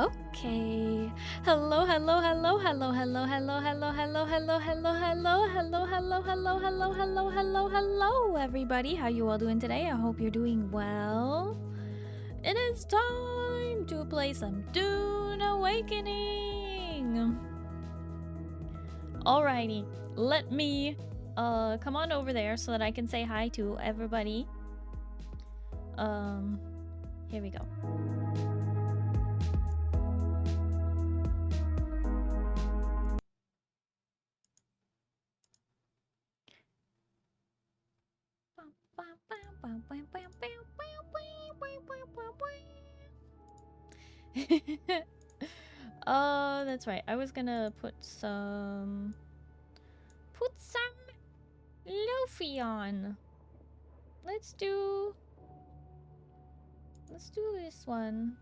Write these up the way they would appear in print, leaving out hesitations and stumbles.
Okay. Hello, hello, hello, hello, hello, hello, hello, hello, hello, hello, hello, hello, hello, hello, hello, hello, hello, hello, everybody. How you all doing today? I hope you're doing well. It is time to play some Dune Awakening. Alrighty, let me come on over there so that I can say hi to everybody. Here we go. That's right. I was gonna put some Luffy on. Let's do this one.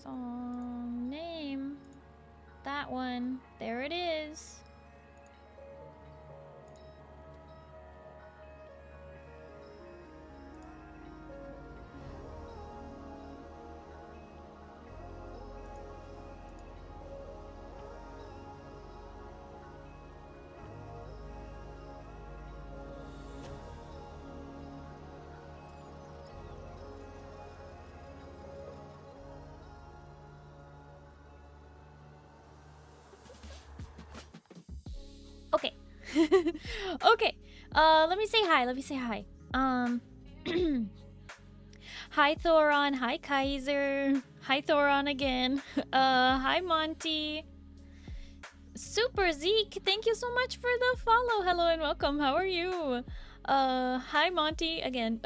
Song name. That one. There it is. Okay. Okay. Let me say hi. Hi Thoron, hi Kaiser. Hi Thoron again. Hi Monty. Super Zeke, thank you so much for the follow. Hello and welcome. How are you? Hi Monty again.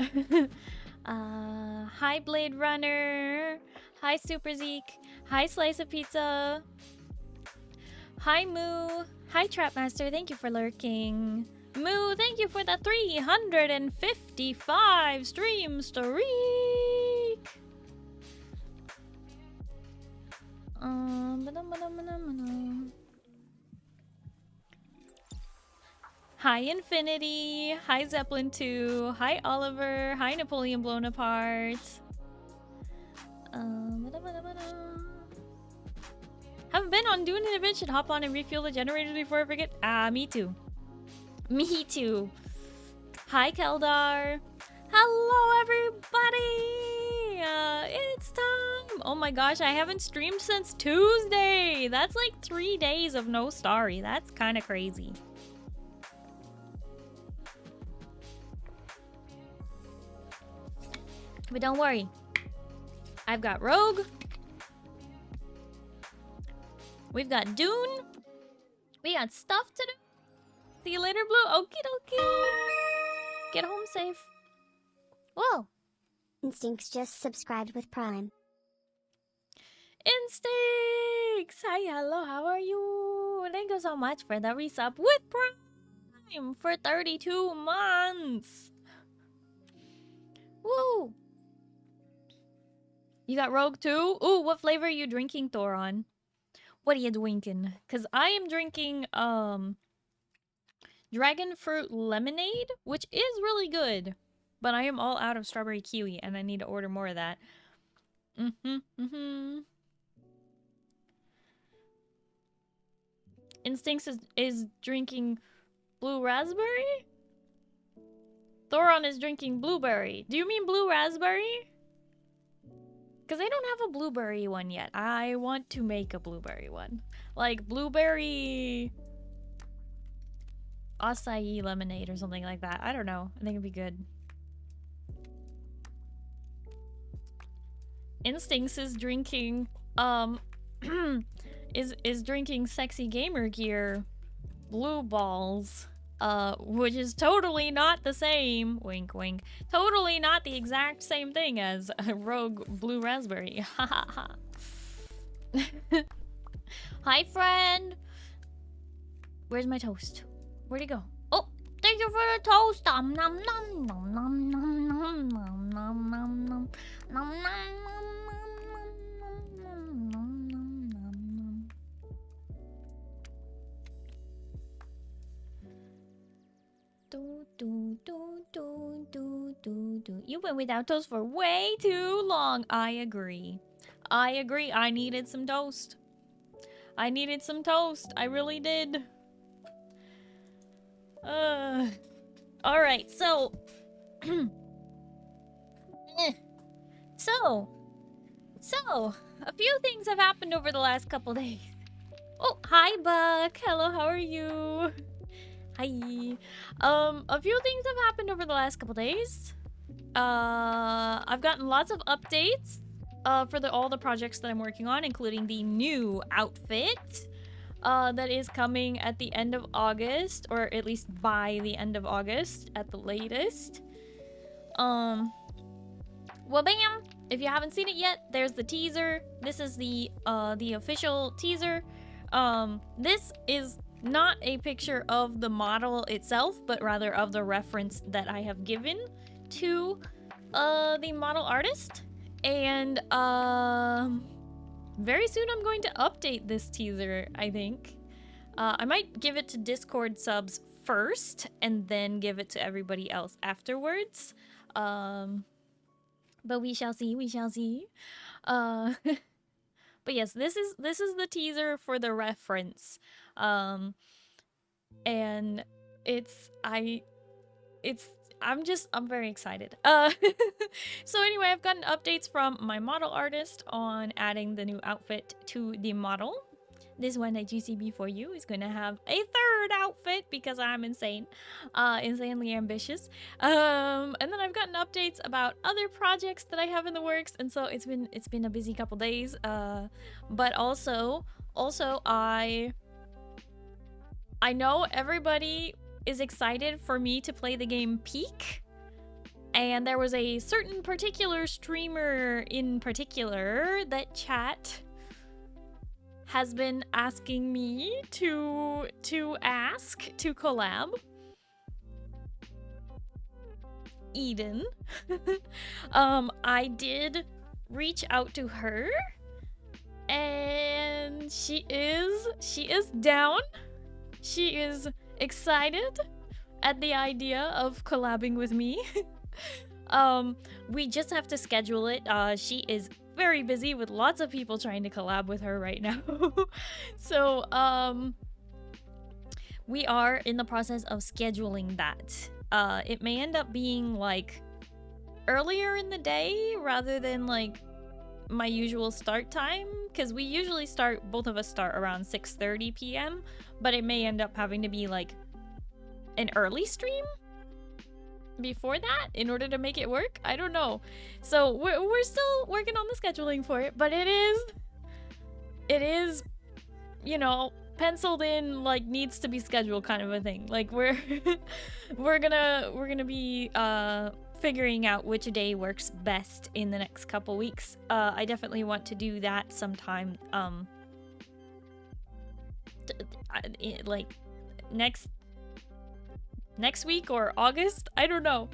Hi Blade Runner. Hi Super Zeke. Hi Slice of Pizza. Hi Moo. Hi Trapmaster, thank you for lurking. Moo, thank you for the 355 stream streak. Hi Infinity. Hi Zeppelin 2. Hi Oliver. Hi Napoleon Blown Apart. Haven't been on Dune an event. Should hop on and refuel the generators before I forget. Me too. Me too. Hi Keldar. Hello everybody. It's time. Oh my gosh, I haven't streamed since Tuesday. That's like 3 days of no Starry. That's kind of crazy. But don't worry. I've got Rogue. We've got Dune. We got stuff to do. See you later, Blue. Okie dokie. Get home safe. Whoa. Instincts just subscribed with Prime. Instincts! Hi, hello, how are you? Thank you so much for the resub with Prime for 32 months. Woo! You got Rogue too? Ooh, what flavor are you drinking, Thoron? What are you drinking? Because I am drinking, dragon fruit lemonade, which is really good. But I am all out of strawberry kiwi, and I need to order more of that. Instincts is drinking blue raspberry? Thoron is drinking blueberry. Do you mean blue raspberry? Because I don't have a blueberry one yet. I want to make a blueberry one. Like blueberry acai lemonade or something like that. I don't know. I think it'd be good. Instincts is drinking is drinking sexy gamer gear blue balls, which is totally not the same, wink wink, totally not the exact same thing as a Rogue blue raspberry. Ha ha ha. Hi friend. Where's my toast? Where'd he go? Oh, thank you for the toast. Nom nom nom nom nom nom nom nom nom nom nom nom nom. You've been without toast for way too long. I agree. I agree. I needed some toast. I needed some toast. I really did. Alright, so... So, a few things have happened over the last couple days. Oh, hi, Buck. Hello, how are you? Hi. A few things have happened over the last couple days. I've gotten lots of updates for all the projects that I'm working on, including the new outfit that is coming at the end of August, or at least by the end of August at the latest. Well, bam! If you haven't seen it yet, there's the teaser. This is the official teaser. This is not a picture of the model itself, but rather of the reference that I have given to the model artist. And very soon I'm going to update this teaser, I think. I might give it to Discord subs first and then give it to everybody else afterwards. But we shall see, we shall see. But yes, this is the teaser for the reference. And I'm very excited. So anyway, I've gotten updates from my model artist on adding the new outfit to the model. This one that you see before you is going to have a third outfit because I'm insane. Insanely ambitious. And then I've gotten updates about other projects that I have in the works, and so it's been a busy couple days. But also I know everybody is excited for me to play the game Peak. And there was a certain particular streamer in particular that chat has been asking me to collab. Eden. I did reach out to her, and she is down. She is excited at the idea of collabing with me. We just have to schedule it. She is very busy with lots of people trying to collab with her right now. So, we are in the process of scheduling that. It may end up being like earlier in the day rather than like my usual start time, because we usually both of us start around 6:30 p.m. but it may end up having to be like an early stream before that in order to make it work. I don't know. So we're still working on the scheduling for it, but it is, you know, penciled in, like needs to be scheduled kind of a thing. Like we're gonna be figuring out which day works best in the next couple weeks. I definitely want to do that sometime like next week or August. I don't know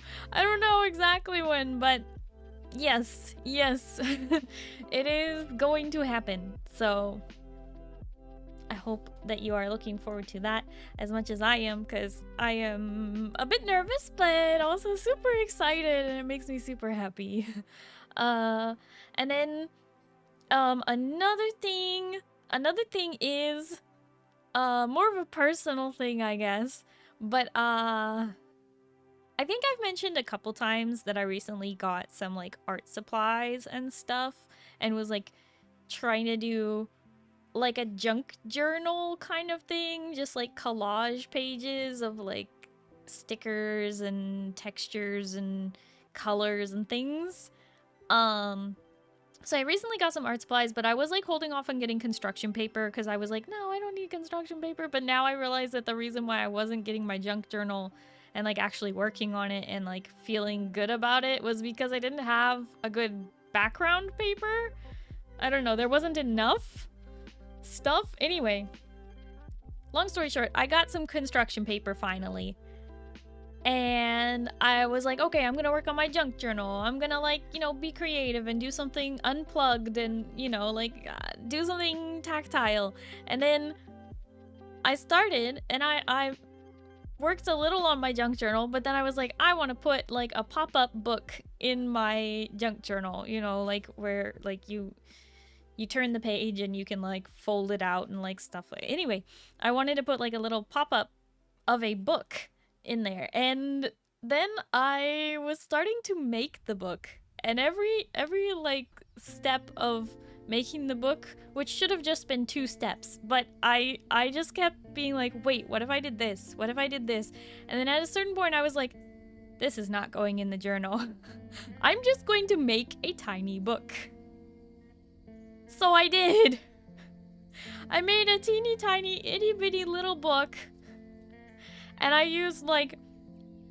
exactly when, but yes it is going to happen. So I hope that you are looking forward to that as much as I am, because I am a bit nervous but also super excited, and it makes me super happy. And then another thing is more of a personal thing, I guess. But I think I've mentioned a couple times that I recently got some like art supplies and stuff, and was like trying to do like a junk journal kind of thing, just like collage pages of like stickers and textures and colors and things. So I recently got some art supplies, but I was like holding off on getting construction paper because I was like, no, I don't need construction paper. But now I realize that the reason why I wasn't getting my junk journal and like actually working on it and like feeling good about it was because I didn't have a good background paper. I don't know, there wasn't enough stuff. Anyway, long story short, I got some construction paper finally. And I was like, okay, I'm gonna work on my junk journal. I'm gonna, like, you know, be creative and do something unplugged and, you know, like, do something tactile. And then I started, and I worked a little on my junk journal, but then I was like, I want to put like a pop-up book in my junk journal, you know, like where like you turn the page and you can like fold it out and like stuff. Anyway, I wanted to put like a little pop-up of a book in there, and then I was starting to make the book, and every like step of making the book, which should have just been 2 steps, but I just kept being like, wait, what if I did this? What if I did this? And then at a certain point I was like, this is not going in the journal. I'm just going to make a tiny book. So I did. I made a teeny tiny itty bitty little book, and I used like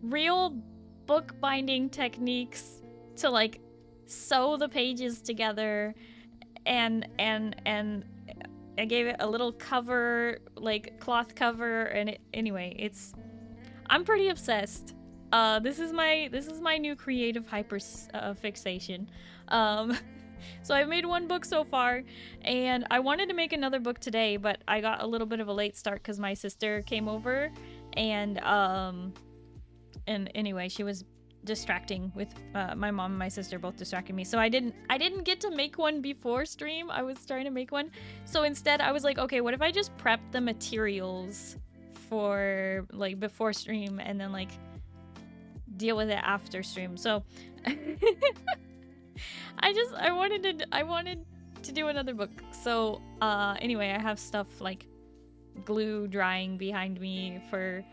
real book binding techniques to like sew the pages together, and I gave it a little cover, like cloth cover, and I'm pretty obsessed. This is my new creative fixation. So I've made 1 book so far, and I wanted to make another book today, but I got a little bit of a late start because my sister came over, and anyway, she was distracting with my mom and my sister both distracting me, so I didn't get to make one before stream. I was trying to make one, so instead I was like, okay, what if I just prep the materials for like before stream and then like deal with it after stream. So I wanted to do another book. So anyway, I have stuff like glue drying behind me for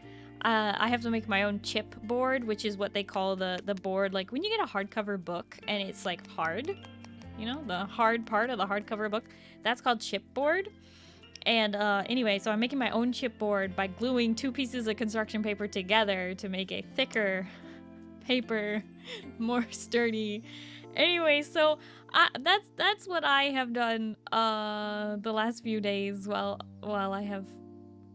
I have to make my own chip board, which is what they call the board, like when you get a hardcover book and it's like hard, you know, the hard part of the hardcover book, that's called chipboard. And anyway, so I'm making my own chipboard by gluing 2 pieces of construction paper together to make a thicker paper, more sturdy. Anyway, so that's what I have done the last few days while I have,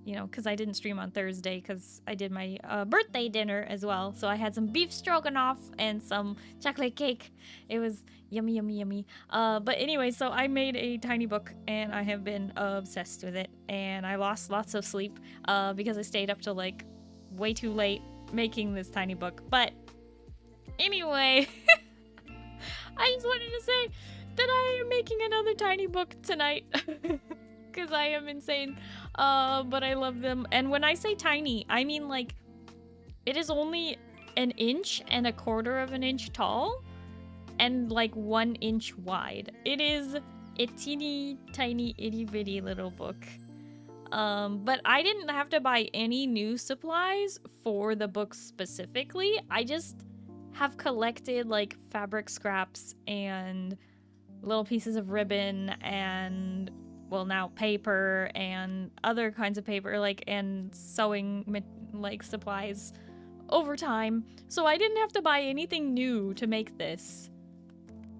you know, because I didn't stream on Thursday because I did my birthday dinner as well. So I had some beef stroganoff and some chocolate cake. It was yummy, yummy, yummy. But anyway, so I made a tiny book and I have been obsessed with it. And I lost lots of sleep because I stayed up till like way too late making this tiny book. But anyway, I just wanted to say that I am making another tiny book tonight. Because I am insane, but I love them. And when I say tiny, I mean like it is only 1 inch and 1/4 of an inch tall and like 1 inch wide. It is a teeny tiny itty bitty little book. But I didn't have to buy any new supplies for the book specifically. I just have collected like fabric scraps and little pieces of ribbon and, well, now paper and other kinds of paper, like, and sewing like supplies over time. So I didn't have to buy anything new to make this.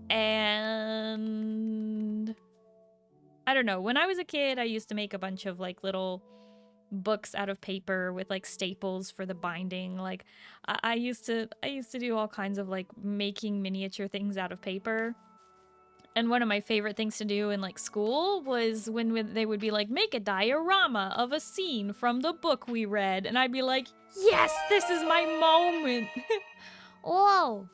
And I don't know, when I was a kid, I used to make a bunch of like little books out of paper with like staples for the binding. Like I used to do all kinds of like making miniature things out of paper. And one of my favorite things to do in like school was when they would be like, make a diorama of a scene from the book we read, and I'd be like, yes, this is my moment. Whoa.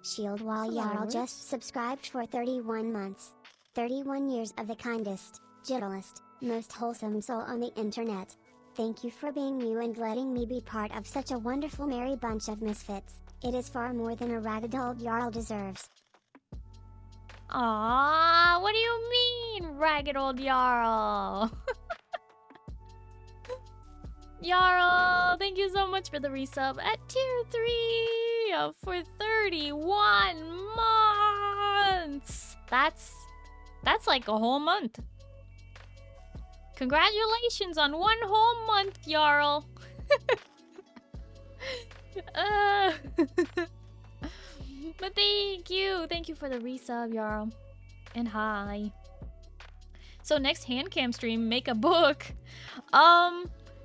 Shield Wall Jarl just subscribed for 31 months. 31 years of the kindest, gentlest, most wholesome soul on the internet. Thank you for being you and letting me be part of such a wonderful merry bunch of misfits. It is far more than a ragged old Jarl deserves. Aww, what do you mean, ragged old Jarl? Jarl, thank you so much for the resub at tier 3 for 31 months. That's like a whole month. Congratulations on 1 whole month, Jarl. But thank you for the resub, Jarl. And hi. So next hand cam stream, make a book.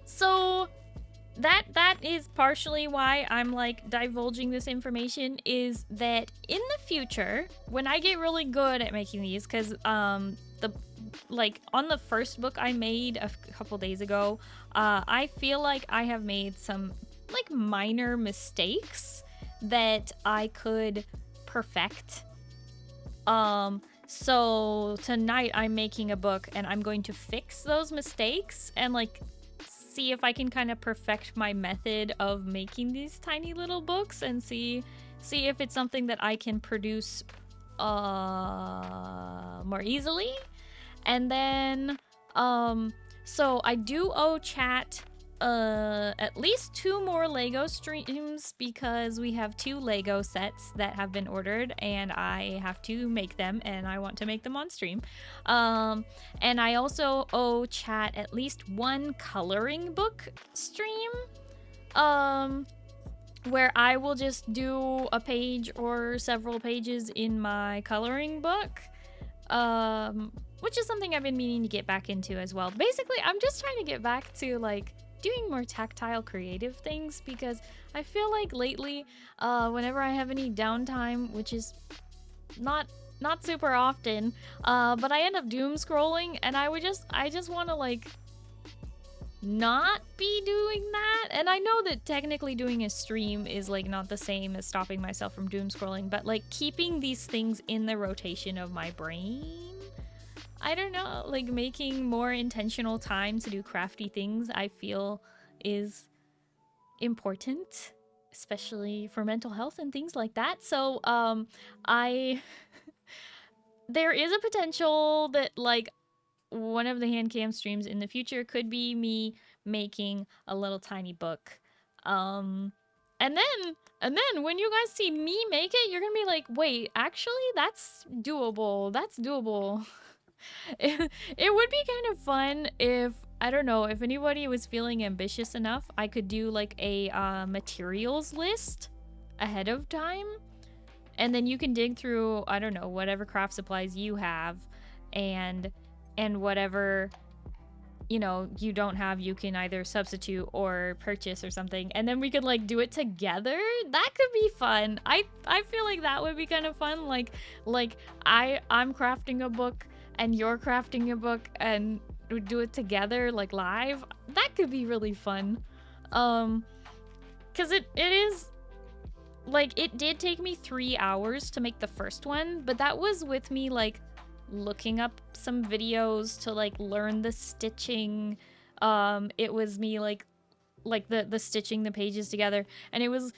So that is partially why I'm like divulging this information, is that in the future, when I get really good at making these, because like on the first book I made a couple days ago, I feel like I have made some like minor mistakes that I could perfect. So tonight I'm making a book and I'm going to fix those mistakes and like see if I can kind of perfect my method of making these tiny little books and see if it's something that I can produce more easily. And then so I do owe chat at least 2 more Lego streams because we have 2 Lego sets that have been ordered and I have to make them and I want to make them on stream. And I also owe chat at least 1 coloring book stream where I will just do a page or several pages in my coloring book, which is something I've been meaning to get back into as well. Basically, I'm just trying to get back to like doing more tactile creative things because I feel like lately, whenever I have any downtime, which is not super often, but I end up doom scrolling and I just want to like not be doing that. And I know that technically doing a stream is like not the same as stopping myself from doom scrolling, but like keeping these things in the rotation of my brain, I don't know, like making more intentional time to do crafty things I feel is important, especially for mental health and things like that. So there is a potential that like one of the hand cam streams in the future could be me making a little tiny book. And then when you guys see me make it, you're gonna be like, wait, actually that's doable. That's doable. It would be kind of fun if, I don't know, if anybody was feeling ambitious enough, I could do like a materials list ahead of time. And then you can dig through, I don't know, whatever craft supplies you have and whatever, you know, you don't have, you can either substitute or purchase or something. And then we could like do it together. That could be fun. I feel like that would be kind of fun. Like I'm crafting a book and you're crafting a book and we do it together like live. That could be really fun. Cause it is like, it did take me 3 hours to make the first one, but that was with me like looking up some videos to like learn the stitching. It was me like the stitching the pages together, and it was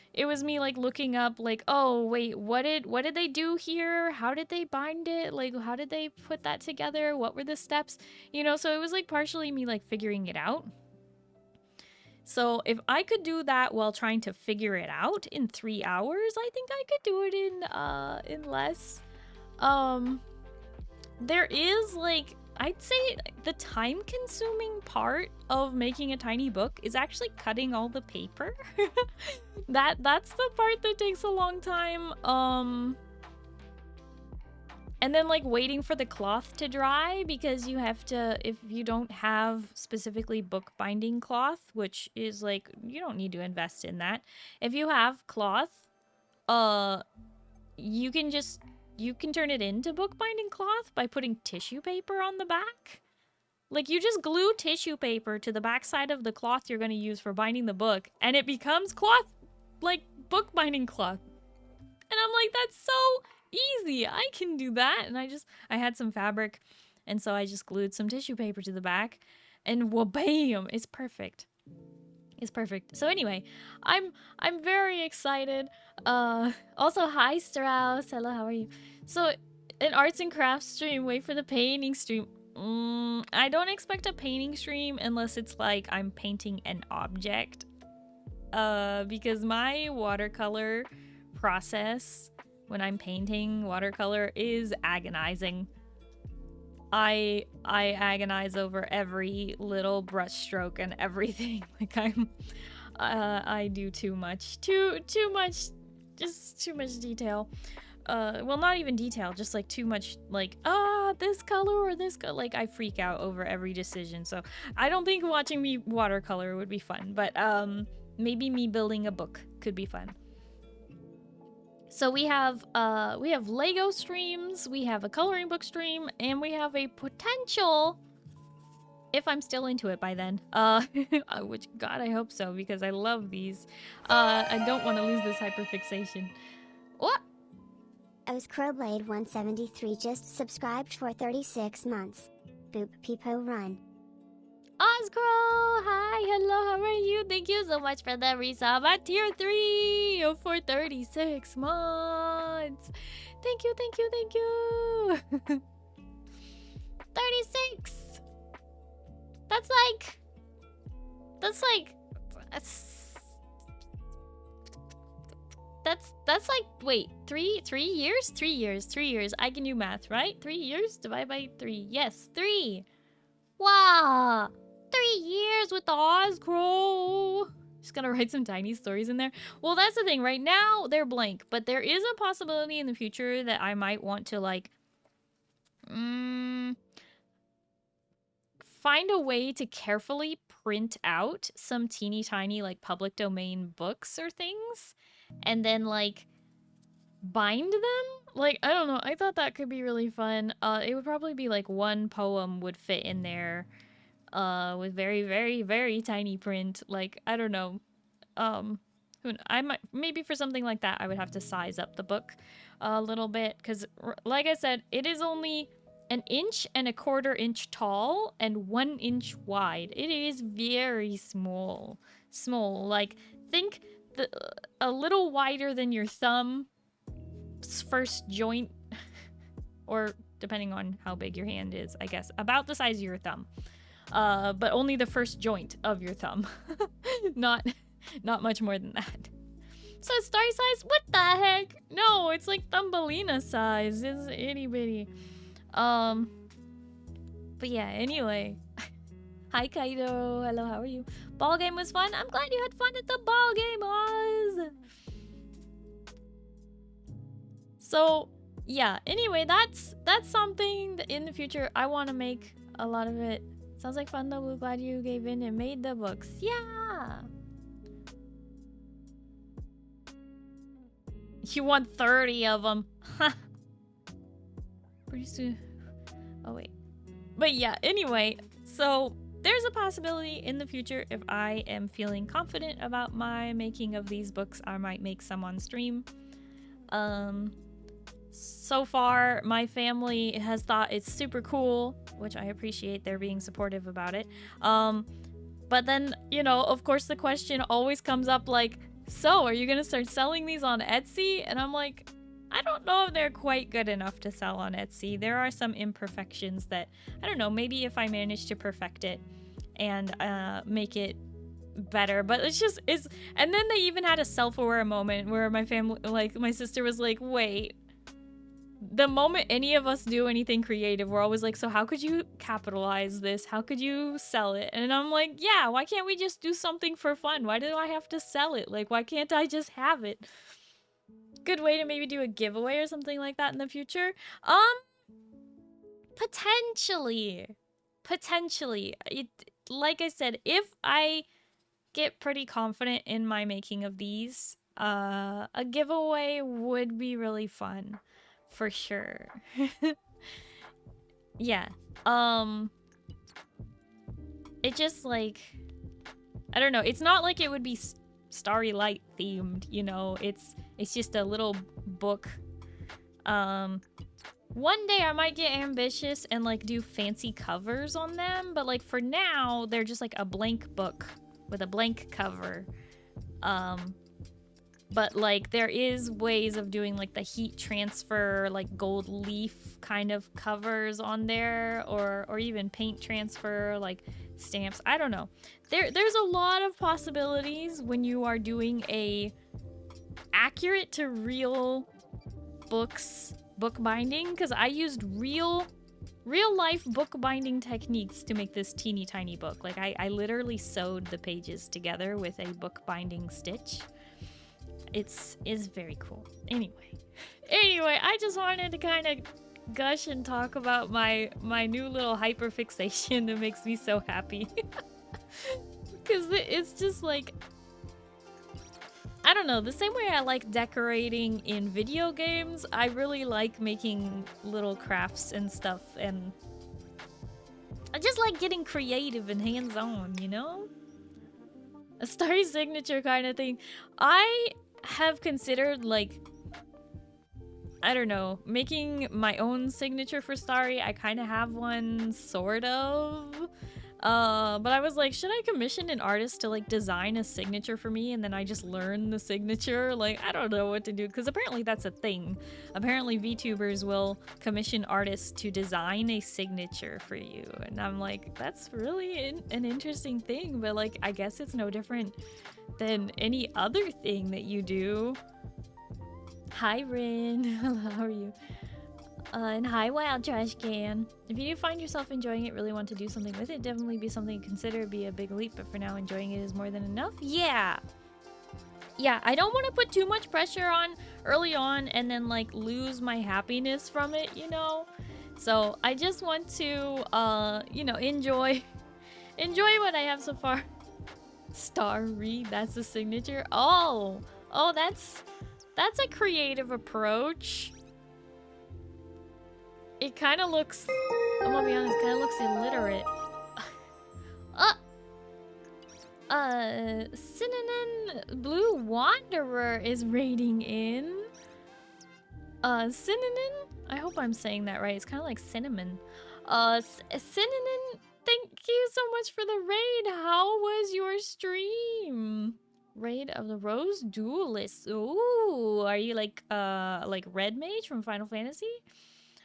me like looking up like, oh wait, what did they do here, how did they bind it, like how did they put that together, what were the steps, you know. So it was like partially me like figuring it out. So if I could do that while trying to figure it out in 3 hours, I think I could do it in less. There is like, I'd say the time consuming part of making a tiny book is actually cutting all the paper. That's the part that takes a long time. And then like waiting for the cloth to dry, because you have to, if you don't have specifically book binding cloth, which is like, you don't need to invest in that. If you have cloth, you can turn it into bookbinding cloth by putting tissue paper on the back. Like, you just glue tissue paper to the back side of the cloth you're going to use for binding the book, and it becomes cloth, like bookbinding cloth. And I'm like, that's so easy. I can do that. And I had some fabric, and so I just glued some tissue paper to the back, and wha-bam! It's perfect. It's perfect. So anyway, I'm very excited. Also, hi Strauss. Hello, how are you? So, an arts and crafts stream. Wait for the painting stream. I don't expect a painting stream unless it's like I'm painting an object. Because my watercolor process when I'm painting watercolor is agonizing. I agonize over every little brush stroke and everything. Like I do too much, just too much detail. Well, not even detail, just like too much, like, this color or this color. Like, I freak out over every decision. So I don't think watching me watercolor would be fun, but maybe me building a book could be fun. So we have Lego streams, we have a coloring book stream, and we have a potential, if I'm still into it by then, which God I hope so, because I love these. I don't want to lose this hyperfixation. What? Oscrowblade173 just subscribed for 36 months. Boop peepo run. Oscrow! Hi, hello, how are you? Thank you so much for the resub at tier 3 for 36 months. Thank you, thank you, thank you. 36. That's like, wait, 3 years? 3 years, 3 years. I can do math, right? 3 years divided by 3. Yes, 3. Wow. 3 years with the Oscrow. Just gonna write some tiny stories in there. Well, that's the thing. Right now, they're blank. But there is a possibility in the future that I might want to, like, find a way to carefully print out some teeny tiny, like, public domain books or things. And then, like, bind them? Like, I don't know. I thought that could be really fun. It would probably be, like, one poem would fit in there. With very, very, very tiny print. Like, I don't know. I might, maybe for something like that, I would have to size up the book a little bit. Because, like I said, it is only 1.25 inches tall and 1 inch wide. It is very small. Small. Like, think a little wider than your thumb first joint. Or, depending on how big your hand is, I guess. About the size of your thumb. But only the first joint of your thumb. not much more than that. So Starry size? What the heck? No, it's like Thumbelina size. It's itty bitty. But yeah, anyway. Hi Kaido. Hello, how are you? Ball game was fun. I'm glad you had fun at the ball game, Oz. So yeah, anyway, that's something that in the future I want to make a lot of it. Sounds like fun though. We're glad you gave in and made the books. Yeah. You want 30 of them. Pretty soon. Oh wait. But yeah, anyway, so there's a possibility in the future if I am feeling confident about my making of these books, I might make some on stream. So far, my family has thought it's super cool, which I appreciate. They're being supportive about it. But then, you know, of course the question always comes up like, so are you gonna start selling these on Etsy? And I'm like, I don't know if they're quite good enough to sell on Etsy. There are some imperfections that, I don't know, maybe if I manage to perfect it and make it better, but it's and then they even had a self-aware moment where my family, like my sister was like, wait, the moment any of us do anything creative, we're always like, so how could you capitalize this? How could you sell it? And I'm like, yeah, why can't we just do something for fun? Why do I have to sell it? Like, why can't I just have it? Good way to maybe do a giveaway or something like that in the future. Potentially. Like I said, if I get pretty confident in my making of these, a giveaway would be really fun. For sure. Yeah. It just like, I don't know. It's not like it would be Starry Light themed, you know. It's just a little book. One day I might get ambitious and like do fancy covers on them, but like for now they're just like a blank book with a blank cover. But like there is ways of doing like the heat transfer, like gold leaf kind of covers on there, or even paint transfer, like stamps. I don't know. There's a lot of possibilities when you are doing a accurate to real books book binding, because I used real life book binding techniques to make this teeny tiny book. Like I literally sewed the pages together with a book binding stitch. It's very cool. Anyway, I just wanted to kind of gush and talk about my new little hyperfixation that makes me so happy. Because it's just like, I don't know, the same way I like decorating in video games, I really like making little crafts and stuff, and I just like getting creative and hands-on, you know? A Starry signature kind of thing. I have considered, like, I don't know, making my own signature for Starry. I kind of have one, sort of. But I was like, should I commission an artist to like design a signature for me and then I just learn the signature? Like, I don't know what to do, because apparently that's a thing. Apparently VTubers will commission artists to design a signature for you. And I'm like, that's really an interesting thing, but like, I guess it's no different than any other thing that you do. Hi, Rin. How are you? And hi, Wild Trash Can. If you do find yourself enjoying it, really want to do something with it, definitely be something to consider, be a big leap, but for now, enjoying it is more than enough. Yeah. Yeah, I don't want to put too much pressure on early on and then, like, lose my happiness from it, you know? So, I just want to, you know, enjoy what I have so far. Starry, that's the signature. Oh, that's a creative approach. It kind of looks, I'm gonna be honest, kind of looks illiterate. Cinnamon Blue Wanderer is raiding in. Cinnamon? I hope I'm saying that right. It's kind of like cinnamon. Cinnamon, thank you so much for the raid. How was your stream? Raid of the Rose Duelist. Ooh, are you like Red Mage from Final Fantasy?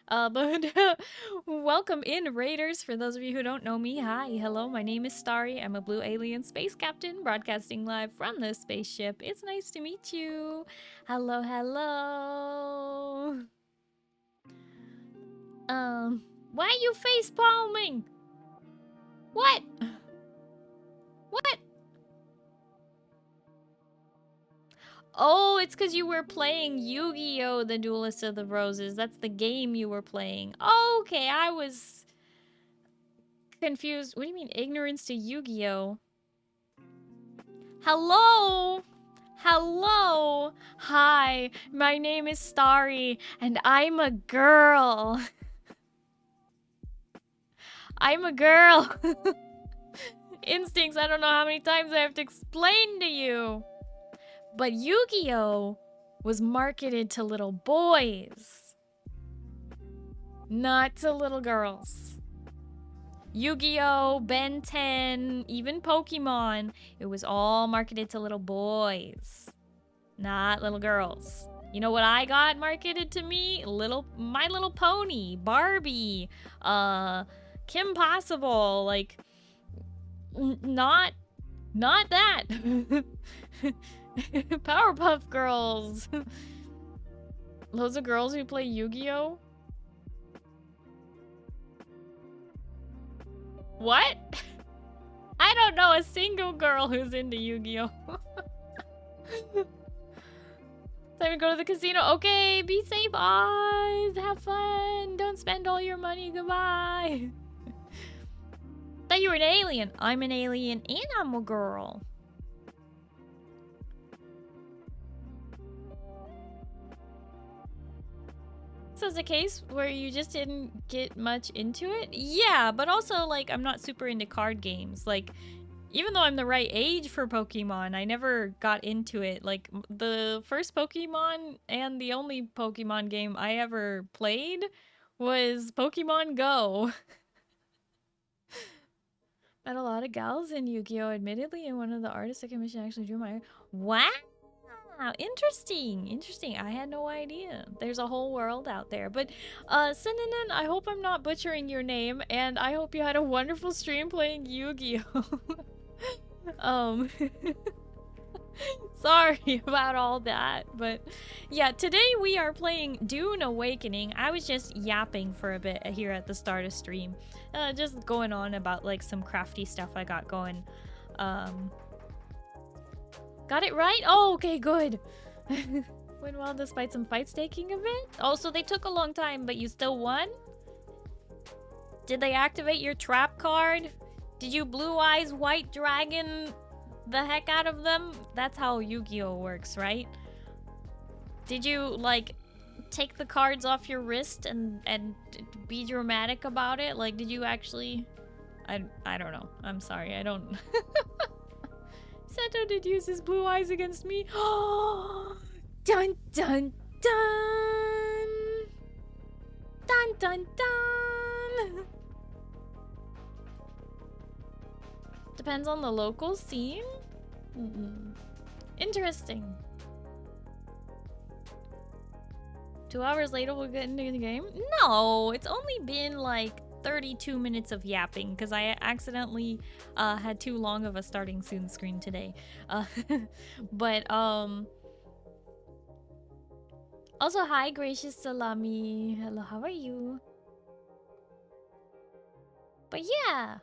But welcome in, Raiders. For those of you who don't know me, hi, hello, my name is Starry. I'm a blue alien space captain broadcasting live from the spaceship. It's nice to meet you. Hello, hello. Why are you face palming? What? What? Oh, it's because you were playing Yu-Gi-Oh! The Duelist of the Roses. That's the game you were playing. Okay, I was confused. What do you mean, ignorance to Yu-Gi-Oh? Hello? Hello? Hi, my name is Starry, and I'm a girl. I'm a girl. Instincts, I don't know how many times I have to explain to you. But Yu-Gi-Oh! Was marketed to little boys, not to little girls. Yu-Gi-Oh!, Ben 10, even Pokemon, it was all marketed to little boys, not little girls. You know what I got marketed to me? My Little Pony, Barbie, Kim Possible, like, not that. Powerpuff Girls. Those are girls who play Yu-Gi-Oh? What? I don't know a single girl who's into Yu-Gi-Oh. Time to go to the casino. Okay, be safe, Oz. Have fun. Don't spend all your money. Goodbye. Thought you were an alien. I'm an alien and I'm a girl. So it's a case where you just didn't get much into it? Yeah, but also, like, I'm not super into card games. Like, even though I'm the right age for Pokemon, I never got into it. Like, the first Pokemon and the only Pokemon game I ever played was Pokemon Go. Met a lot of gals in Yu-Gi-Oh! Admittedly, and one of the artists I commissioned actually drew my... Wow! Interesting. I had no idea. There's a whole world out there. But, Synonym, I hope I'm not butchering your name, and I hope you had a wonderful stream playing Yu-Gi-Oh! Sorry about all that, but yeah, today we are playing Dune Awakening. I was just yapping for a bit here at the start of stream. Just going on about, like, some crafty stuff I got going. Got it right? Oh, okay, good. Went well despite some fights taking a bit. Oh, so they took a long time, but you still won? Did they activate your trap card? Did you blue eyes white dragon the heck out of them. That's how Yu-Gi-Oh works, right? Did you, like, take the cards off your wrist and be dramatic about it? Like, did you actually... I don't know. I'm sorry, I don't... Seto did use his blue eyes against me. Dun dun dun! Dun dun dun! Depends on the local scene? Interesting. 2 hours later we'll get into the game? No, it's only been like 32 minutes of yapping because I accidentally had too long of a starting soon screen today. But also, hi, Gracious Salami. Hello, how are you? But yeah,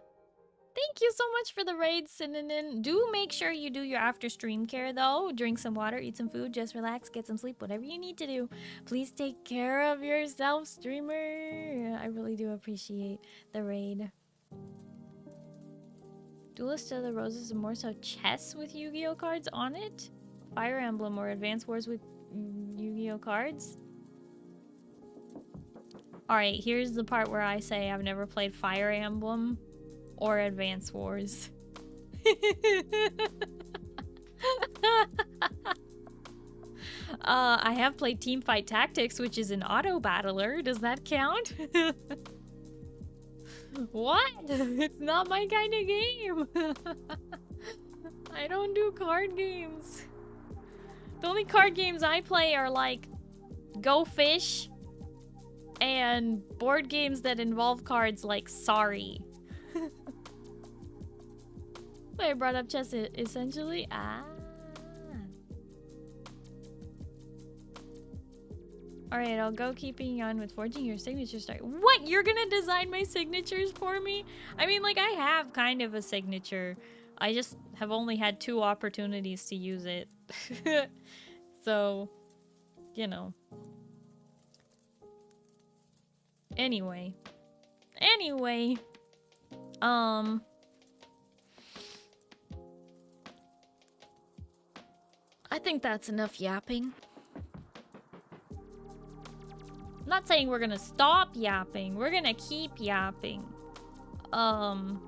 thank you so much for the raid, Synonym. Do make sure you do your after stream care though. Drink some water, eat some food, just relax, get some sleep, whatever you need to do. Please take care of yourself, streamer. I really do appreciate the raid. Duelist of the Roses and more so chess with Yu-Gi-Oh cards on it? Fire Emblem or Advance Wars with Yu-Gi-Oh cards? Alright, here's the part where I say I've never played Fire Emblem or Advance Wars. I have played Teamfight Tactics, which is an auto battler. Does that count? What? It's not my kind of game. I don't do card games. The only card games I play are like Go Fish and board games that involve cards like Sorry. I brought up chess essentially. Alright, I'll go keeping on with forging your signature start. What? You're gonna design my signatures for me? I mean, like, I have kind of a signature. I just have only had 2 opportunities to use it. So, you know. Anyway. I think that's enough yapping. I'm not saying we're gonna stop yapping. We're gonna keep yapping. Time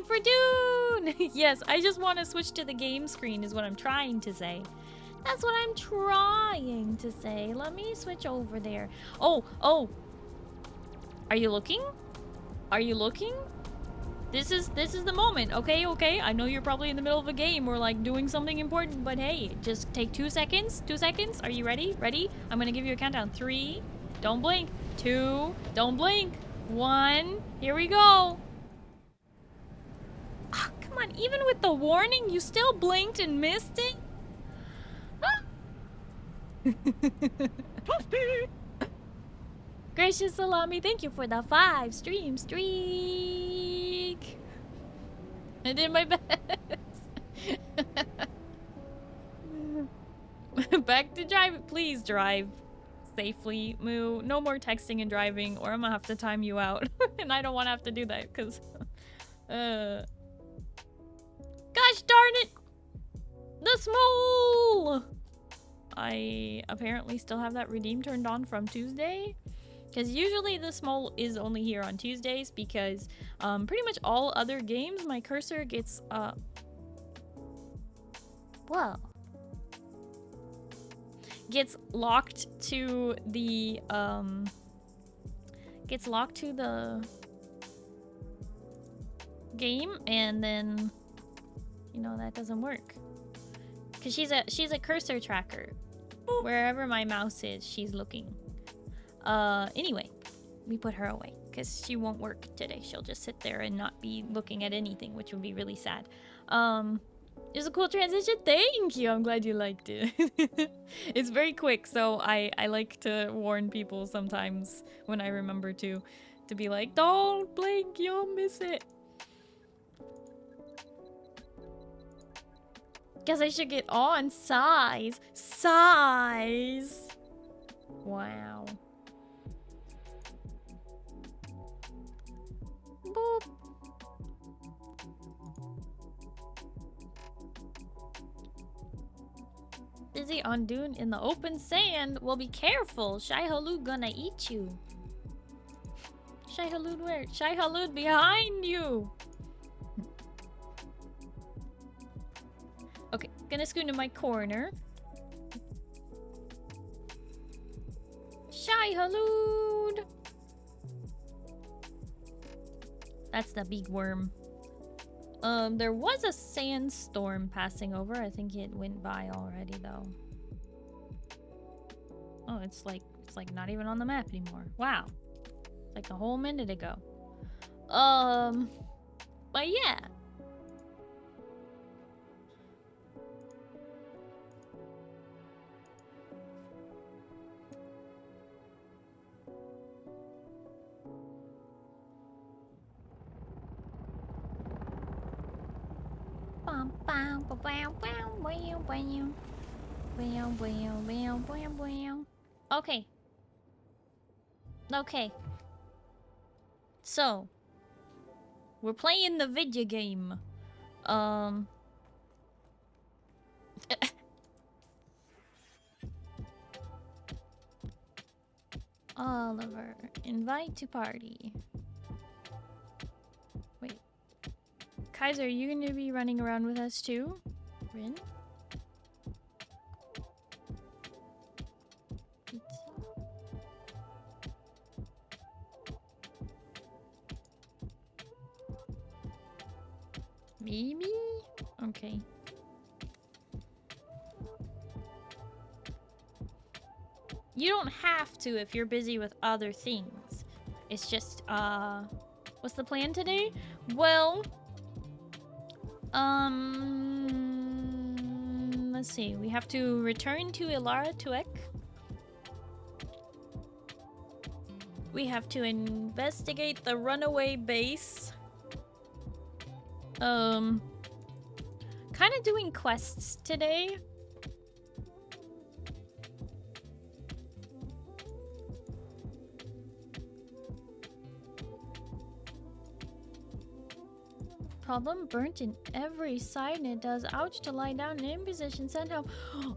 for Dune! Yes, I just want to switch to the game screen is what I'm trying to say. That's what I'm trying to say. Let me switch over there. Oh! Are you looking? Are you looking? This is the moment, okay? I know you're probably in the middle of a game or like doing something important, but hey, just take 2 seconds. 2 seconds. Are you ready? Ready? I'm gonna give you a countdown. 3, don't blink. 2, don't blink. 1, here we go. Ah, come on, even with the warning, you still blinked and missed it? Ah. Gracious Salami, thank you for the 5 stream streak. I did my best. Back to drive. Please drive safely, Moo. No more texting and driving, or I'm gonna have to time you out. And I don't want to have to do that, because... Gosh darn it! The small! I apparently still have that redeem turned on from Tuesday. Because usually the small is only here on Tuesdays, because pretty much all other games, my cursor gets, gets locked to the, game, and then, you know, that doesn't work. Because she's a cursor tracker. Wherever my mouse is, she's looking. Anyway, we put her away because she won't work today. She'll just sit there and not be looking at anything, which would be really sad. It was a cool transition. Thank you. I'm glad you liked it. It's very quick, so I like to warn people sometimes when I remember to be like, don't blink, you'll miss it. Guess I should get on size. Wow. Boop. Busy on Dune in the open sand. Well, be careful. Shai Halud gonna eat you. Shai Halud where? Shai Halud behind you. Okay, gonna scoot into my corner. Shai Halud. That's the big worm. There was a sandstorm passing over. I think it went by already though. Oh, it's like not even on the map anymore. Wow. Like a whole minute ago. But yeah. Okay. Okay. So, we're playing the video game. Oliver, invite to party. Wait. Kaiser, are you going to be running around with us too? Rin? Maybe? Okay. You don't have to if you're busy with other things. It's just, what's the plan today? Well, let's see. We have to return to Ilara Tuek. We have to investigate the runaway base. Kind of doing quests today. Problem burnt in every side and it does. Ouch, to lie down in position. Send help.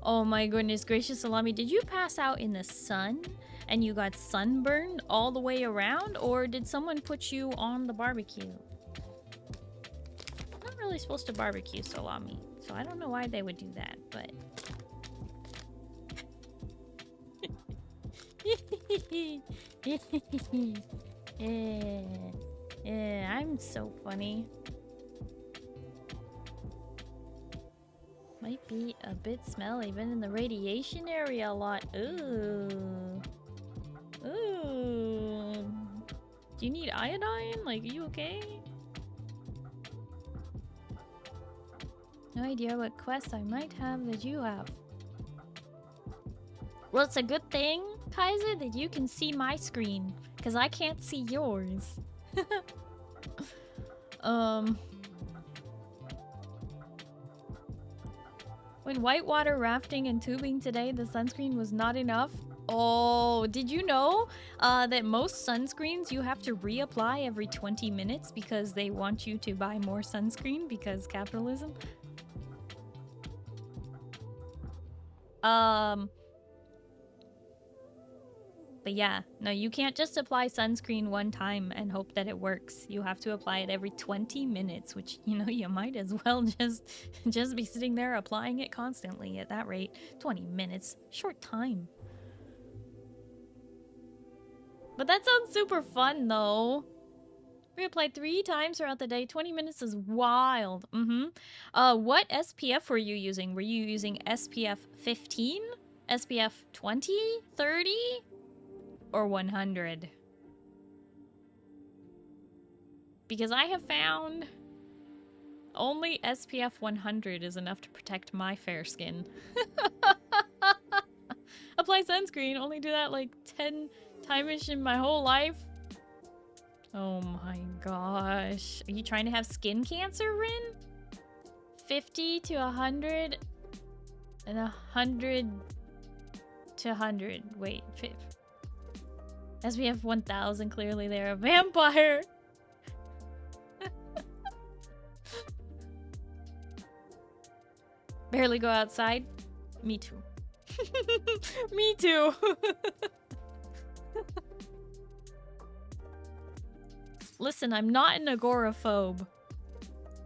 Oh my goodness gracious, Salami. Did you pass out in the sun and you got sunburned all the way around? Or did someone put you on the barbecue? I'm not really supposed to barbecue Salami, so I don't know why they would do that, but... yeah, I'm so funny. Might be a bit smelly, been in the radiation area a lot. Ooh. Ooh. Do you need iodine? Like, are you okay? No idea what quests I might have that you have. Well, it's a good thing, Kaiser, that you can see my screen, because I can't see yours. When whitewater rafting and tubing today, the sunscreen was not enough. Oh, did you know that most sunscreens you have to reapply every 20 minutes because they want you to buy more sunscreen because capitalism? But yeah, no, you can't just apply sunscreen one time and hope that it works. You have to apply it every 20 minutes, which, you know, you might as well just be sitting there applying it constantly at that rate. 20 minutes, short time. But that sounds super fun, though. Reapply 3 times throughout the day. 20 minutes is wild. What SPF were you using? Were you using SPF 15? SPF 20? 30? Or 100? Because I have found only SPF 100 is enough to protect my fair skin. Apply sunscreen, only do that like 10 times in my whole life. Oh my gosh. Are you trying to have skin cancer, Rin? 50 to 100 and 100 to 100. Wait, SPF 1000, clearly they're a vampire. Barely go outside. Me too. Me too. Listen, I'm not an agoraphobe,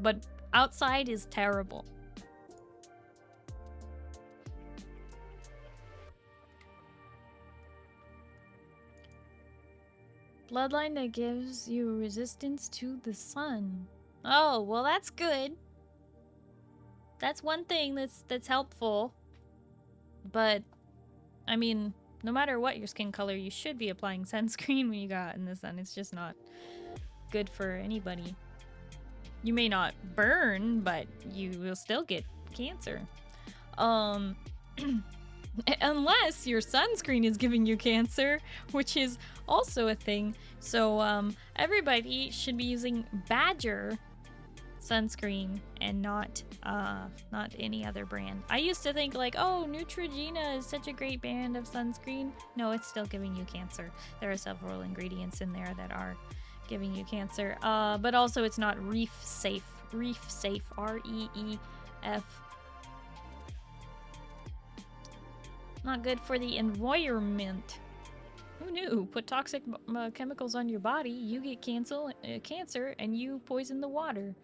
but outside is terrible. Bloodline that gives you resistance to the sun. Oh, well that's good. That's one thing that's helpful. But I mean, no matter what your skin color, you should be applying sunscreen when you go out in the sun. It's just not good for anybody. You may not burn, but you will still get cancer. Unless your sunscreen is giving you cancer, which is also a thing. So everybody should be using Badger sunscreen and not any other brand. I used to think like, oh, Neutrogena is such a great brand of sunscreen. No, it's still giving you cancer. There are several ingredients in there that are giving you cancer. But also it's not reef safe. Reef safe. R-E-E-F. Not good for the environment. Who knew? Put toxic chemicals on your body, you get cancer, and you poison the water.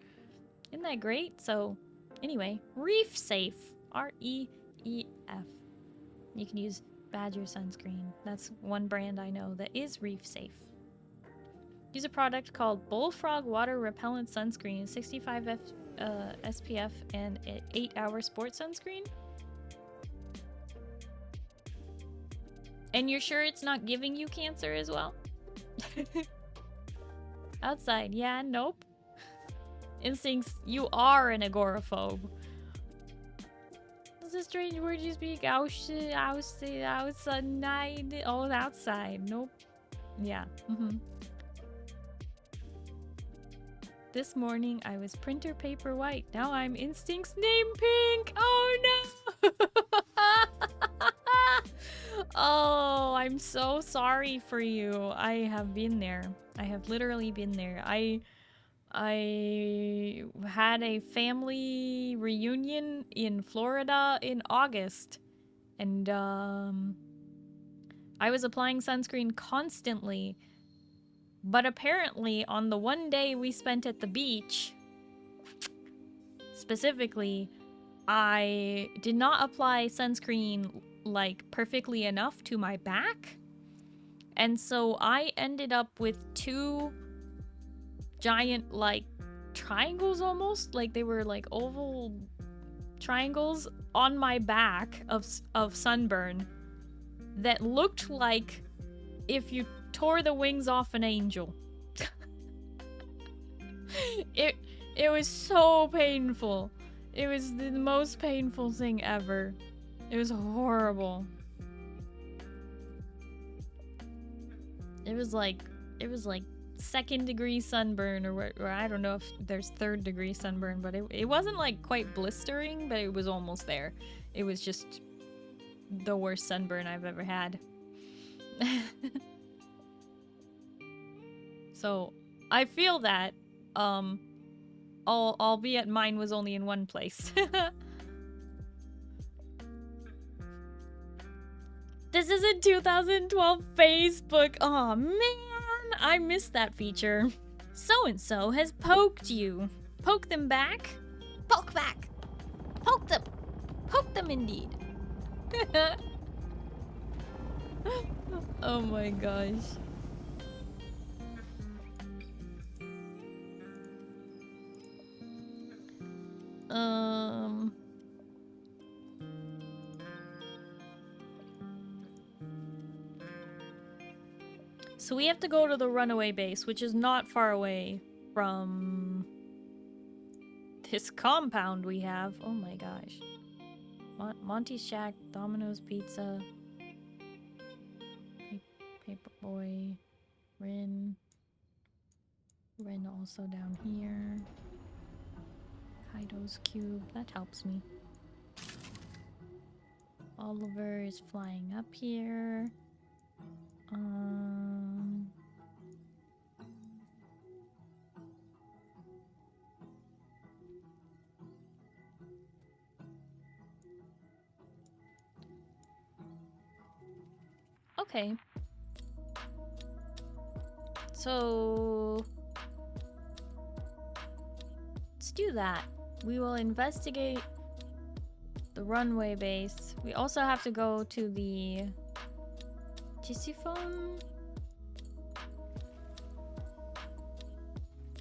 Isn't that great? So, anyway, reef safe. R-E-E-F. You can use Badger sunscreen. That's one brand I know that is reef safe. Use a product called Bullfrog Water Repellent Sunscreen, 65 SPF, and an 8-hour sport sunscreen. And you're sure it's not giving you cancer as well? Outside, yeah, nope. Instincts, you are an agoraphobe. This is a strange word you speak. Outside. Oh, outside. Nope. Yeah. This morning I was printer paper white. Now I'm Instinct's name pink. Oh no. Oh, I'm so sorry for you. I have been there. I have literally been there. I had a family reunion in Florida in August, and I was applying sunscreen constantly, but apparently on the one day we spent at the beach, specifically, I did not apply sunscreen like perfectly enough to my back, and so I ended up with two giant like triangles, almost like they were like oval triangles on my back of sunburn that looked like if you tore the wings off an angel. It was so painful. It was the most painful thing ever. It was horrible. It was like second degree sunburn, or I don't know if there's third degree sunburn, but it wasn't like quite blistering, but it was almost there. It was just the worst sunburn I've ever had. So I feel that, albeit mine was only in one place. This is a 2012 Facebook. Aw, man, I missed that feature. So-and-so has poked you. Poke them back. Poke back. Poke them. Poke them indeed. Oh my gosh. So we have to go to the runaway base, which is not far away from this compound we have. Oh my gosh. Monty's Shack, Domino's Pizza, Paperboy, Rin also down here. Kaido's Cube, that helps me. Oliver is flying up here. Okay. So let's do that. We will investigate the runway base. We also have to go to the Tisiphone?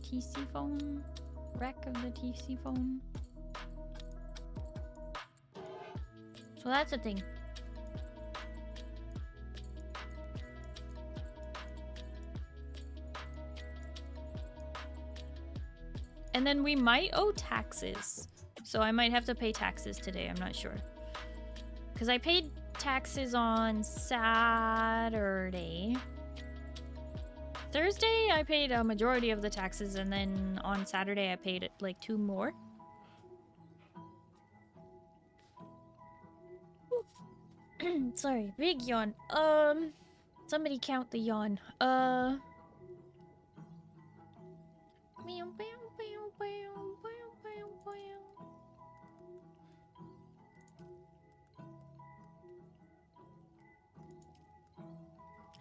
Tisiphone? Wreck of the Tisiphone? So that's a thing. And then we might owe taxes. So I might have to pay taxes today, I'm not sure. Because I paid taxes on Saturday. Thursday, I paid a majority of the taxes, and then on Saturday, I paid like 2 more. Sorry, big yawn. Somebody count the yawn.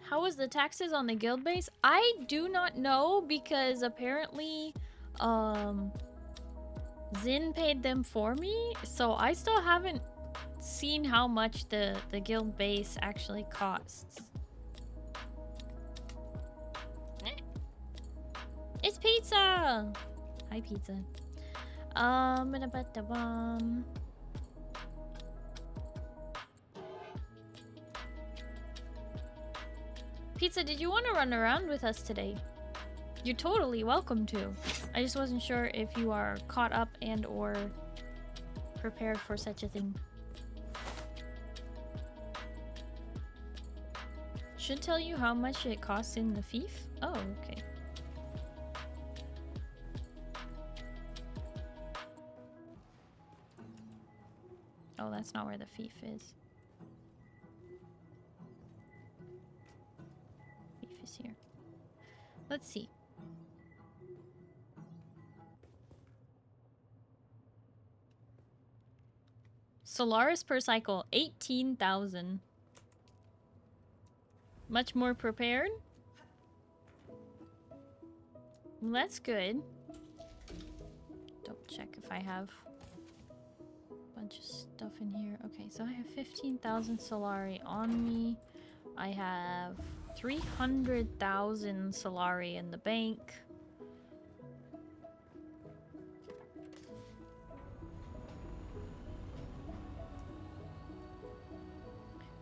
How was the taxes on the guild base? I do not know because apparently Zin paid them for me, so I still haven't seen how much the guild base actually costs. It's pizza! Hi, pizza. Pizza, did you want to run around with us today? You're totally welcome to. I just wasn't sure if you are caught up and or prepared for such a thing. Should tell you how much it costs in the fief? Oh, okay. Oh, that's not where the fief is. Fief is here. Let's see. Solaris per cycle, 18,000. Much more prepared? Well, that's good. Double check if I have a bunch of stuff in here. Okay, so I have 15,000 Solari on me. I have 300,000 Solari in the bank.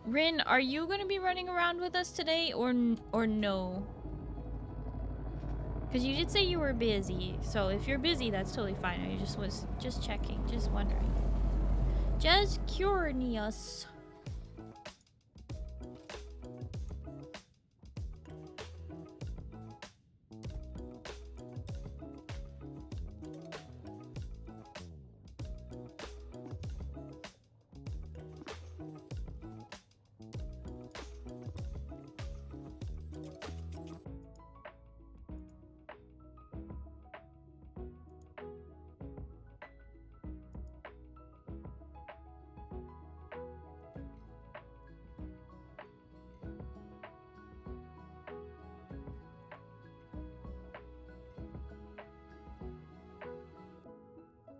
Rin, are you going to be running around with us today or no? Because you did say you were busy. So if you're busy, that's totally fine. I was just checking, just wondering. Just curious.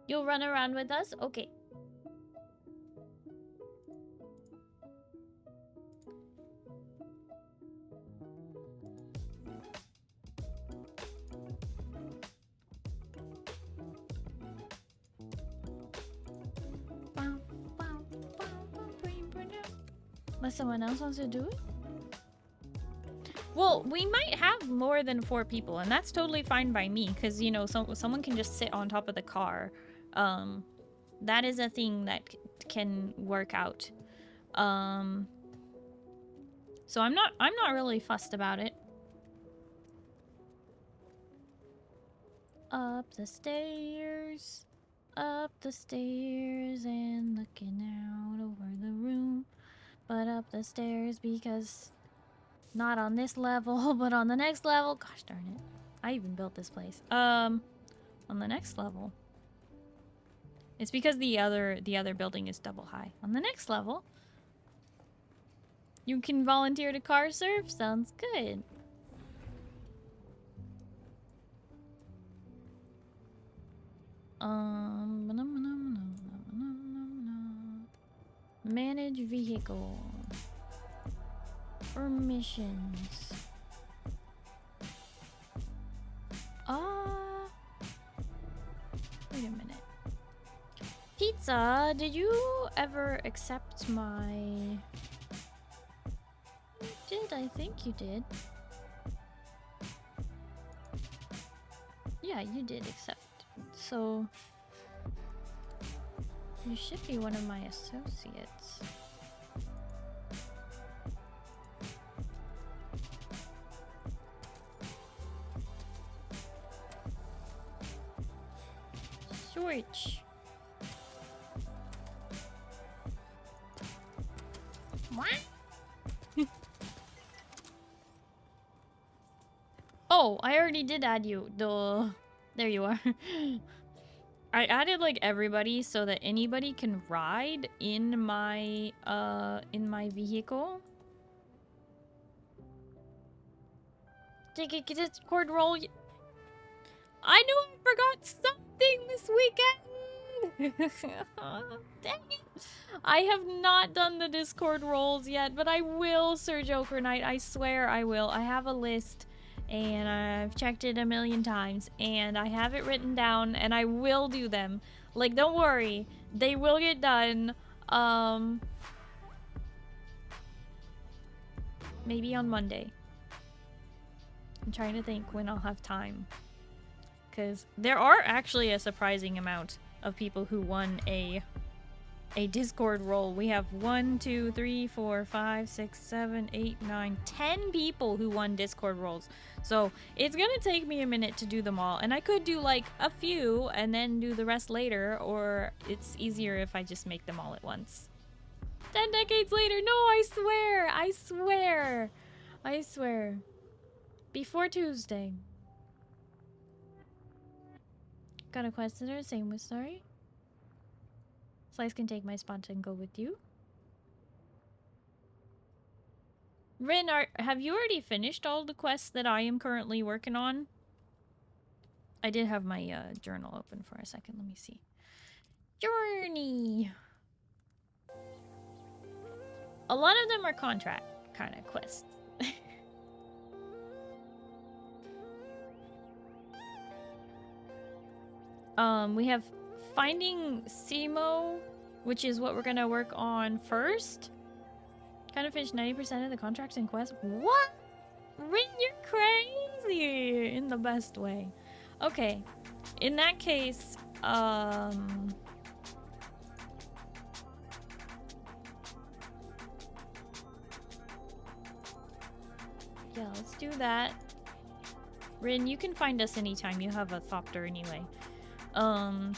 You'll run around with us? Okay. Unless someone else wants to do it? Well, we might have more than 4 people, and that's totally fine by me, because, you know, someone can just sit on top of the car. That is a thing that can work out. So I'm not really fussed about it. Up the stairs, and looking out over the room. But up the stairs because not on this level, but on the next level. Gosh darn it. I even built this place. On the next level. It's because the other building is double high. On the next level, You can volunteer to car surf? Sounds good. Manage vehicle. Permissions. Wait a minute. Pizza, did you ever accept my... You did, I think you did. Yeah, you did accept. So... you should be one of my associates. Storage. What? Oh, I already did add you. Duh. There you are. I added like everybody so that anybody can ride in my vehicle. Take a Discord roll. I knew I forgot something this weekend. Dang it. I have not done the Discord rolls yet, but I will, Sir Joker Knight. I swear I will. I have a list. And I've checked it a million times, and I have it written down, and I will do them. Like, don't worry, they will get done. Maybe on Monday. I'm trying to think when I'll have time, because there are actually a surprising amount of people who won a Discord roll. We have 1, 2, 3, 4, 5, 6, 7, 8, 9, 10 people who won Discord rolls. So it's gonna take me a minute to do them all, and I could do like a few and then do the rest later, or it's easier if I just make them all at once. 10 decades later, no, I swear, I swear, I swear. Before Tuesday. Got a questioner, same with Starry. Slice can take my spot and go with you. Rin, have you already finished all the quests that I am currently working on? I did have my journal open for a second. Let me see. Journey. A lot of them are contract kind of quests. We have finding Simo, which is what we're gonna work on first. Kind of finished 90% of the contracts and quests. What? Rin, you're crazy in the best way. Okay, in that case, yeah, let's do that. Rin, you can find us anytime. You have a Thopter anyway. There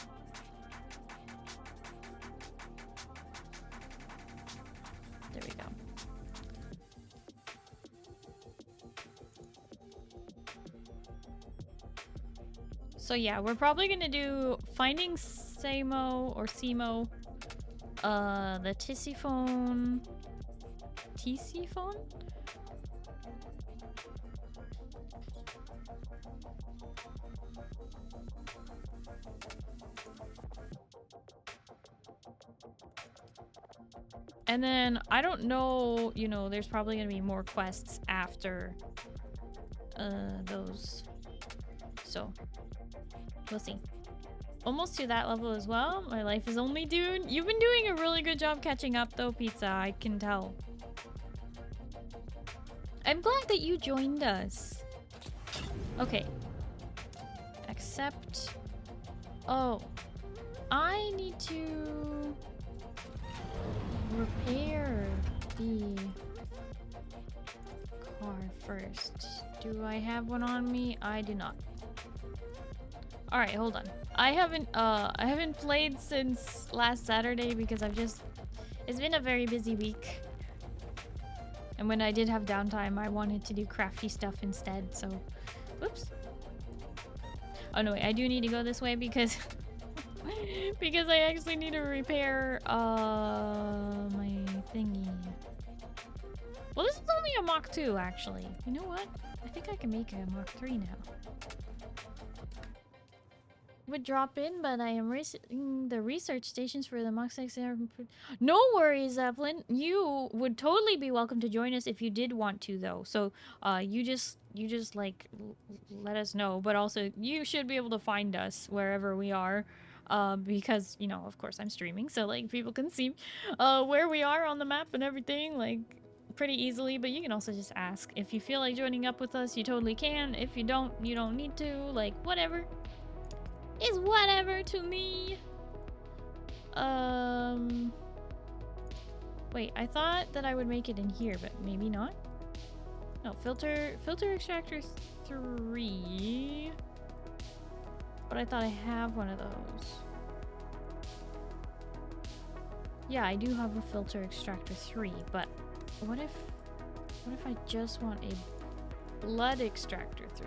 we go. So yeah, we're probably gonna do finding Samo or Simo, the Tisiphone, and then I don't know, you know, there's probably gonna be more quests after those, so we'll see. Almost to that level as well. My life is only Dune. You've been doing a really good job catching up though, Pizza, I can tell. I'm glad that you joined us. Okay. Accept. Oh, I need to repair the car first. Do I have one on me? I do not. All right, hold on. I haven't played since last Saturday because it's been a very busy week. And when I did have downtime, I wanted to do crafty stuff instead, so whoops. Oh no, wait, I do need to go this way because because I actually need to repair my thingy. Well, this is only a Mach 2, actually. You know what? I think I can make a Mach 3 now. Would drop in, but I am researching the research stations for the Mach 6. No worries, Zeppelin. You would totally be welcome to join us if you did want to, though. So, you just like let us know. But also, you should be able to find us wherever we are, because you know, of course, I'm streaming, so like people can see, where we are on the map and everything, like pretty easily. But you can also just ask if you feel like joining up with us. You totally can. If you don't need to. Like whatever. Is whatever to me. Wait, I thought that I would make it in here, but maybe not. No, filter extractor 3. But I thought I have one of those. Yeah, I do have a filter extractor 3, but what if I just want a blood extractor 3?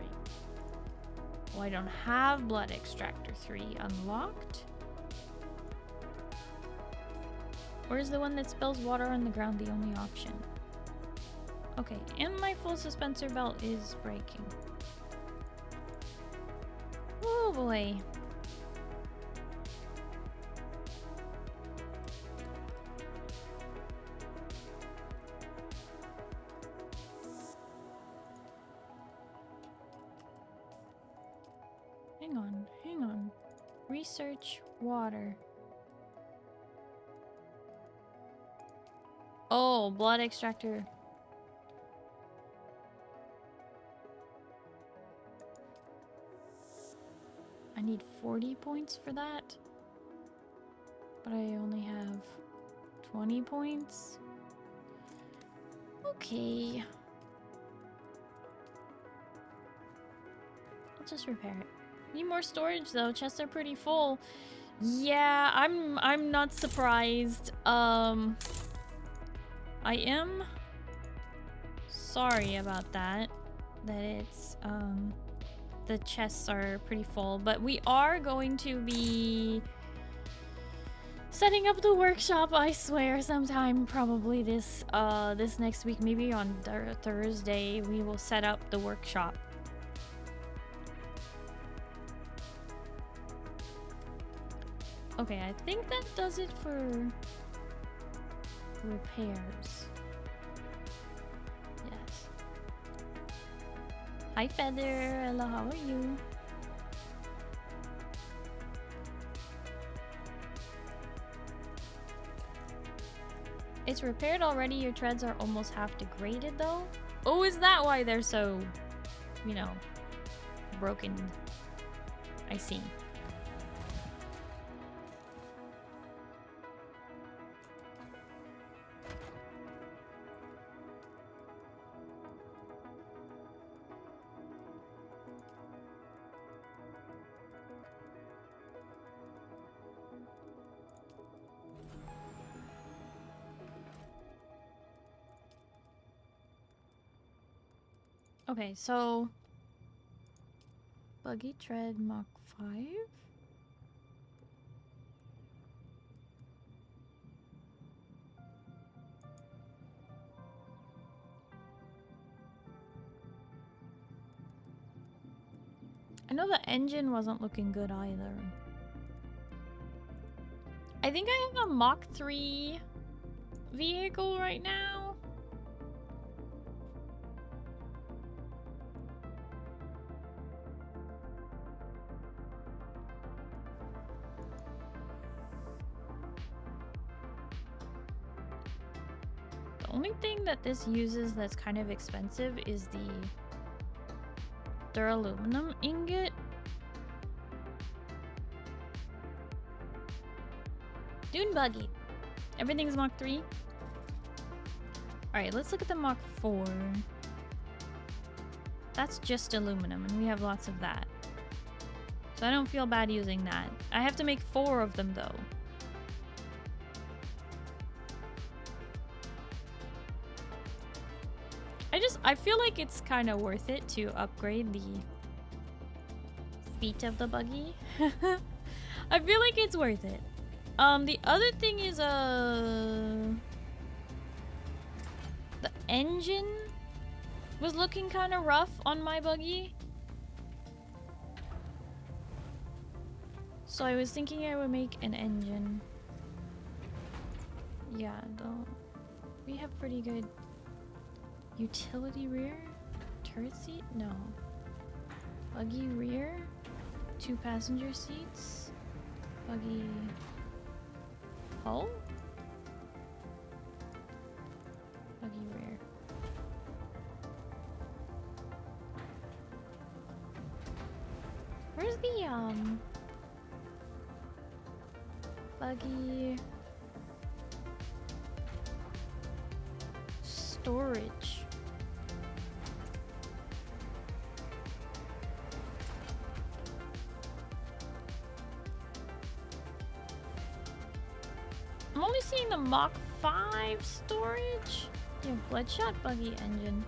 Well, I don't have blood extractor 3 unlocked. Or is the one that spills water on the ground the only option? Okay, and my full suspensor belt is breaking. Oh boy. Hang on. Research water. Oh, blood extractor. I need 40 points for that. But I only have 20 points. Okay. I'll just repair it. Need more storage though. Chests are pretty full. Yeah, I'm not surprised. I am sorry about that. That it's the chests are pretty full, but we are going to be setting up the workshop, I swear, sometime probably this next week, maybe on Thursday we will set up the workshop. Okay, I think that does it for repairs. Yes. Hi Feather, hello, how are you? It's repaired already, your treads are almost half degraded though. Oh, is that why they're so, you know, broken? I see. Okay, so buggy tread Mach 5. I know the engine wasn't looking good either. I think I have a Mach 3 vehicle right now. The only thing that this uses that's kind of expensive is the duraluminum ingot. Dune buggy. Everything's Mach 3. Alright, let's look at the Mach 4. That's just aluminum, and we have lots of that. So I don't feel bad using that. I have to make 4 of them, though. I feel like it's kind of worth it to upgrade the feet of the buggy. I feel like it's worth it. The other thing is engine was looking kind of rough on my buggy. So I was thinking I would make an engine. Yeah, though. We have pretty good utility rear? Turret seat? No. Buggy rear? 2 passenger seats? Buggy hull? Buggy rear. Where's the buggy storage? I'm only seeing the Mach 5 storage. Yeah, Bloodshot buggy engine.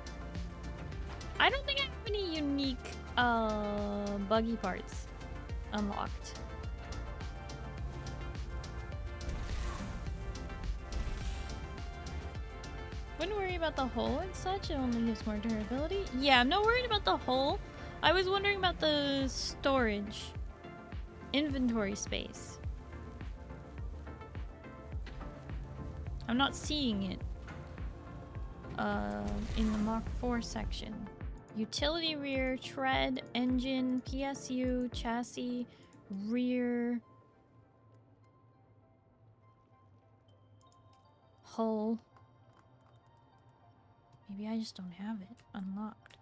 I don't think I have any unique buggy parts unlocked. Wouldn't worry about the hull and such, it only gives more durability. Yeah, I'm not worried about the hull. I was wondering about the storage. Inventory space. I'm not seeing it in the Mach 4 section. Utility rear, tread, engine, PSU, chassis, rear, hull. Maybe I just don't have it unlocked.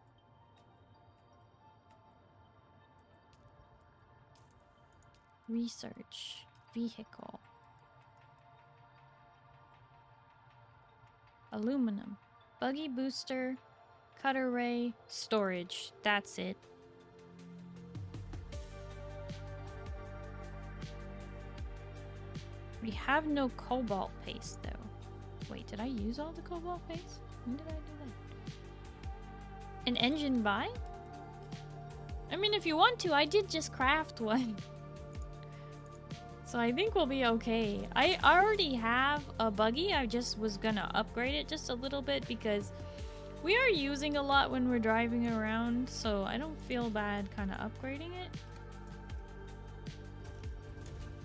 Research, vehicle. Aluminum, buggy booster, cutter ray, storage. That's it. We have no cobalt paste though. Wait, did I use all the cobalt paste? When did I do that? An engine buy? I mean, if you want to, I did just craft one. So I think we'll be okay. I already have a buggy. I just was gonna upgrade it just a little bit because we are using a lot when we're driving around, so I don't feel bad kind of upgrading it.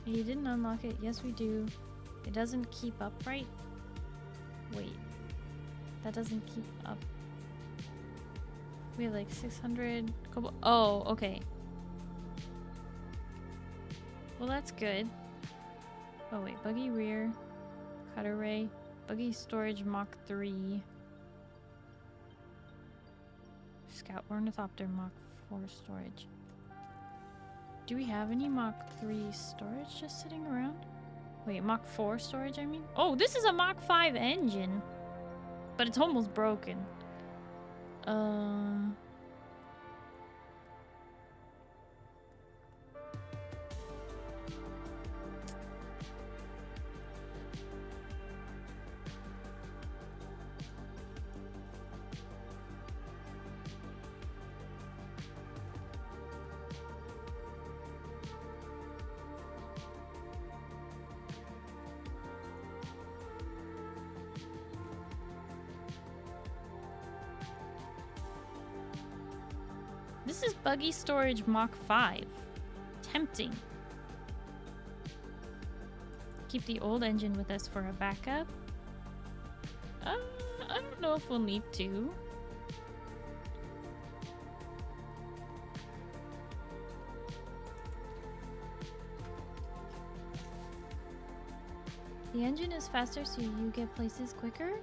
You didn't unlock it. Yes, we do. It doesn't keep up, right? Wait. That doesn't keep up. We have like 600 cobalt. Oh, okay. Well, that's good. Oh, wait. Buggy rear. Cutter ray. Buggy storage Mach 3. Scout Ornithopter Mach 4 storage. Do we have any Mach 3 storage just sitting around? Wait, Mach 4 storage, I mean? Oh, this is a Mach 5 engine. But it's almost broken. This is buggy storage Mach 5. Tempting. Keep the old engine with us for a backup. I don't know if we'll need to. The engine is faster, so you get places quicker?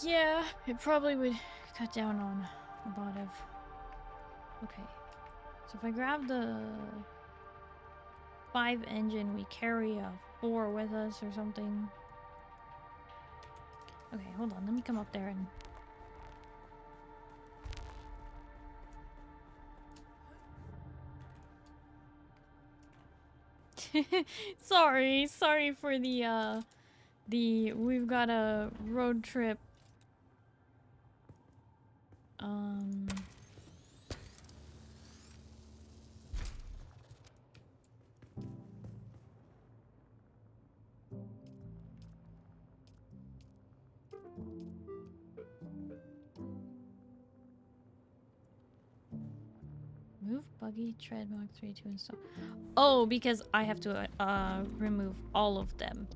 Yeah, it probably would cut down on a lot of... Okay. So if I grab the 5 engine, we carry a 4 with us or something. Okay, hold on. Let me come up there and... Sorry for the we've got a road trip. Remove buggy, tread, Mach 3 to install. Oh, because I have to remove all of them.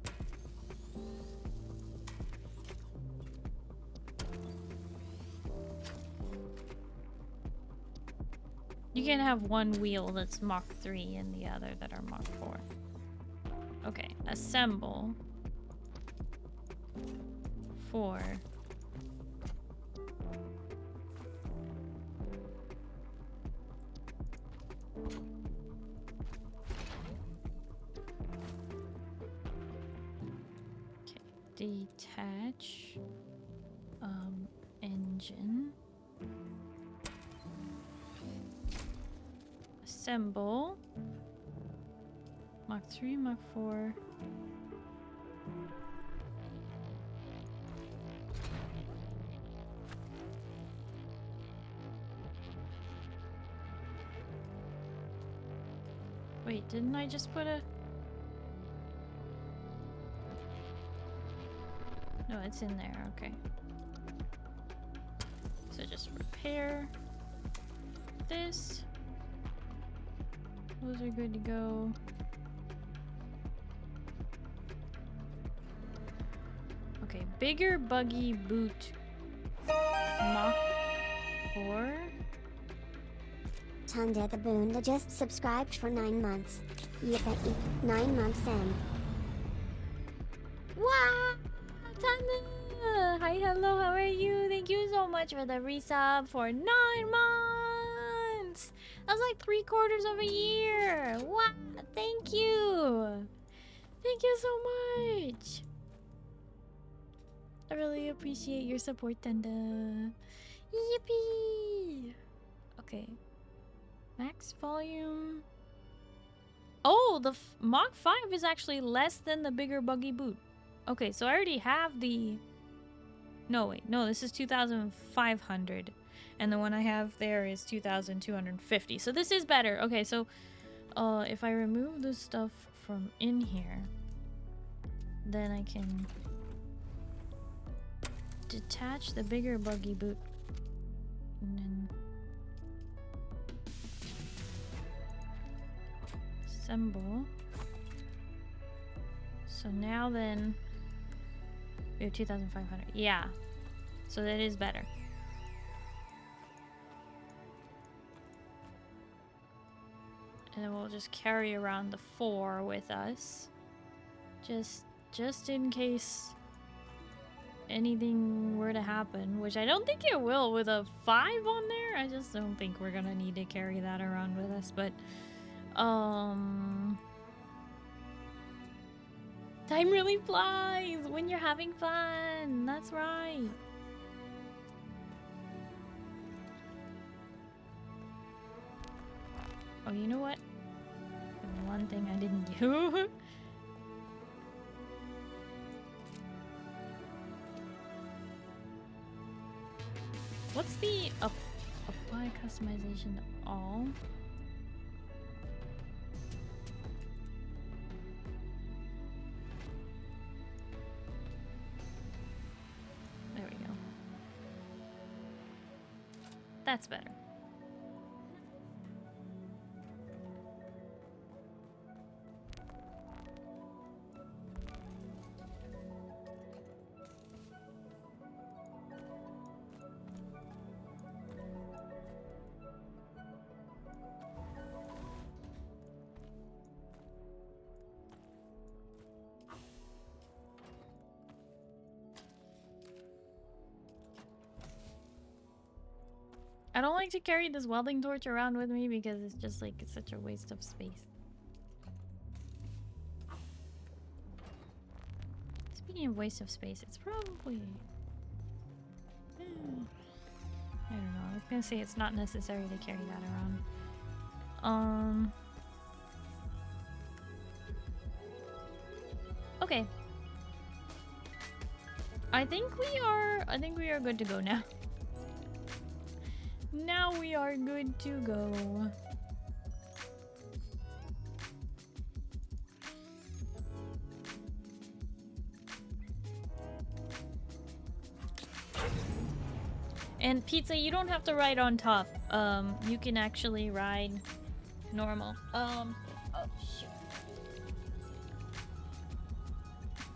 You can have one wheel that's Mach 3 and the other that are Mach 4. Okay, assemble 4. Okay, detach engine. Assemble Mach 3, Mach 4. Wait, didn't I just put a... No, it's in there, okay. So just repair this. Those are good to go. Okay, bigger buggy boot. Mach 4. Tunda the Boonda just subscribed for 9 months. Yippee, 9 months in. Wow! Tanda! Hi, hello, how are you? Thank you so much for the resub for 9 months! That's like 3/4 of a year! Wow! Thank you! Thank you so much! I really appreciate your support, Tanda. Yippee! Okay. Max volume. Oh, the Mach 5 is actually less than the bigger buggy boot. Okay, so I already have the... No, wait. No, this is 2,500. And the one I have there is 2,250. So this is better. Okay, so if I remove the stuff from in here, then I can detach the bigger buggy boot. And then assemble. So now then we have 2,500. Yeah. So that is better. And then we'll just carry around the 4 with us. Just in case anything were to happen, which I don't think it will with a 5 on there. I just don't think we're gonna need to carry that around with us, but time really flies when you're having fun. That's right. Oh, you know what? One thing I didn't do. What's the apply customization to all? There we go. That's better. I don't like to carry this welding torch around with me because it's just like it's such a waste of space. Speaking of waste of space, it's probably... I don't know. I was gonna say it's not necessary to carry that around. Okay. I think we are good to go now. Now we are good to go. And Pizza, you don't have to ride on top. You can actually ride normal. Oh shoot.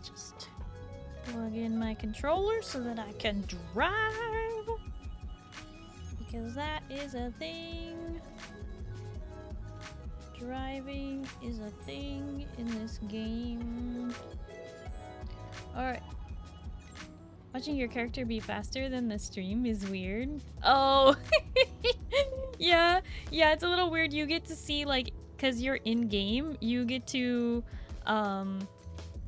Just plug in my controller so that I can drive. Because that is a thing. Driving is a thing in this game. Alright. Watching your character be faster than the stream is weird. Oh! Yeah, it's a little weird. You get to see, like, because you're in-game, you get to,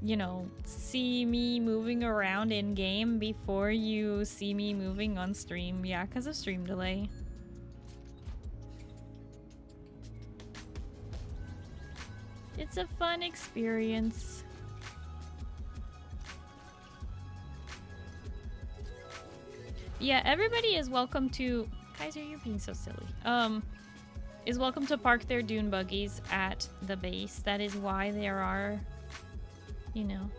you know, see me moving around in-game before you see me moving on stream. Yeah, because of stream delay. It's a fun experience. Yeah, everybody is welcome to... Kaiser, you're being so silly. Is welcome to park their dune buggies at the base. That is why there are, you know,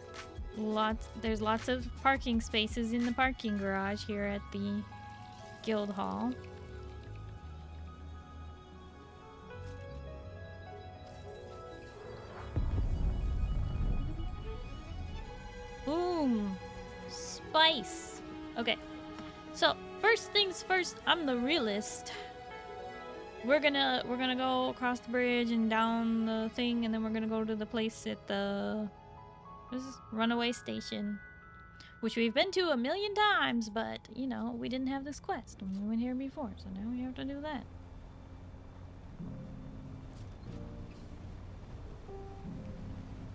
there's lots of parking spaces in the parking garage here at the guild hall. Boom! Spice! Okay. So, first things first, I'm the realist. We're gonna go across the bridge and down the thing, and then we're gonna go to the place at the runaway station, which we've been to 1,000,000 times, but you know, we didn't have this quest when we went here before, so now we have to do that.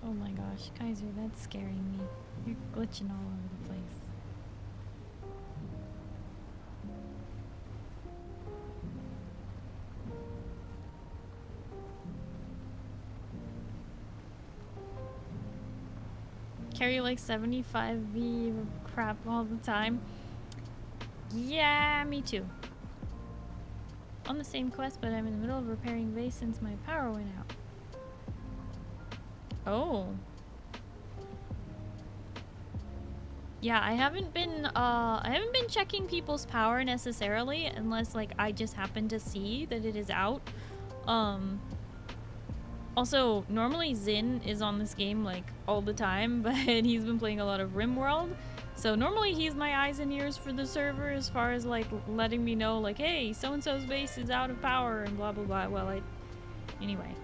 Oh my gosh, Kaiser, that's scaring me. You're glitching all over the place. Carry like 75V crap all the time. Yeah, me too. On the same quest, but I'm in the middle of repairing base since my power went out. Oh. Yeah, I haven't been checking people's power necessarily unless like I just happen to see that it is out. Also, normally Zin is on this game like all the time, but he's been playing a lot of RimWorld. So normally he's my eyes and ears for the server as far as like letting me know like, hey, so-and-so's base is out of power and blah blah blah. Well, anyway.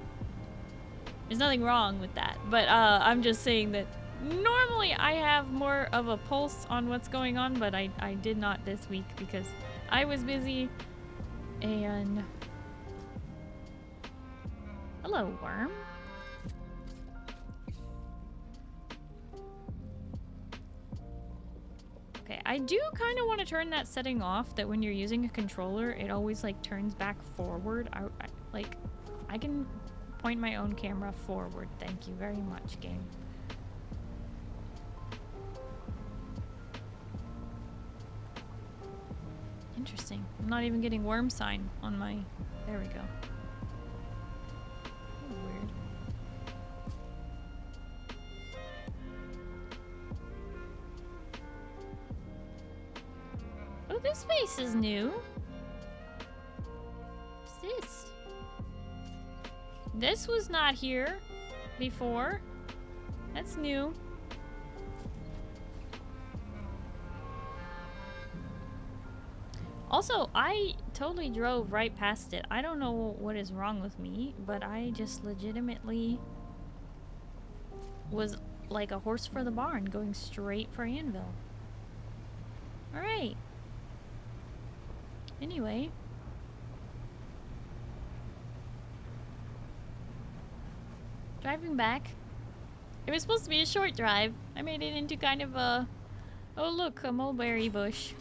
There's nothing wrong with that, but I'm just saying that normally I have more of a pulse on what's going on, but I did not this week because I was busy and... Hello, worm. Okay, I do kind of want to turn that setting off that when you're using a controller, it always like turns back forward. I can point my own camera forward. Thank you very much, game. Interesting. I'm not even getting worm sign on my... There we go. Weird. Oh, this space is new. What's this? This was not here before. That's new. Also, I totally drove right past it. I don't know what is wrong with me, but I just legitimately was like a horse for the barn, going straight for Anvil. Alright. Anyway. Driving back. It was supposed to be a short drive. I made it into kind of a... Oh look, a mulberry bush.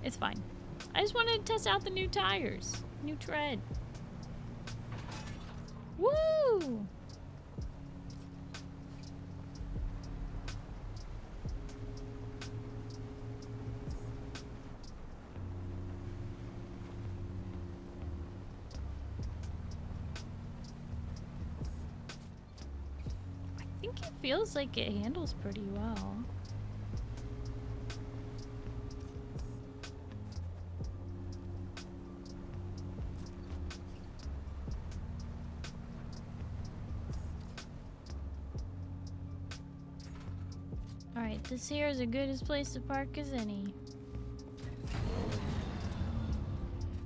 It's fine. I just wanted to test out the new tires. New tread. Woo! I think it feels like it handles pretty well. Alright, this here is as good a place to park as any.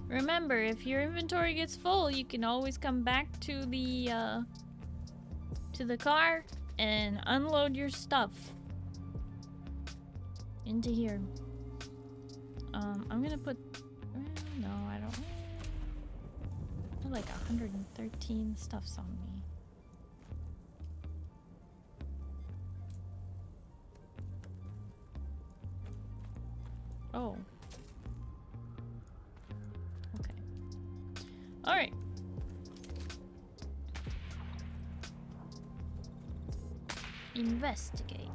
Remember, if your inventory gets full, you can always come back to the car and unload your stuff into here. I'm gonna put... no, I don't... I have like 113 stuffs on me. Oh. Okay. Alright. Investigate.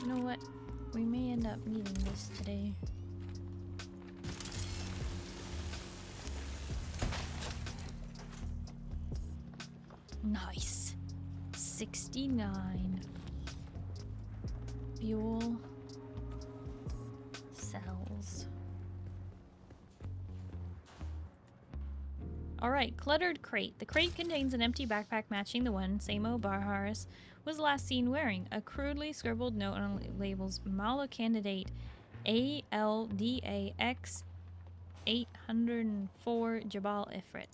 You know what? We may end up needing this today. Nice. 69. Fuel. Cells. Alright, cluttered crate. The crate contains an empty backpack matching the one Samo Barharis was last seen wearing. A crudely scribbled note on labels Mala candidate ALDAX 804 Jabal Ifrit.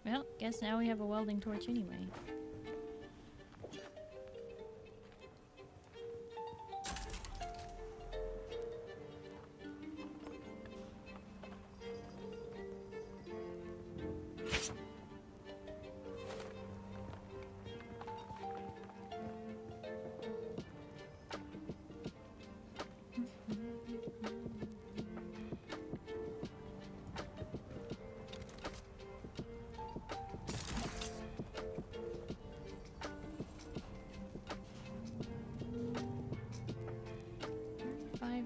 Well, guess now we have a welding torch anyway.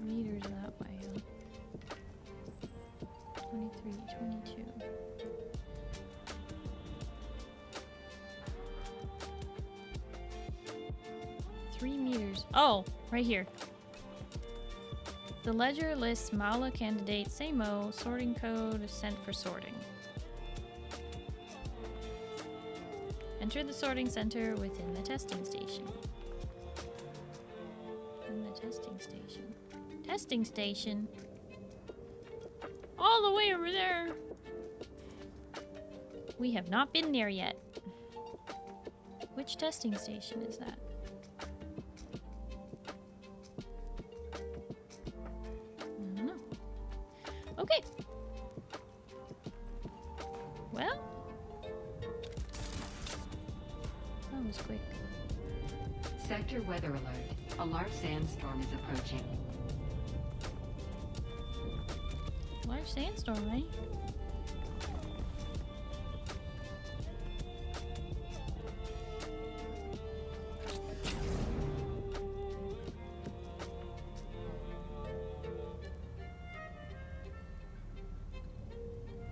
Meters that way, huh? 23, 22. 3 meters. Oh, right here. The ledger lists Mala candidate Samo, sorting code sent for sorting. Enter the sorting center within the testing station. In the testing station. Testing station? All the way over there! We have not been there yet. Which testing station is that? I don't know. Okay. Well. That was quick. Sector weather alert. A large sandstorm is approaching. Large sandstorm, eh?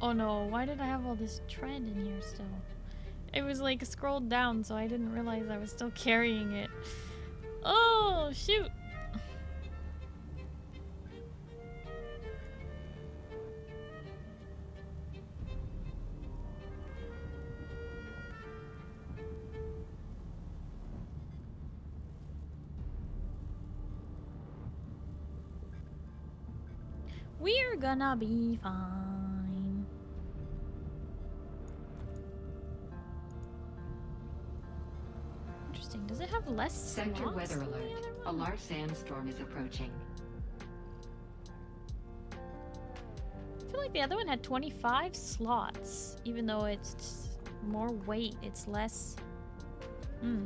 Oh no, why did I have all this tread in here still? It was like scrolled down, so I didn't realize I was still carrying it. Oh, shoot! We're gonna be fine. Interesting. Does it have less Sector slots weather than the alert. other A one? large sandstorm is approaching. I feel like the other one had 25 slots, even though it's more weight. It's less. Hmm.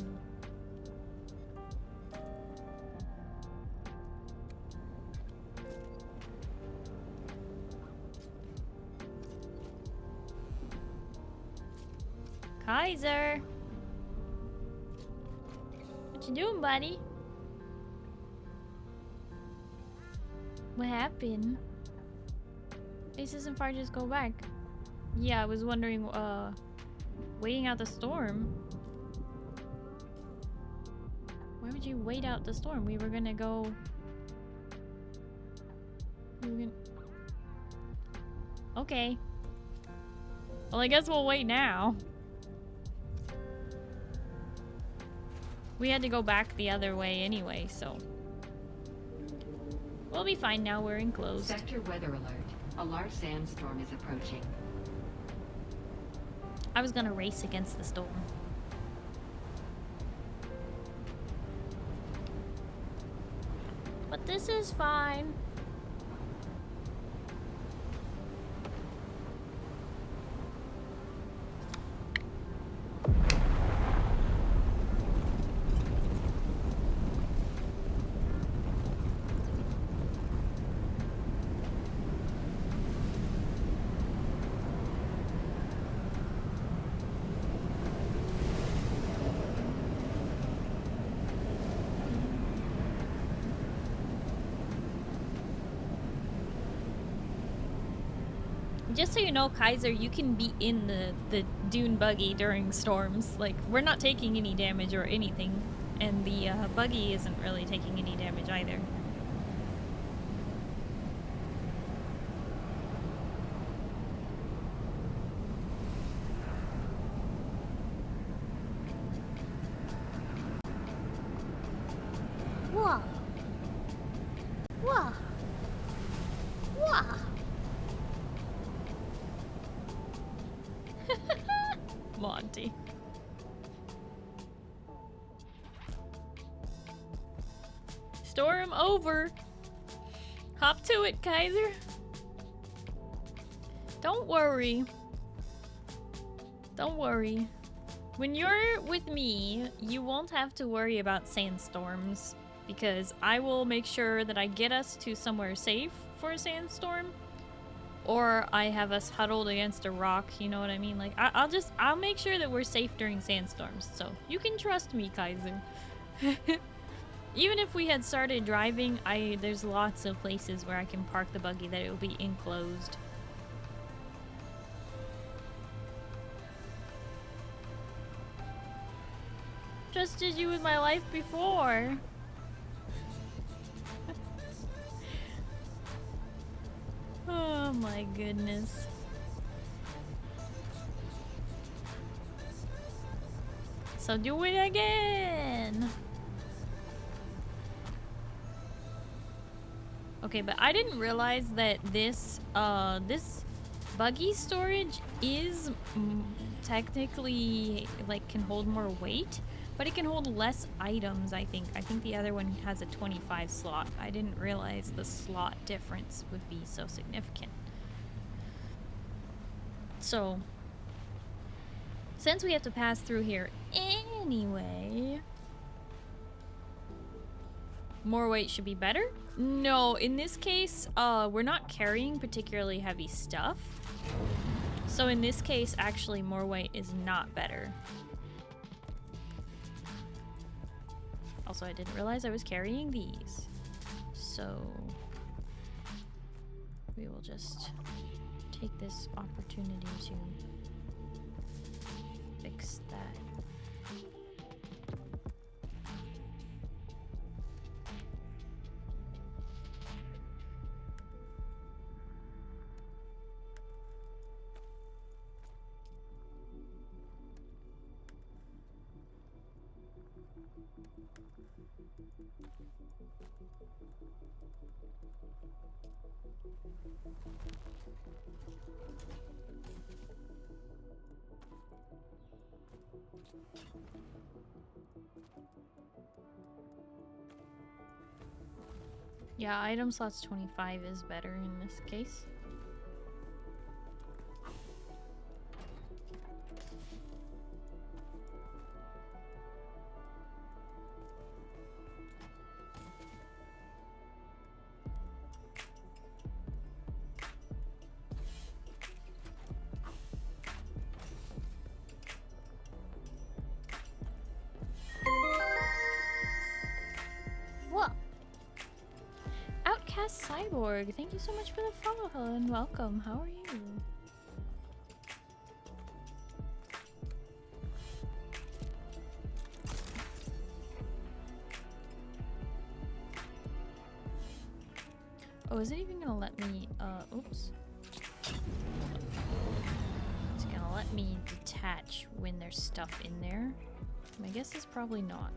Kaiser! What you doing, buddy? What happened? This isn't far, just go back. Yeah, I was wondering, waiting out the storm. Why would you wait out the storm? We were gonna go... Okay. Well, I guess we'll wait now. We had to go back the other way anyway, so... We'll be fine now, we're enclosed. Sector weather alert. A large sandstorm is approaching. I was gonna race against the storm. But this is fine. Just so you know, Kaiser, you can be in the dune buggy during storms. Like, we're not taking any damage or anything. And the buggy isn't really taking any damage either. Whoa. Whoa. Whoa. Monty. Storm over. Hop to it, Kaiser. Don't worry. Don't worry. When you're with me, you won't have to worry about sandstorms because I will make sure that I get us to somewhere safe for a sandstorm. Or I have us huddled against a rock, you know what I mean? Like, I'll make sure that we're safe during sandstorms. So, you can trust me, Kaiser. Even if we had started driving, there's lots of places where I can park the buggy that it will be enclosed. Trusted you with my life before. Oh my goodness. So do it again. Okay, but I didn't realize that this this buggy storage is technically like can hold more weight, but it can hold less items, I think. I think the other one has a 25 slot. I didn't realize the slot difference would be so significant. So, since we have to pass through here anyway, more weight should be better? No, in this case, we're not carrying particularly heavy stuff. So in this case, actually, more weight is not better. Also, I didn't realize I was carrying these. So we will just take this opportunity to fix that. Yeah, item slots 25 is better in this case. Cyborg, thank you so much for the follow. Hello and welcome. How are you? Oh, is it even gonna let me, oops. It's gonna let me detach when there's stuff in there. My guess is probably not.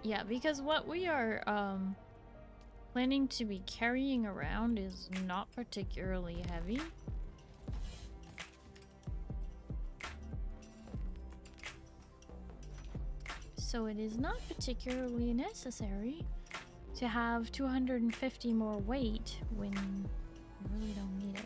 Yeah, because what we are planning to be carrying around is not particularly heavy. So it is not particularly necessary to have 250 more weight when you really don't need it.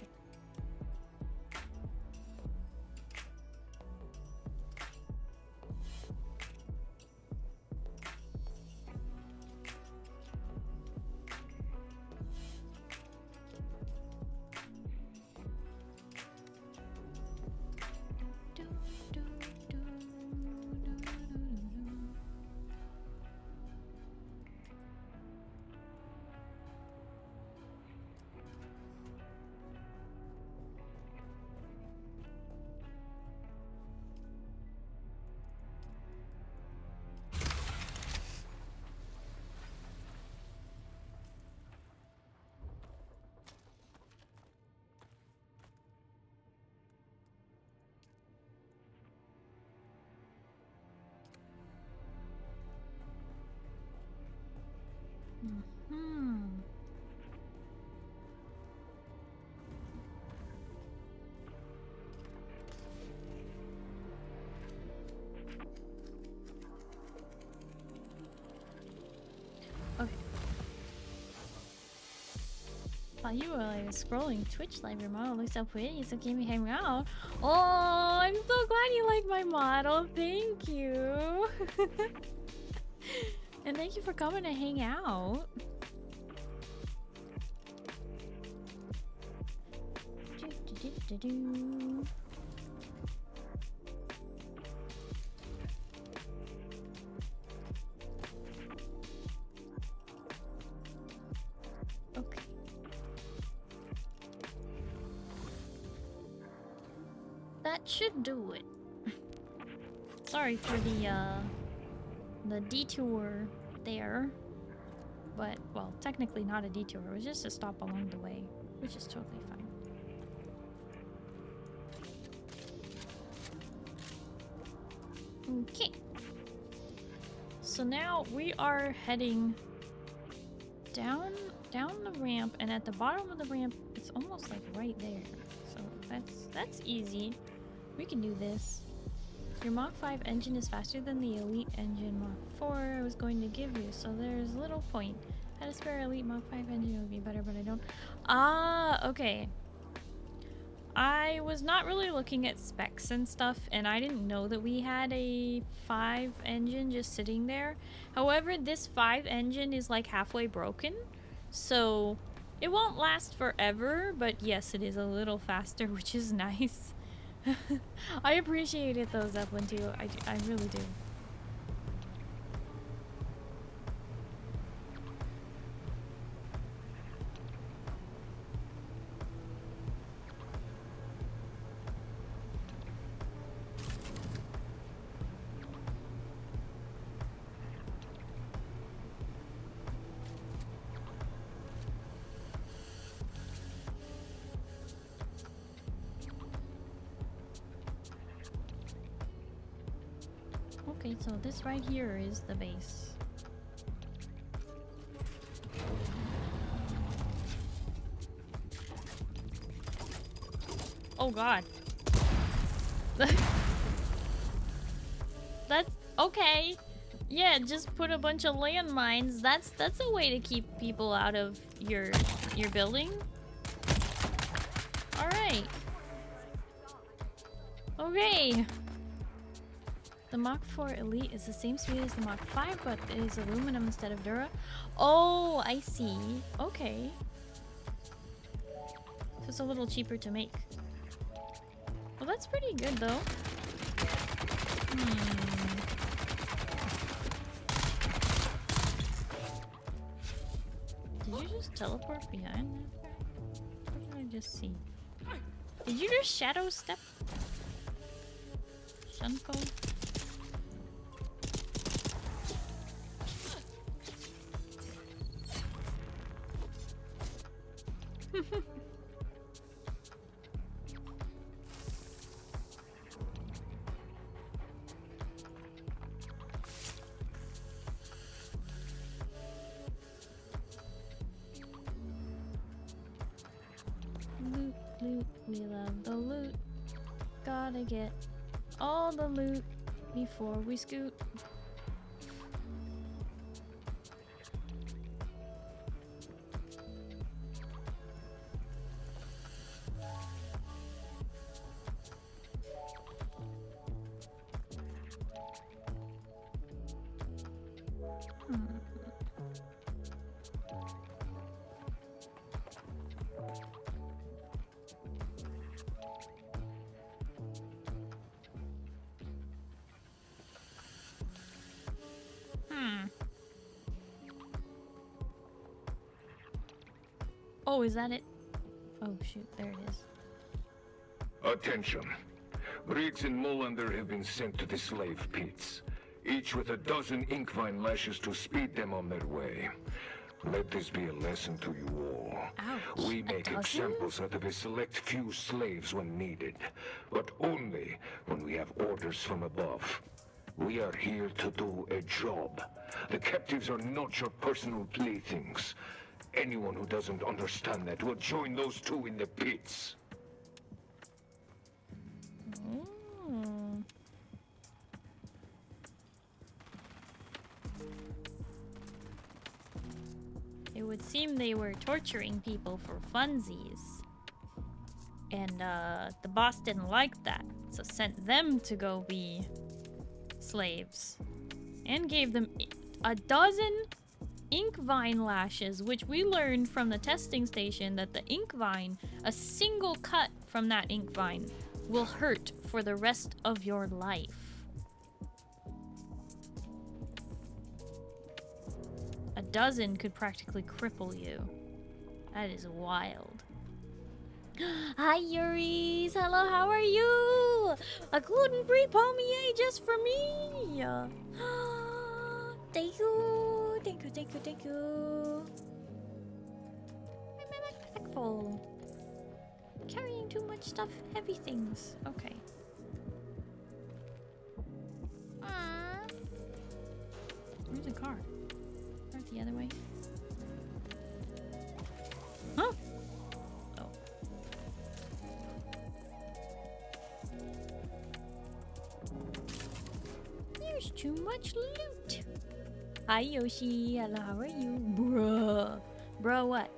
While you were like scrolling Twitch live, your model looks so pretty, so can we hang out? Oh, I'm so glad you like my model. Thank you. And thank you for coming to hang out. Okay. That should do it. Sorry for the detour there, but well, technically not a detour. It was just a stop along the way, which is totally fine. Okay. So now we are heading down the ramp, and at the bottom of the ramp, it's almost like right there. So that's easy. We can do this. Your Mach 5 engine is faster than the Elite engine Mach 4 I was going to give you, so there's little point. Had a spare Elite Mach 5 engine, it would be better, but I don't. Ah, okay. I was not really looking at specs and stuff, and I didn't know that we had a 5 engine just sitting there. However, this 5 engine is like halfway broken, so it won't last forever, but yes, it is a little faster, which is nice. I appreciate it though, Zeppelin, too. I really do. Okay, so this right here is the base. Oh god. That's okay. Yeah, just put a bunch of landmines. That's a way to keep people out of your building. All right. Okay. The Mach 4 Elite is the same speed as the Mach 5, but it is aluminum instead of Dura. Oh, I see. Okay. So it's a little cheaper to make. Well, that's pretty good, though. Did you just teleport behind that guy? What did I just see? Did you just shadow step? Shunpo? Loot, loot, we love the loot. Gotta get all the loot before we scoot. Oh, is that it? Oh shoot, there it is. Attention. Briggs and Molander have been sent to the slave pits, each with a dozen inkvine lashes to speed them on their way. Let this be a lesson to you all. Ouch, We make examples out of a select few slaves when needed, but only when we have orders from above. We are here to do a job. The captives are not your personal playthings. Anyone who doesn't understand that will join those two in the pits. Mm. It would seem they were torturing people for funsies. And the boss didn't like that, so sent them to go be slaves. And gave them a dozen ink vine lashes, which we learned from the testing station that the ink vine, a single cut from that ink vine, will hurt for the rest of your life. A dozen could practically cripple you. That is wild. Hi Yuris! Hello, how are you? A gluten-free pommier just for me! Thank you! Thank you, thank you, thank you! My backpack full. Carrying too much stuff, heavy things. Okay. Where's the car? Or the other way? Huh? Oh. There's too much loot. Hi Yoshi, hello, how are you? Bruh. Bruh what?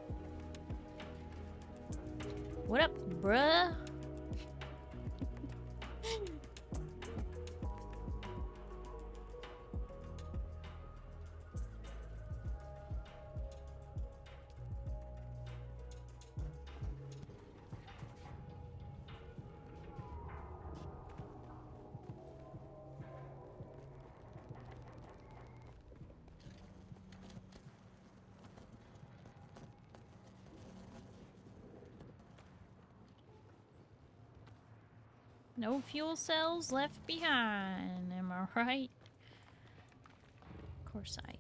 What up, bruh? No fuel cells left behind, am I right? Of course I am.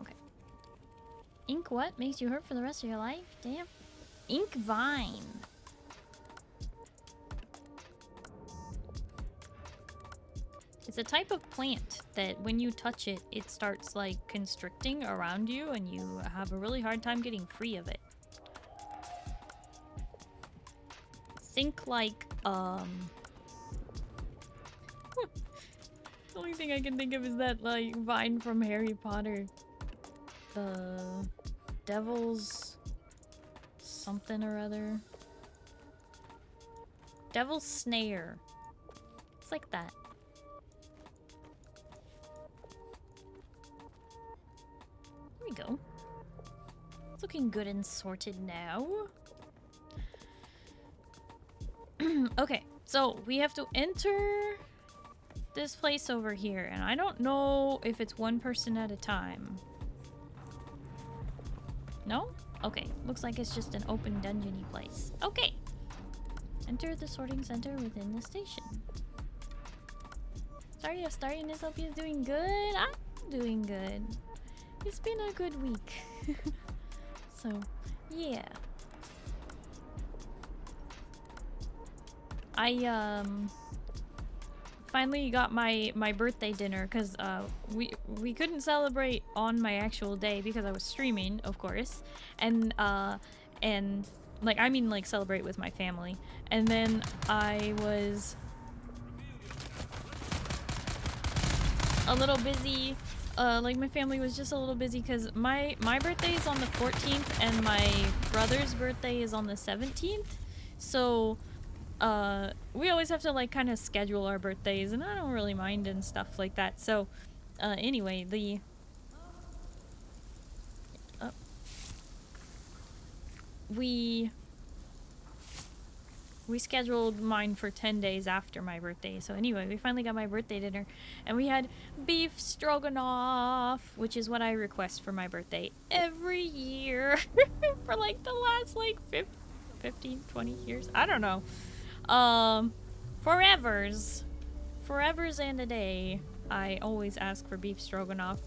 Okay. Ink what? Makes you hurt for the rest of your life? Damn. Ink vine. It's a type of plant that when you touch it, it starts like constricting around you and you have a really hard time getting free of it. Think like, the only thing I can think of is that like vine from Harry Potter. The devil's something or other. Devil's snare. It's like that. There we go. It's looking good and sorted now. Okay, so we have to enter this place over here, and I don't know if it's one person at a time. No? Okay, looks like it's just an open dungeony place. Okay. Enter the sorting center within the station. Sorry if Starry and Isopia is doing good. I'm doing good. It's been a good week. So, yeah. I finally got my birthday dinner because we couldn't celebrate on my actual day because I was streaming, of course, and like I mean like celebrate with my family, and then I was a little busy. Like my family was just a little busy because my birthday is on the 14th and my brother's birthday is on the 17th, so we always have to like kind of schedule our birthdays, and I don't really mind and stuff like that. So anyway, we scheduled mine for 10 days after my birthday. So anyway, we finally got my birthday dinner, and we had beef stroganoff, which is what I request for my birthday every year for like the last like 15, 20 years. I don't know. Forevers and a day, I always ask for beef stroganoff,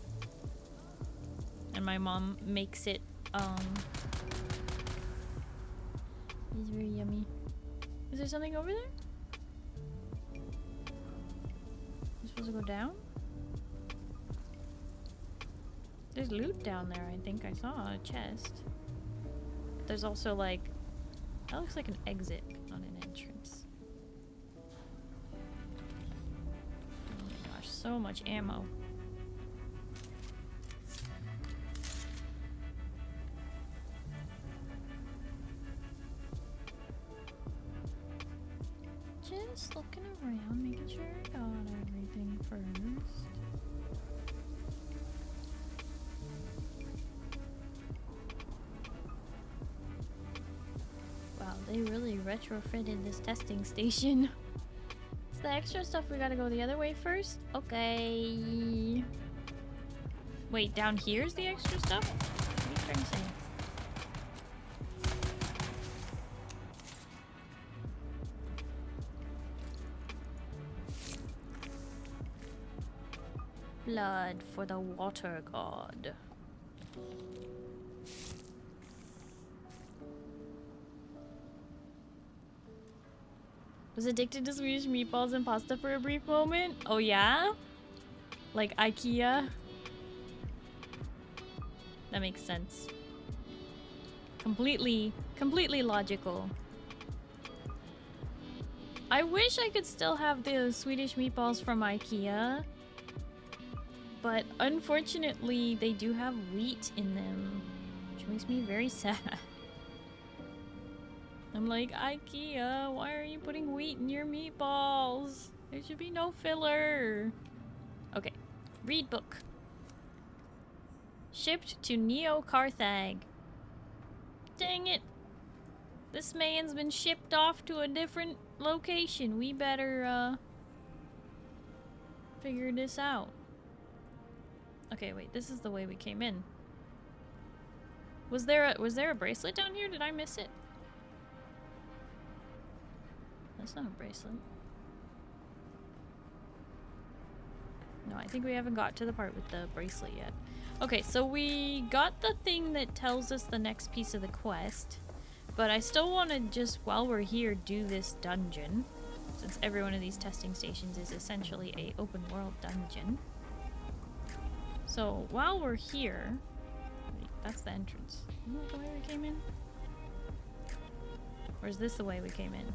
and my mom makes it. It's very yummy. Is there something over there? I'm supposed to go down? There's loot down there. I think I saw a chest. There's also like, that looks like an exit, not an entrance. Oh my gosh, so much ammo. Just looking around, making sure I got everything first. Wow, they really retrofitted this testing station. Is the extra stuff we gotta go the other way first? Okay. Wait, down here's the extra stuff? What are you trying to say? Blood for the water god. Was addicted to Swedish meatballs and pasta for a brief moment. Oh yeah? Like IKEA? That makes sense. Completely logical. I wish I could still have the Swedish meatballs from IKEA. But unfortunately, they do have wheat in them, which makes me very sad. I'm like, IKEA, why are you putting wheat in your meatballs? There should be no filler. Okay, read book. Shipped to Neo Carthag. Dang it. This man's been shipped off to a different location. We better, figure this out. Okay, wait, this is the way we came in. Was there a bracelet down here? Did I miss it? That's not a bracelet. No, I think we haven't got to the part with the bracelet yet. Okay, so we got the thing that tells us the next piece of the quest, But I still want to just, while we're here, do this dungeon. Since every one of these testing stations is essentially a open world dungeon. So while we're here... Wait, that's the entrance. Isn't that the way we came in? Or is this the way we came in?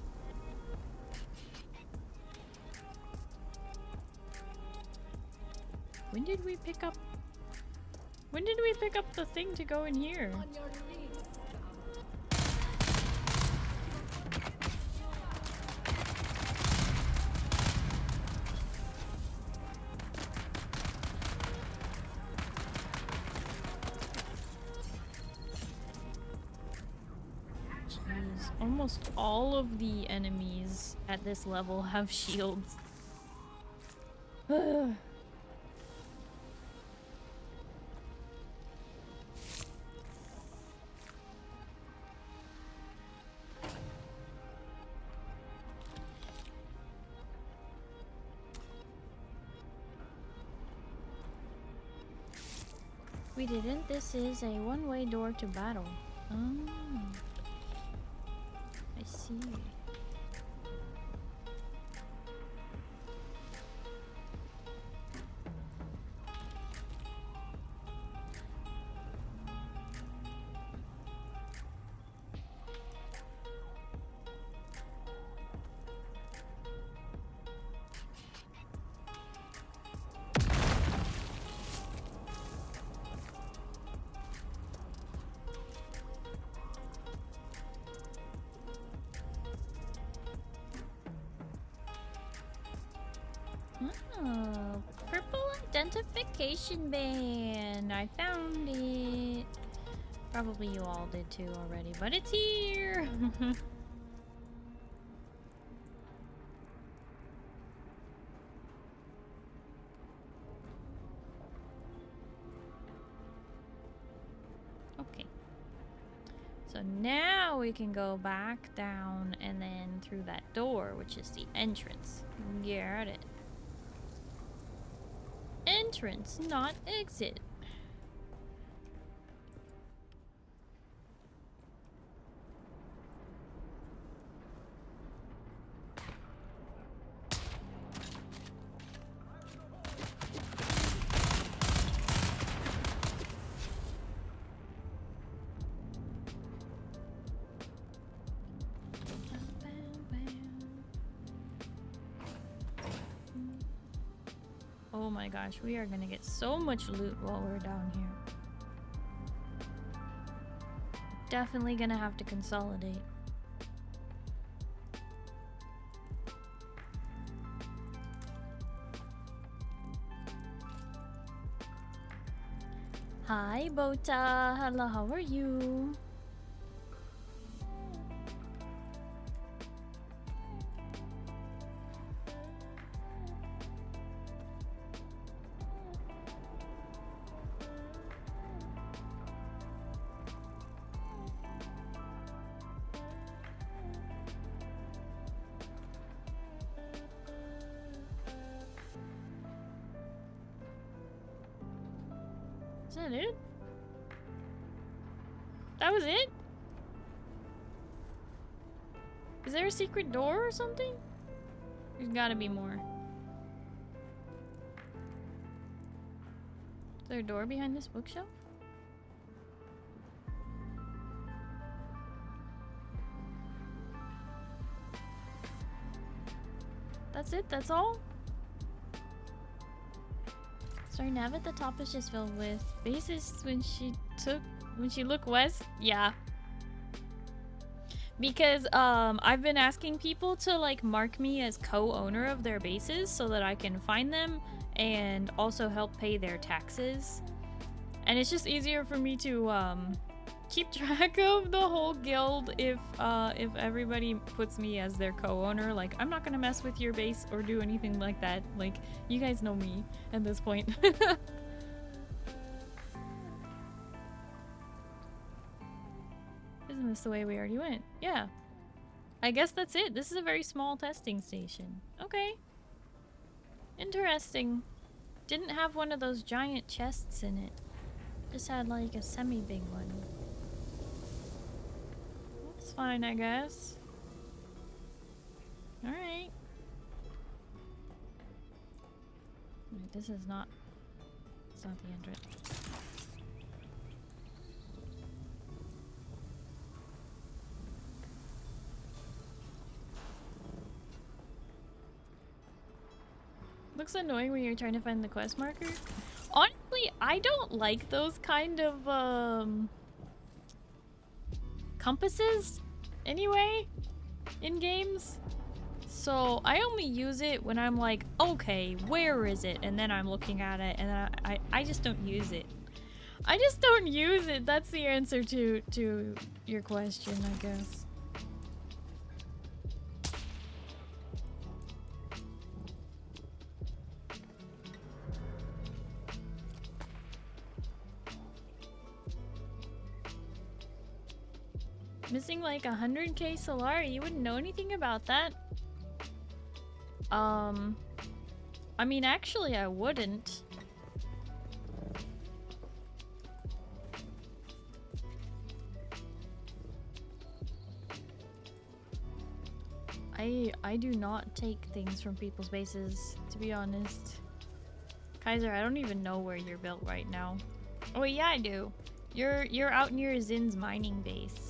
When did we pick up... When did we pick up the thing to go in here? Jeez, almost all of the enemies at this level have shields. We didn't. This is a one-way door to battle. Oh. I see. Oh, purple identification band. I found it. Probably you all did too already, but it's here. Okay. So now we can go back down and then through that door, which is the entrance. Get it. Entrance, not exit. Oh my gosh, we are gonna get so much loot while we're down here. Definitely gonna have to consolidate. Hi, Bota. Hello, how are you? Is that it? That was it? Is there a secret door or something? There's gotta be more. Is there a door behind this bookshelf? That's it? That's all? Sorry, nav at the top is just filled with bases when she looked west. Yeah. Because I've been asking people to like mark me as co-owner of their bases so that I can find them and also help pay their taxes. And it's just easier for me to keep track of the whole guild if everybody puts me as their co-owner. Like, I'm not gonna mess with your base or do anything like that. Like, you guys know me at this point. Isn't this the way we already went? Yeah. I guess that's it. This is a very small testing station. Okay. Interesting. Didn't have one of those giant chests in it. Just had like a semi-big one. That's fine, I guess. Alright. Wait, this is not... It's not the entrance. Looks annoying when you're trying to find the quest marker. Honestly, I don't like those kind of, compasses, anyway, in games. So, I only use it when I'm like, okay, where is it? And then I'm looking at it, and then I just don't use it. I just don't use it. That's the answer to your question, I guess. Missing like 100k Solari, you wouldn't know anything about that. I mean, actually I wouldn't. I do not take things from people's bases, to be honest. Kaiser, I don't even know where you're built right now. Oh yeah, I do. You're out near Zin's mining base.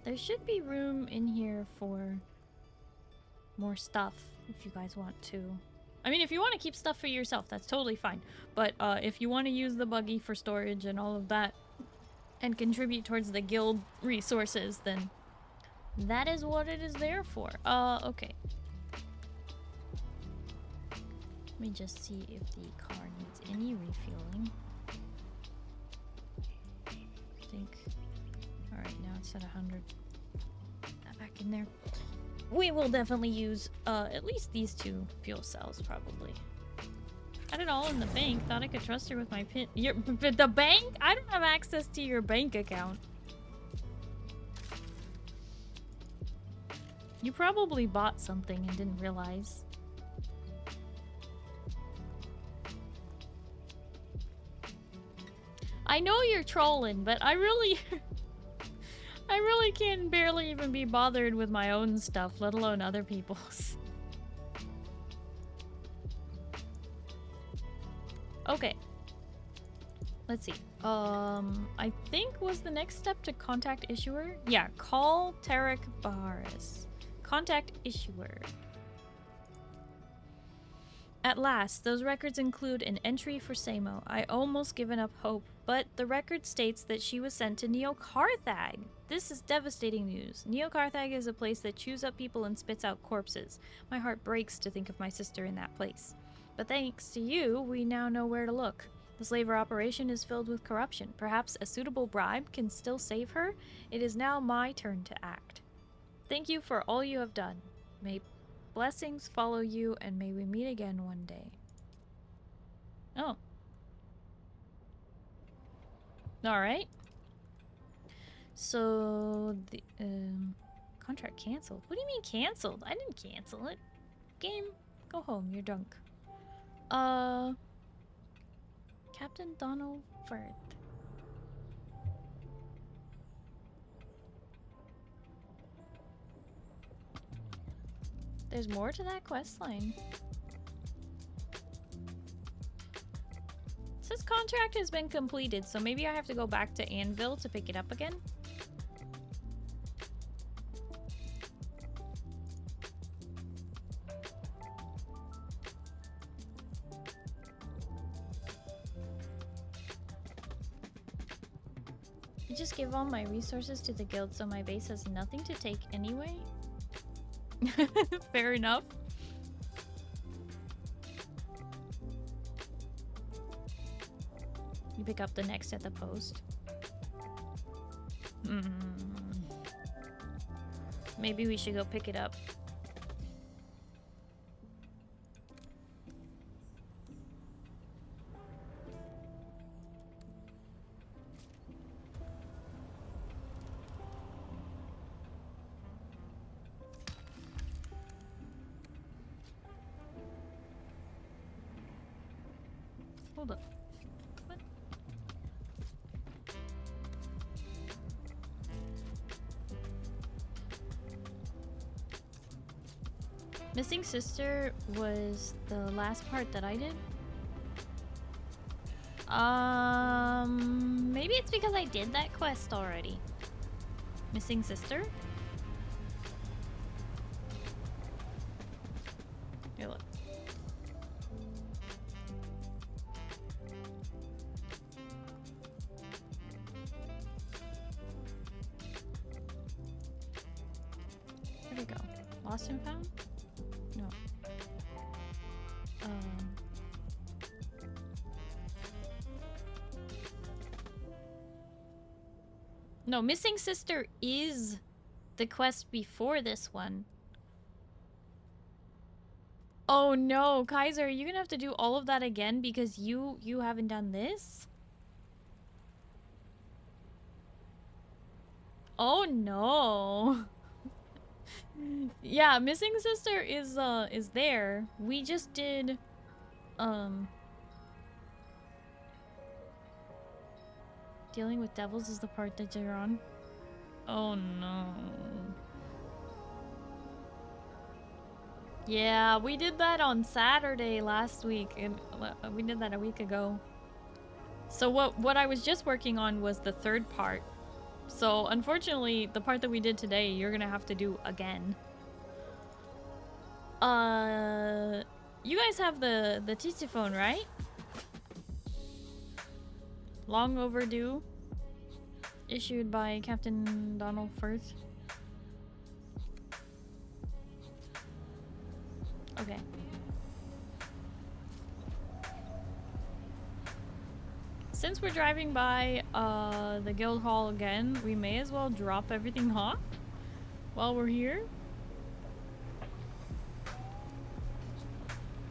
There should be room in here for more stuff if you guys want to. I mean, if you want to keep stuff for yourself, that's totally fine. But if you want to use the buggy for storage and all of that and contribute towards the guild resources, then that is what it is there for. Okay. Let me just see if the car needs any refueling. I think... Alright, now it's at 100. That back in there. We will definitely use at least these 2 fuel cells, probably. Had it all in the bank. Thought I could trust her with my pin. The bank? I don't have access to your bank account. You probably bought something and didn't realize. I know you're trolling, but I really... I really can barely even be bothered with my own stuff, let alone other people's. Okay. Let's see. I think was the next step to contact issuer? Yeah, call Tarek Baharis. Contact issuer. At last, those records include an entry for Samo. I almost given up hope, but the record states that she was sent to Neo-Carthag. This is devastating news. Neo-Carthag is a place that chews up people and spits out corpses. My heart breaks to think of my sister in that place. But thanks to you, we now know where to look. The slaver operation is filled with corruption. Perhaps a suitable bribe can still save her? It is now my turn to act. Thank you for all you have done. May blessings follow you, and may we meet again one day. Oh. Alright. So, the, contract canceled. What do you mean canceled? I didn't cancel it. Game, go home. You're drunk. Captain Donald Firth. There's more to that quest line. This contract has been completed, so maybe I have to go back to Anvil to pick it up again. I just give all my resources to the guild, so my base has nothing to take anyway. Fair enough. You pick up the next at the post. Maybe we should go pick it up. hold up. What? Missing Sister was the last part that I did. Maybe it's because I did that quest already. Missing Sister? Here, look. Where'd it go? Lost and found? No. No, Missing Sister is the quest before this one. Oh no, Kaiser, you're gonna have to do all of that again because you haven't done this? Oh no. Yeah, Missing Sister is there. We just did dealing with devils is the part that you're on. Oh no. Yeah, we did that on Saturday last week, and we did that a week ago. So what I was just working on was the third part. So unfortunately, the part that we did today, you're gonna have to do again. You guys have the Titi phone, right? Long overdue. Issued by Captain Donald Firth. Okay. Since we're driving by the guild hall again, we may as well drop everything off while we're here.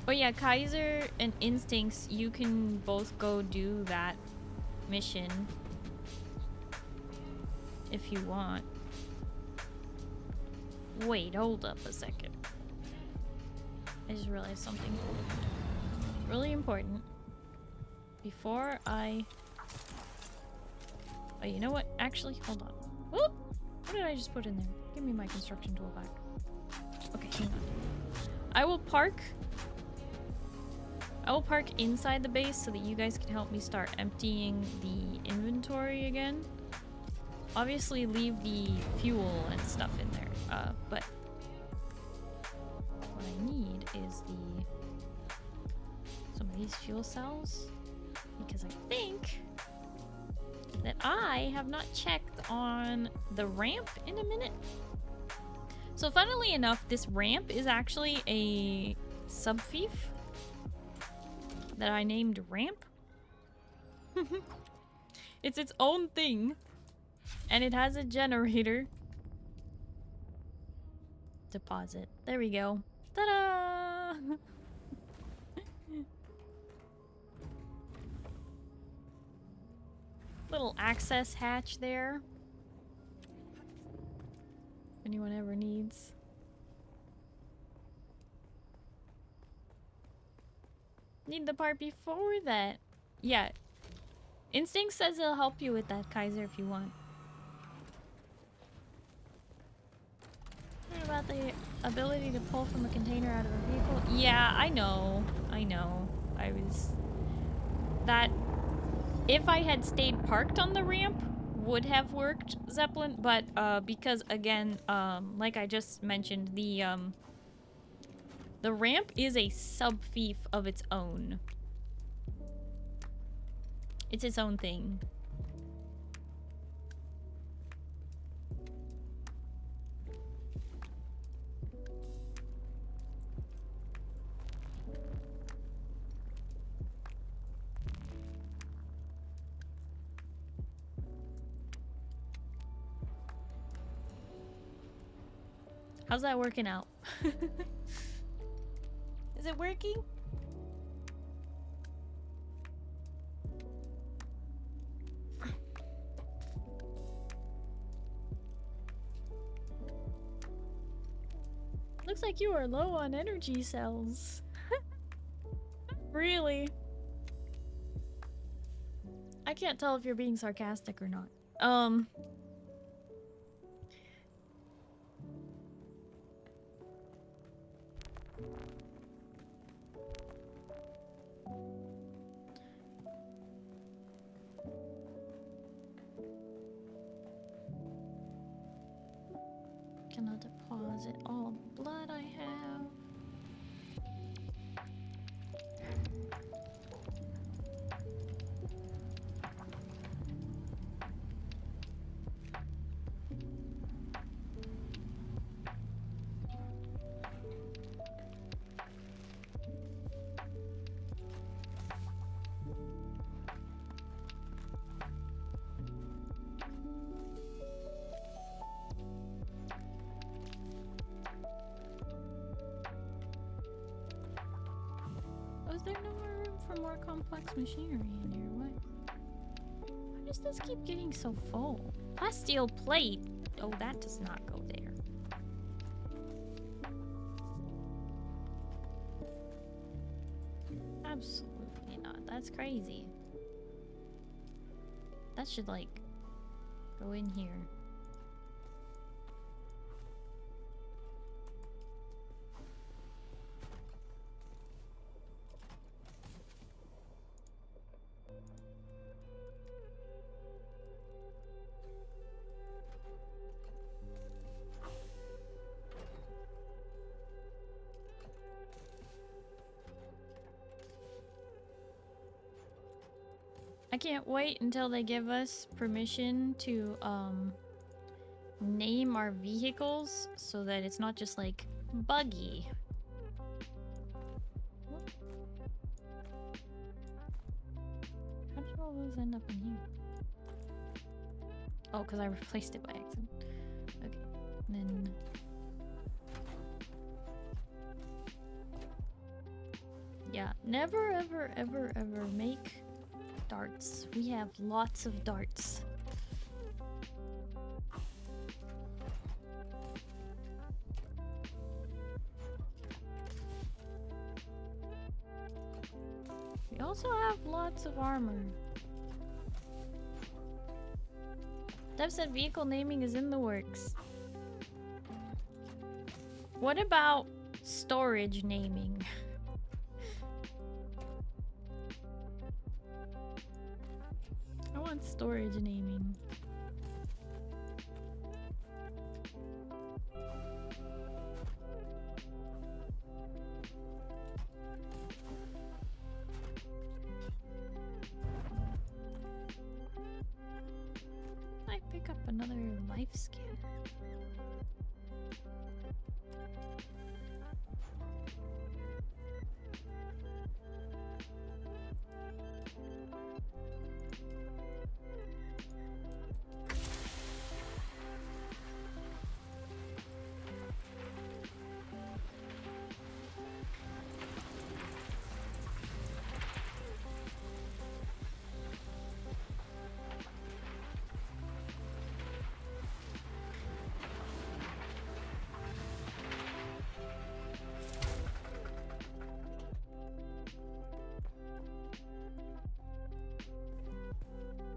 But yeah, Kaiser and Instincts, you can both go do that mission if you want. Wait, hold up a second. I just realized something really important. Before I... Oh, you know what? Actually, hold on. Whoop! What did I just put in there? Give me my construction tool back. Okay, hang on. I will park inside the base so that you guys can help me start emptying the inventory again. Obviously, leave the fuel and stuff in there, but what I need is some of these fuel cells, because I think that I have not checked on the ramp in a minute. So funnily enough, this ramp is actually a sub-fief that I named Ramp. It's its own thing, and it has a generator. Deposit. There we go. Ta-da! Little access hatch there. If anyone ever needs. Need the part before that. Yeah. Instinct says it'll help you with that, Kaiser, if you want. What about the ability to pull from a container out of a vehicle? Yeah, I know. I know. That... If I had stayed parked on the ramp, would have worked, Zeppelin, but because, again, like I just mentioned, the ramp is a sub-fief of its own. It's its own thing. How's that working out? Is it working? Looks like you are low on energy cells. Really? I can't tell if you're being sarcastic or not. Cannot deposit all the blood I have. Is there no more room for more complex machinery in here? Why does this keep getting so full? Plasteel plate? Oh, that does not go there. Absolutely not. That's crazy. That should, like, go in here. I can't wait until they give us permission to name our vehicles so that it's not just like buggy. What? How did all those end up in here? Oh, because I replaced it by accident. Okay, and then yeah, never ever ever ever make darts. We have lots of darts. We also have lots of armor. Dev said vehicle naming is in the works. What about storage naming? I want storage naming. I pick up another life skin.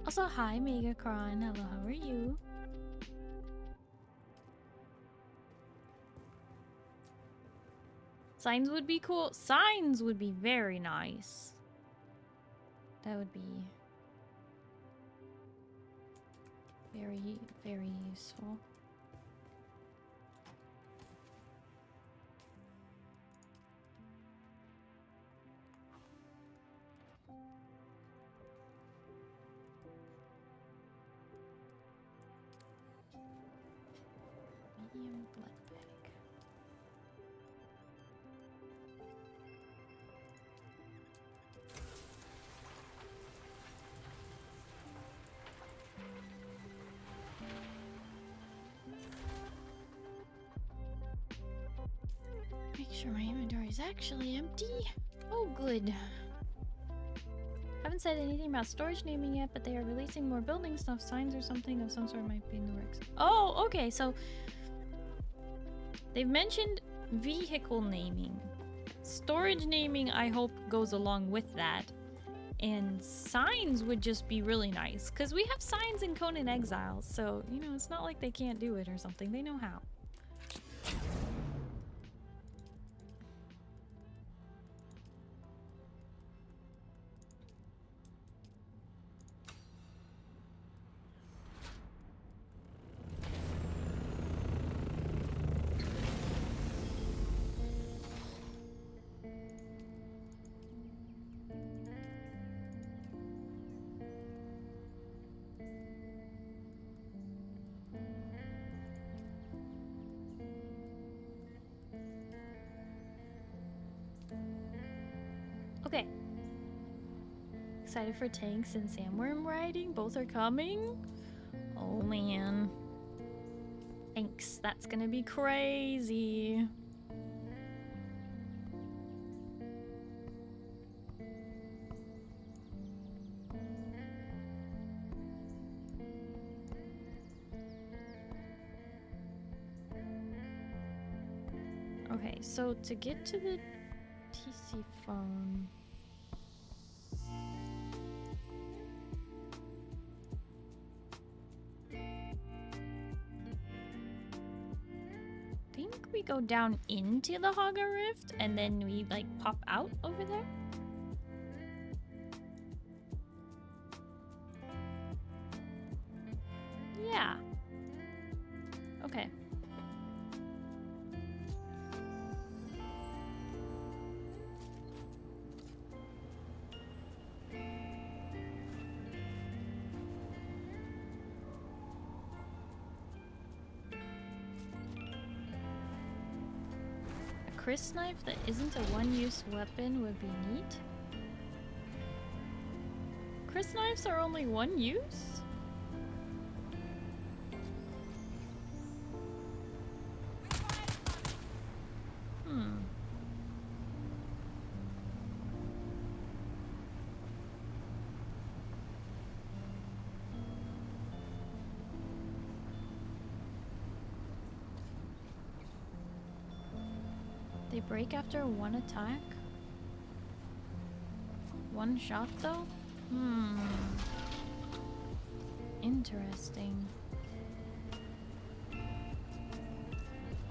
Also, hi Megacron. Hello, how are you? Signs would be cool. Signs would be very nice. That would be very, very useful. Medium blood bag. Make sure my inventory is actually empty. Oh, good. Haven't said anything about storage naming yet, but they are releasing more building stuff. Signs or something of some sort might be in the works. Oh, okay, so they've mentioned vehicle naming. Storage naming, I hope, goes along with that. And signs would just be really nice, because we have signs in Conan Exiles, so, you know, it's not like they can't do it or something. They know how. Okay. Excited for tanks and sandworm riding? Both are coming? Oh man. Thanks. That's gonna be crazy. Okay, so to get to the TC phone. I think we go down into the Haga Rift and then we like pop out over there. Yeah. Okay. Cryst knife that isn't a one-use weapon would be neat. Cryst knives are only one use? They break after one attack? One shot though? Interesting.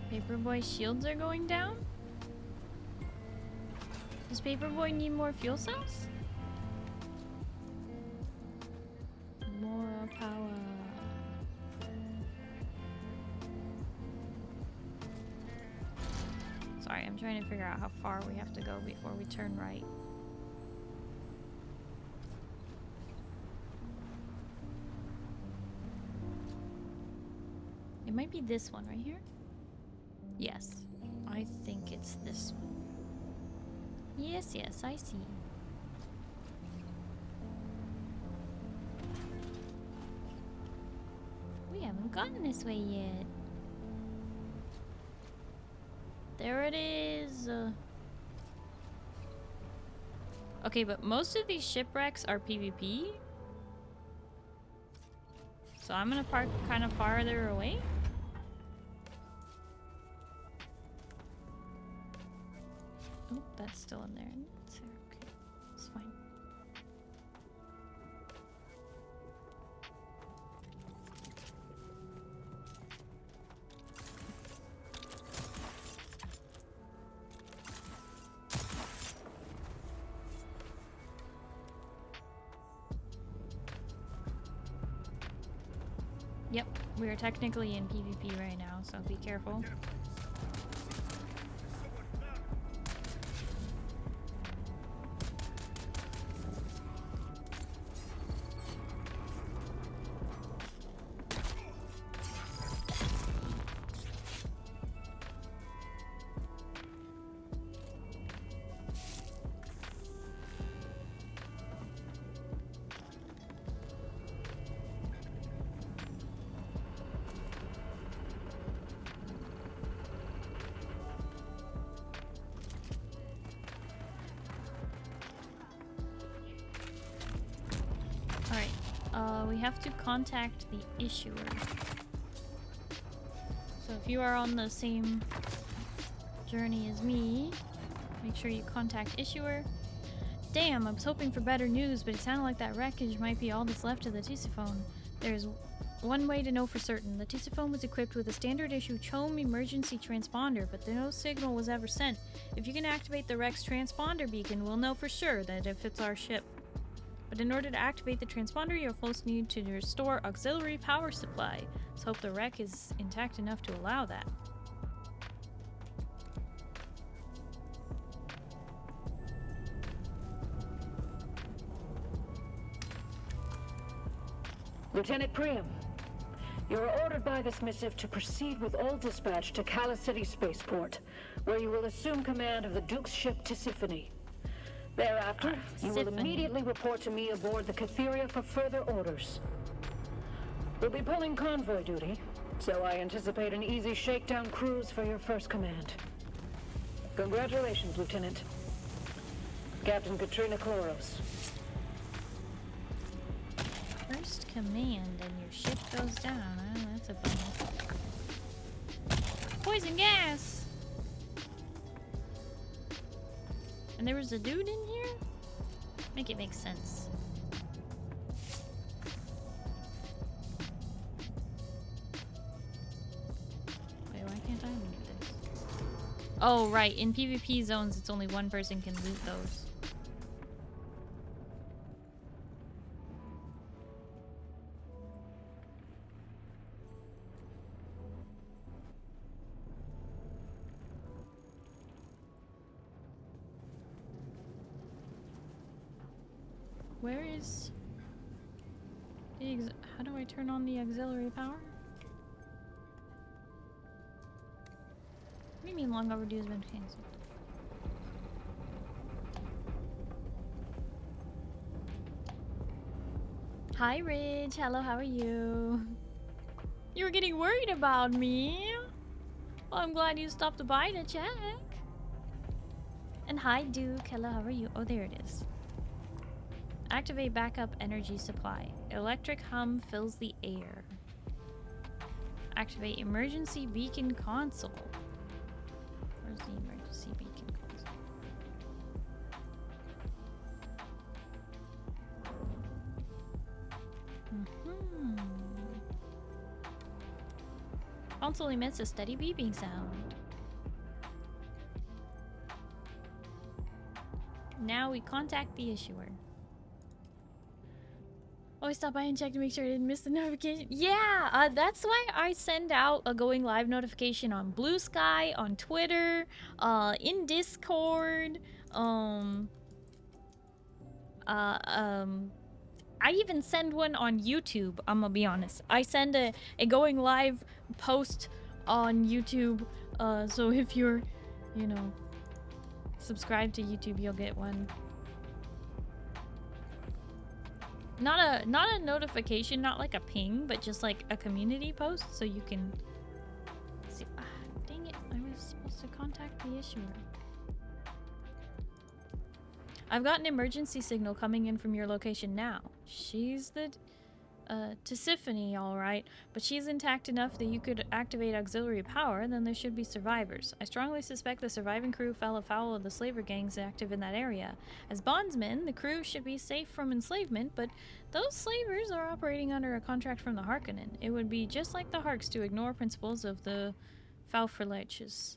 Paperboy shields are going down? Does Paperboy need more fuel cells? More power. Sorry, I'm trying to figure out how far we have to go before we turn right. It might be this one right here. Yes, I think it's this one. Yes, yes, I see. We haven't gotten this way yet. There it is. Okay, but most of these shipwrecks are PvP. So I'm gonna park kind of farther away. Oh, that's still in there. It's okay. It's fine. Yep, we are technically in PvP right now, so be careful. We have to contact the issuer. So if you are on the same journey as me, make sure you contact issuer. Damn, I was hoping for better news, but it sounded like that wreckage might be all that's left of the Tisiphone. There's one way to know for certain. The Tisiphone was equipped with a standard issue CHOAM emergency transponder, but no signal was ever sent. If you can activate the wreck's transponder beacon, we'll know for sure that it fits our ship. But in order to activate the transponder, you'll first need to restore auxiliary power supply. Let's hope the wreck is intact enough to allow that. Lieutenant Priam, you are ordered by this missive to proceed with all dispatch to Kala City Spaceport, where you will assume command of the Duke's ship Tisiphone. Thereafter, you will immediately report to me aboard the Catheria for further orders. We'll be pulling convoy duty, so I anticipate an easy shakedown cruise for your first command. Congratulations, Lieutenant. Captain Katrina Kloros. First command and your ship goes down. Oh, that's a bummer. Poison gas! And there was a dude in here? Make it make sense. Wait, why can't I loot this? Oh, right. In PvP zones, it's only one person can loot those. Where is the how do I turn on the auxiliary power? What do you mean long overdue has been cancelled? Hi Ridge, hello, how are you? You were getting worried about me? Well, I'm glad you stopped by to check. And hi Duke, hello, how are you? Oh, there it is. Activate backup energy supply. Electric hum fills the air. Activate emergency beacon console. Where's the emergency beacon console? Console emits a steady beeping sound. Now we contact the issuer. Always stop by and check to make sure I didn't miss the notification. Yeah, that's why I send out a going live notification on Blue Sky, on Twitter, in Discord. I even send one on YouTube. I'm gonna be honest. I send a going live post on YouTube. So if you're, you know, subscribed to YouTube, you'll get one. Not a notification, not like a ping, but just like a community post, so you can see. Dang it! I was supposed to contact the issuer. I've got an emergency signal coming in from your location now. She's the Tisiphone, all right, but she's intact enough that you could activate auxiliary power, then there should be survivors. I strongly suspect the surviving crew fell afoul of the slaver gangs active in that area. As bondsmen, the crew should be safe from enslavement, but those slavers are operating under a contract from the Harkonnen. It would be just like the Harks to ignore principles of the Faufreleches.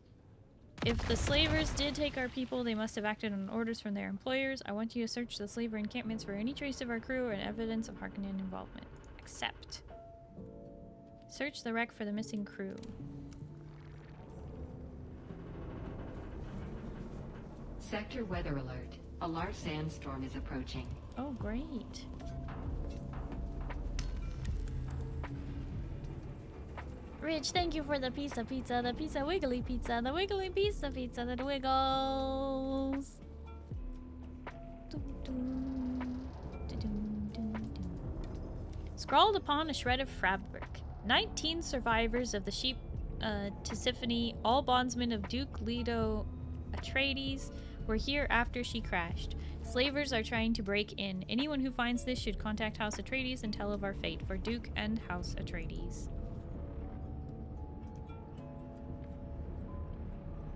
If the slavers did take our people, they must have acted on orders from their employers. I want you to search the slaver encampments for any trace of our crew or evidence of Harkonnen involvement. Accept. Search the wreck for the missing crew. Sector weather alert. A large sandstorm is approaching. Oh, great. Rich, thank you for the pizza, the pizza wiggly pizza, the wiggly pizza that wiggles. Scrawled upon a shred of fabric. 19 survivors of the sheep Tisiphone, all bondsmen of Duke Leto Atreides, were here after she crashed. Slavers are trying to break in. Anyone who finds this should contact House Atreides and tell of our fate for Duke and House Atreides.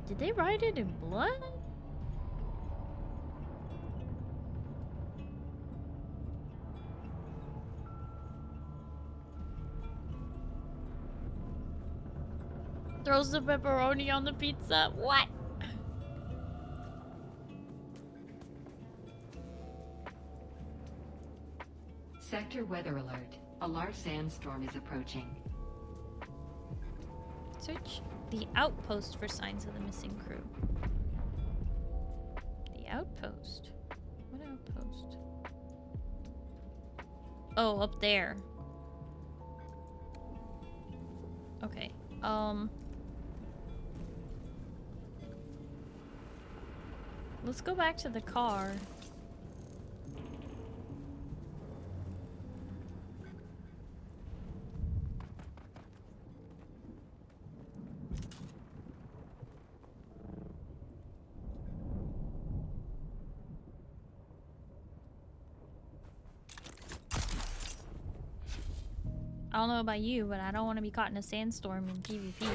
Did they write it in blood? Throws the pepperoni on the pizza. What? Sector weather alert. A large sandstorm is approaching. Search the outpost for signs of the missing crew. The outpost? What outpost? Oh, up there. Okay. Let's go back to the car. I don't know about you, but I don't want to be caught in a sandstorm in PvP.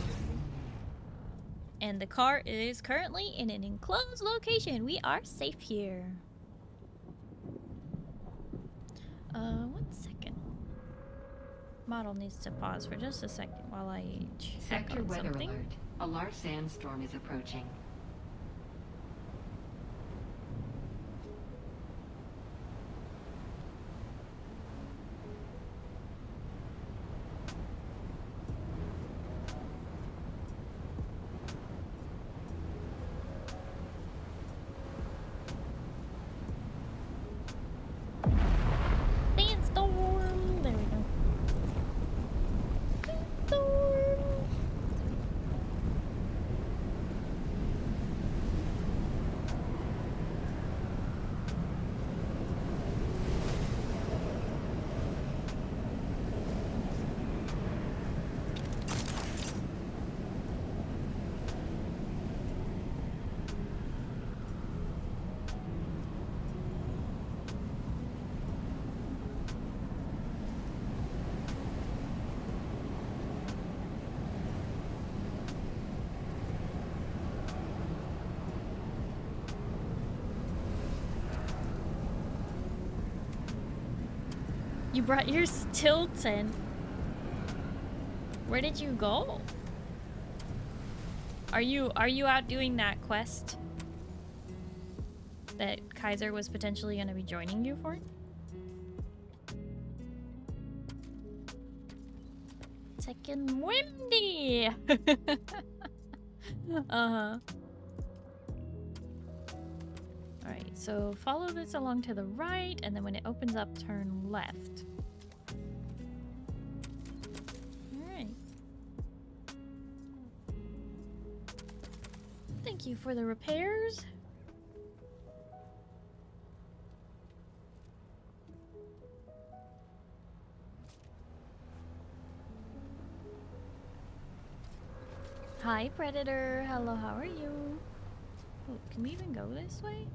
And the car is currently in an enclosed location. We are safe here. 1 second. Model needs to pause for just a second while I check Sector on weather something. alert. A large sandstorm is approaching. Sandstorm! There we go. Sandstorm! You brought your Stilton. Where did you go? Are you out doing that quest that Kaiser was potentially going to be joining you for? Second windy. Uh-huh. Alright, so follow this along to the right, and then when it opens up, turn left. Alright. Thank you for the repairs. Hi, Predator. Hello, how are you? Oh, can we even go this way?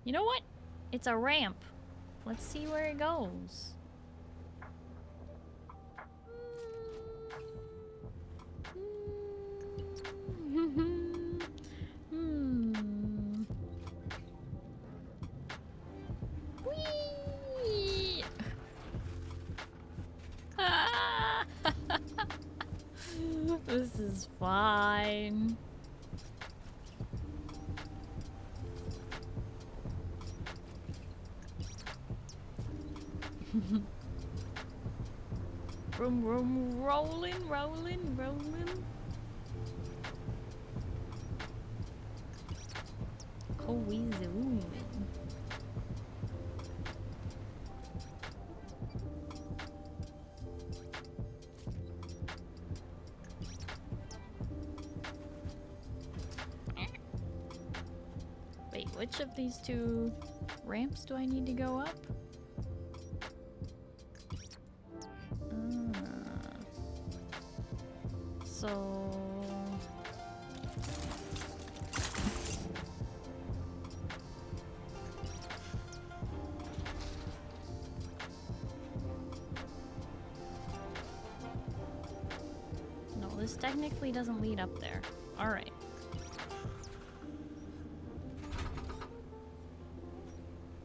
You know what? It's a ramp. Let's see where it goes. Whee! Ah! This is fine. Vroom, vroom, rolling, rolling, rolling. Oh, we zooming. Wait, which of these two ramps do I need to go up? So... No, this technically doesn't lead up there. Alright.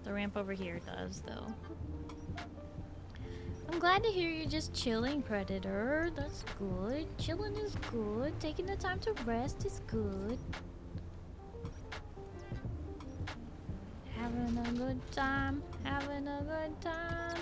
The ramp over here does, though. I'm glad to hear you're just chilling, Predator. That's good. Chilling is good. Taking the time to rest is good. Having a good time. Having a good time.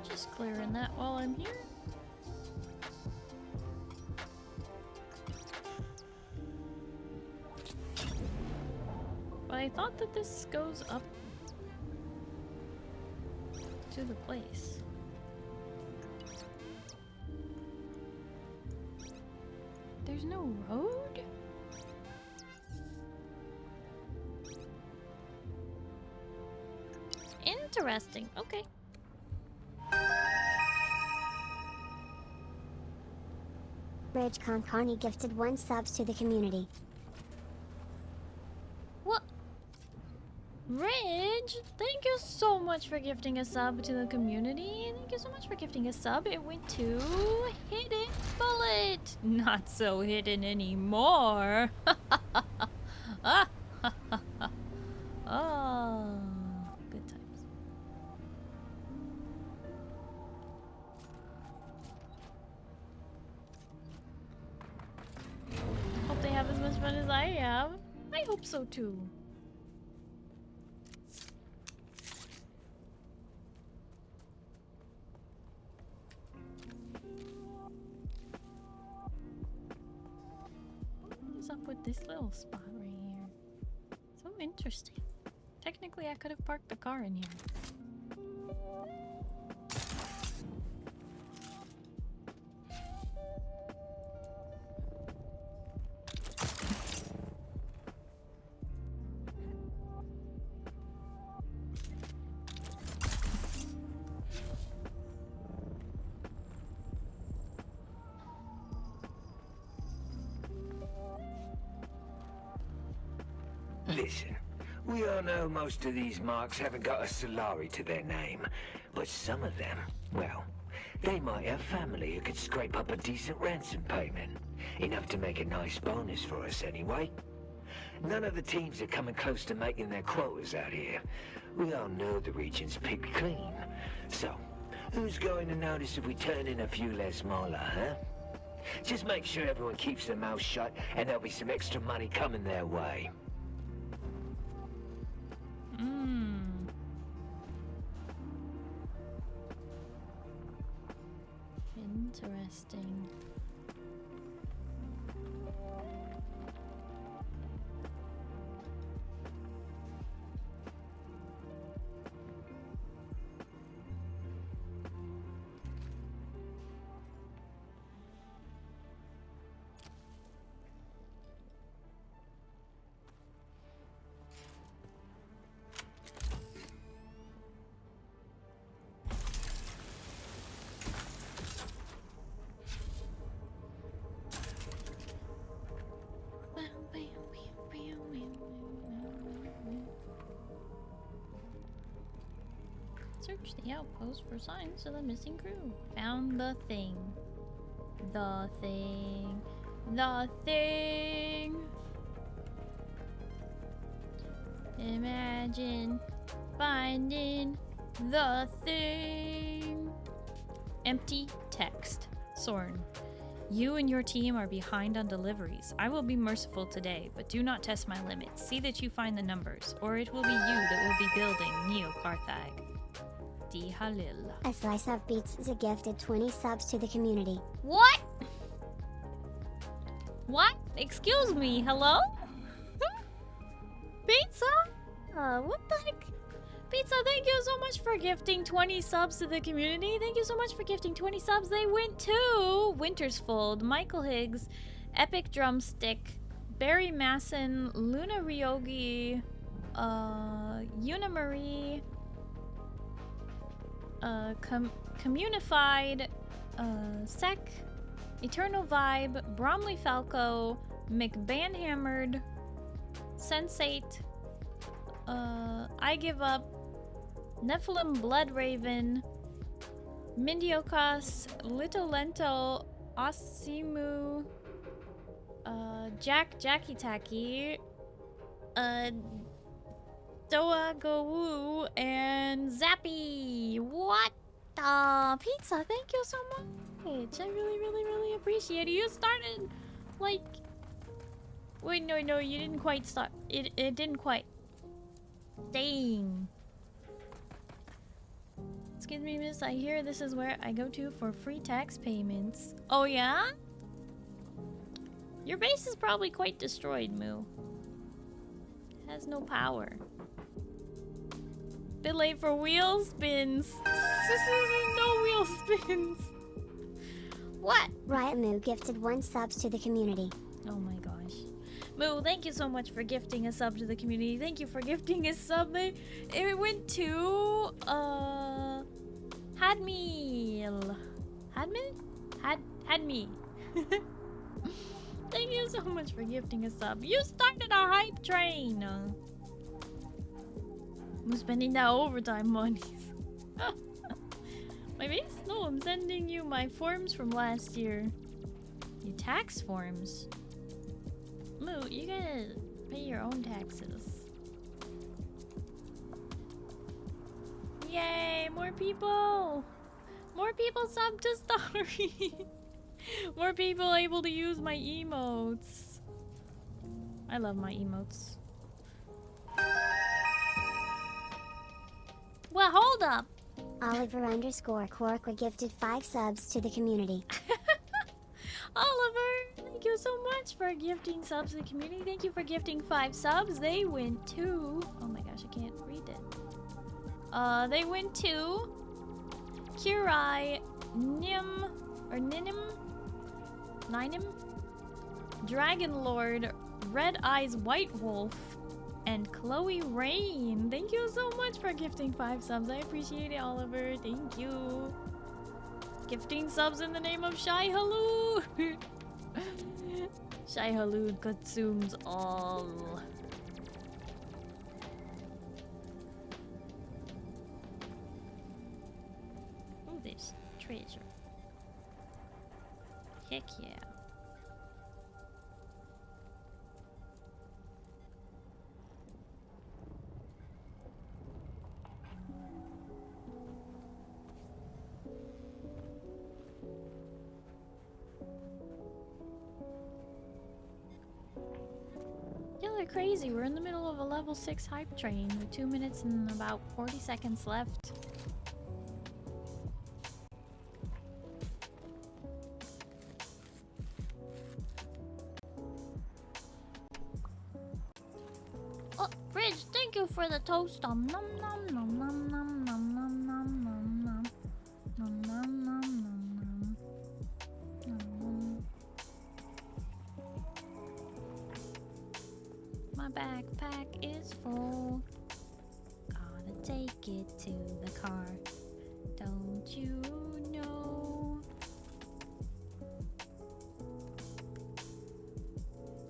Just clearing that while I'm here. But I thought that this goes up to the place. There's no road? Interesting. Okay. Rage Concarney gifted 1 subs to the community. What? Ridge, thank you so much for gifting a sub to the community. Thank you so much for gifting a sub. It went to Hidden Bullet. Not so hidden anymore. Oh, good times. Hope they have as much fun as I have. I hope so too. What is up with this little spot right here? So interesting. Technically, I could have parked the car in here. Listen, we all know most of these marks haven't got a Solari to their name, but some of them, well, they might have family who could scrape up a decent ransom payment. Enough to make a nice bonus for us anyway. None of the teams are coming close to making their quotas out here. We all know the region's picked clean. So, who's going to notice if we turn in a few less mola, huh? Just make sure everyone keeps their mouth shut and there'll be some extra money coming their way. Interesting. Search the outpost for signs of the missing crew. Found the thing. The thing. The thing. Imagine finding the thing. Empty text. Sorn. You and your team are behind on deliveries. I will be merciful today, but do not test my limits. See that you find the numbers, or it will be you that will be building Neo-Carthag. D. Halil. A Slice of Beats is a gifted 20 subs to the community. What? What? Excuse me, hello? Pizza? What the heck? Pizza, thank you so much for gifting 20 subs to the community. Thank you so much for gifting 20 subs. They went to Wintersfold, Michael Higgs, Epic Drumstick, Barry Masson, Luna Ryogi, Yuna Marie, Communified, Sec, Eternal Vibe, Bromley Falco, McBanhammered, Sensate, I Give Up, Nephilim Bloodraven, Mindiokas, Little Lento, Osimu, Jackie Tacky, Doa Go Woo, and Zappy. What the pizza? Thank you so much. I really appreciate it. You started like. Wait, no, you didn't quite start. It didn't quite. Dang. Excuse me, miss. I hear this is where I go to for free tax payments. Oh, yeah? Your base is probably quite destroyed, Moo. It has no power. Bit late for wheel spins. No wheel spins. What? Riot Moo gifted 1 sub to the community. Oh my gosh. Moo, thank you so much for gifting a sub to the community. Thank you for gifting a sub. It went to Hadmeal. Hadme. Thank you so much for gifting a sub. You started a hype train. I'm spending that overtime money. My base? No, I'm sending you my forms from last year. Your tax forms? Moo, you gotta pay your own taxes. Yay, more people! More people sub to Starry! More people able to use my emotes. I love my emotes. Well, hold up! Oliver_Corkwa gifted 5 subs to the community. Oliver, thank you so much for gifting subs to the community. Thank you for gifting 5 subs. They went to... Oh my gosh, I can't read it. They went to... Kurai, Nim... Or Ninim? Ninim? Dragon Lord, Red Eyes White Wolf, and Chloe Rain. Thank you so much for gifting 5 subs. I appreciate it, Oliver. Thank you. Gifting subs in the name of Shai Halud. Shai Halud consumes all. Oh, there's treasure. Heck yeah. Y'all are crazy. We're in the middle of a level 6 hype train with 2 minutes and about 40 seconds left. Oh, Bridge, thank you for the toast. Nom nom nom nom nom nom nom nom nom nom nom nom nom nom nom. My backpack is full. Gotta take it to the car. Don't you know?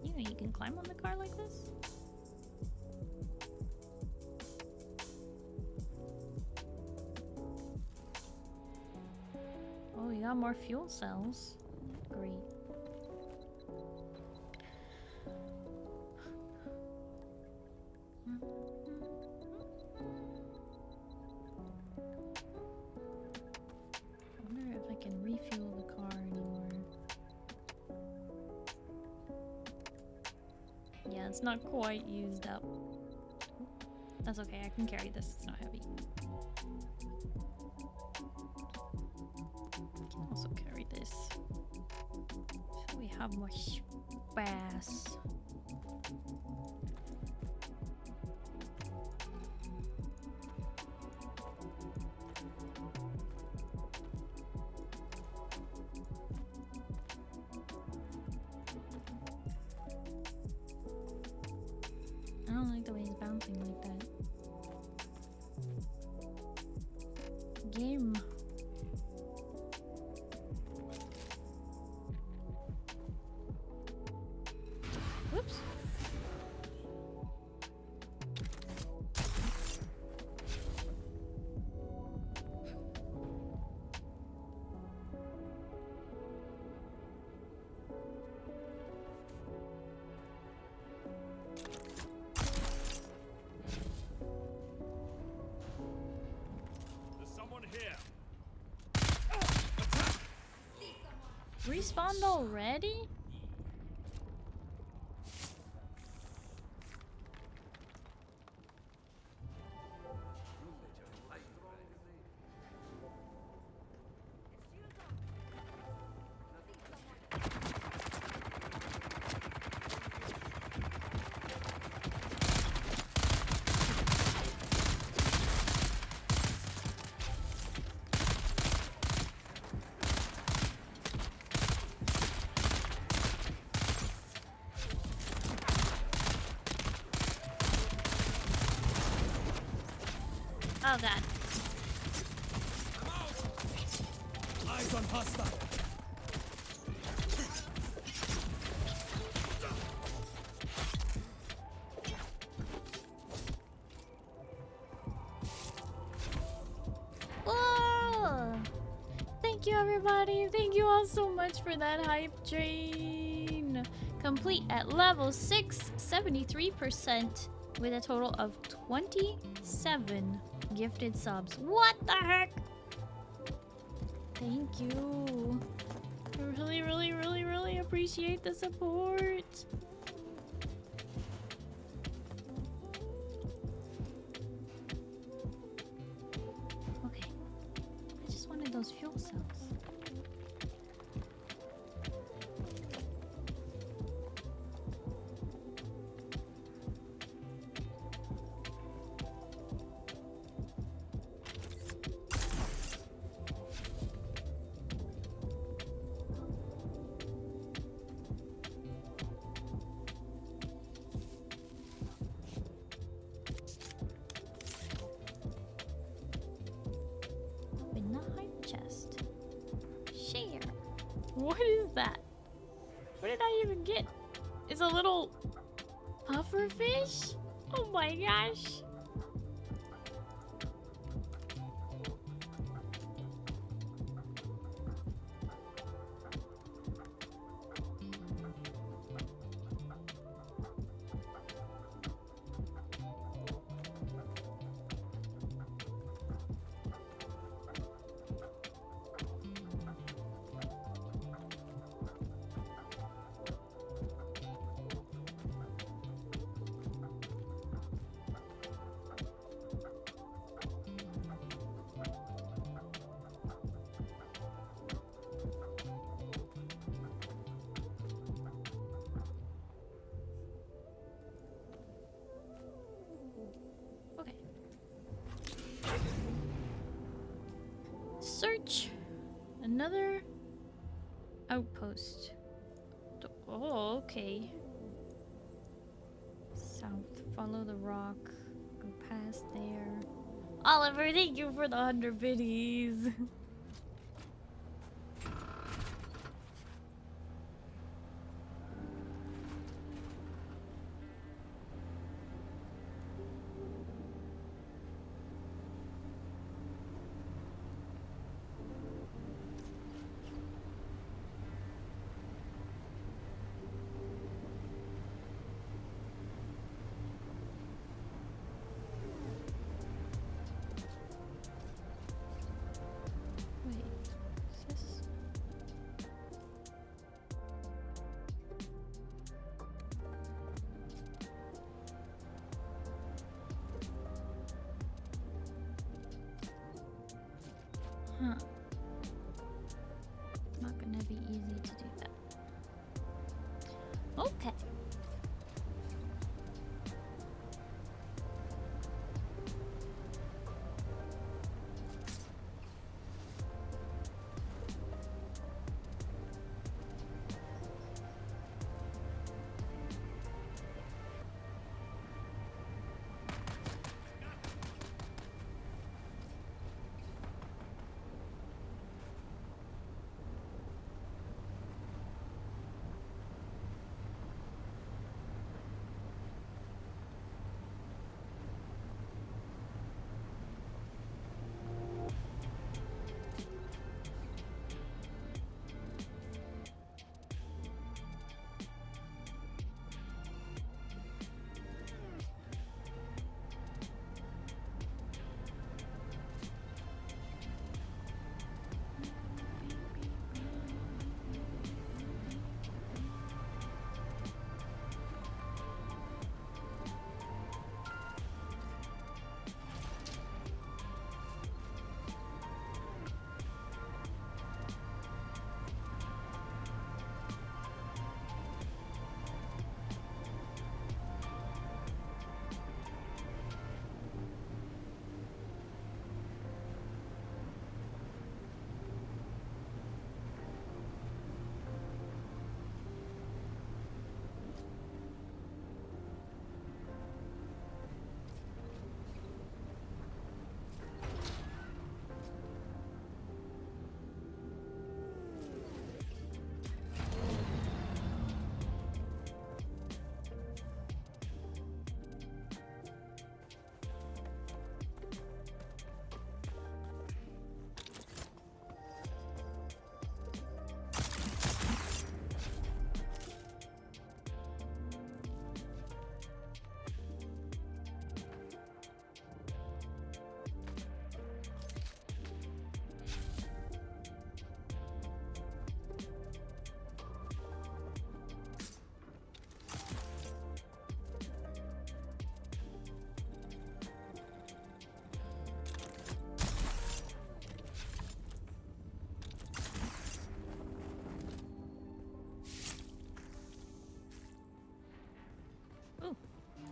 You know you can climb on the car like this? Oh, you got more fuel cells. Great. I wonder if I can refuel the car anymore. Yeah, it's not quite used up. That's okay, I can carry this, it's not heavy. I can also carry this. So we have more space. don't like the way he's bouncing like that. Game. Whoops. Respawned already? Oh god. I'm out. Eyes on hostile. Whoa! Thank you everybody. Thank you all so much for that hype train. Complete at level 6, 73% with a total of 27 gifted subs. What the heck? Thank you. I really, really, really, really appreciate the support. Okay. I just wanted those fuel cells. What is that? What did I even get? It's a little puffer fish? Oh my gosh. Search another outpost. Oh, okay. South, follow the rock, go past there. Oliver, thank you for the 100 biddies. Huh. Not gonna be easy to do that. Okay.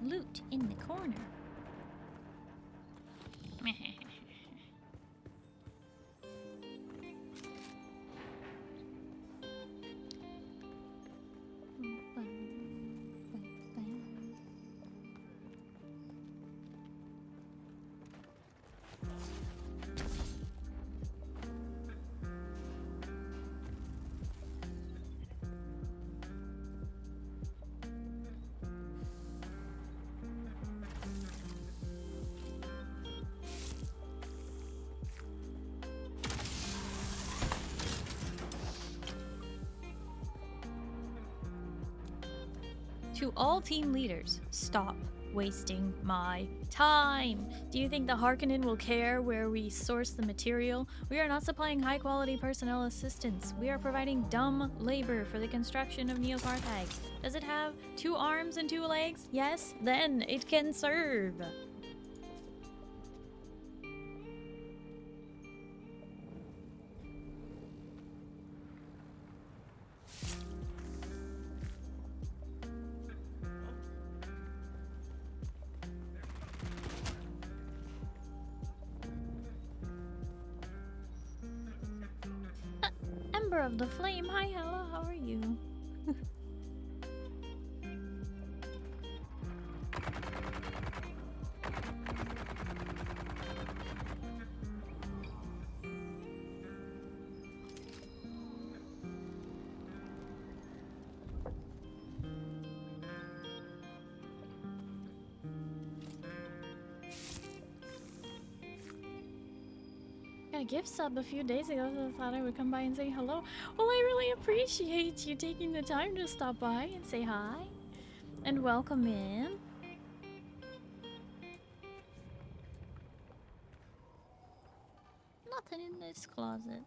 loot in the corner. To all team leaders, stop wasting my time. Do you think the Harkonnen will care where we source the material? We are not supplying high-quality personnel assistance. We are providing dumb labor for the construction of Neokarthag. Does it have 2 arms and 2 legs? Yes, then it can serve. Of the flame. Hi, hello, how are you? A gift sub a few days ago, so I thought I would come by and say hello. Well, I really appreciate you taking the time to stop by and say hi and welcome in. Nothing in this closet.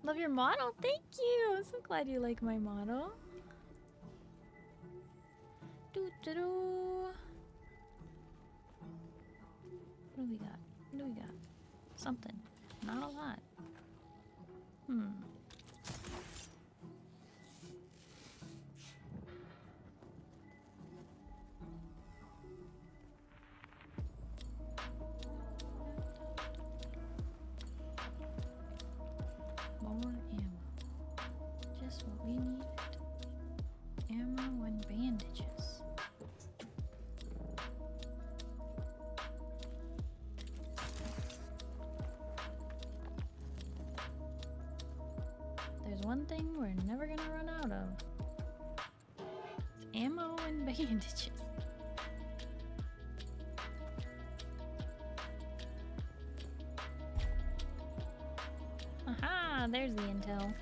Love your model. Thank you. I'm so glad you like my model. Doo-doo-doo. What do we got? What do we got? Something. Not a lot. More ammo. Just what we needed. Ammo and bandages. One thing we're never gonna run out of. It's ammo and bandages. Aha! There's the intel.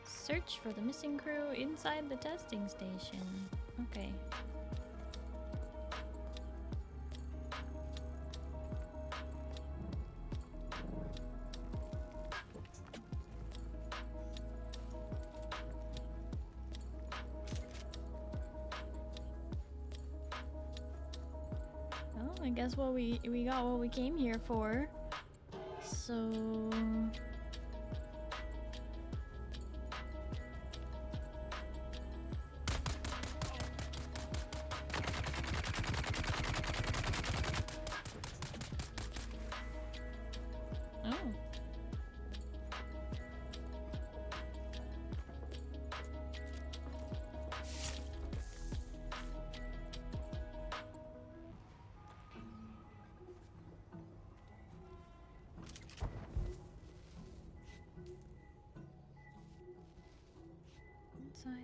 Search for the missing crew inside the testing station. Okay. Well, I guess what we got what we came here for. So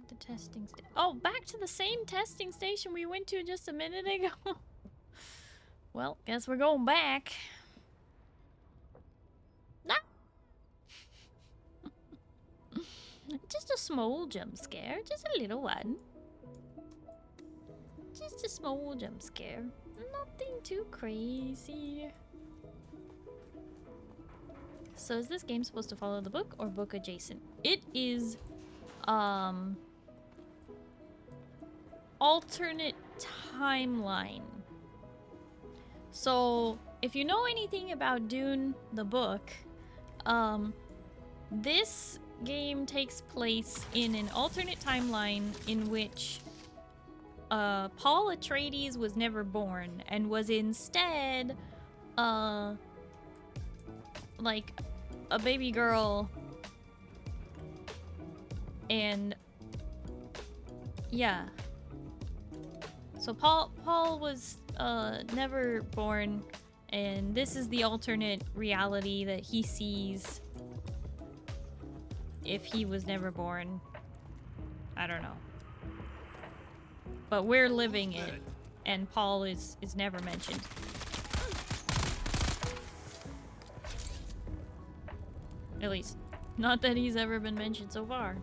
the testing station. Oh, back to the same testing station we went to just a minute ago. Well, guess we're going back. Ah! Just a small jump scare, just a little one. Just a small jump scare. Nothing too crazy. So is this game supposed to follow the book or book adjacent? It is alternate timeline. So if you know anything about Dune the book, this game takes place in an alternate timeline in which Paul Atreides was never born and was instead like a baby girl, and yeah. So Paul was never born, and this is the alternate reality that he sees if he was never born. I don't know. But we're living it, and Paul is never mentioned. At least, not that he's ever been mentioned so far.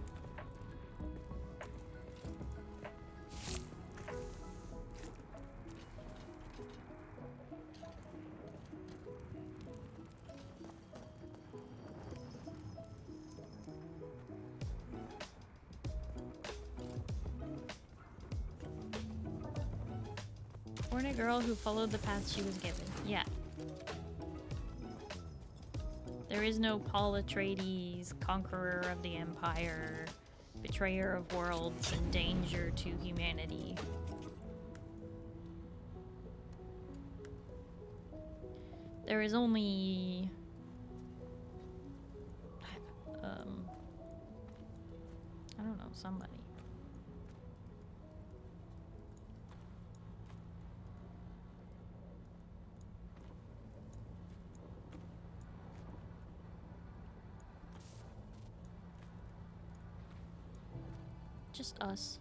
Born a girl who followed the path she was given. Yeah. There is no Paul Atreides, conqueror of the empire, betrayer of worlds, and danger to humanity. There is only I don't know, somebody. Just us.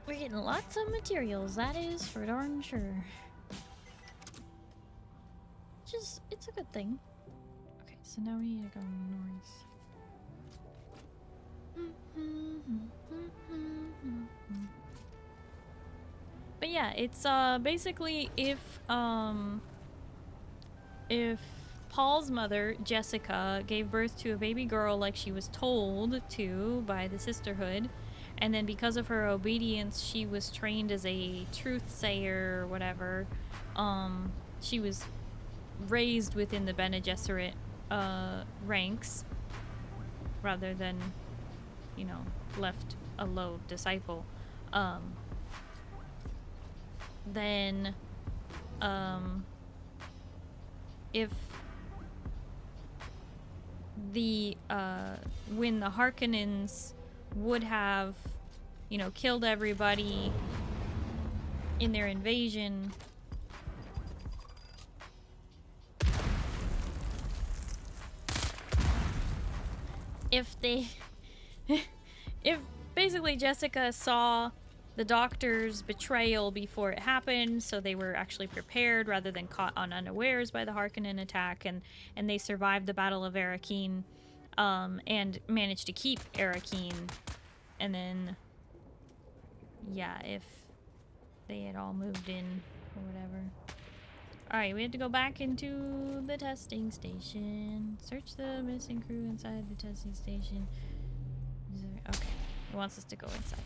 We're getting lots of materials, that is for darn sure. Just, it's a good thing. Okay, so now we need to go north. But yeah, it's basically if Paul's mother, Jessica, gave birth to a baby girl like she was told to by the sisterhood, and then because of her obedience, she was trained as a truth sayer or whatever. She was raised within the Bene Gesserit ranks rather than, you know, left a low disciple. Then if the when the Harkonnens would have, you know, killed everybody in their invasion, if basically Jessica saw the Doctor's betrayal before it happened, so they were actually prepared rather than caught on unawares by the Harkonnen attack, and they survived the Battle of Arrakeen, and managed to keep Arrakeen. And then, yeah, if they had all moved in or whatever. Alright, we have to go back into the testing station. Search the missing crew inside the testing station. Okay, he wants us to go inside.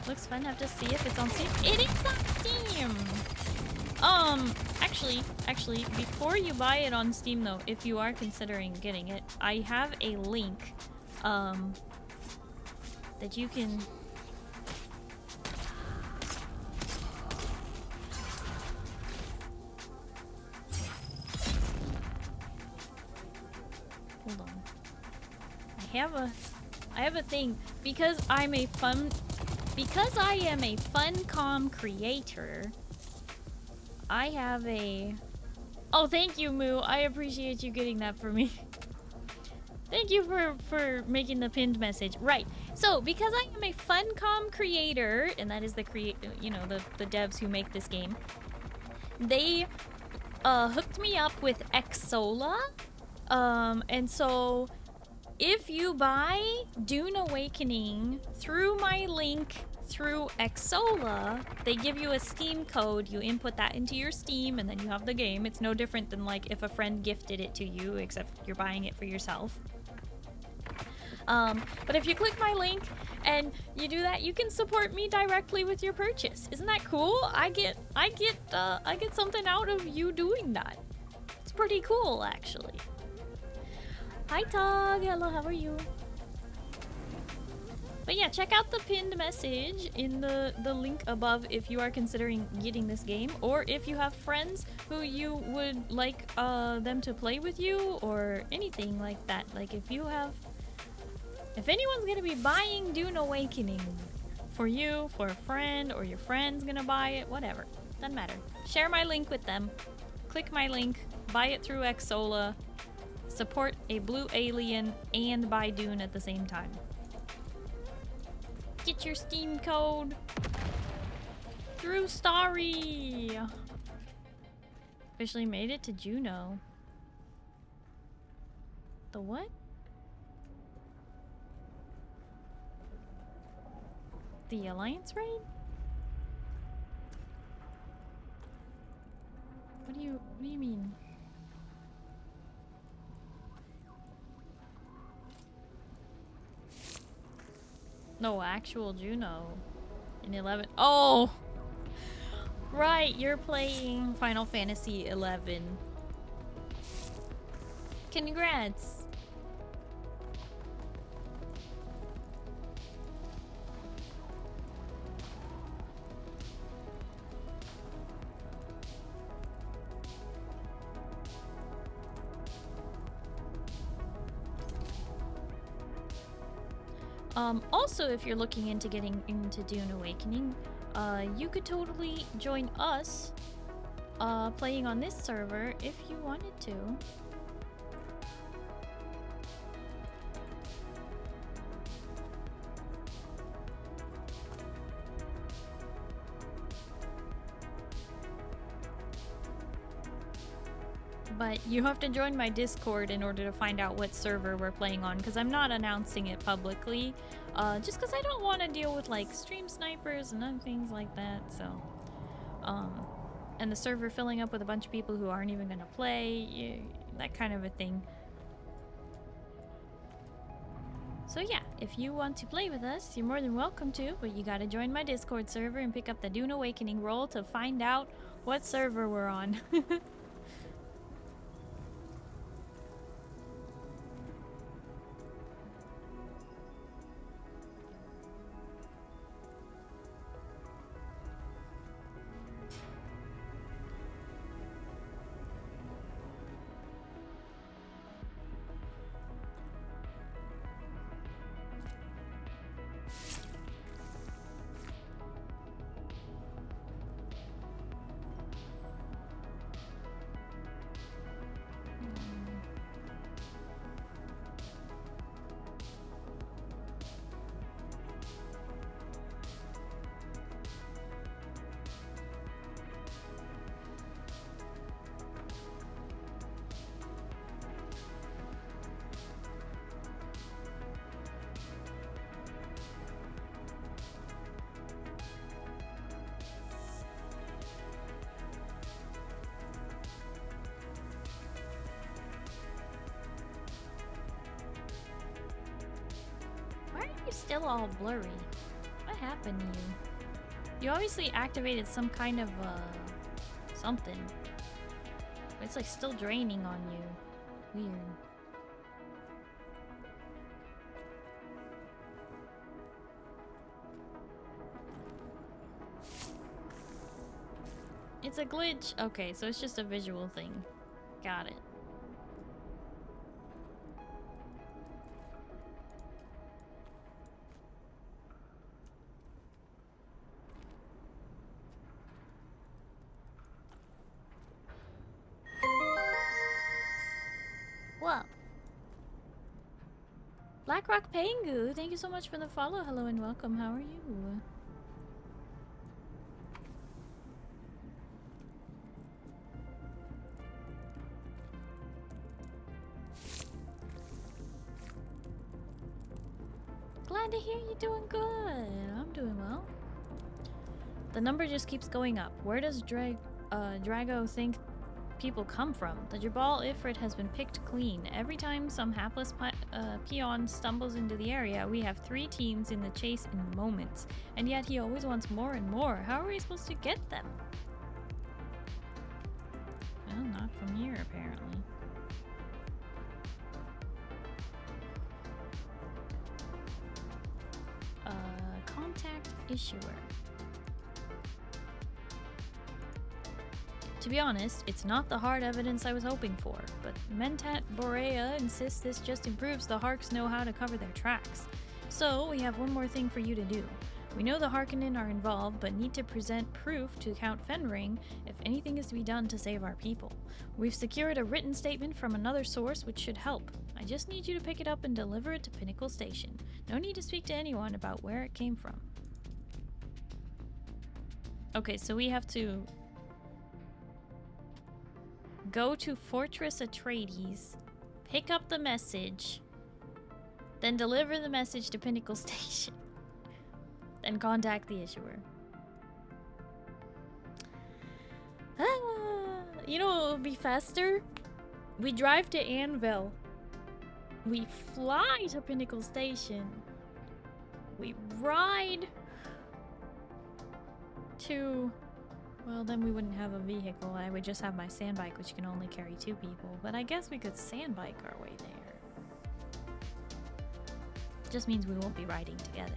Looks fun. Have to see if it's on Steam. It is on Steam. Actually, before you buy it on Steam, though, if you are considering getting it, I have a link, that you can. Hold on. I have a thing because I am a Funcom creator. I have a. Oh, thank you, Moo. I appreciate you getting that for me. Thank you for making the pinned message. Right. So, because I am a Funcom creator, and that is the the devs who make this game, they hooked me up with Xsola. And so if you buy Dune Awakening through my link through Xsola, they give you a Steam code. You input that into your Steam, and then you have the game. It's no different than like if a friend gifted it to you, except you're buying it for yourself. But if you click my link and you do that, you can support me directly with your purchase. Isn't that cool? I get something out of you doing that. It's pretty cool, actually. Hi, Tog. Hello, how are you? But yeah, check out the pinned message in the link above if you are considering getting this game, or if you have friends who you would like them to play with you, or anything like that. Like if anyone's gonna be buying Dune Awakening for you, for a friend, or your friend's gonna buy it, whatever. Doesn't matter. Share my link with them. Click my link. Buy it through Xsola. Support a blue alien and buy Dune at the same time. Get your Steam code through Starry. Officially made it to Juno. The what? The Alliance raid? What do you mean? No, actual Juno in 11. Oh, right, you're playing Final Fantasy 11. Congrats. Also, if you're looking into getting into Dune Awakening, you could totally join us playing on this server if you wanted to. But you have to join my Discord in order to find out what server we're playing on, because I'm not announcing it publicly, just because I don't want to deal with like stream snipers and other things like that. So, and the server filling up with a bunch of people who aren't even gonna play, that kind of a thing. So yeah, if you want to play with us, you're more than welcome to, but you gotta join my Discord server and pick up the Dune Awakening role to find out what server we're on. still all blurry. What happened to you? You obviously activated some kind of, something. It's like still draining on you. Weird. It's a glitch. Okay, so it's just a visual thing. Got it. Whoa. Blackrock Pengu, thank you so much for the follow. Hello and welcome. How are you? Glad to hear you're doing good. I'm doing well. The number just keeps going up. Where does Drago think people come from? The Jabal Ifrit has been picked clean. Every time some hapless peon stumbles into the area, we have 3 teams in the chase in moments. And yet he always wants more and more. How are we supposed to get them? Well, not from here, apparently. Contact issuer. To be honest, it's not the hard evidence I was hoping for, but Mentat Borea insists this just improves the Harks know how to cover their tracks. So, we have one more thing for you to do. We know the Harkonnen are involved, but need to present proof to Count Fenring if anything is to be done to save our people. We've secured a written statement from another source which should help. I just need you to pick it up and deliver it to Pinnacle Station. No need to speak to anyone about where it came from. Okay, so we have to go to Fortress Atreides, pick up the message, then deliver the message to Pinnacle Station, then contact the issuer. You know what would be faster? We drive to Anvil. We fly to Pinnacle Station. We ride to... Well, then we wouldn't have a vehicle. I would just have my sandbike, which can only carry 2 people. But I guess we could sandbike our way there. Just means we won't be riding together.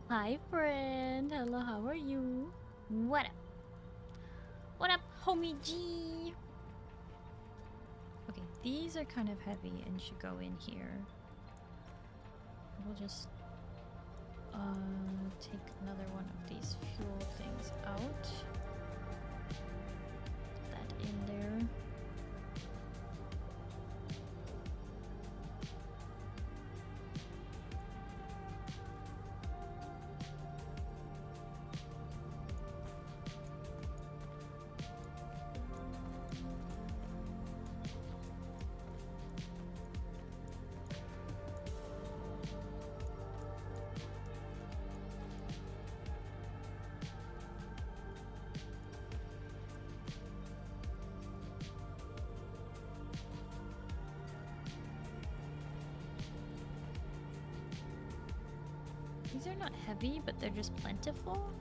Hi, friend. Hello, how are you? What up? What up, homie G? Okay, these are kind of heavy and should go in here. We'll just take another one of these fuel things out. Put that in there. These are not heavy, but they're just plentiful.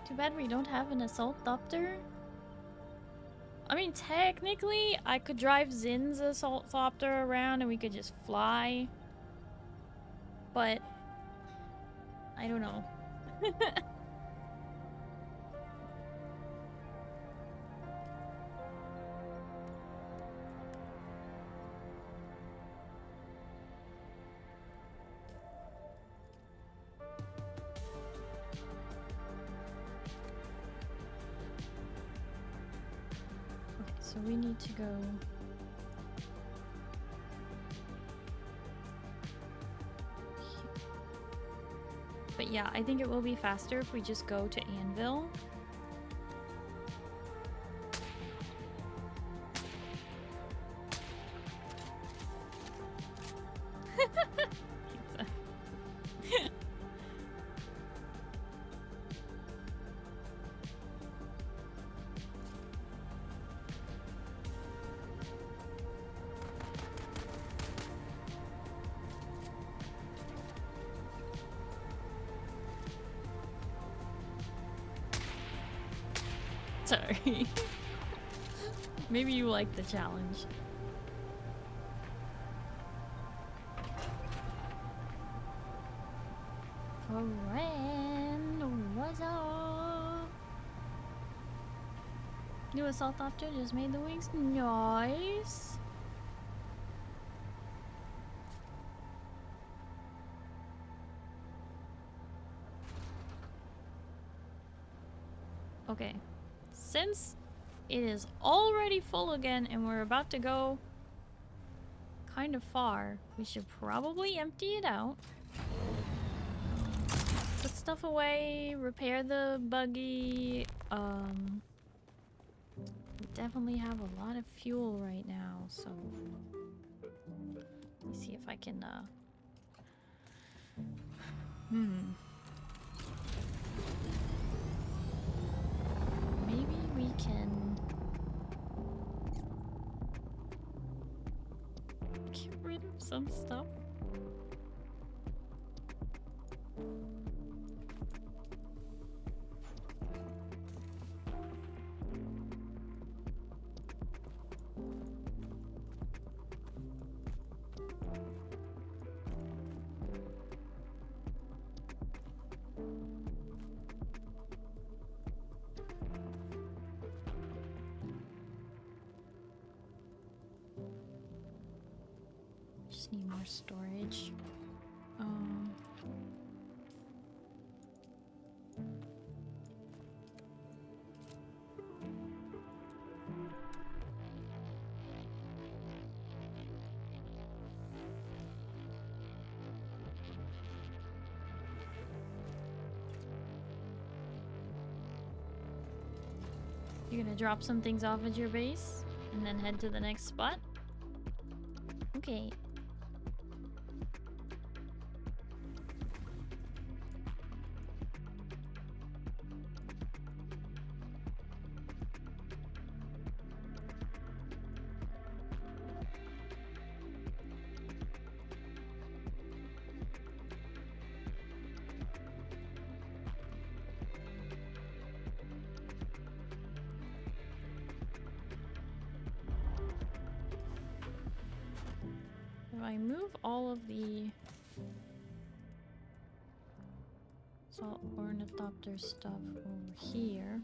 Too bad we don't have an assault doctor. I mean, technically, I could drive Zin's assault thopter around and we could just fly. But I don't know. So we need to go. But yeah, I think it will be faster if we just go to Anvil. Sorry. Maybe you like the challenge. Friend, what's up? New assault opter just made the wings. Nice. Okay. Since it is already full again and we're about to go kind of far, we should probably empty it out. Put stuff away, repair the buggy. We definitely have a lot of fuel right now, so let me see if I can maybe we can get rid of some stuff. Just need more storage. You're gonna drop some things off at your base and then head to the next spot? Okay. If I move all of the salt ornithopter stuff over here.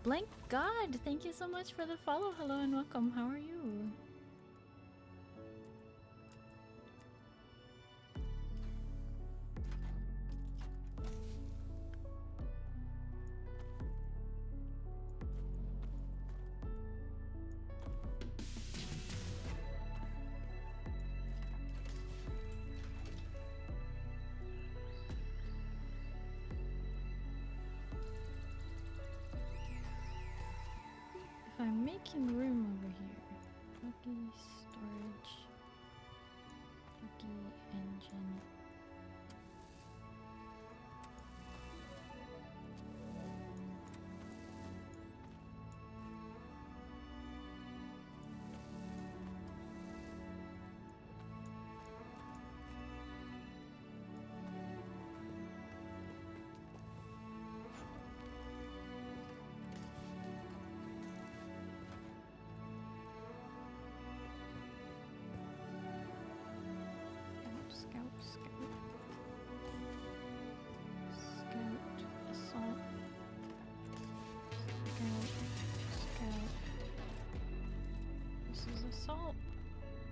Blank God, thank you so much for the follow. Hello and welcome. How are you? I'm making room over here. Buggy, storage, buggy, engine. Assault.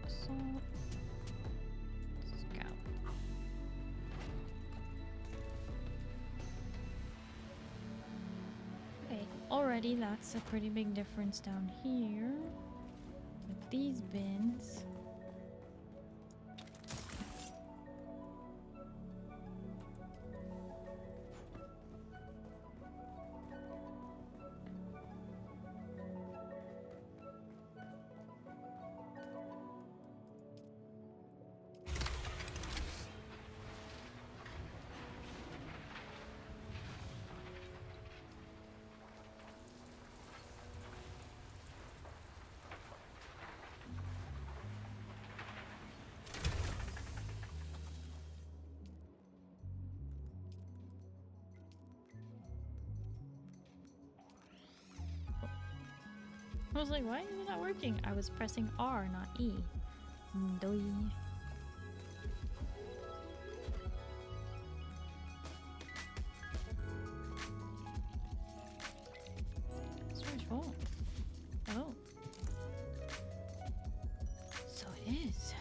Assault. Scout. Okay, already that's a pretty big difference down here. With these bins. I was like, why is it not working? I was pressing R, not E. Doi. Storage full. Oh. So it is.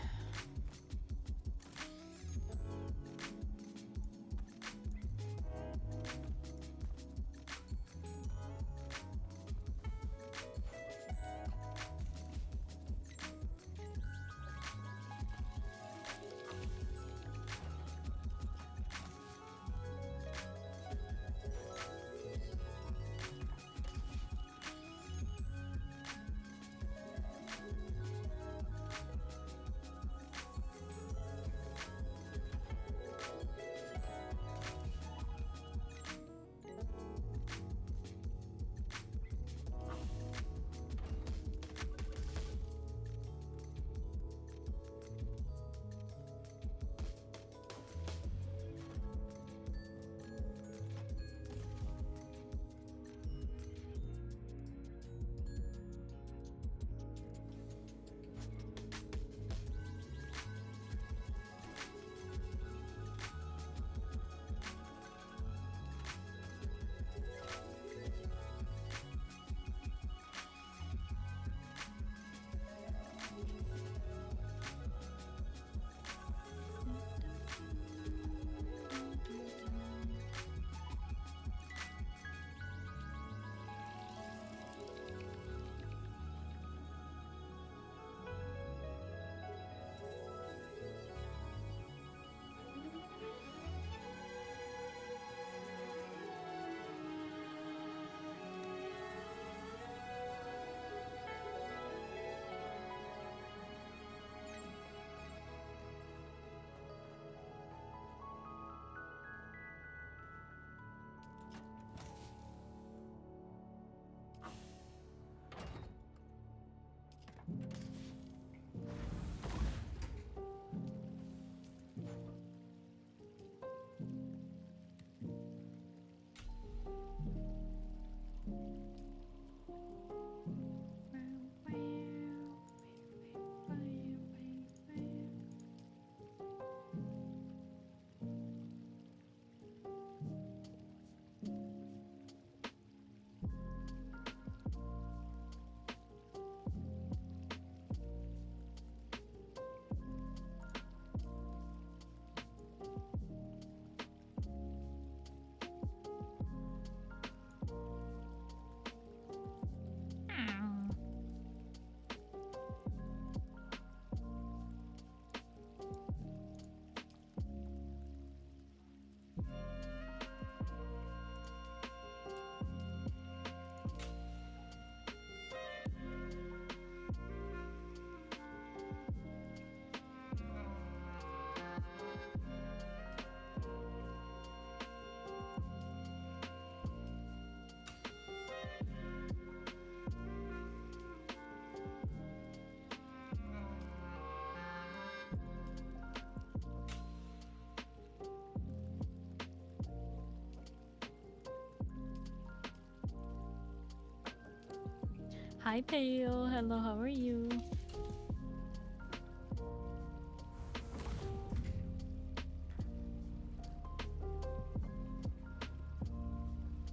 Hi Pale, hello, how are you?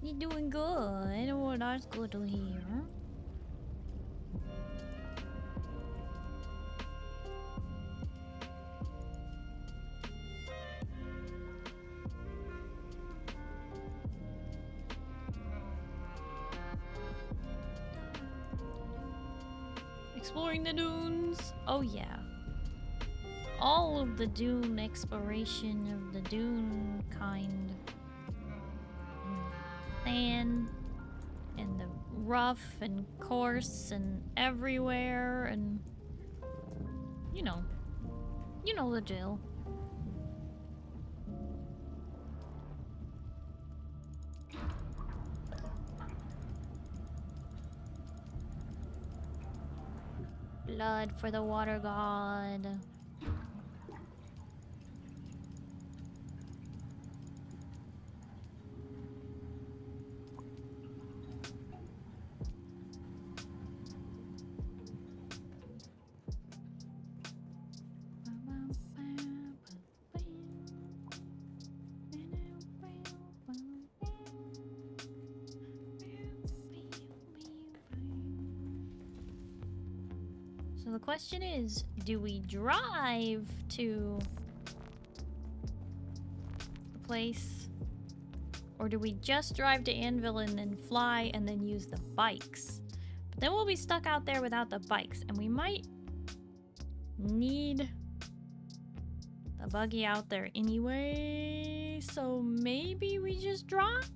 You doing good? Well, that's good to hear. exploring the dunes. Oh yeah. All of the dune exploration of the dune kind. And the rough and coarse and everywhere and you know the drill. Blood for the water god. So the question is, do we drive to the place? Or do we just drive to Anvil and then fly and then use the bikes? But then we'll be stuck out there without the bikes, and we might need the buggy out there anyway, so maybe we just drive.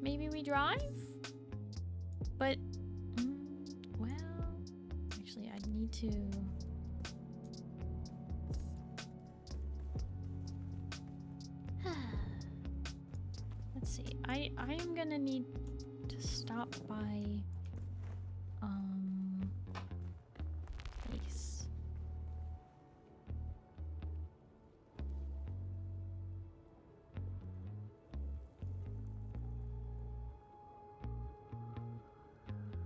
Maybe we drive? But actually, I need to... Let's see. I am gonna need to stop by... place.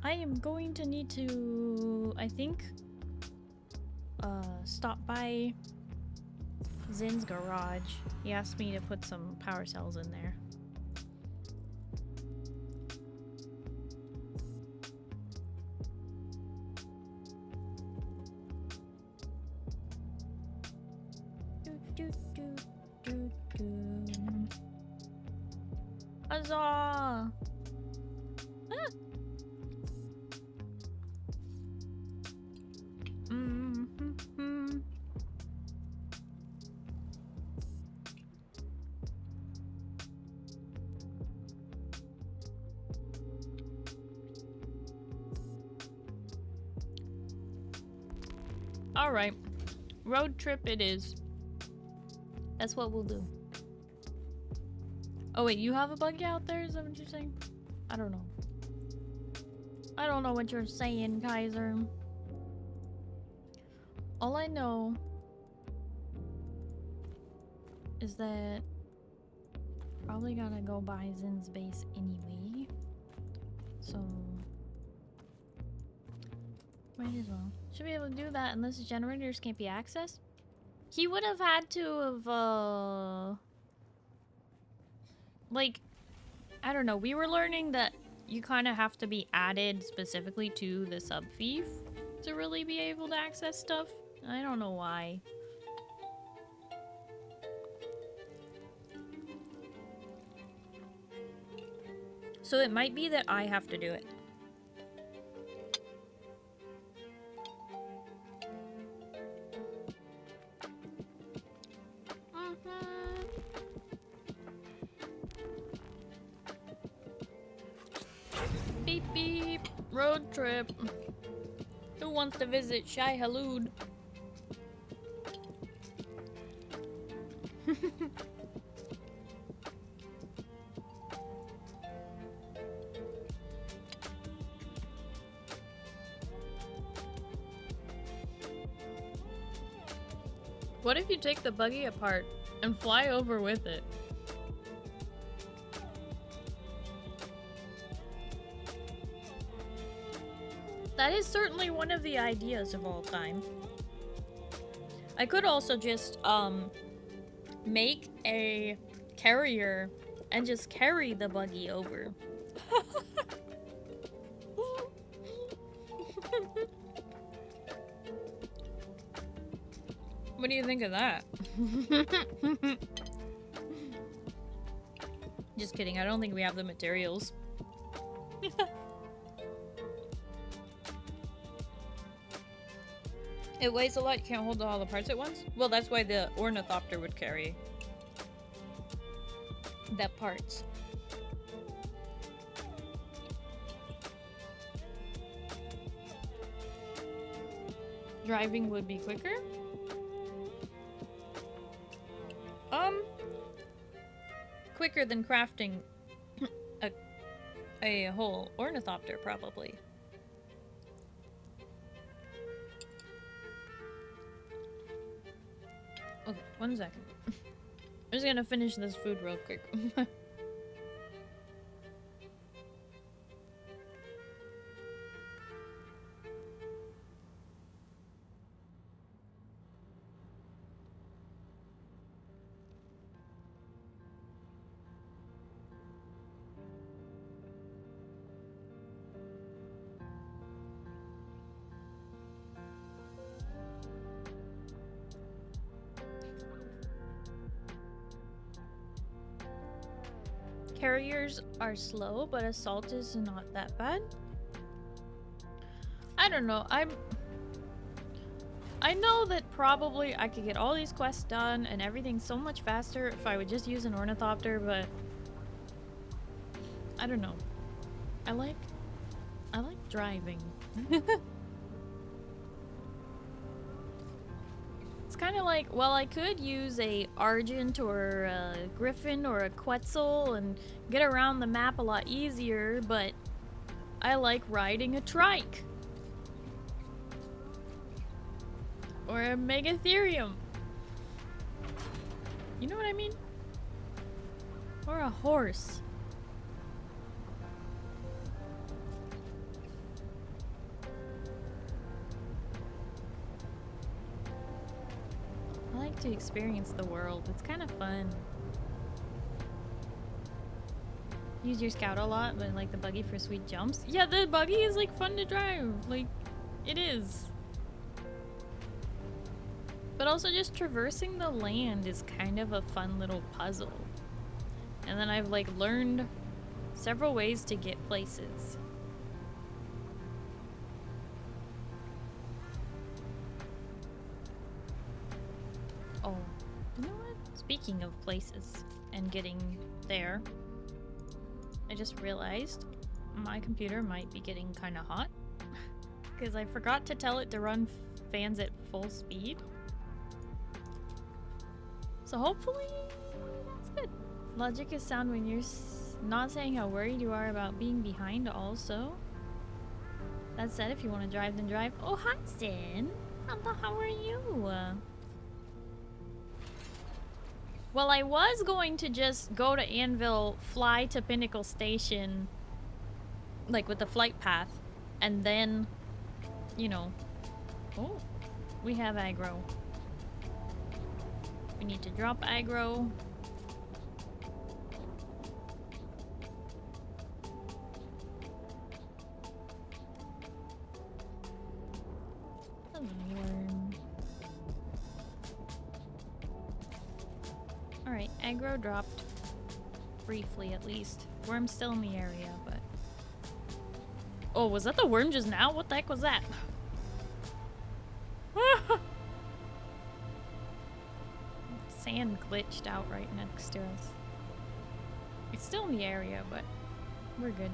I am going to need to, I think, stop by Zin's garage. He asked me to put some power cells in there. Huzzah! Ah! Alright. Road trip it is. That's what we'll do. Oh wait, you have a buggy out there? Is that what you're saying? I don't know. I don't know what you're saying, Kaiser. All I know is that probably gotta go by Zin's base anyway. So might as well. Should be able to do that unless the generators can't be accessed. He would have had to have like, I don't know, we were learning that you kind of have to be added specifically to the sub-thief to really be able to access stuff. I don't know why. So it might be that I have to do it. Beep beep. Road trip. Who wants to visit Shai Halud? What if you take the buggy apart and fly over with it? That is certainly one of the ideas of all time. I could also just, make a carrier and just carry the buggy over. What do you think of that? Just kidding, I don't think we have the materials. It weighs a lot, you can't hold all the parts at once? Well, that's why the ornithopter would carry that parts. Driving would be quicker? Quicker than crafting a whole ornithopter, probably. Okay, 1 second. I'm just gonna finish this food real quick. Carriers are slow, but assault is not that bad. I don't know. I know that probably I could get all these quests done and everything so much faster if I would just use an ornithopter, but I don't know. I like driving. It's kind of like, well, I could use a Argent or a Griffin or a Quetzal and get around the map a lot easier, but I like riding a trike. Or a Megatherium. You know what I mean? Or a horse. I like to experience the world. It's kind of fun. Use your scout a lot, but like the buggy for sweet jumps. Yeah, the buggy is like fun to drive. Like, it is. But also just traversing the land is kind of a fun little puzzle. And then I've like learned several ways to get places. Oh, you know what? Speaking of places and getting there, I just realized my computer might be getting kind of hot because I forgot to tell it to run fans at full speed. So hopefully that's good. Logic is sound when you're not saying how worried you are about being behind also. That said, if you want to drive, then drive. Oh, hi, Sin. How are you? Well, I was going to just go to Anvil, fly to Pinnacle Station, like with the flight path, and then, you know... Oh, we have aggro. We need to drop aggro. Alright, aggro dropped. Briefly, at least. Worm's still in the area, but... Oh, was that the worm just now? What the heck was that? Sand glitched out right next to us. It's still in the area, but we're good.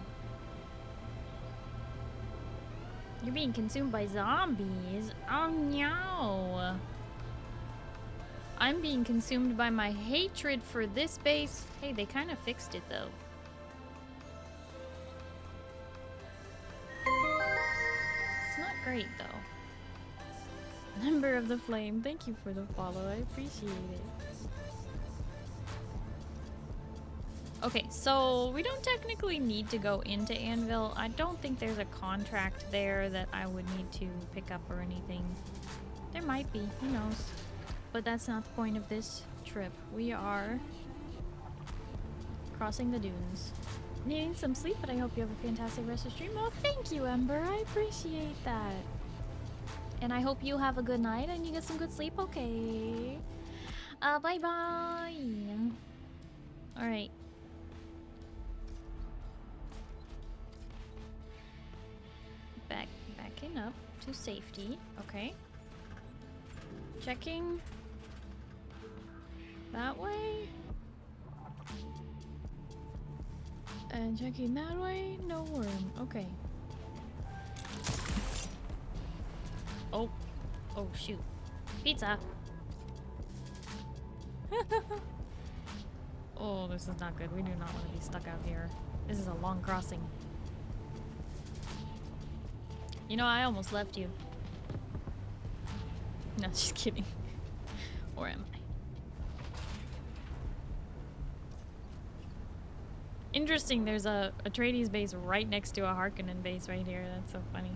You're being consumed by zombies? Oh no! I'm being consumed by my hatred for this base. Hey, they kind of fixed it though. It's not great though. Member of the Flame, thank you for the follow. I appreciate it. Okay, so we don't technically need to go into Anvil. I don't think there's a contract there that I would need to pick up or anything. There might be, who knows? But that's not the point of this trip. We are crossing the dunes. Needing some sleep, but I hope you have a fantastic rest of the stream. Oh, thank you, Ember. I appreciate that. And I hope you have a good night and you get some good sleep, okay? Bye-bye. Alright. Backing up to safety, okay? Checking that way. And checking that way, no worm. Okay. Oh. Oh, shoot. Pizza. Oh, this is not good. We do not want to be stuck out here. This is a long crossing. You know, I almost left you. No, just kidding. Or am I? Interesting, there's a Atreides base right next to a Harkonnen base right here. That's so funny.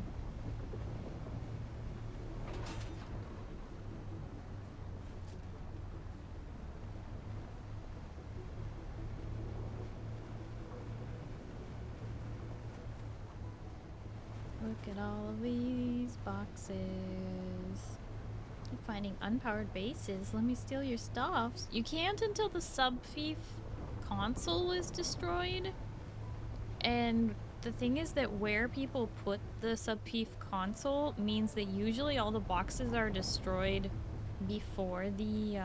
Look at all of these boxes. Keep finding unpowered bases. Let me steal your stuff. You can't until the sub-fief console is destroyed. And the thing is that where people put the sub-fief console means that usually all the boxes are destroyed before the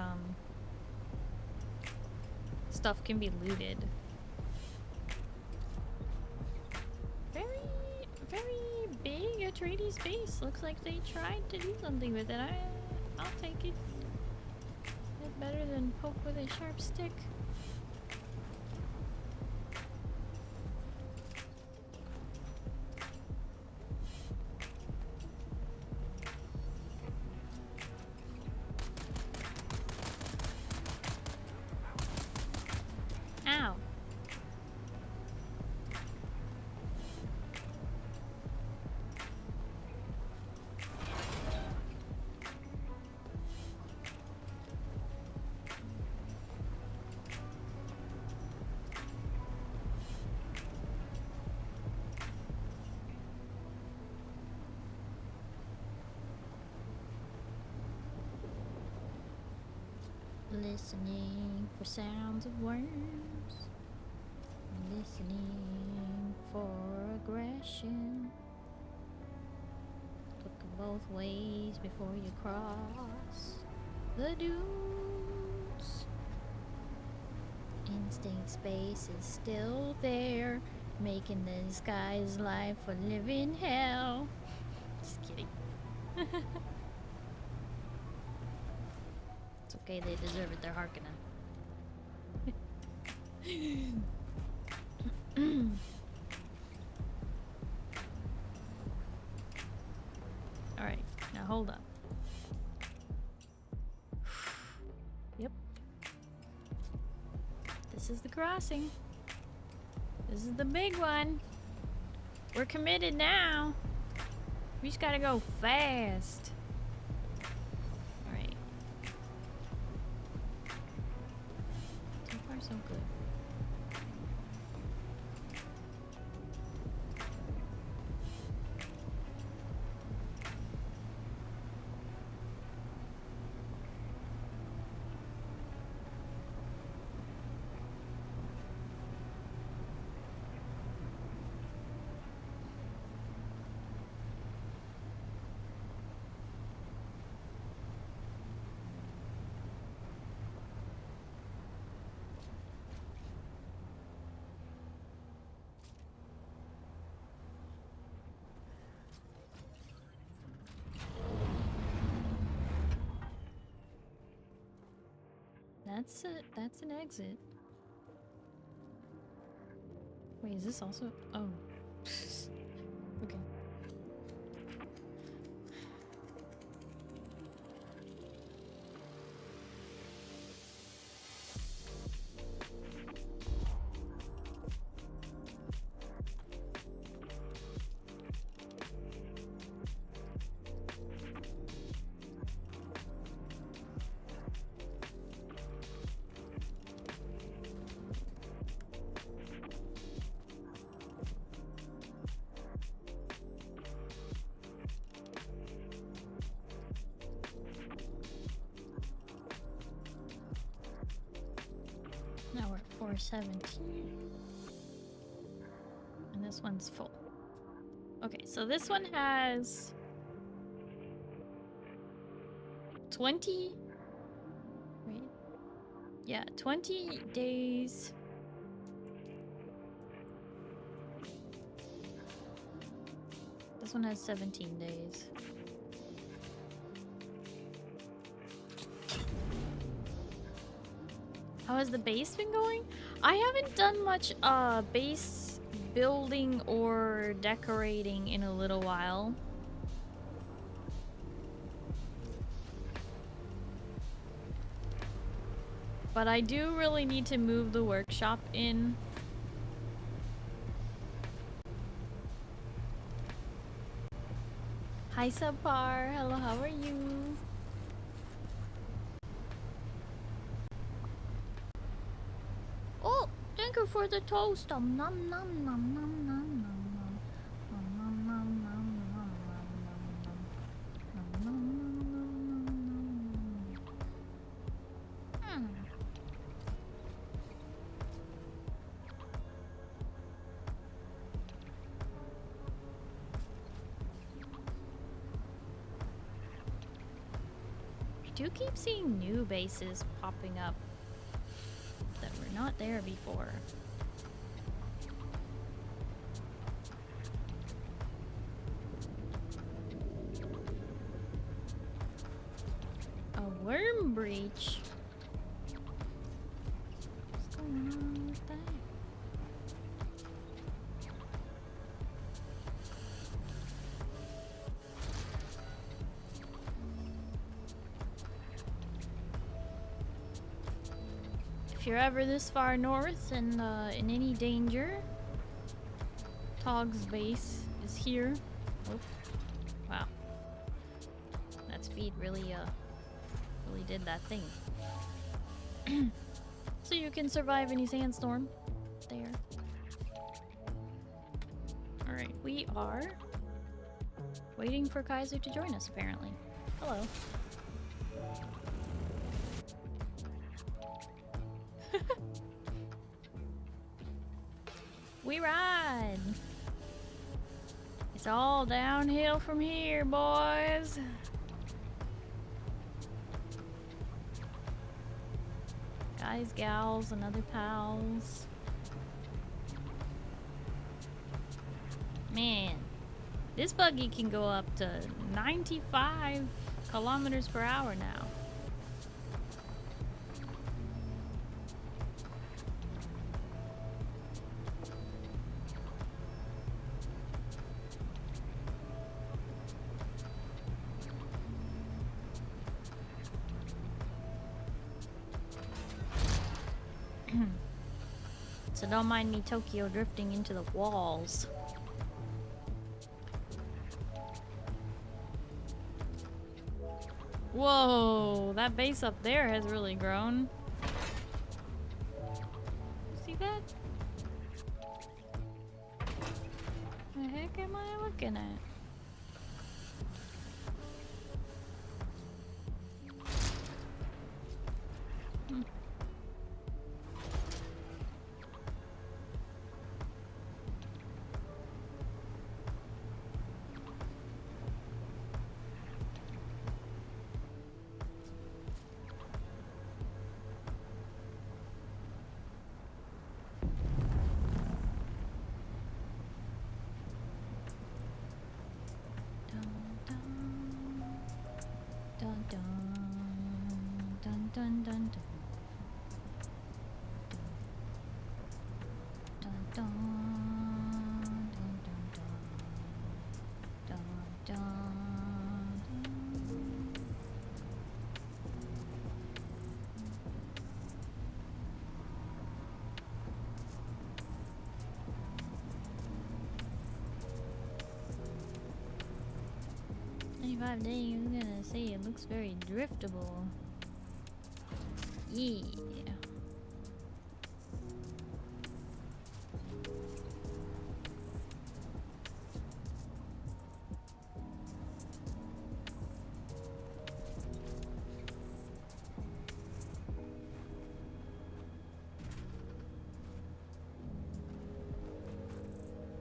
stuff can be looted. Very big Atreides base. Looks like they tried to do something with it. I'll take it. It's better than poke with a sharp stick. Ow. Listening for sounds of worms. Listening for aggression. Look both ways before you cross the dunes. Instinct space is still there, making the sky's life a living hell. Just kidding. It's okay, they deserve it, they're Harkonnen. Alright, now hold up. Yep. This is the crossing. This is the big one. We're committed now. We just gotta go fast. Alright. So far, so good. That's an exit. Wait, is this also? Oh. Okay. Now we're at 417. And this one's full. Okay, so this one has 20... Wait. Yeah, 20 days. This one has 17 days. How has the base been going? I haven't done much base building or decorating in a little while. But I do really need to move the workshop in. Hi Subpar, hello, how are you? Oh, thank you for the toast. Nom nom nom nom nom nom nom nom nom nom nom nom nom nom nom nom. I do keep seeing new bases popping up that were not there before. A worm breach? What's going on with that? If you're ever this far north and in any danger, Tog's base is here. Oh, wow. That speed really did that thing. So you can survive any sandstorm there. Alright, we are waiting for Kaiser to join us, apparently. Hello. We ride. It's all downhill from here, boys. Guys, gals, and other pals. Man, this buggy can go up to 95 kilometers per hour now. So don't mind me Tokyo drifting into the walls. Whoa, that base up there has really grown. See that? The heck am I looking at? Days, I'm gonna say it looks very driftable. Yeah.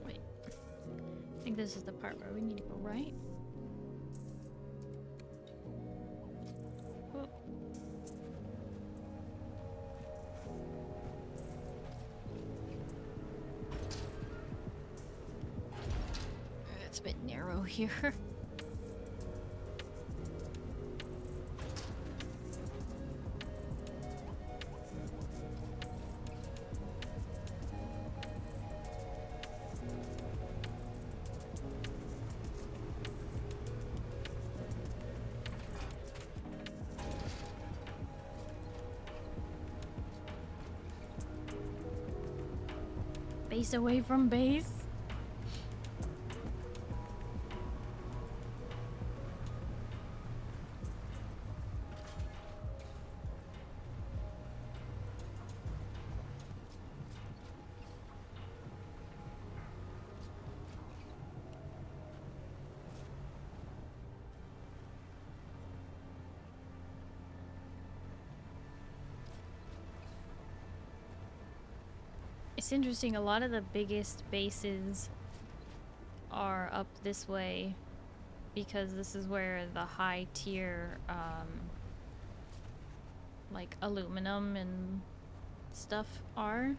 Wait. I think this is the part where we need to go right. a bit narrow here. Base away from base. It's interesting, a lot of the biggest bases are up this way because this is where the high tier like aluminum and stuff are.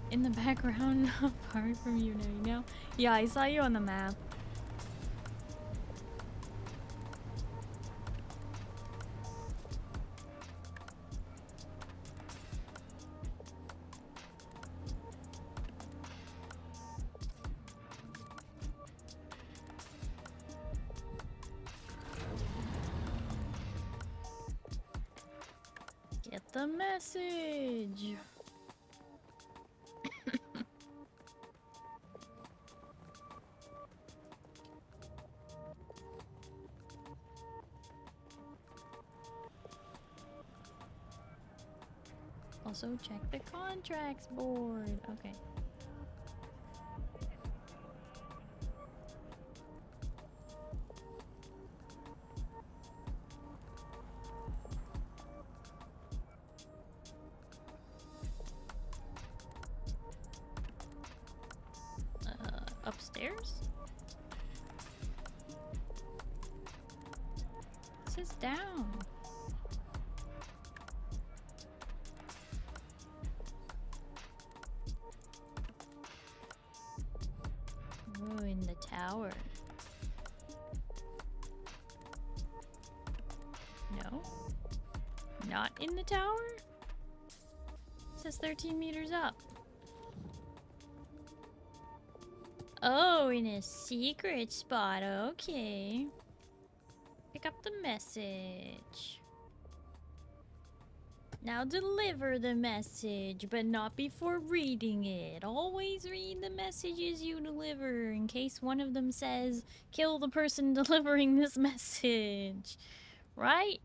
In the background, apart from you now. Yeah, I saw you on the map. Get the message. Also check the contracts board. Okay. Upstairs? This is down. Oh, in the tower. No? Not in the tower? It says 13 meters up. Oh, in a secret spot. Okay. Pick up the message. Now deliver the message, but not before reading it. Always read the messages you deliver in case one of them says, kill the person delivering this message. Right?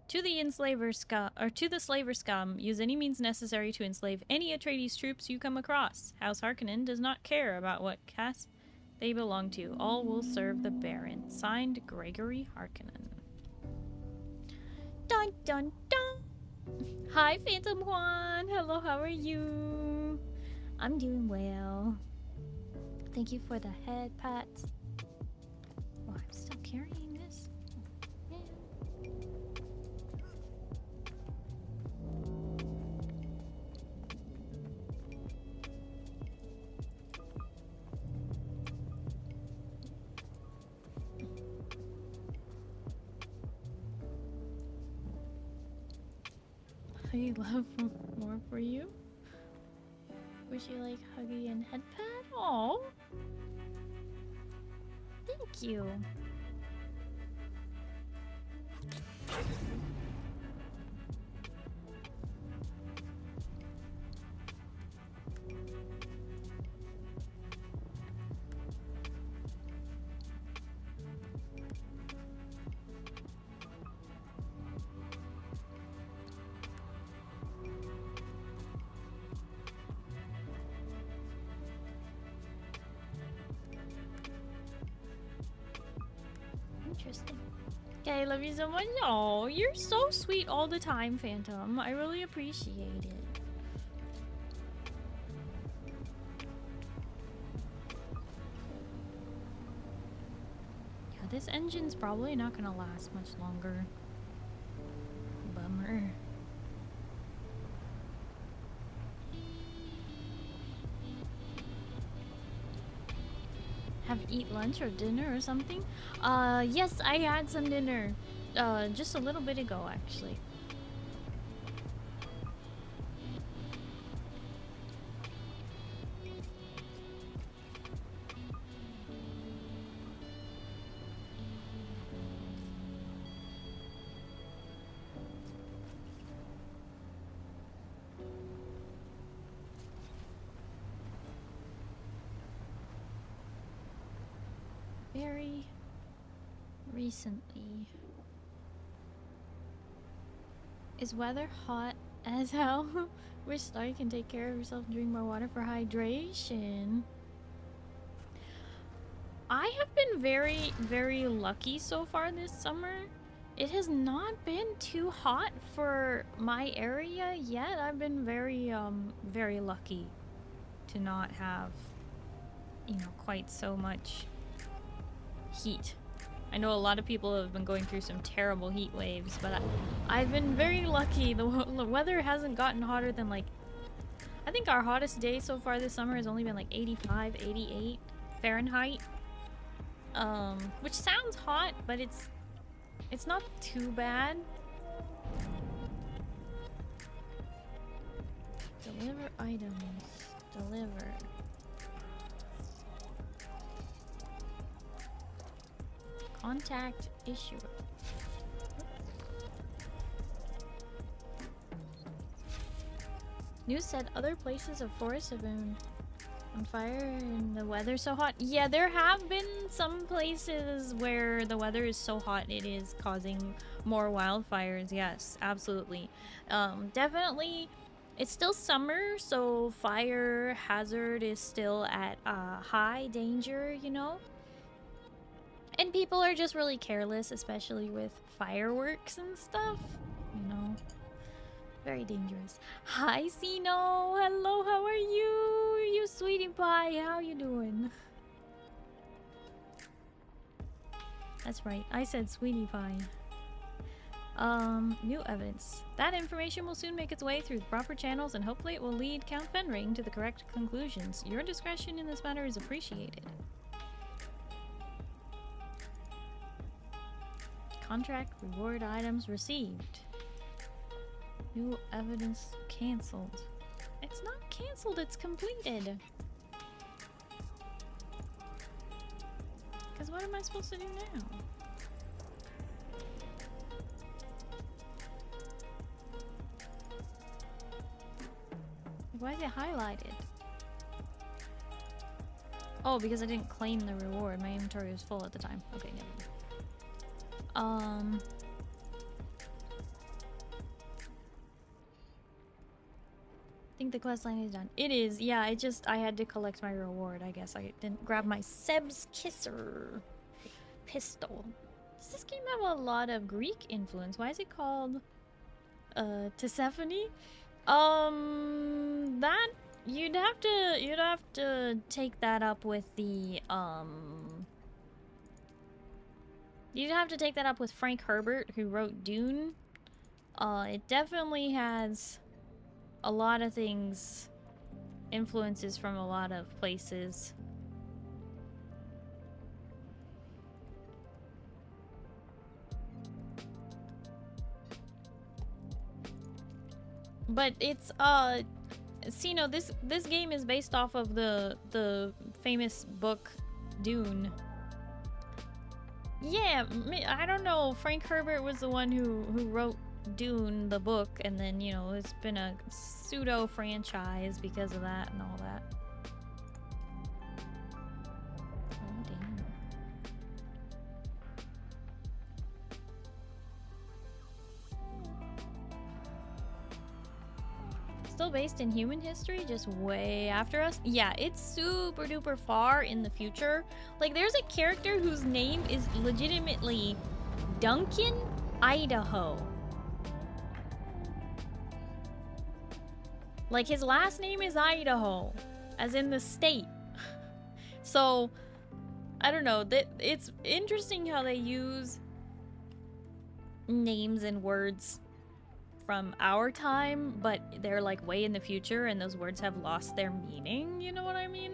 To the enslaver scum, or to the slaver scum, use any means necessary to enslave any Atreides troops you come across. House Harkonnen does not care about what caste they belong to. All will serve the Baron. Signed, Gregory Harkonnen. Dun dun dun! Hi, Phantom Juan! Hello, how are you? I'm doing well. Thank you for the head pats. Oh, I'm still carrying this. Yeah. I love more for you. Wish you like huggy and head pad. Oh, thank you. Interesting. Okay, I love you so much. Oh, you're so sweet all the time, Phantom. I really appreciate it. this engine's probably not gonna last much longer. Bummer. Have eat lunch or dinner or something? Yes, I had some dinner. Just a little bit ago, actually. Very recently. Is weather hot as hell? Wish Starry can take care of herself and drink more water for hydration. I have been very, very lucky so far this summer. It has not been too hot for my area yet. I've been very, very lucky to not have, you know, quite so much heat. I know a lot of people have been going through some terrible heat waves, but I've been very lucky. The weather hasn't gotten hotter than, like, I think our hottest day so far this summer has only been like 85, 88 Fahrenheit. Which sounds hot, but it's not too bad. Deliver items. Deliver. Contact issuer. News said other places of forests have been on fire and the weather's so hot. Yeah, there have been some places where the weather is so hot it is causing more wildfires. Yes, absolutely. Definitely, it's still summer, so fire hazard is still at high danger, you know? And people are just really careless, especially with fireworks and stuff, you know? Very dangerous. Hi, Sino! Hello, how are you? You sweetie pie, how you doing? That's right, I said sweetie pie. New evidence. That information will soon make its way through the proper channels and hopefully it will lead Count Fenring to the correct conclusions. Your discretion in this matter is appreciated. Contract reward items received. New evidence cancelled. It's not cancelled, it's completed. Because what am I supposed to do now? Why is it highlighted? Oh, because I didn't claim the reward. My inventory was full at the time. Okay, never mind. I think the quest line is done. It is, yeah, I had to collect my reward, I guess. I didn't grab my Seb's Kisser pistol. Does this game have a lot of Greek influence? Why is it called Tisiphone? That you'd have to take that up with the you'd have to take that up with Frank Herbert, who wrote Dune. It definitely has a lot of things, influences from a lot of places. But it's Sino, this game is based off of the famous book Dune. Yeah, I don't know. Frank Herbert was the one who wrote Dune, the book, and then, you know, it's been a pseudo franchise because of that and all that. Oh, damn. Still based in human history, just way after us? Yeah, it's super duper far in the future. Like, there's a character whose name is legitimately Duncan, Idaho. Like, his last name is Idaho, as in the state. So, I don't know. It's interesting how they use names and words from our time, but they're like way in the future and those words have lost their meaning, you know what I mean?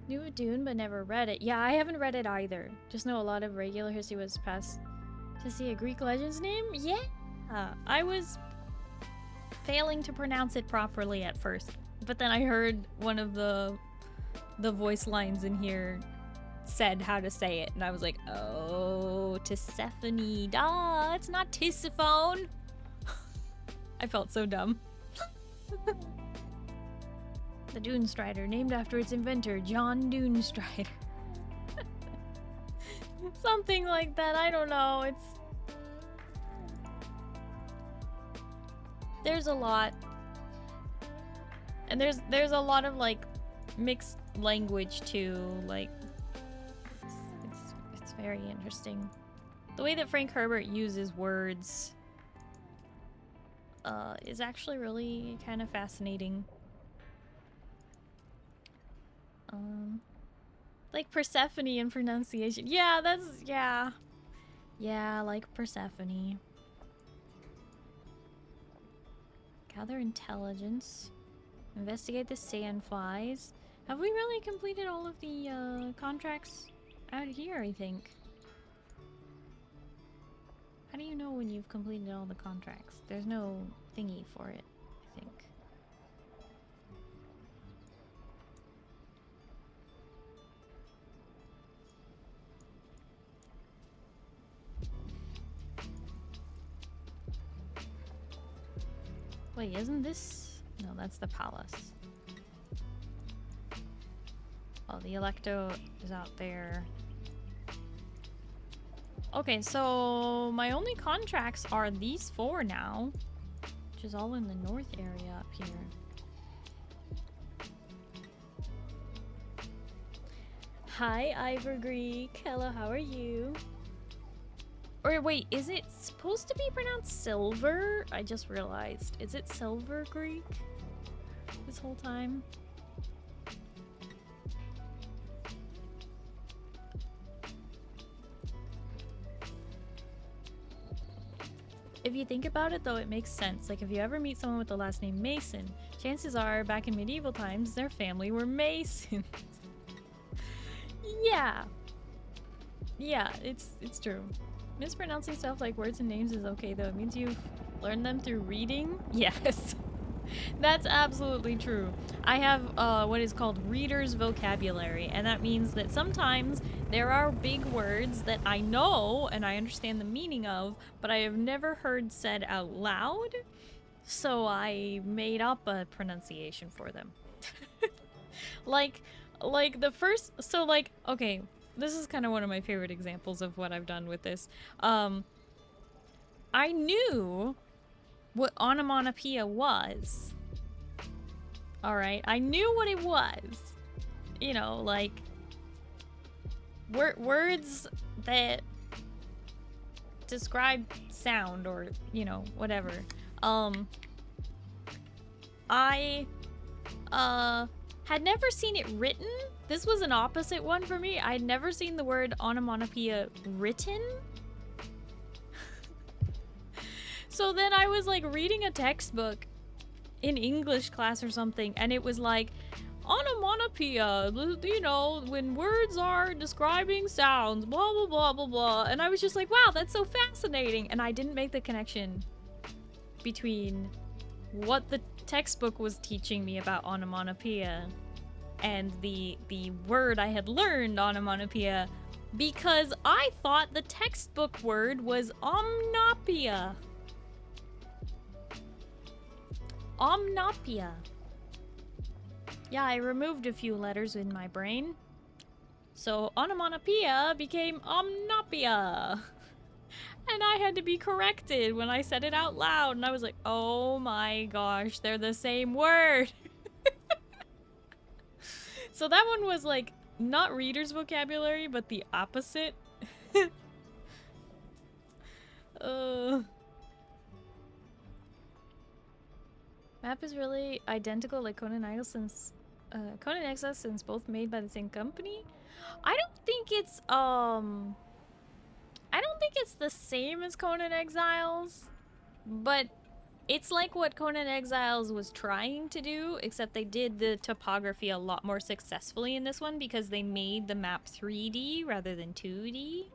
Knew of Dune but never read it. Yeah, I haven't read it either. Just know a lot of regular history was passed to see a Greek legend's name. Yeah, I was failing to pronounce it properly at first, but then I heard one of the voice lines in here said how to say it, and I was like, oh, Tisiphone. Duh, it's not Tisiphone. I felt so dumb. The Dune Strider, named after its inventor, John Dune Strider. Something like that, I don't know. There's a lot. And there's a lot of like mixed language too, like it's very interesting. The way that Frank Herbert uses words is actually really kind of fascinating. Like Persephone in pronunciation. Yeah, yeah, like Persephone. Gather intelligence. Investigate the sandflies. Have we really completed all of the contracts out here, I think? How do you know when you've completed all the contracts? There's no thingy for it, I think. Wait, isn't this... No, that's the palace. Oh, the Electo is out there. Okay, so my only contracts are these 4 now, which is all in the north area up here. Hi, Ivor Greek. Hello, how are you? Or wait, is it supposed to be pronounced silver? I just realized. Is it silver Greek this whole time? If you think about it though, it makes sense. Like if you ever meet someone with the last name Mason, chances are back in medieval times their family were Masons. Yeah. Yeah, it's true. Mispronouncing stuff like words and names is okay though. It means you've learned them through reading. Yes. That's absolutely true. I have what is called reader's vocabulary, and that means that sometimes there are big words that I know and I understand the meaning of, but I have never heard said out loud, so I made up a pronunciation for them. like the first, so like, okay, this is kind of one of my favorite examples of what I've done with this. I knew what onomatopoeia was. Alright, I knew what it was. You know, like words that describe sound or, you know, whatever. I had never seen it written. This was an opposite one for me. I'd never seen the word onomatopoeia written. So then I was like reading a textbook in English class or something, and it was like, onomatopoeia, you know, when words are describing sounds, blah, blah, blah, blah, blah. And I was just like, wow, that's so fascinating. And I didn't make the connection between what the textbook was teaching me about onomatopoeia and the word I had learned, onomatopoeia, because I thought the textbook word was omnopia. Omnopia. Yeah, I removed a few letters in my brain. So onomatopoeia became omnopia. And I had to be corrected when I said it out loud. And I was like, oh my gosh, they're the same word. So that one was like, not reader's vocabulary, but the opposite. Map is really identical like Conan Idolson's Conan Exiles, since both made by the same company. I don't think it's the same as Conan Exiles, but it's like what Conan Exiles was trying to do, except they did the topography a lot more successfully in this one because they made the map 3D rather than 2D.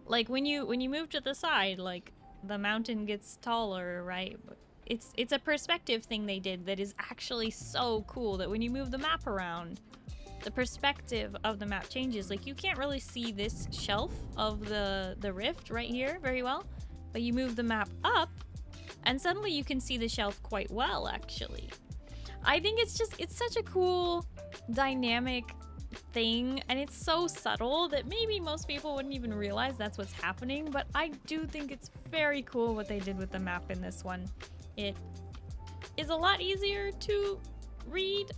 Like when you move to the side, like the mountain gets taller, right? It's a perspective thing they did that is actually so cool that when you move the map around, the perspective of the map changes. Like you can't really see this shelf of the rift right here very well, but you move the map up and suddenly you can see the shelf quite well, actually. I think it's such a cool dynamic thing, and it's so subtle that maybe most people wouldn't even realize that's what's happening, but I do think it's very cool what they did with the map in this one. It is a lot easier to read.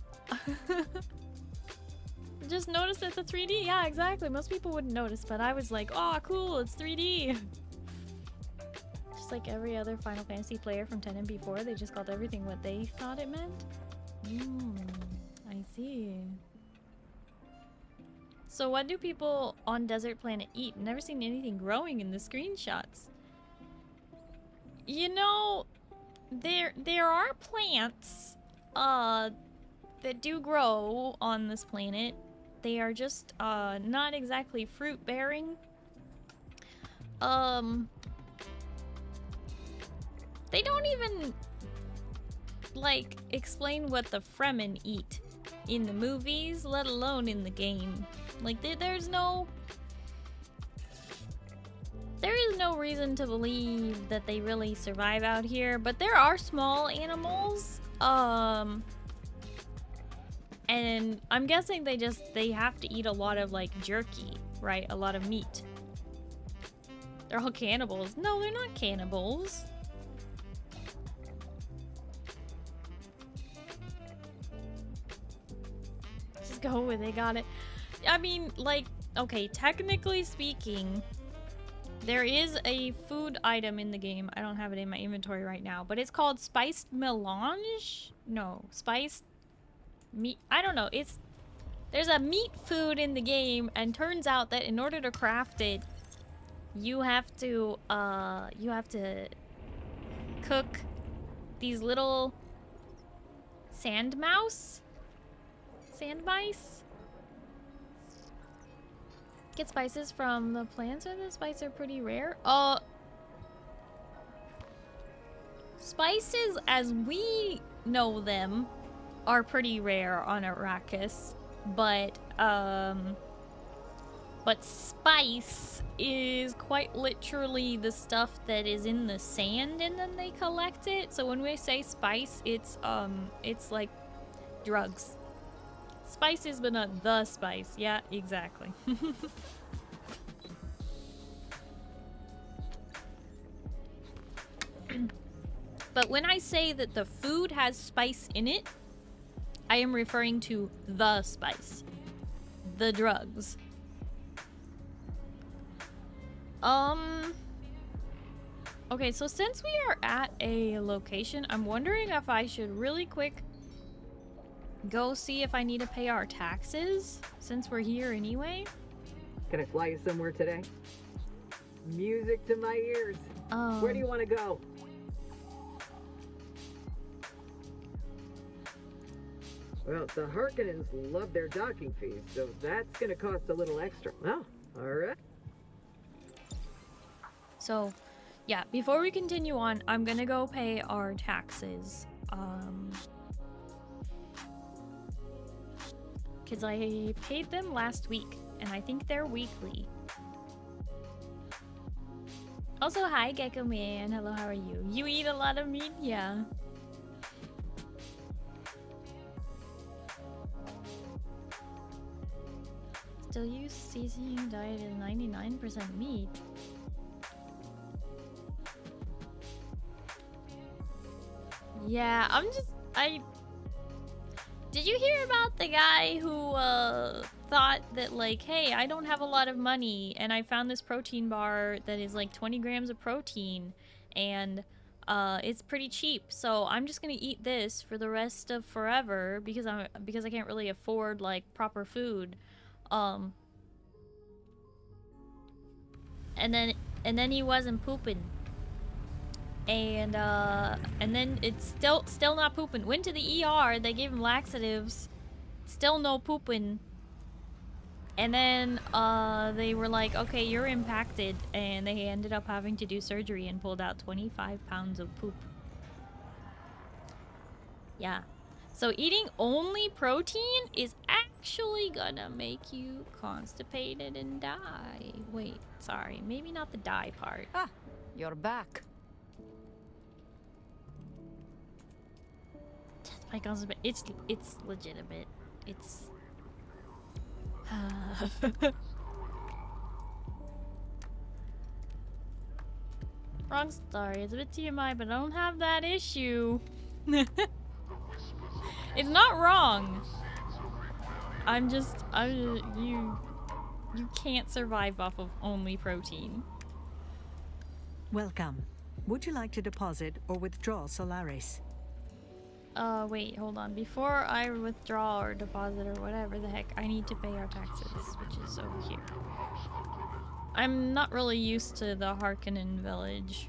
Just notice it's a 3D. Yeah, exactly. Most people wouldn't notice, but I was like, oh, cool, it's 3D. Just like every other Final Fantasy player from 10 and before, they just called everything what they thought it meant. I see. So what do people on Desert Planet eat? Never seen anything growing in the screenshots. You know, there are plants that do grow on this planet. They are just not exactly fruit bearing. They don't even like explain what the Fremen eat in the movies, let alone in the game. Like there is no reason to believe that they really survive out here, but there are small animals. And I'm guessing they have to eat a lot of like jerky, right? A lot of meat. They're all cannibals. No, they're not cannibals. Just go with it, got it. I mean, like, okay, technically speaking, there is a food item in the game. I don't have it in my inventory right now, but it's called spiced melange? No, spiced meat. I don't know. There's a meat food in the game, and turns out that in order to craft it, you have to cook these little sand mice. Get spices from the plants, or the spices are pretty rare. Spices as we know them are pretty rare on Arrakis, but spice is quite literally the stuff that is in the sand and then they collect it. So when we say spice, it's like drugs. Spices, but not the spice. Yeah, exactly. But when I say that the food has spice in it, I am referring to the spice. The drugs. Okay, so since we are at a location, I'm wondering if I should really quick go see if I need to pay our taxes, since we're here anyway. Can I fly you somewhere today? Music to my ears. Where do you want to go? Well, the Harkonnens love their docking fees, so that's gonna cost a little extra. Oh, alright. So, yeah, before we continue on, I'm gonna go pay our taxes. Because I paid them last week, and I think they're weekly. Also, hi, Gecko Man. Hello, how are you? You eat a lot of meat? Yeah. Still use seasoning diet is 99% meat. Yeah, did you hear about the guy who thought that like, hey, I don't have a lot of money and I found this protein bar that is like 20 grams of protein and it's pretty cheap. So I'm just gonna eat this for the rest of forever because I can't really afford like proper food. And then he wasn't pooping. And then it's still not pooping. Went to the ER, they gave him laxatives. Still no pooping. And then they were like, okay, you're impacted, and they ended up having to do surgery and pulled out 25 pounds of poop. Yeah. So eating only protein is actually gonna make you constipated and die. Wait, sorry, maybe not the die part. Ah, you're back. That's my constipation. It's legitimate. It's wrong story. It's a bit TMI, but I don't have that issue. It's not wrong. You can't survive off of only protein. Welcome. Would you like to deposit or withdraw Solaris? Wait, hold on. Before I withdraw or deposit or whatever the heck, I need to pay our taxes, which is over here. I'm not really used to the Harkonnen village.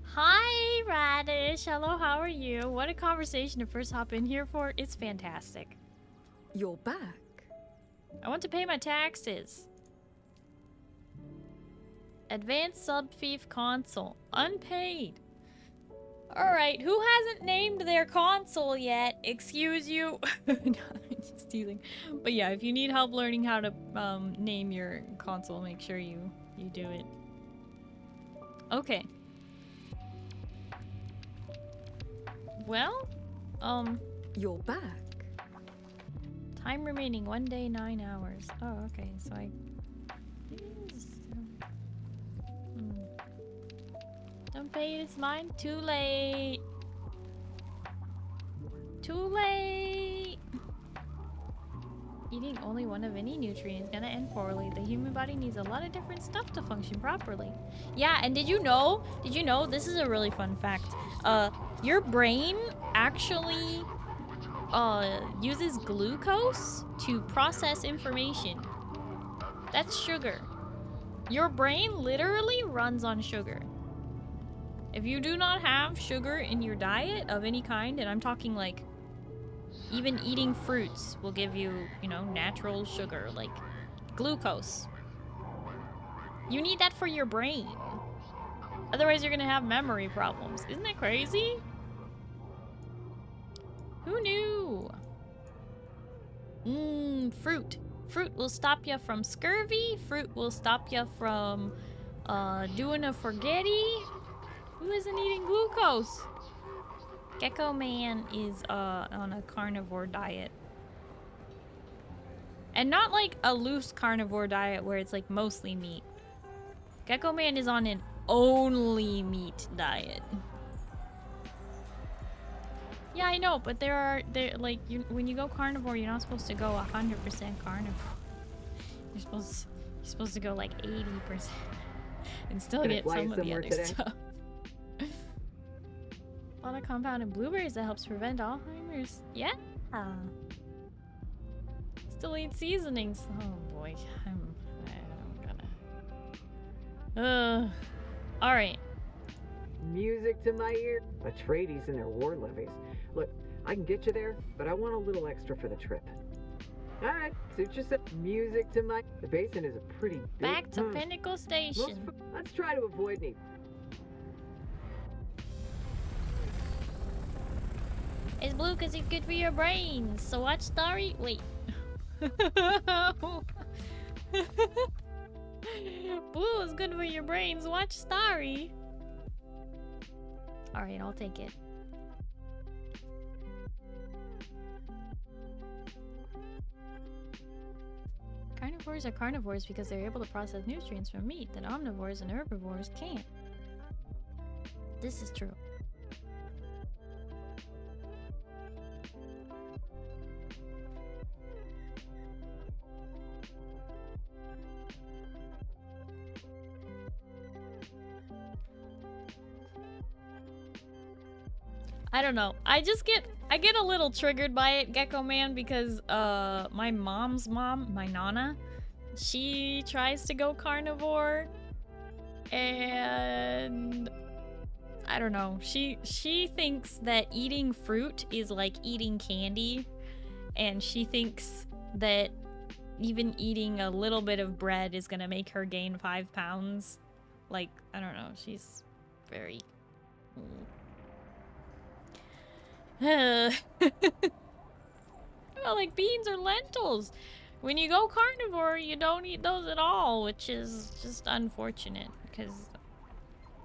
Hi, Radish. Hello, how are you? What a conversation to first hop in here for. It's fantastic. You're back. I want to pay my taxes. Advanced Subfief console. Unpaid. Alright, who hasn't named their console yet? Excuse you. No, I'm just teasing. But yeah, if you need help learning how to name your console, make sure you do it. Okay. Well, You're back. time remaining 1 day, 9 hours. Oh, okay, so don't pay it, it's mine. Too late. Too late. Eating only one of any nutrient is gonna end poorly. The human body needs a lot of different stuff to function properly. Yeah, and did you know, this is a really fun fact. Your brain actually uses glucose to process information. That's sugar. Your brain literally runs on sugar. If you do not have sugar in your diet of any kind, and I'm talking like even eating fruits will give you, you know, natural sugar, like glucose. You need that for your brain. Otherwise you're gonna have memory problems. Isn't that crazy? Who knew? Fruit. Fruit will stop you from scurvy. Fruit will stop you from doing a forgetty. Who isn't eating glucose? Gecko Man is on a carnivore diet. And not like a loose carnivore diet where it's like mostly meat. Gecko Man is on an only meat diet. Yeah, I know, but when you go carnivore, you're not supposed to go 100% carnivore. You're supposed to go like 80% and still get some of the other stuff. A lot of compounded blueberries that helps prevent Alzheimer's. Yeah. Still eat seasonings. Oh boy, I'm gonna. All right. Music to my ear. Atreides and their war levies. Look, I can get you there, but I want a little extra for the trip. All right, suit yourself. Music to my. The basin is a pretty big. Back to Pinnacle Station. Let's try to avoid any. It's blue because it's good for your brains. So watch Starry. Wait. Blue is good for your brains. Watch Starry. Alright, I'll take it. Carnivores are carnivores because they're able to process nutrients from meat that omnivores and herbivores can't. This is true. I don't know. I get a little triggered by it, Gecko Man, because my mom's mom, my nana, she tries to go carnivore, and I don't know. She thinks that eating fruit is like eating candy, and she thinks that even eating a little bit of bread is gonna make her gain 5 pounds. Like, I don't know. She's very... well, like beans or lentils. When you go carnivore, you don't eat those at all, which is just unfortunate because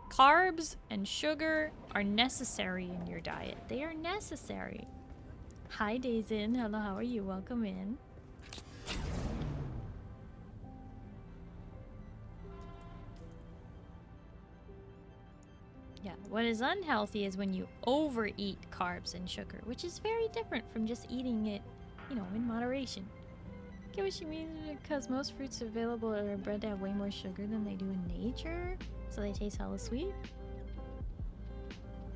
carbs and sugar are necessary in your diet. They are necessary. Hi, Dazin. Hello, how are you? Welcome in. Yeah, what is unhealthy is when you overeat carbs and sugar, which is very different from just eating it, you know, in moderation. Get what she means, because most fruits available are bred to have way more sugar than they do in nature, so they taste hella sweet.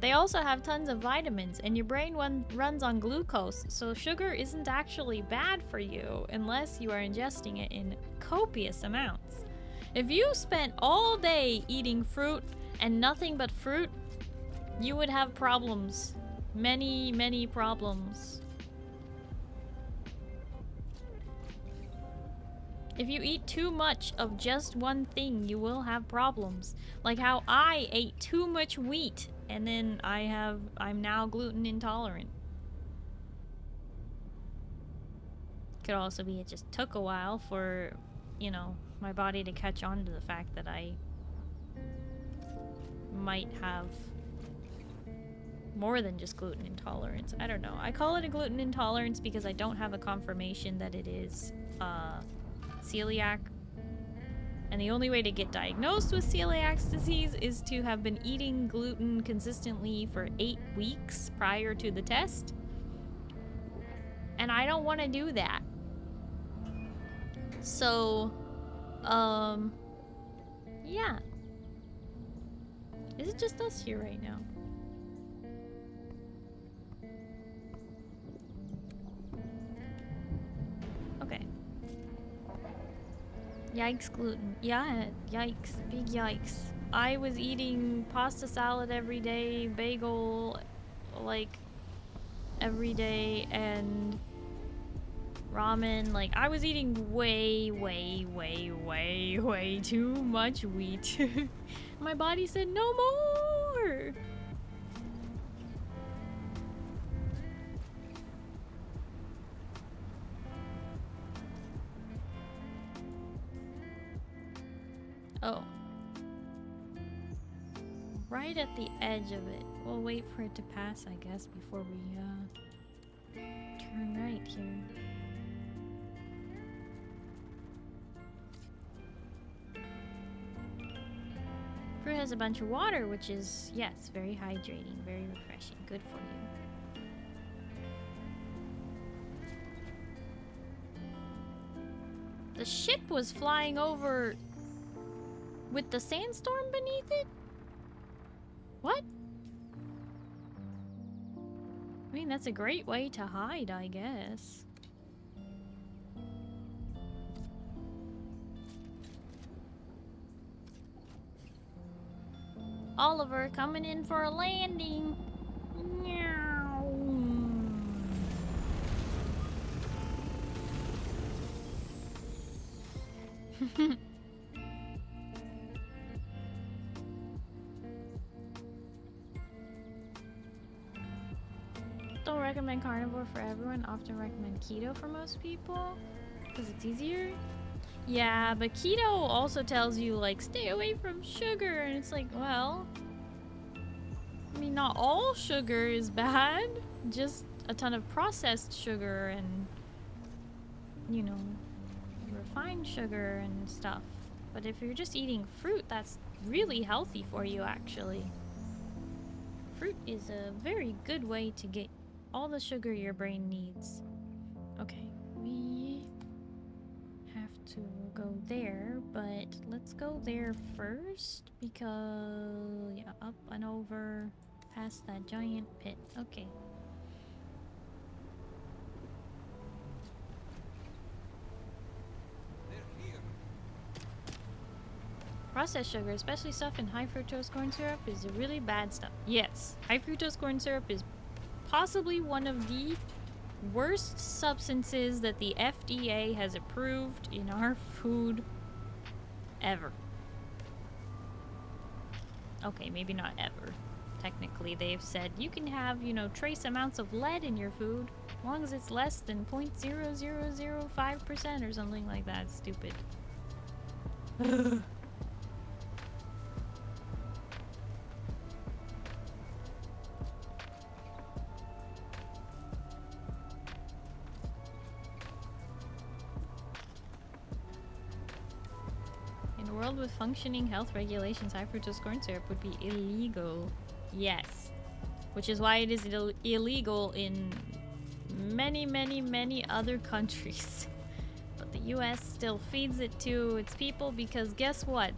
They also have tons of vitamins, and your brain runs on glucose, so sugar isn't actually bad for you unless you are ingesting it in copious amounts. If you spent all day eating fruit and nothing but fruit, you would have problems. Many, many problems. If you eat too much of just one thing, you will have problems. Like how I ate too much wheat and then I'm now gluten intolerant. Could also be it just took a while for, you know, my body to catch on to the fact that I might have more than just gluten intolerance. I don't know. I call it a gluten intolerance because I don't have a confirmation that it is celiac. And the only way to get diagnosed with celiac disease is to have been eating gluten consistently for 8 weeks prior to the test. And I don't want to do that. So, yeah. Is it just us here right now? Okay. Yikes, gluten. Yeah, yikes. Big yikes. I was eating pasta salad every day, bagel, like, every day, and ramen. Like, I was eating way too much wheat. My body said, no more! Oh. Right at the edge of it. We'll wait for it to pass, I guess, before we, turn right here. Fruit has a bunch of water, which is, yes, very hydrating, very refreshing, good for you. The ship was flying over with the sandstorm beneath it? What? I mean, that's a great way to hide, I guess. Oliver coming in for a landing. Meow. Don't recommend carnivore for everyone. Often recommend keto for most people because it's easier. Yeah, but keto also tells you, like, stay away from sugar, and it's like, well, I mean, not all sugar is bad, just a ton of processed sugar and, you know, refined sugar and stuff. But if you're just eating fruit, that's really healthy for you, actually. Fruit is a very good way to get all the sugar your brain needs. Okay, we have to go there, but let's go there first because, yeah, up and over. Past that giant pit. Okay. Processed sugar, especially stuff in high fructose corn syrup, is really bad stuff. Yes, high fructose corn syrup is possibly one of the worst substances that the FDA has approved in our food ever. Okay, maybe not ever. Technically, they've said you can have, you know, trace amounts of lead in your food as long as it's less than 0.0005% or something like that. It's stupid. In a world with functioning health regulations, high fructose corn syrup would be illegal. Yes. Which is why it is illegal in many, many, many other countries. But the US still feeds it to its people because guess what?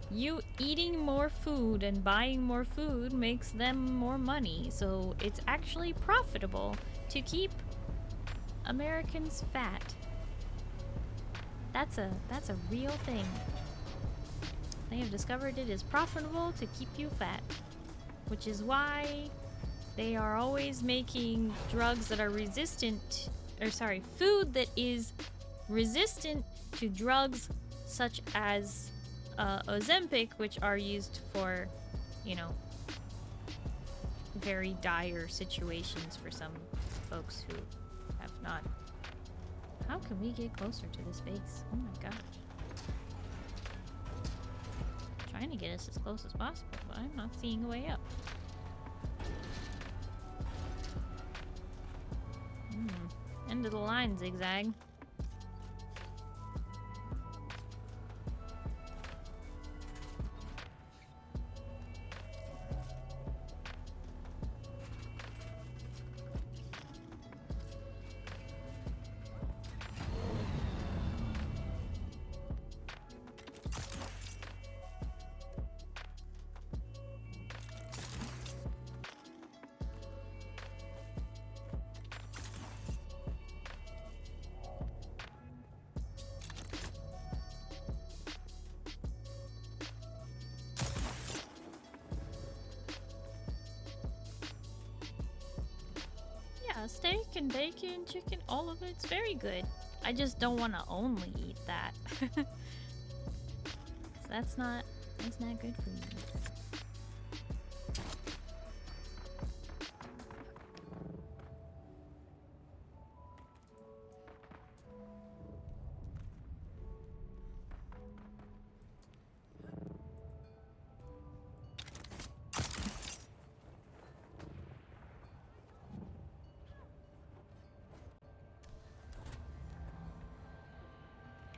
You eating more food and buying more food makes them more money. So it's actually profitable to keep Americans fat. That's a real thing. They have discovered it is profitable to keep you fat. Which is why they are always making drugs that are resistant, or sorry, food that is resistant to drugs such as Ozempic, which are used for, you know, very dire situations for some folks who have not. How can we get closer to this base? Oh my gosh. Trying to get us as close as possible, but I'm not seeing a way up. End of the line, zigzag. Steak and bacon, chicken, all of it's very good. I just don't want to only eat that. That's not good for you.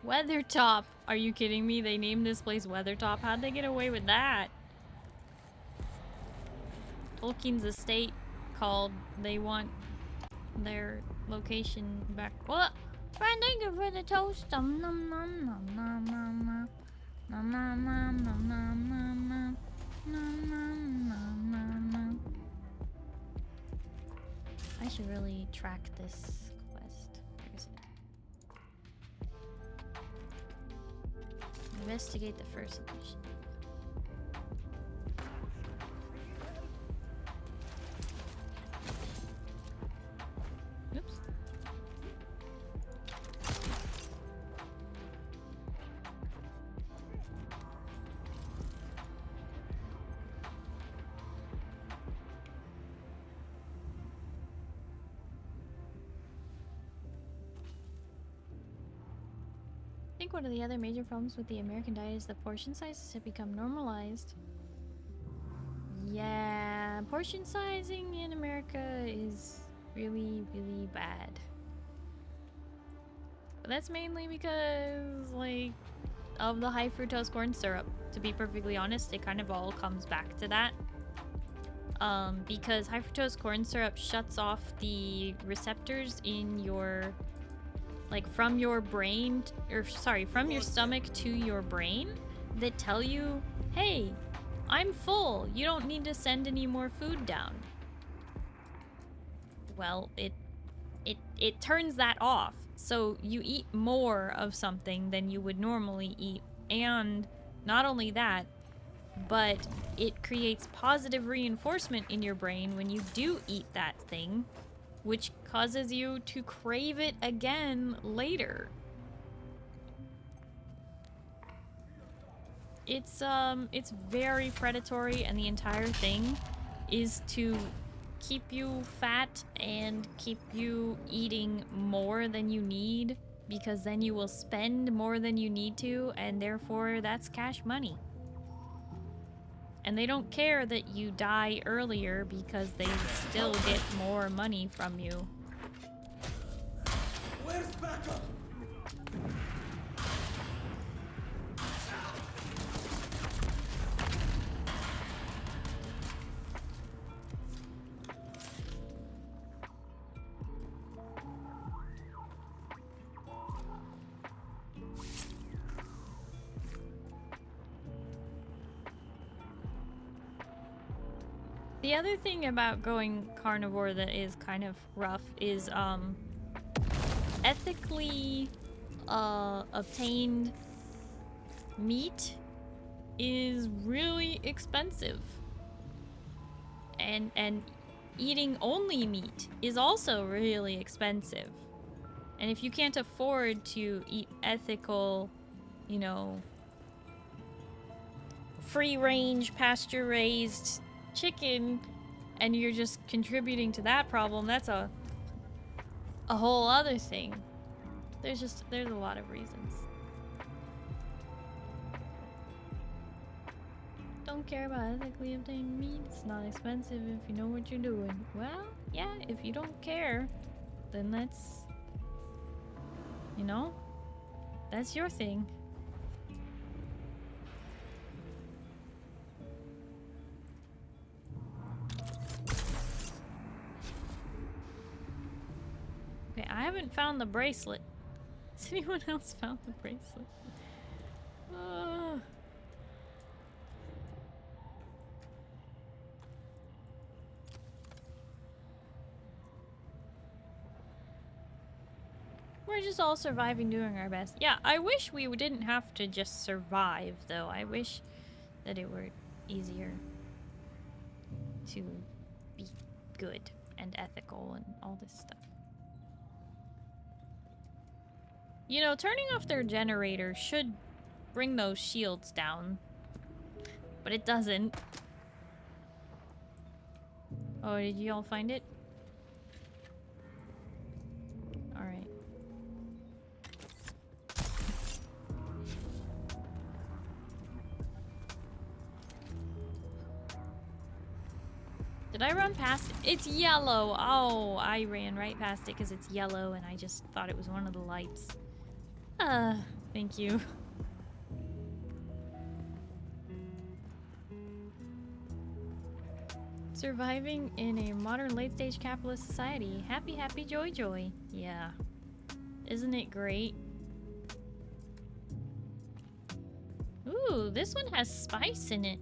Weathertop! Are you kidding me? They named this place Weathertop. How'd they get away with that? Tolkien's estate called. They want their location back. What? Friend, thank you for the toast. Nom nom nom nom nom nom nom nom nom nom nom nom nom nom nom nom. I should really track this quest. Where is it? Investigate the first mission. Oops. I think one of the other major problems with the American diet is the portion sizes have become normalized. Yeah, portion sizing in America is really, really bad. But that's mainly because, like, of the high fructose corn syrup. To be perfectly honest, it kind of all comes back to that. Because high fructose corn syrup shuts off the receptors in your, like, from your brain, or sorry, from your stomach to your brain that tell you, hey, I'm full. You don't need to send any more food down. Well, it turns that off. So you eat more of something than you would normally eat. And not only that, but it creates positive reinforcement in your brain when you do eat that thing, which causes you to crave it again later. It's very predatory, and the entire thing is to keep you fat and keep you eating more than you need, because then you will spend more than you need to, and therefore that's cash money. And they don't care that you die earlier because they still get more money from you. Where's backup? The other thing about going carnivore that is kind of rough is ethically obtained meat is really expensive. And eating only meat is also really expensive. And if you can't afford to eat ethical, you know, free-range, pasture-raised chicken, and you're just contributing to that problem, that's a whole other thing. There's a lot of reasons. Don't care about ethically obtained meat. It's not expensive if you know what you're doing. Well, yeah, if you don't care, then that's, you know, that's your thing. Okay, I haven't found the bracelet. Has anyone else found the bracelet? We're just all surviving, doing our best. Yeah, I wish we didn't have to just survive, though. I wish that it were easier to be good and ethical and all this stuff. You know, turning off their generator should bring those shields down, but it doesn't. Oh, did you all find it? Alright. Did I run past it? It's yellow! Oh, I ran right past it because it's yellow and I just thought it was one of the lights. Thank you. Surviving in a modern late-stage capitalist society. Happy, happy, joy, joy. Yeah. Isn't it great? Ooh, this one has spice in it.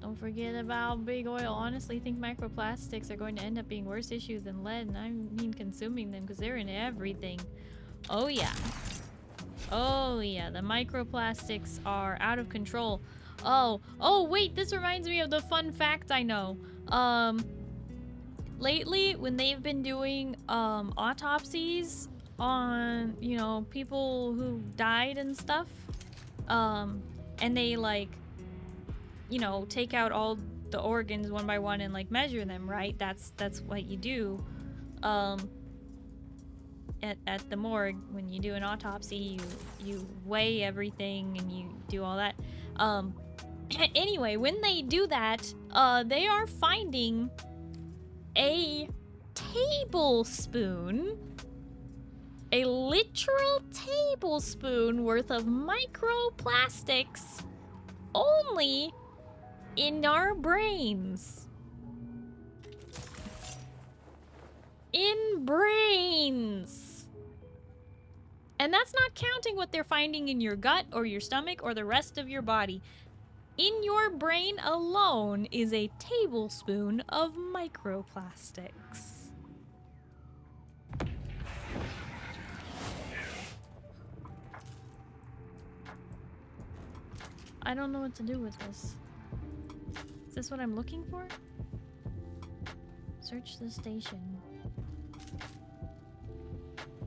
Don't forget about big oil. Honestly, think microplastics are going to end up being worse issues than lead, and I mean consuming them because they're in everything. Oh yeah. Oh yeah, the microplastics are out of control. Oh wait, this reminds me of the fun fact I know. Lately, when they've been doing autopsies on, you know, people who died and stuff, and they like, you know, take out all the organs one by one and like measure them, right? That's what you do at the morgue. When you do an autopsy, you weigh everything and you do all that. Anyway, when they do that, they are finding a tablespoon, a literal tablespoon worth of microplastics only in our brains. In brains. And that's not counting what they're finding in your gut or your stomach or the rest of your body. In your brain alone is a tablespoon of microplastics. I don't know what to do with this. Is this what I'm looking for? Search the station.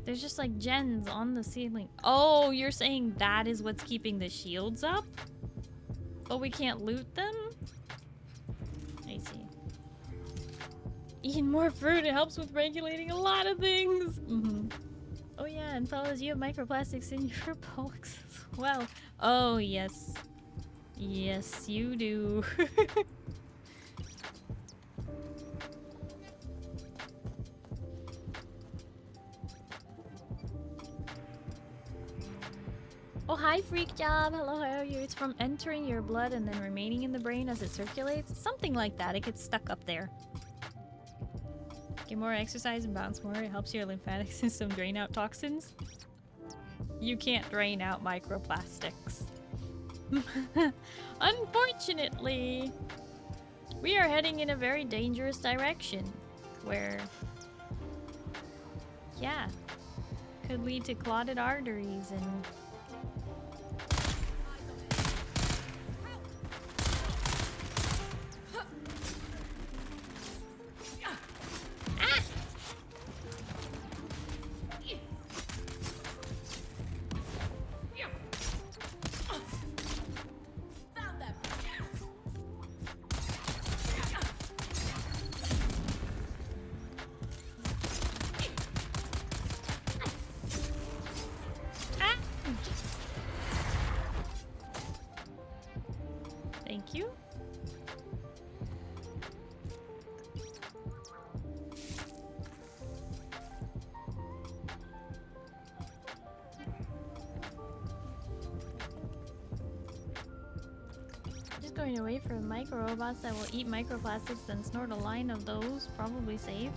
There's just like gens on the ceiling. Oh, you're saying that is what's keeping the shields up? But we can't loot them? I see. Eating more fruit, it helps with regulating a lot of things. Oh yeah, and fellas, you have microplastics in your box as well. Oh yes. Yes, you do. Oh, hi, Freak Job. Hello, how are you? It's from entering your blood and then remaining in the brain as it circulates. Something like that. It gets stuck up there. Get more exercise and bounce more. It helps your lymphatic system drain out toxins. You can't drain out microplastics. Unfortunately, we are heading in a very dangerous direction where, yeah, could lead to clotted arteries and away from micro robots that will eat microplastics, then snort a line of those. Probably safe.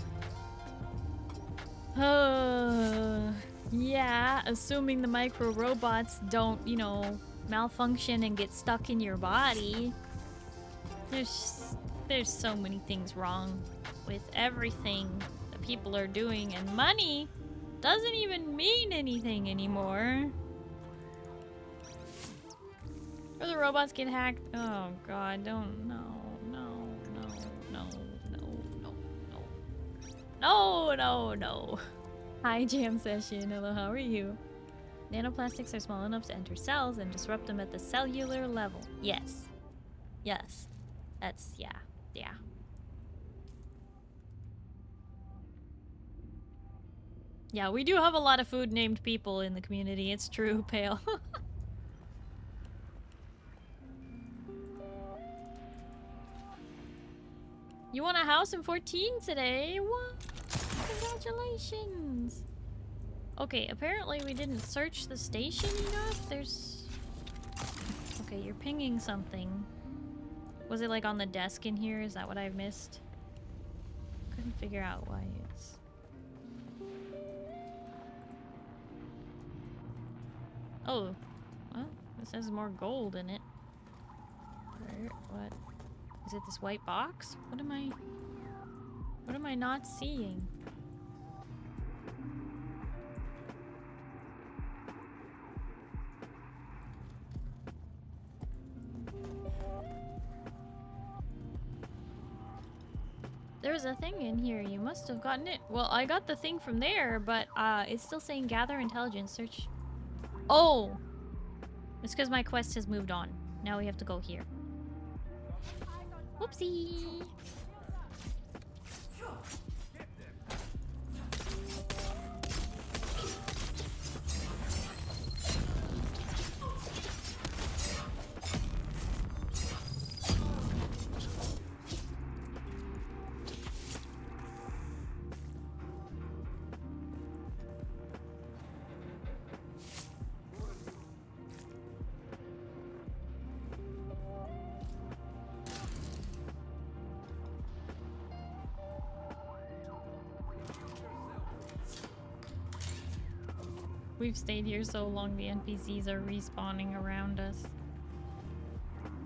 Yeah, assuming the micro robots don't, you know, malfunction and get stuck in your body. There's so many things wrong with everything that people are doing, and money doesn't even mean anything anymore. Or the robots get hacked. Oh god, don't. No. Hi, Jam Session. Hello, how are you? Nanoplastics are small enough to enter cells and disrupt them at the cellular level. Yes. Yes. That's, yeah. Yeah. Yeah, we do have a lot of food named people in the community. It's true, Pale. You want a house in 14 today? What? Congratulations! Okay, apparently we didn't search the station enough. There's... Okay, you're pinging something. Was it like on the desk in here? Is that what I've missed? Couldn't figure out why it's... Oh, well, it says more gold in it. Where? What? Is it this white box? What am I not seeing? There's a thing in here. You must have gotten it. Well, I got the thing from there, but it's still saying gather intelligence. Search. Oh! It's because my quest has moved on. Now we have to go here. Whoopsie! We've stayed here so long, the NPCs are respawning around us.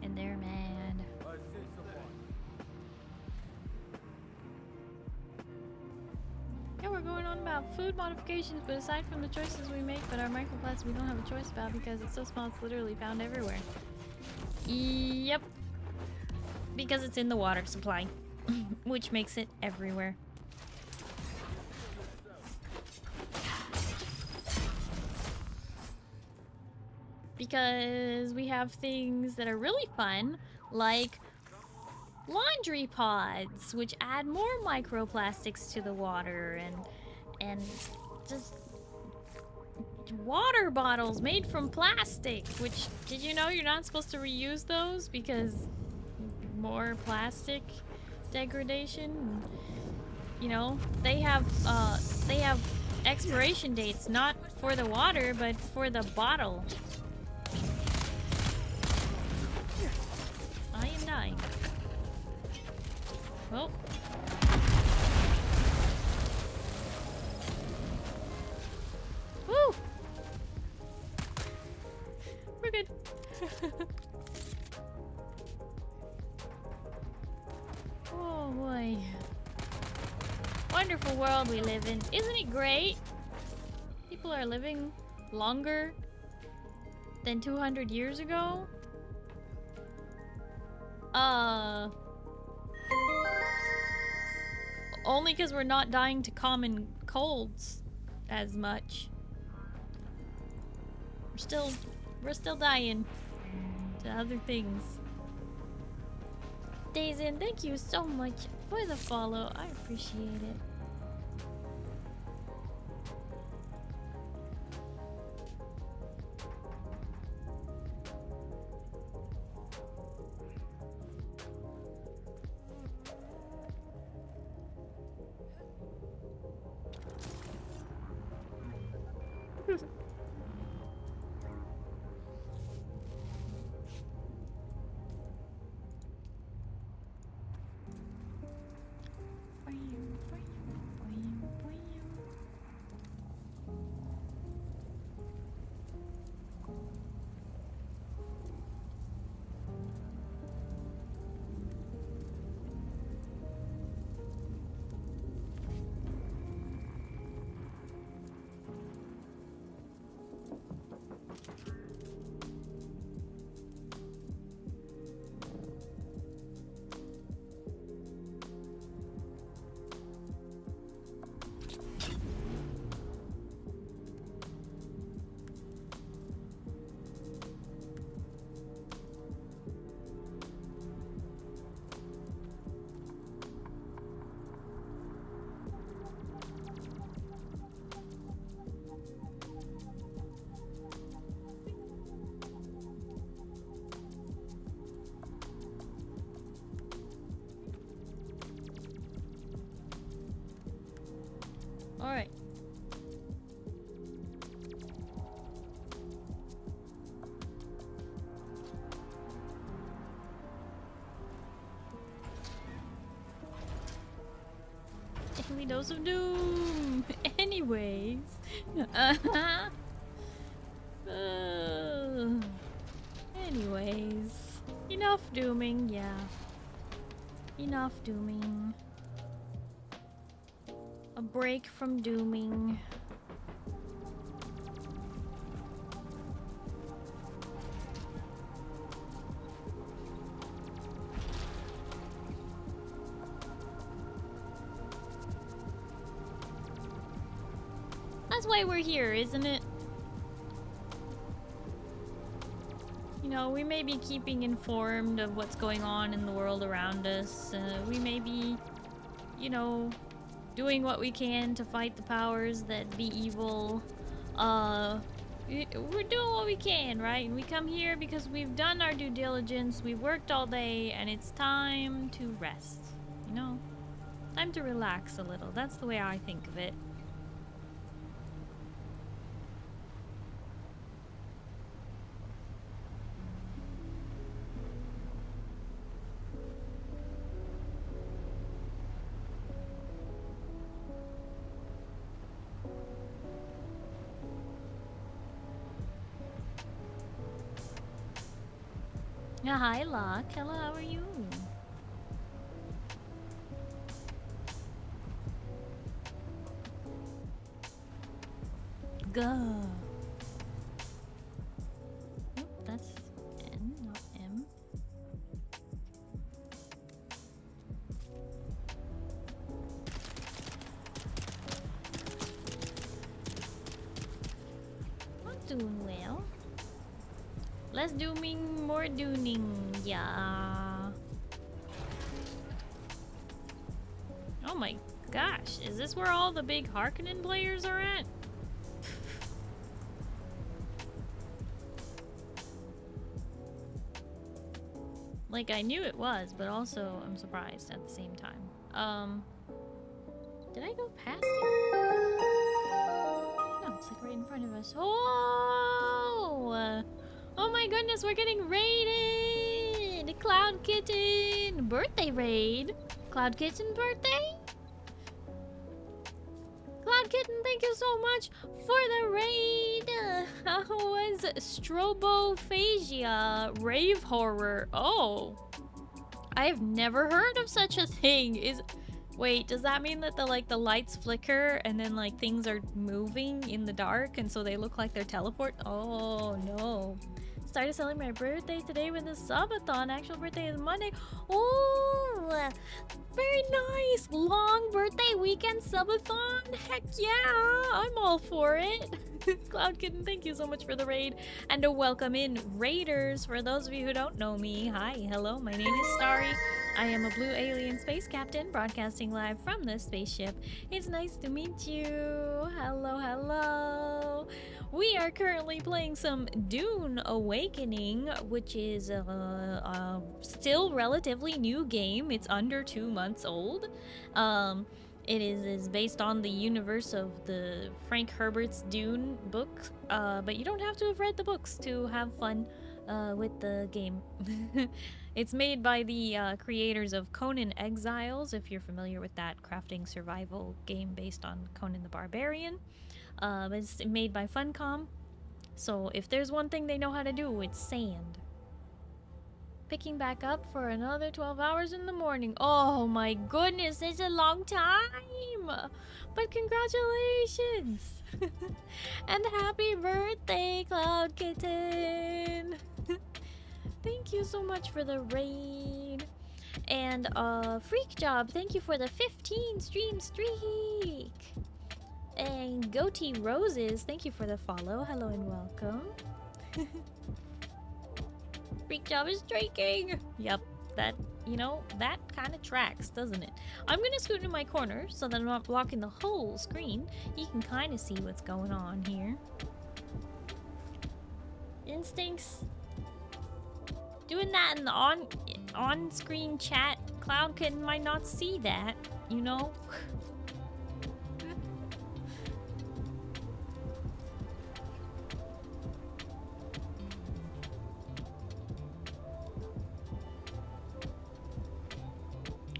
And they're mad. Yeah, we're going on about food modifications, but aside from the choices we make, but our microplastics we don't have a choice about because it's so small it's literally found everywhere. Yep. Because it's in the water supply, which makes it everywhere. Because we have things that are really fun, like laundry pods, which add more microplastics to the water, and just water bottles made from plastic, which, did you know you're not supposed to reuse those because more plastic degradation? You know, they have expiration dates, not for the water, but for the bottle. I am dying. Oh. Woo! We're good. Oh boy. Wonderful world we live in. Isn't it great? People are living longer than 200 years ago. Only because we're not dying to common colds as much. We're still dying to other things. Dazin, thank you so much for the follow. I appreciate it. Alright. Daily dose of doom. Anyways. Anyways. Enough dooming, yeah. Enough dooming. A break from dooming. That's why we're here, isn't it? You know, we may be keeping informed of what's going on in the world around us. We may be, you know, doing what we can to fight the powers that be evil. We're doing what we can, right? And we come here because we've done our due diligence, we've worked all day, and it's time to rest. You know? Time to relax a little. That's the way I think of it. Yeah, hi, Locke. Hello, how are you? Go. Oop, that's N, not M. I'm doing well. Less dooming, more dooning. Yeah. Oh my gosh, is this where all the big Harkonnen players are at? Like, I knew it was, but also I'm surprised at the same time. Did I go past it? No, it's like right in front of us. Oh! Oh my goodness, we're getting raided! Cloud Kitten! Birthday raid! Cloud Kitten birthday? Cloud Kitten, thank you so much for the raid! How was Strobophagia Rave Horror? Oh! I've never heard of such a thing! Wait, does that mean that the lights flicker and then like things are moving in the dark and so they look like they're teleport? Oh no. Started celebrating my birthday today with a subathon. Actual birthday is Monday. Oh, very nice. Long birthday weekend subathon. Heck yeah, I'm all for it. Cloud Kitten, thank you so much for the raid and to welcome in raiders. For those of you who don't know me, hi, hello, my name is Starry. I am a blue alien space captain broadcasting live from the spaceship. It's nice to meet you. Hello, hello. We are currently playing some Dune Awakening, which is a still relatively new game. It's under 2 months old. It is based on the universe of the Frank Herbert's Dune book, but you don't have to have read the books to have fun with the game. It's made by the creators of Conan Exiles, if you're familiar with that crafting survival game based on Conan the Barbarian. It's made by Funcom, so if there's one thing they know how to do, it's sand. Picking back up for another 12 hours in the morning. Oh my goodness, it's a long time! But congratulations! And happy birthday, Cloud Kitten! Thank you so much for the raid. And Freak Job, thank you for the 15 stream streak. And Goatee Roses, thank you for the follow. Hello and welcome. Freak Job is streaking. Yep, that, you know, that kind of tracks, doesn't it? I'm gonna scoot in my corner so that I'm not blocking the whole screen. You can kind of see what's going on here. Instincts. Doing that in the on-screen chat, Cloud Kitten might not see that, you know?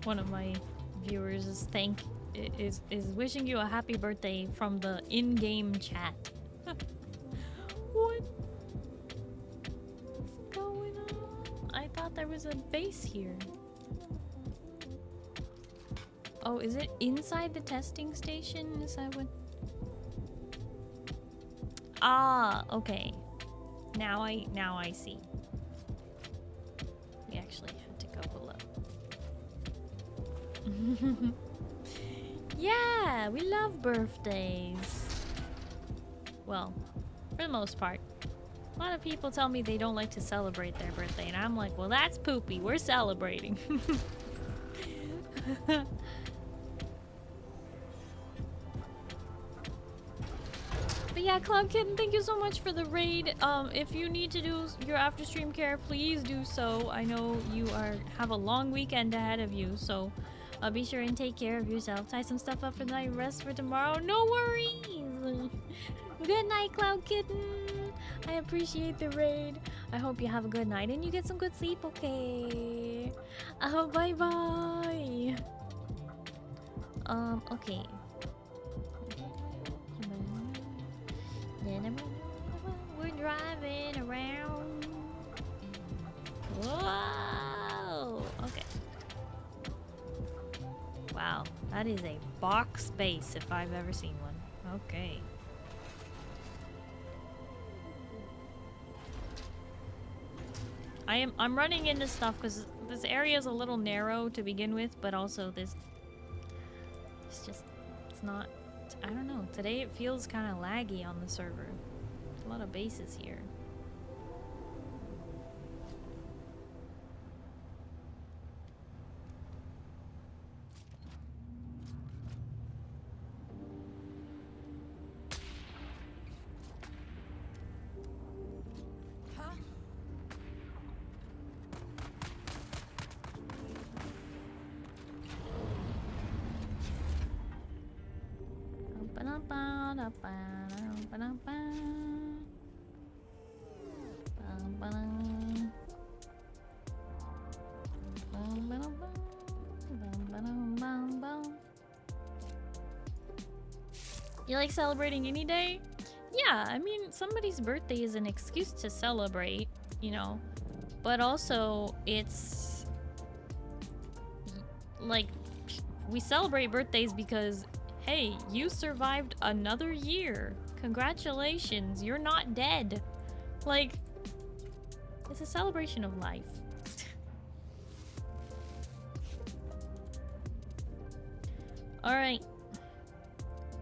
One of my viewers is wishing you a happy birthday from the in-game chat. What? What's going on? I thought there was a base here. Oh, is it inside the testing station? Is that what? Ah, okay. Now I see. We actually had to go below. Yeah, we love birthdays. Well, for the most part. A lot of people tell me they don't like to celebrate their birthday, and I'm like, well, that's poopy. We're celebrating. But yeah, Cloud Kitten, thank you so much for the raid. If you need to do your after stream care, please do so. I know you have a long weekend ahead of you, so be sure and take care of yourself. Tie some stuff up for the night, rest for tomorrow. No worries. Good night, Cloud Kitten. I appreciate the raid. I hope you have a good night and you get some good sleep, okay? Bye-bye. Okay. We're driving around. Whoa! Okay. Wow, that is a box base if I've ever seen one. Okay. I'm running into stuff because this area is a little narrow to begin with, but also it's not, I don't know. Today it feels kind of laggy on the server. There's a lot of bases here. You like celebrating any day? Yeah, I mean, somebody's birthday is an excuse to celebrate, you know, but also it's like we celebrate birthdays because hey, you survived another year. Congratulations, you're not dead. Like, it's a celebration of life. Alright.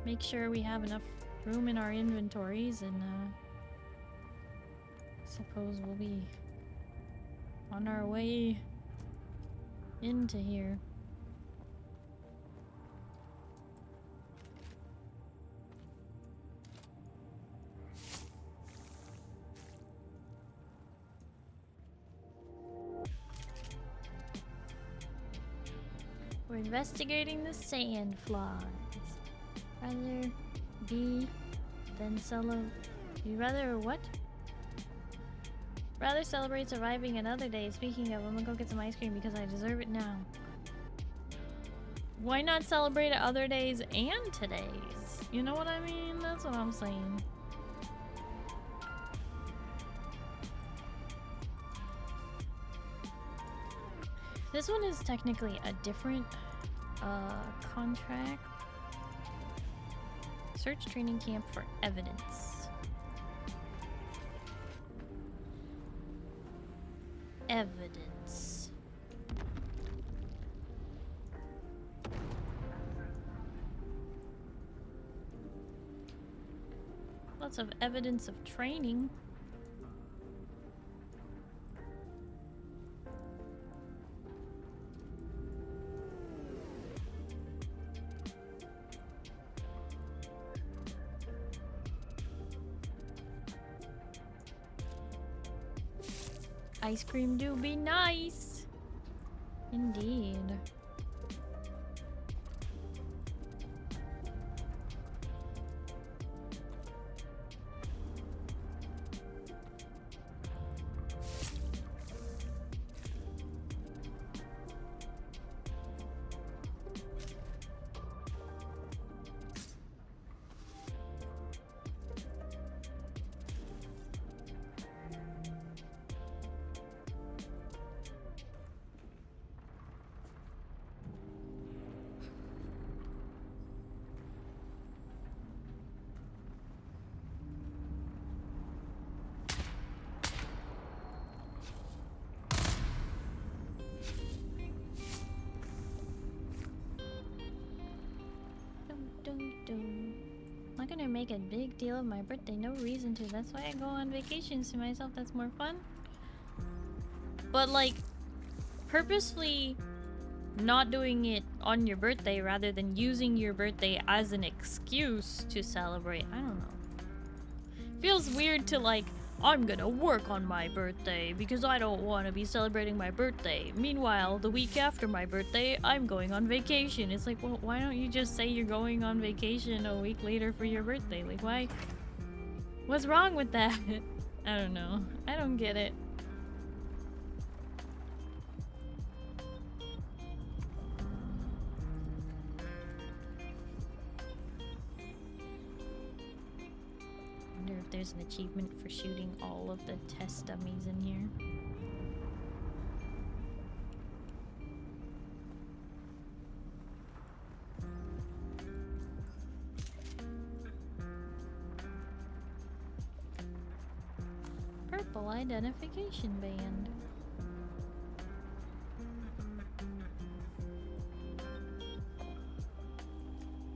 Make sure we have enough room in our inventories, and I suppose we'll be on our way into here. We're investigating the sand flies. Rather be than you rather what? Rather celebrate surviving another day. Speaking of, I'm gonna go get some ice cream because I deserve it now. Why not celebrate other days and today's? You know what I mean? That's what I'm saying. This one is technically a different contract. Search training camp for evidence. Evidence. Lots of evidence of training. Ice cream do be nice. Indeed. I'm not gonna make a big deal of my birthday, no reason to. That's why I go on vacations to myself, that's more fun. But like, purposefully not doing it on your birthday rather than using your birthday as an excuse to celebrate, I don't know. Feels weird to like, I'm gonna work on my birthday because I don't want to be celebrating my birthday. Meanwhile, the week after my birthday, I'm going on vacation. It's like, well, why don't you just say you're going on vacation a week later for your birthday? Like, why? What's wrong with that? I don't know. I don't get it. If there's an achievement for shooting all of the test dummies in here. identification band.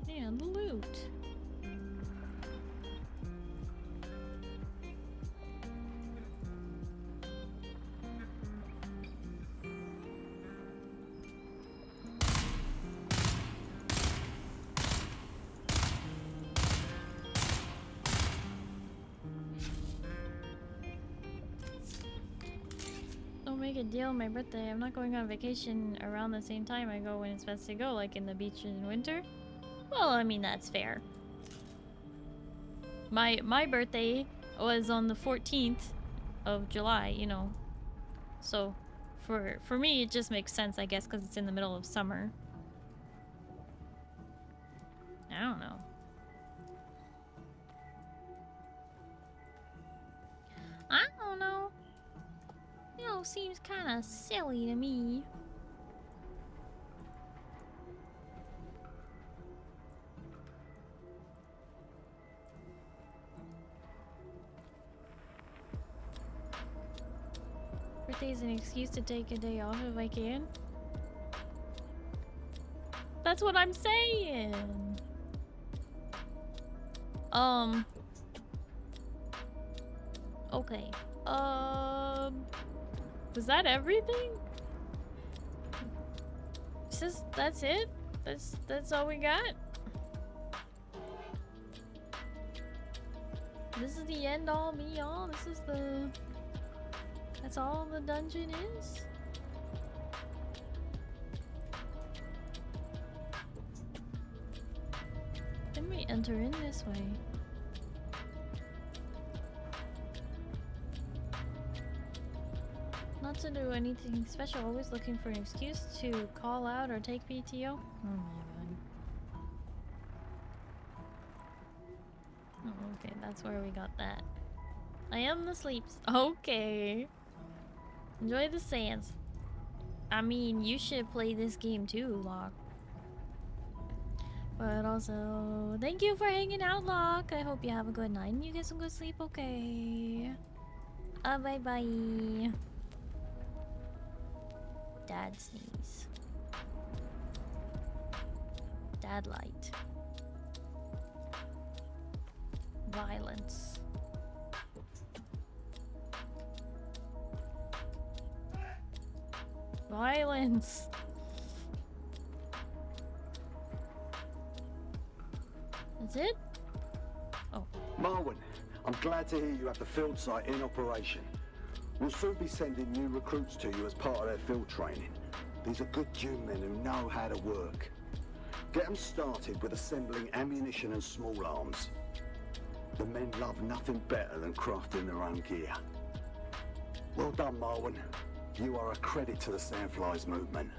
And loot. Don't make a deal on my birthday. I'm not going on vacation around the same time I go when it's best to go, like in the beach in winter. Well, I mean, that's fair. My birthday was on the 14th of July, you know. So, for me, it just makes sense, I guess, because it's in the middle of summer. I don't know. I don't know. You know, seems kind of silly to me. Birthday's an excuse to take a day off if I can. That's what I'm saying. Okay. Was that everything? That's it? That's all we got? This is the end all me all? This is the... That's all the dungeon is? Then we enter in this way. Not to do anything special, always looking for an excuse to call out or take PTO. Oh my god. Oh, okay, that's where we got that. I am the sleeps. Okay. Enjoy the sands. I mean, you should play this game too, Locke. But also, thank you for hanging out, Locke. I hope you have a good night and you get some good sleep, okay? Bye-bye. Dad sneeze. Dad light. Violence. Violence. That's it? Oh. Marwin, I'm glad to hear you have the field site in operation. We'll soon be sending new recruits to you as part of their field training. These are good Dune men who know how to work. Get them started with assembling ammunition and small arms. The men love nothing better than crafting their own gear. Well done, Marwin. You are a credit to the Sandflies movement.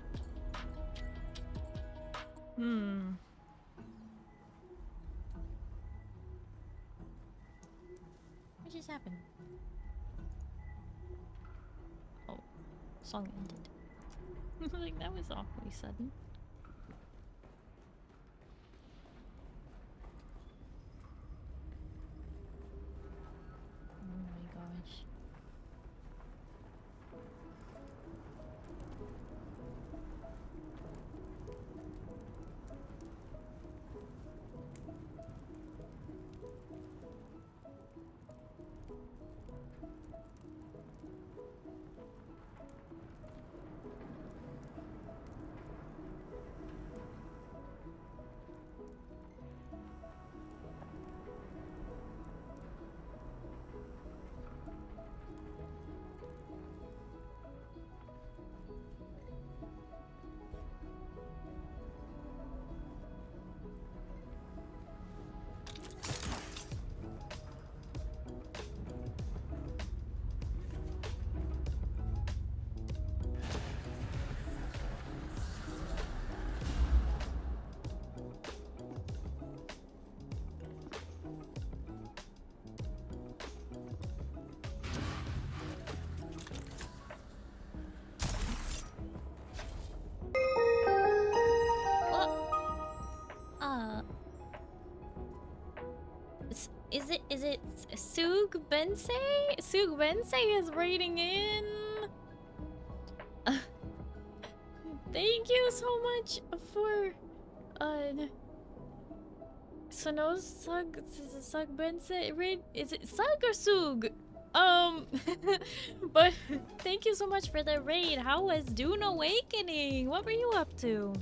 What just happened? Oh, song ended. Like, that was awfully sudden. Oh my gosh. Is it Sug Bensei? Sug Bensei is raiding in. Thank you so much for Sono's Sug Bensei raid. Is it Sug or Sug? But thank you so much for the raid. How was Dune Awakening? What were you up to?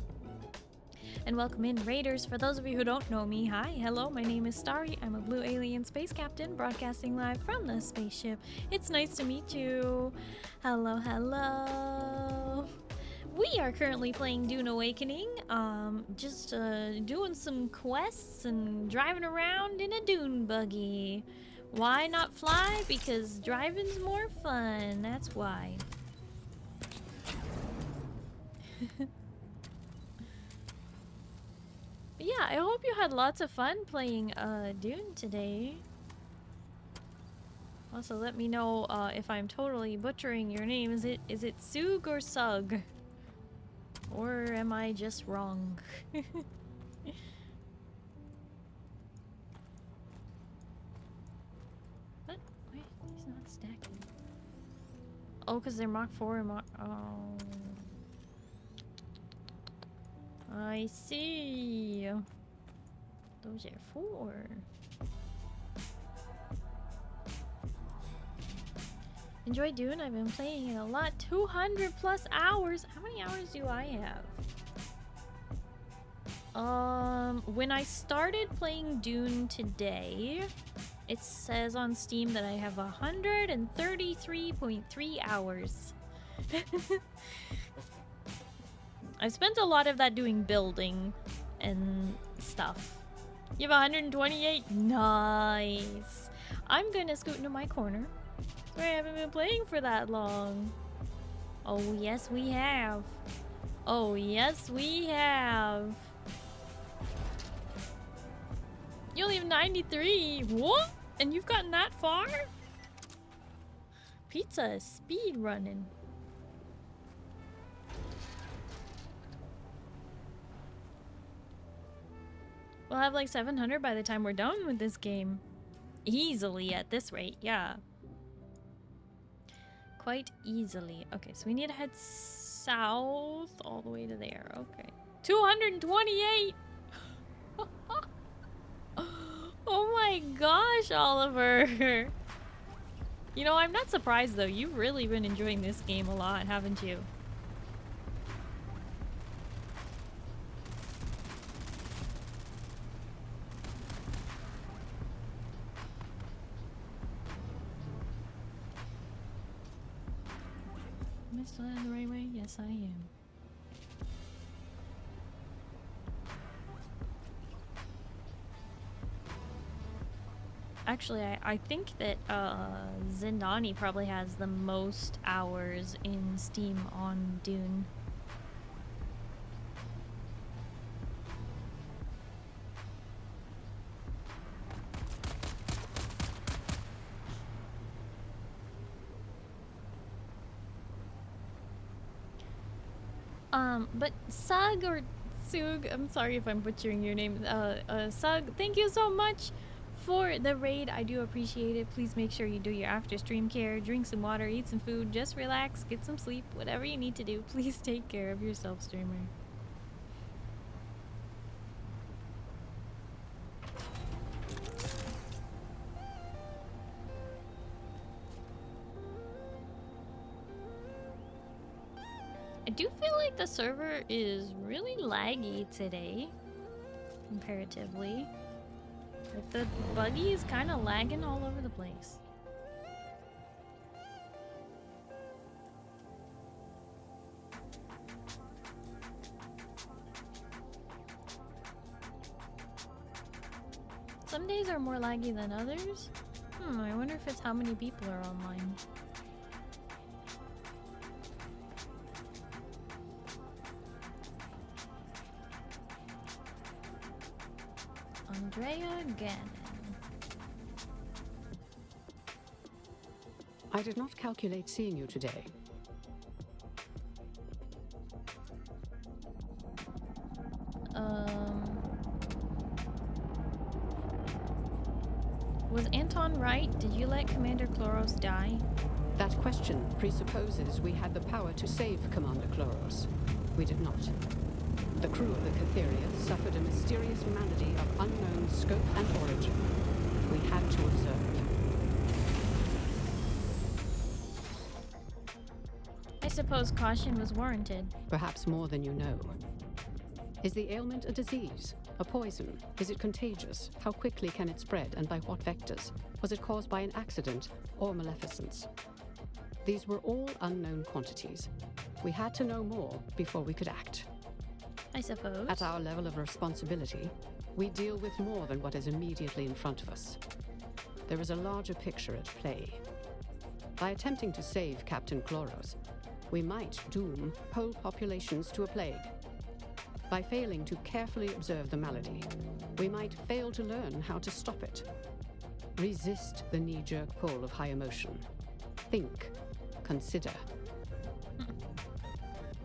And welcome in, raiders. For those of you who don't know me, hi, hello, my name is Starry. I'm a blue alien space captain broadcasting live from the spaceship. It's nice to meet you. Hello, hello. We are currently playing Dune Awakening. Just doing some quests and driving around in a dune buggy. Why not fly? Because driving's more fun. That's why. Yeah, I hope you had lots of fun playing Dune today. Also, let me know if I'm totally butchering your name. Is it Sug or Sug? Or am I just wrong? What? Wait, he's not stacking. Oh, because they're Mach 4 and Mach... Oh... I see. Those are 4. Enjoy Dune. I've been playing it a lot. 200 plus hours. How many hours do I have? When I started playing Dune today, it says on Steam that I have 133.3 hours. I spent a lot of that doing building and stuff. You have 128? Nice. I'm gonna scoot into my corner. I haven't been playing for that long. Oh, yes we have. Oh, yes we have. You only have 93? What? And you've gotten that far? Pizza is speed running. We'll have like 700 by the time we're done with this game. Easily at this rate, yeah. Quite easily. Okay, so we need to head south all the way to there. Okay. 228! Oh my gosh, Oliver! You know, I'm not surprised though. You've really been enjoying this game a lot, haven't you? Am I still in the right way? Yes, I am. Actually, I think that Zindani probably has the most hours in Steam on Dune. But Sug or Sug, I'm sorry if I'm butchering your name, Sug, thank you so much for the raid. I do appreciate it. Please make sure you do your after stream care, drink some water, eat some food, just relax, get some sleep, whatever you need to do. Please take care of yourself, streamer. I do feel like the server is really laggy today, comparatively. Like the buggy is kind of lagging all over the place. Some days are more laggy than others. I wonder if it's how many people are online. Andrea Gannon. I did not calculate seeing you today. Was Anton right? Did you let Commander Chloros die? That question presupposes we had the power to save Commander Chloros. We did not. The crew of the Catheria suffered a mysterious malady of unknown scope and origin. We had to observe. I suppose caution was warranted. Perhaps more than you know. Is the ailment a disease? A poison? Is it contagious? How quickly can it spread and by what vectors? Was it caused by an accident or maleficence? These were all unknown quantities. We had to know more before we could act. I suppose. At our level of responsibility, we deal with more than what is immediately in front of us. There is a larger picture at play. By attempting to save Captain Chloros, we might doom whole populations to a plague. By failing to carefully observe the malady, we might fail to learn how to stop it. Resist the knee-jerk pull of high emotion. Think. Consider.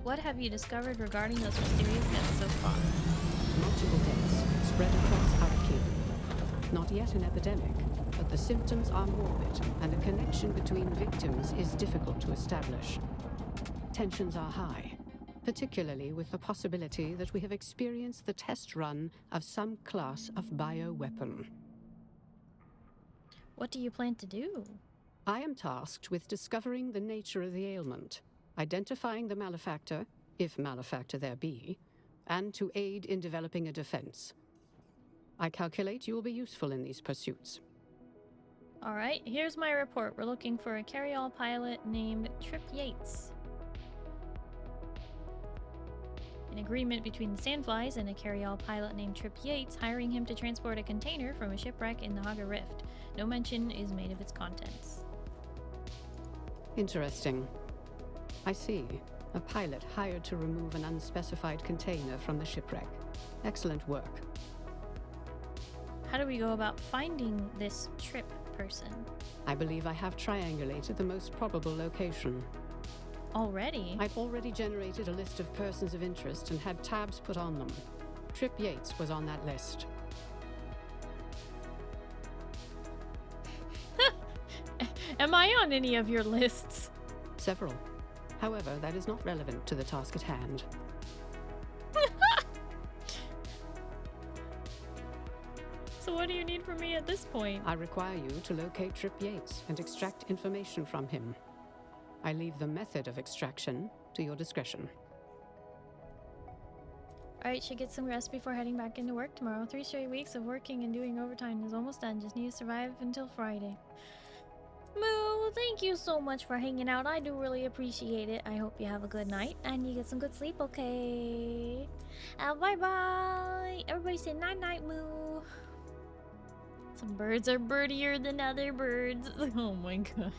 What have you discovered regarding those mysterious deaths so far? Multiple deaths spread across Arbakek. Not yet an epidemic, but the symptoms are morbid, and a connection between victims is difficult to establish. Tensions are high, particularly with the possibility that we have experienced the test run of some class of bioweapon. What do you plan to do? I am tasked with discovering the nature of the ailment, identifying the malefactor, if malefactor there be, and to aid in developing a defense. I calculate you will be useful in these pursuits. Alright, here's my report. We're looking for a carryall pilot named Trip Yates. An agreement between the Sandflies and a carryall pilot named Trip Yates, hiring him to transport a container from a shipwreck in the Haga Rift. No mention is made of its contents. Interesting. I see. A pilot hired to remove an unspecified container from the shipwreck. Excellent work. How do we go about finding this Trip person? I believe I have triangulated the most probable location. Already? I've already generated a list of persons of interest and had tabs put on them. Trip Yates was on that list. Am I on any of your lists? Several. However, that is not relevant to the task at hand. So what do you need from me at this point? I require you to locate Trip Yates and extract information from him. I leave the method of extraction to your discretion. Alright, should get some rest before heading back into work tomorrow. 3 straight weeks of working and doing overtime is almost done. Just need to survive until Friday. Moo, thank you so much for hanging out. I do really appreciate it. I hope you have a good night and you get some good sleep, okay? Bye-bye. Everybody say night-night, Moo. Some birds are birdier than other birds. Oh my gosh.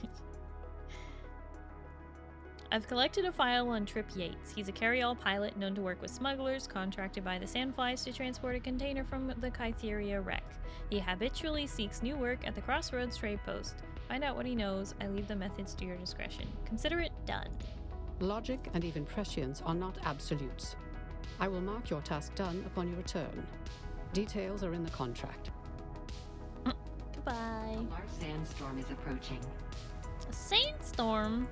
I've collected a file on Trip Yates. He's a carryall pilot known to work with smugglers, contracted by the Sandflies to transport a container from the Kytheria wreck. He habitually seeks new work at the Crossroads trade post. Find out what he knows. I leave the methods to your discretion. Consider it done. Logic and even prescience are not absolutes. I will mark your task done upon your return. Details are in the contract. Goodbye. A large sandstorm is approaching. A sandstorm?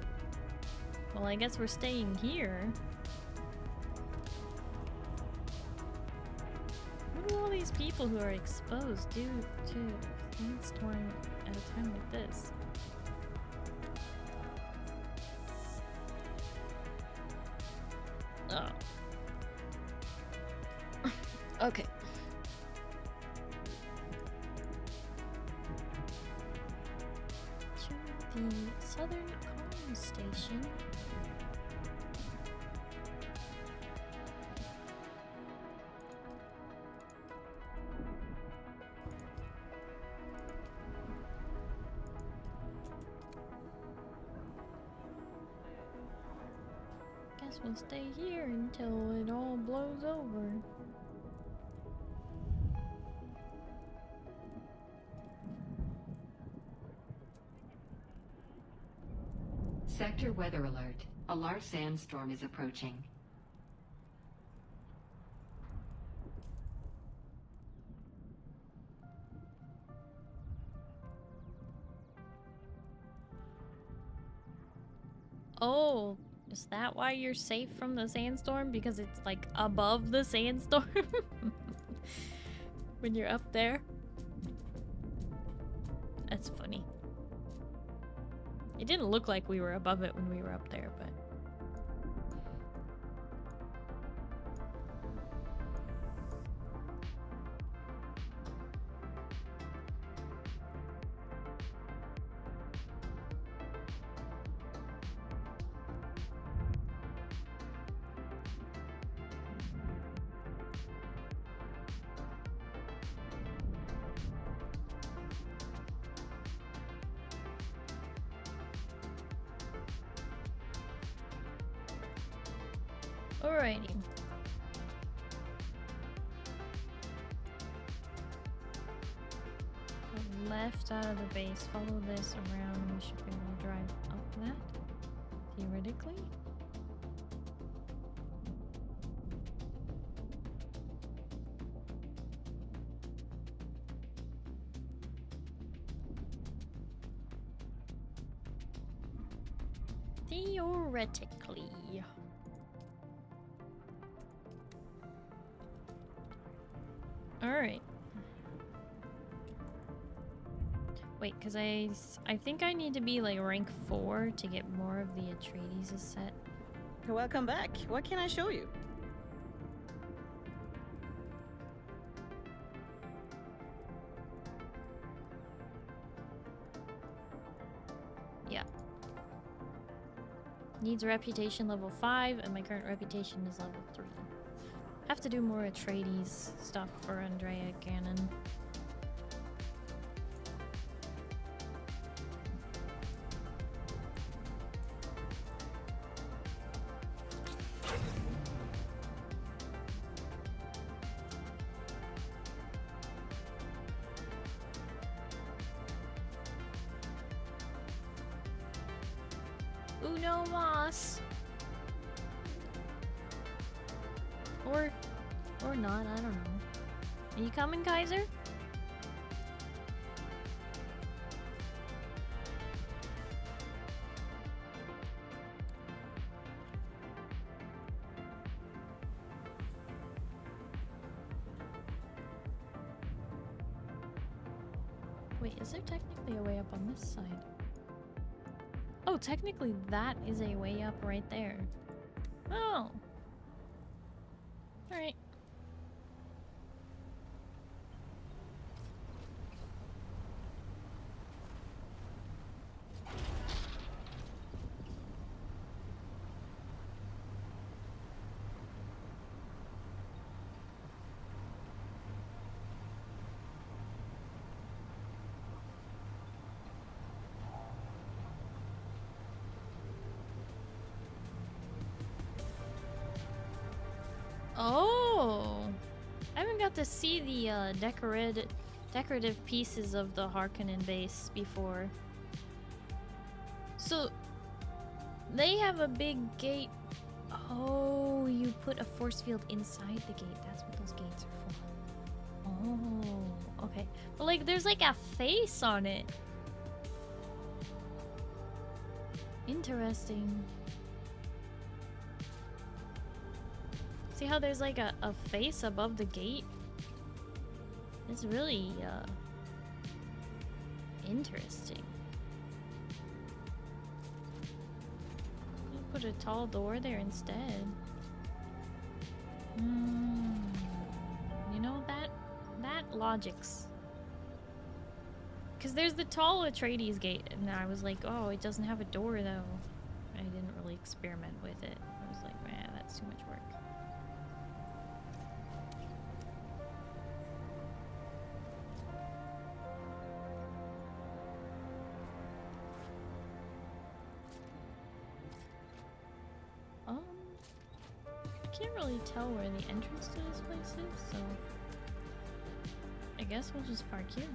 Well, I guess we're staying here. What do all these people who are exposed do to sandstorm at a time like this? Oh. Okay. To the southern comm station. Guess we'll stay here until it all blows over. Sector weather alert. A large sandstorm is approaching. Oh, is that why you're safe from the sandstorm? Because it's like above the sandstorm? When you're up there? That's funny. It didn't look like we were above it when we were up there, but... Alrighty. Go left out of the base, follow this around, and we should be able to drive up that, theoretically. Theoretically. Alright. Wait, because I think I need to be like rank 4 to get more of the Atreides set. Welcome back. What can I show you? Yeah. Needs reputation level 5, and my current reputation is level 3. Have to do more Atreides stuff for Andrea Cannon. Uno Moss. Or not, I don't know. Are you coming, Kaiser? Wait, is there technically a way up on this side? Oh, technically that is a way up right there. Oh. Alright. Oh, I haven't got to see the decorative pieces of the Harkonnen base before. So they have a big gate. Oh, you put a force field inside the gate. That's what those gates are for. Oh, okay. But like, there's like a face on it. Interesting. See how there's like a face above the gate? It's really interesting. Put a tall door there instead. You know, that logics. Because there's the tall Atreides gate, and I was like, oh, it doesn't have a door though. I didn't really experiment with it. I was like, man, that's too much work. I can't really tell where the entrance to this place is, so I guess we'll just park here.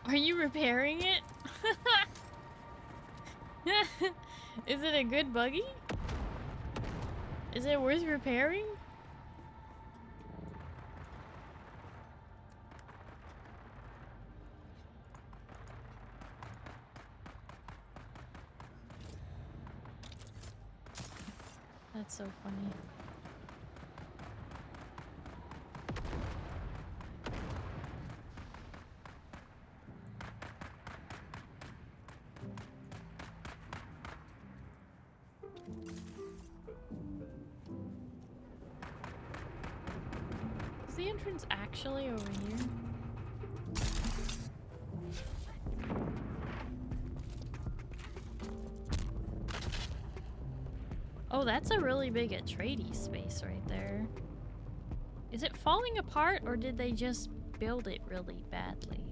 Are you repairing it? Is it a good buggy? Is it worth repairing? That's so funny. Is the entrance actually over here? Oh, that's a really big Atreides space right there. Is it falling apart or did they just build it really badly?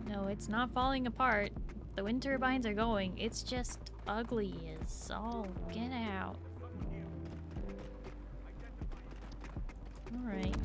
No, it's not falling apart. The wind turbines are going. It's just ugly as all get out. Alright.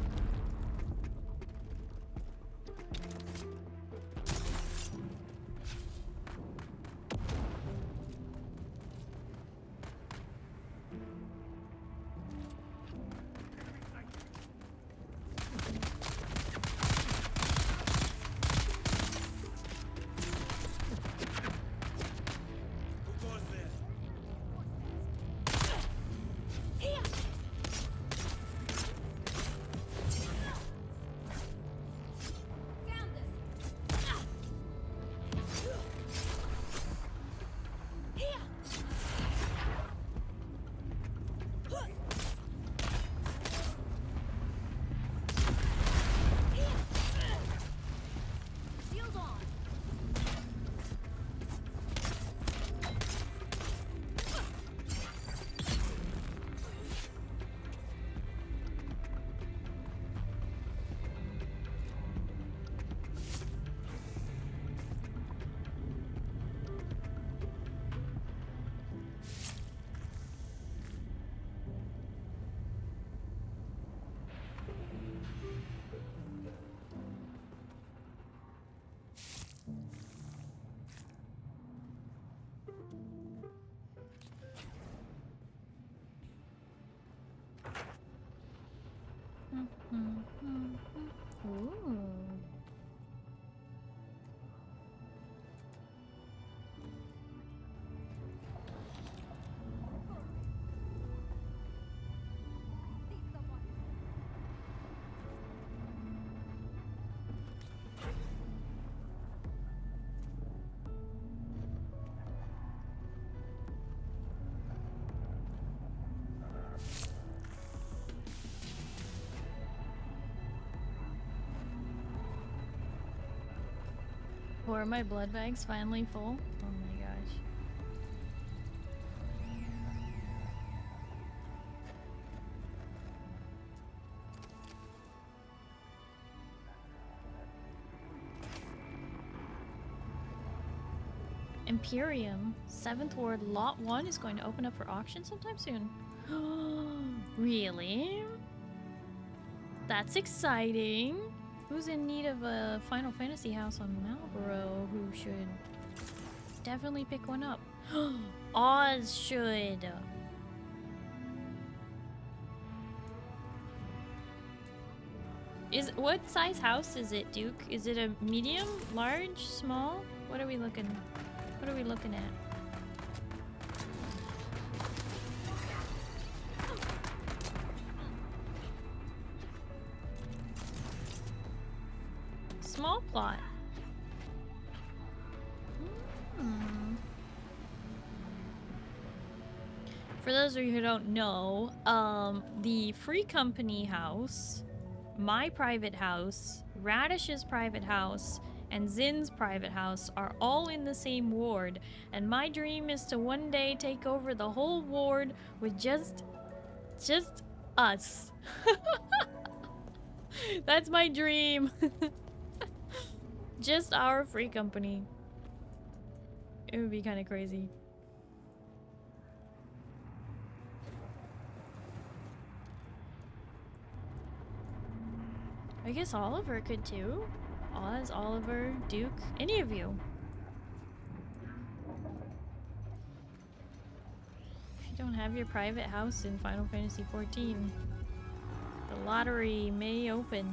Ooh. Were my blood bags finally full? Oh my gosh. Imperium, 7th Ward, Lot 1 is going to open up for auction sometime soon. Really? That's exciting. Who's in need of a Final Fantasy house on Marlboro who should definitely pick one up? Oz should. What size house is it, Duke? Is it a medium, large, small? What are we looking at? Small plot. For those of you who don't know, the Free Company house, my private house, Radish's private house, and Zin's private house are all in the same ward, and my dream is to one day take over the whole ward with just us. That's my dream. Just our Free Company. It would be kind of crazy. I guess Oliver could too. Oz, Oliver, Duke, any of you. If you don't have your private house in Final Fantasy XIV, the lottery may open.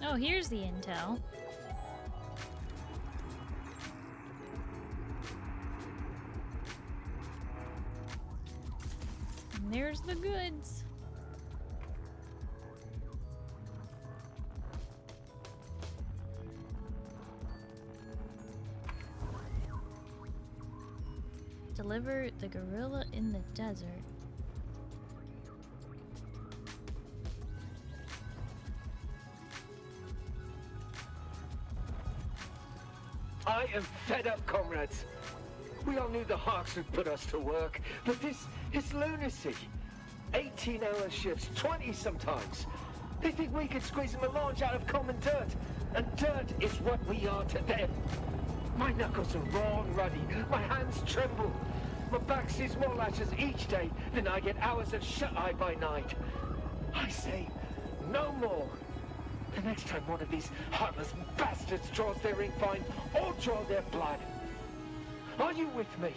Oh, here's the intel. And there's the goods. Deliver the gorilla in the desert. I am fed up, comrades. We all knew the Hawks would put us to work, but this lunacy. 18-hour shifts, 20 sometimes. They think we could squeeze them a launch out of common dirt, and dirt is what we are to them. My knuckles are raw and ruddy, my hands tremble. My back sees more lashes each day than I get hours of shut-eye by night. I say, no more. The next time one of these heartless bastards draws their ink fine, I'll draw their blood. Are you with me?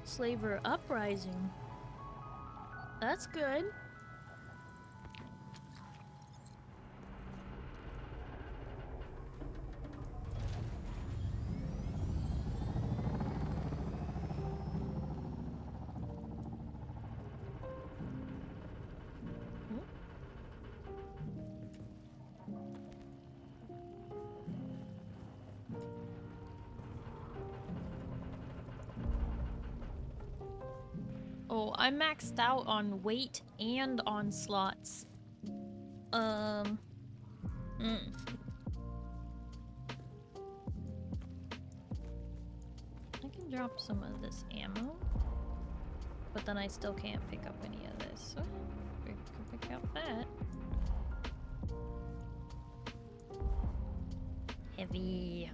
Slaver uprising. That's good. Oh, I'm maxed out on weight and on slots. I can drop some of this ammo, but then I still can't pick up any of this. So we can pick up that. Heavy.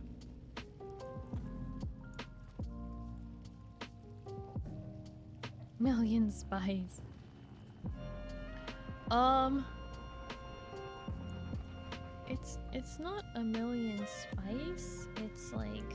Million spies. It's not a million spice. It's like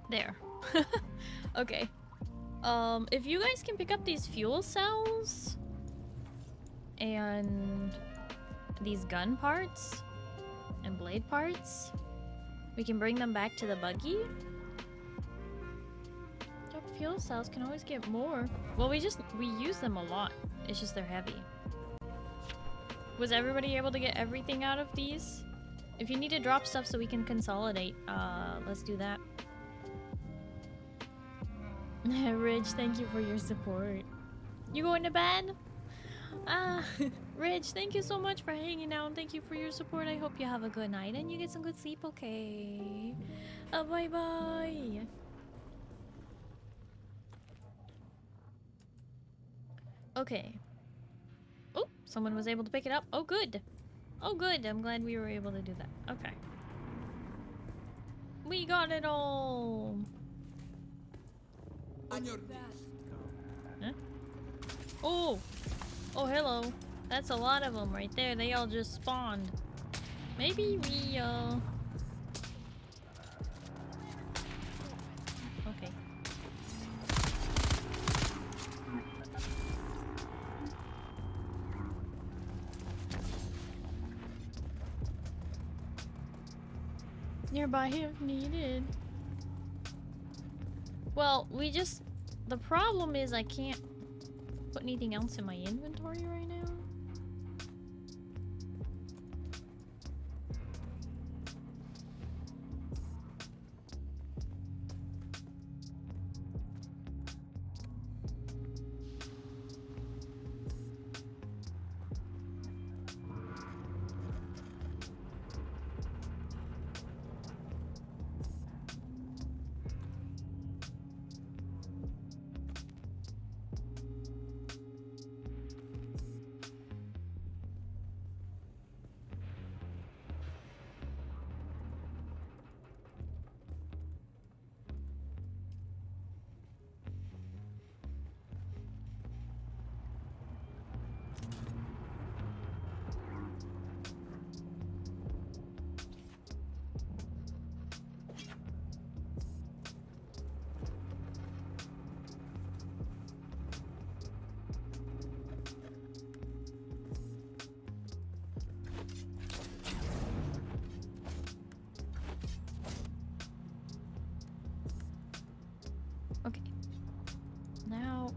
there. Okay. If you guys can pick up these fuel cells and these gun parts and blade parts, we can bring them back to the buggy. Drop fuel cells can always get more. Well, we use them a lot. It's just they're heavy. Was everybody able to get everything out of these? If you need to drop stuff so we can consolidate, let's do that. Ridge, thank you for your support. You going to bed? Ridge, thank you so much for hanging out and thank you for your support. I hope you have a good night and you get some good sleep, okay? Bye-bye. Okay. Oh, someone was able to pick it up. Oh, good. Oh good, I'm glad we were able to do that. Okay. We got it all! On your Huh? Oh! Oh, hello. That's a lot of them right there. They all just spawned. Maybe we, okay. Nearby if needed. Well, we just... The problem is I can't put anything else in my inventory right now.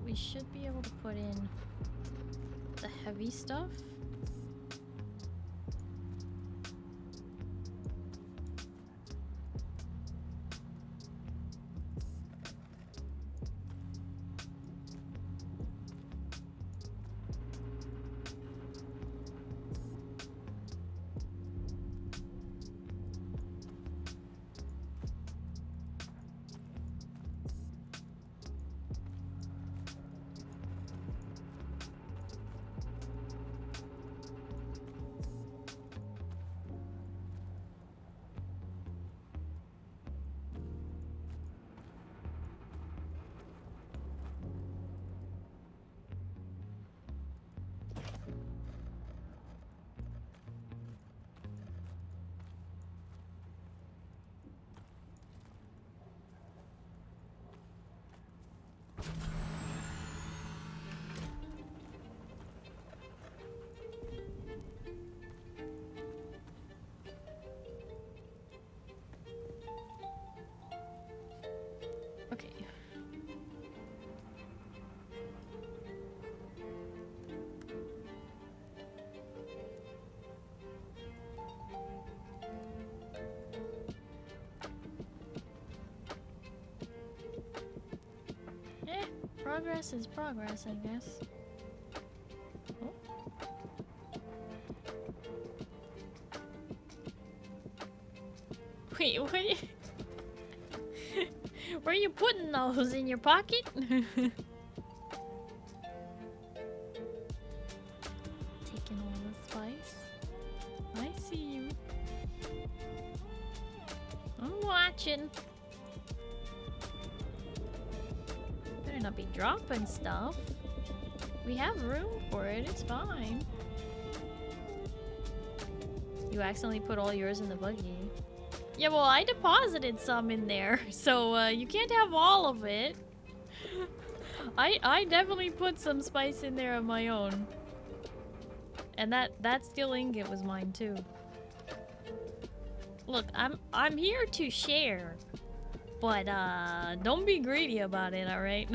We should be able to put in the heavy stuff. Okay. Progress is progress, I guess. Oh. Wait, what? Where are you putting those? In your pocket? Taking all the spice. I see you. I'm watching. Better not be dropping stuff. We have room for it, it's fine. You accidentally put all yours in the buggy. Yeah, well, I deposited some in there, so you can't have all of it. I definitely put some spice in there of my own. And that steel ingot was mine too. Look, I'm here to share. But don't be greedy about it, alright?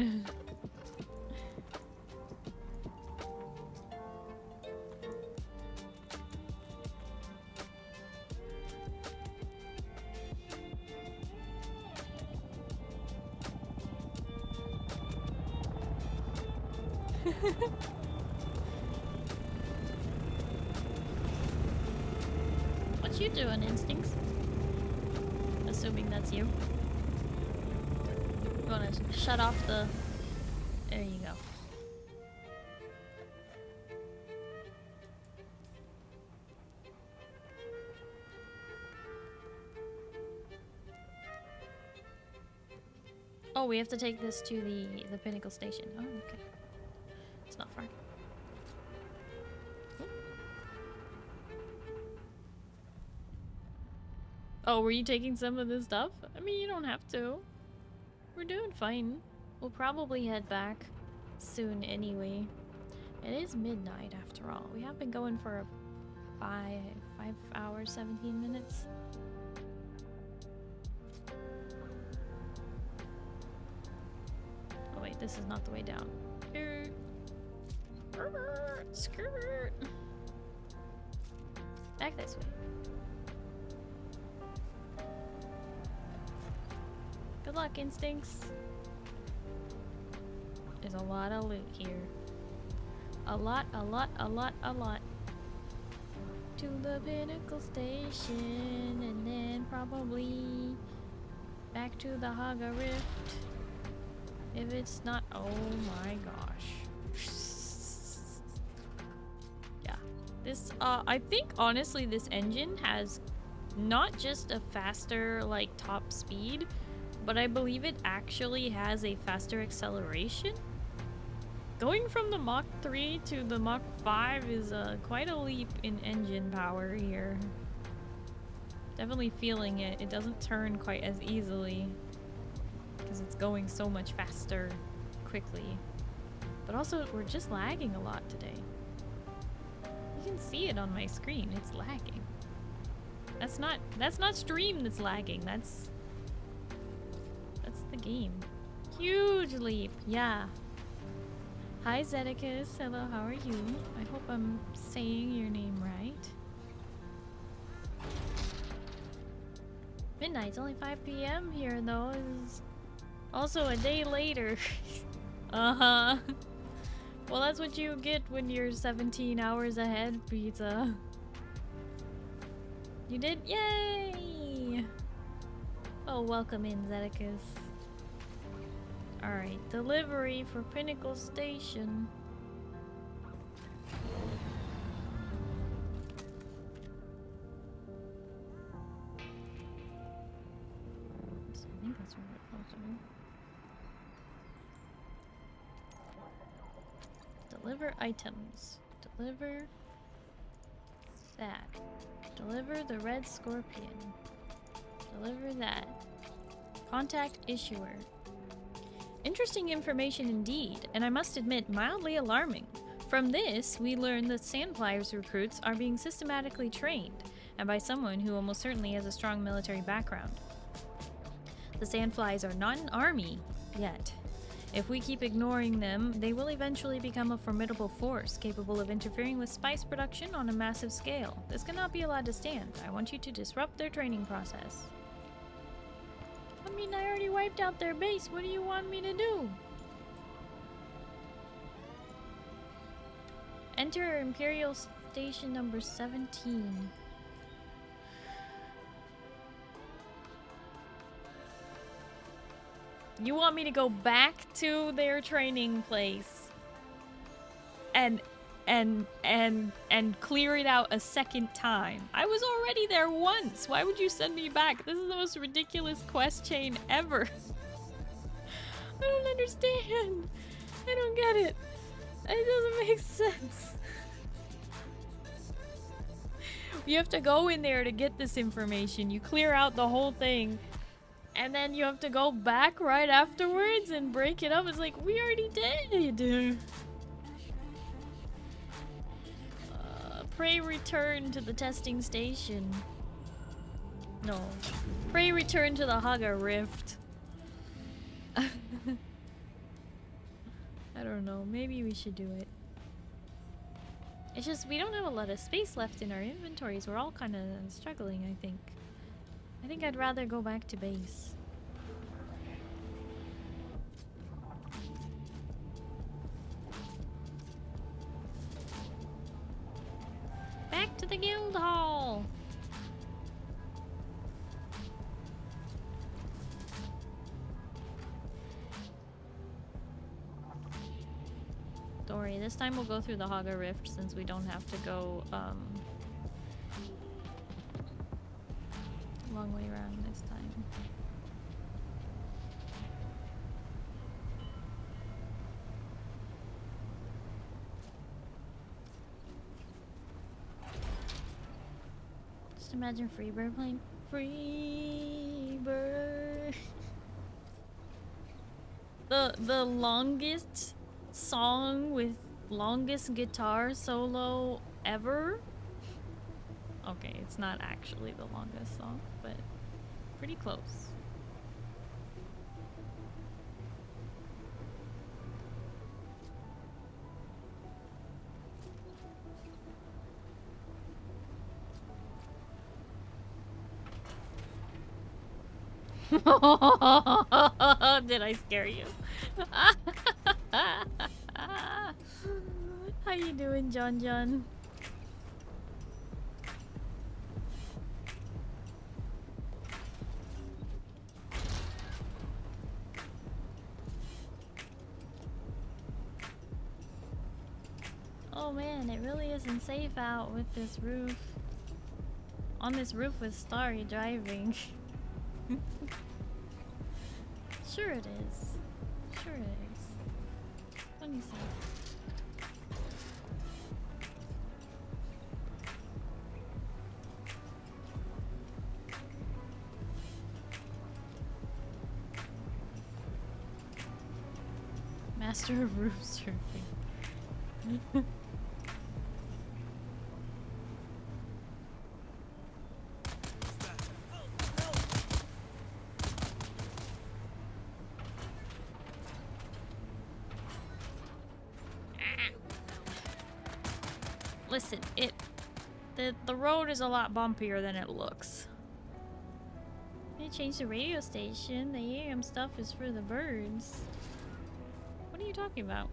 What you doing, Instincts? Assuming that's you. You wanna shut off the... There you go. Oh, we have to take this to the Pinnacle Station. Oh, okay. It's not far. Oh, were you taking some of this stuff? I mean, you don't have to. We're doing fine. We'll probably head back soon anyway. It is midnight after all. We have been going for 5 hours, 17 minutes. Oh wait, this is not the way down. Skirt. Back this way. Good luck, Instincts. There's a lot of loot here. A lot. To the Pinnacle Station, and then probably back to the Haga Rift. If it's not, oh my gosh. Yeah, this, I think honestly this engine has not just a faster, like, top speed, but I believe it actually has a faster acceleration. Going from the Mach 3 to the Mach 5 is quite a leap in engine power here. Definitely feeling it. It doesn't turn quite as easily because it's going so much faster quickly. But also, we're just lagging a lot today. You can see it on my screen. It's lagging. That's not stream that's lagging. That's the game. Huge leap. Yeah. Hi Zedekus, hello, how are you? I hope I'm saying your name right. Midnight's only 5 p.m. here though. It's also a day later. Uh-huh. Well, that's what you get when you're 17 hours ahead, pizza. You did? Yay! Oh, welcome in, Zedekus. Alright, delivery for Pinnacle Station. I think that's where we're supposed to be. Deliver items. Deliver that. Deliver the red scorpion. Deliver that. Contact issuer. Interesting information indeed, and I must admit, mildly alarming. From this, we learn that Sandflyers recruits are being systematically trained, and by someone who almost certainly has a strong military background. The Sandflies are not an army yet. If we keep ignoring them, they will eventually become a formidable force, capable of interfering with spice production on a massive scale. This cannot be allowed to stand. I want you to disrupt their training process. I mean, I already wiped out their base. What do you want me to do? Enter Imperial Station number 17. You want me to go back to their training place and clear it out a second time? I was already there once. Why would you send me back? This is the most ridiculous quest chain ever. I don't understand. I don't get it. It doesn't make sense. You have to go in there to get this information. You clear out the whole thing, and then you have to go back right afterwards and break it up. It's like, we already did. Pray return to the testing station. No. Pray return to the Haga Rift. I don't know. Maybe we should do it. It's just we don't have a lot of space left in our inventories. We're all kind of struggling, I think. I think I'd rather go back to base. Back to the guild hall. Don't worry, this time we'll go through the Haga Rift since we don't have to go long way around this time. Just imagine Freebird playing Freebird. The longest song with longest guitar solo ever. Okay, it's not actually the longest song, but pretty close. Did I scare you? How you doing, John John? Oh man, it really isn't safe out with this roof. On this roof with Starry driving. Sure it is. Sure it is. Let me see. Master of roof surfing. Listen, the road is a lot bumpier than it looks. They changed the radio station. The AM stuff is for the birds. What are you talking about?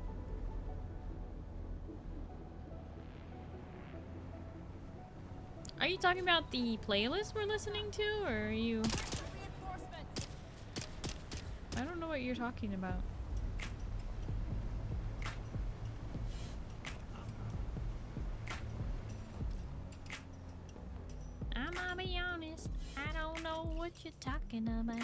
Are you talking about the playlist we're listening to, or are you... I don't know what you're talking about. I'ma be honest, I don't know what you're talking about.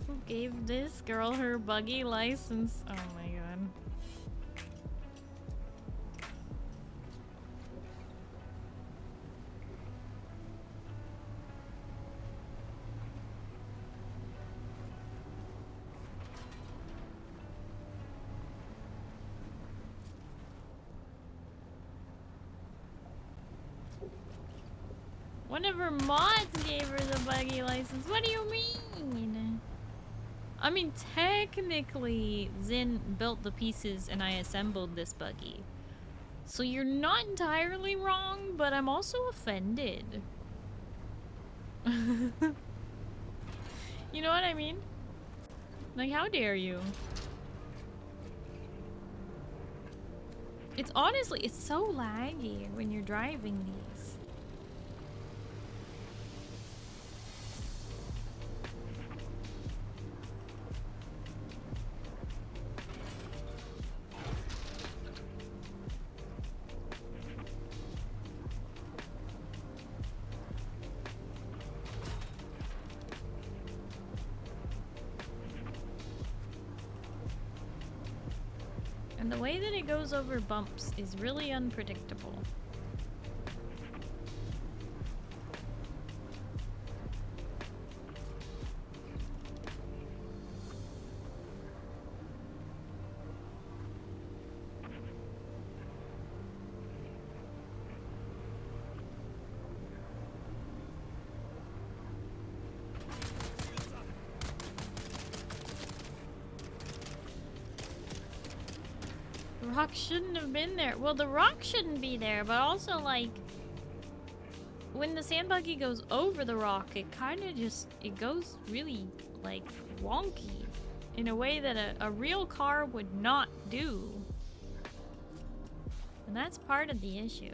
Who gave this girl her buggy license? Oh my god. One of her mods gave her the buggy license. What do you mean? I mean, technically, Zin built the pieces and I assembled this buggy. So you're not entirely wrong, but I'm also offended. You know what I mean? Like, how dare you? It's honestly, it's so laggy when you're driving these. And the way that it goes over bumps is really unpredictable. Rock shouldn't have been there. Well, the rock shouldn't be there, but also, like, when the sand buggy goes over the rock, it kind of just, it goes really, like, wonky in a way that a real car would not do. And that's part of the issue.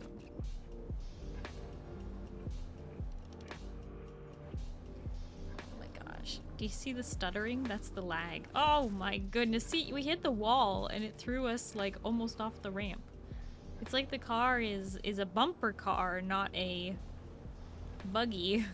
Do you see the stuttering? That's the lag. Oh my goodness. See, we hit the wall and it threw us like almost off the ramp. It's like the car is a bumper car, not a buggy.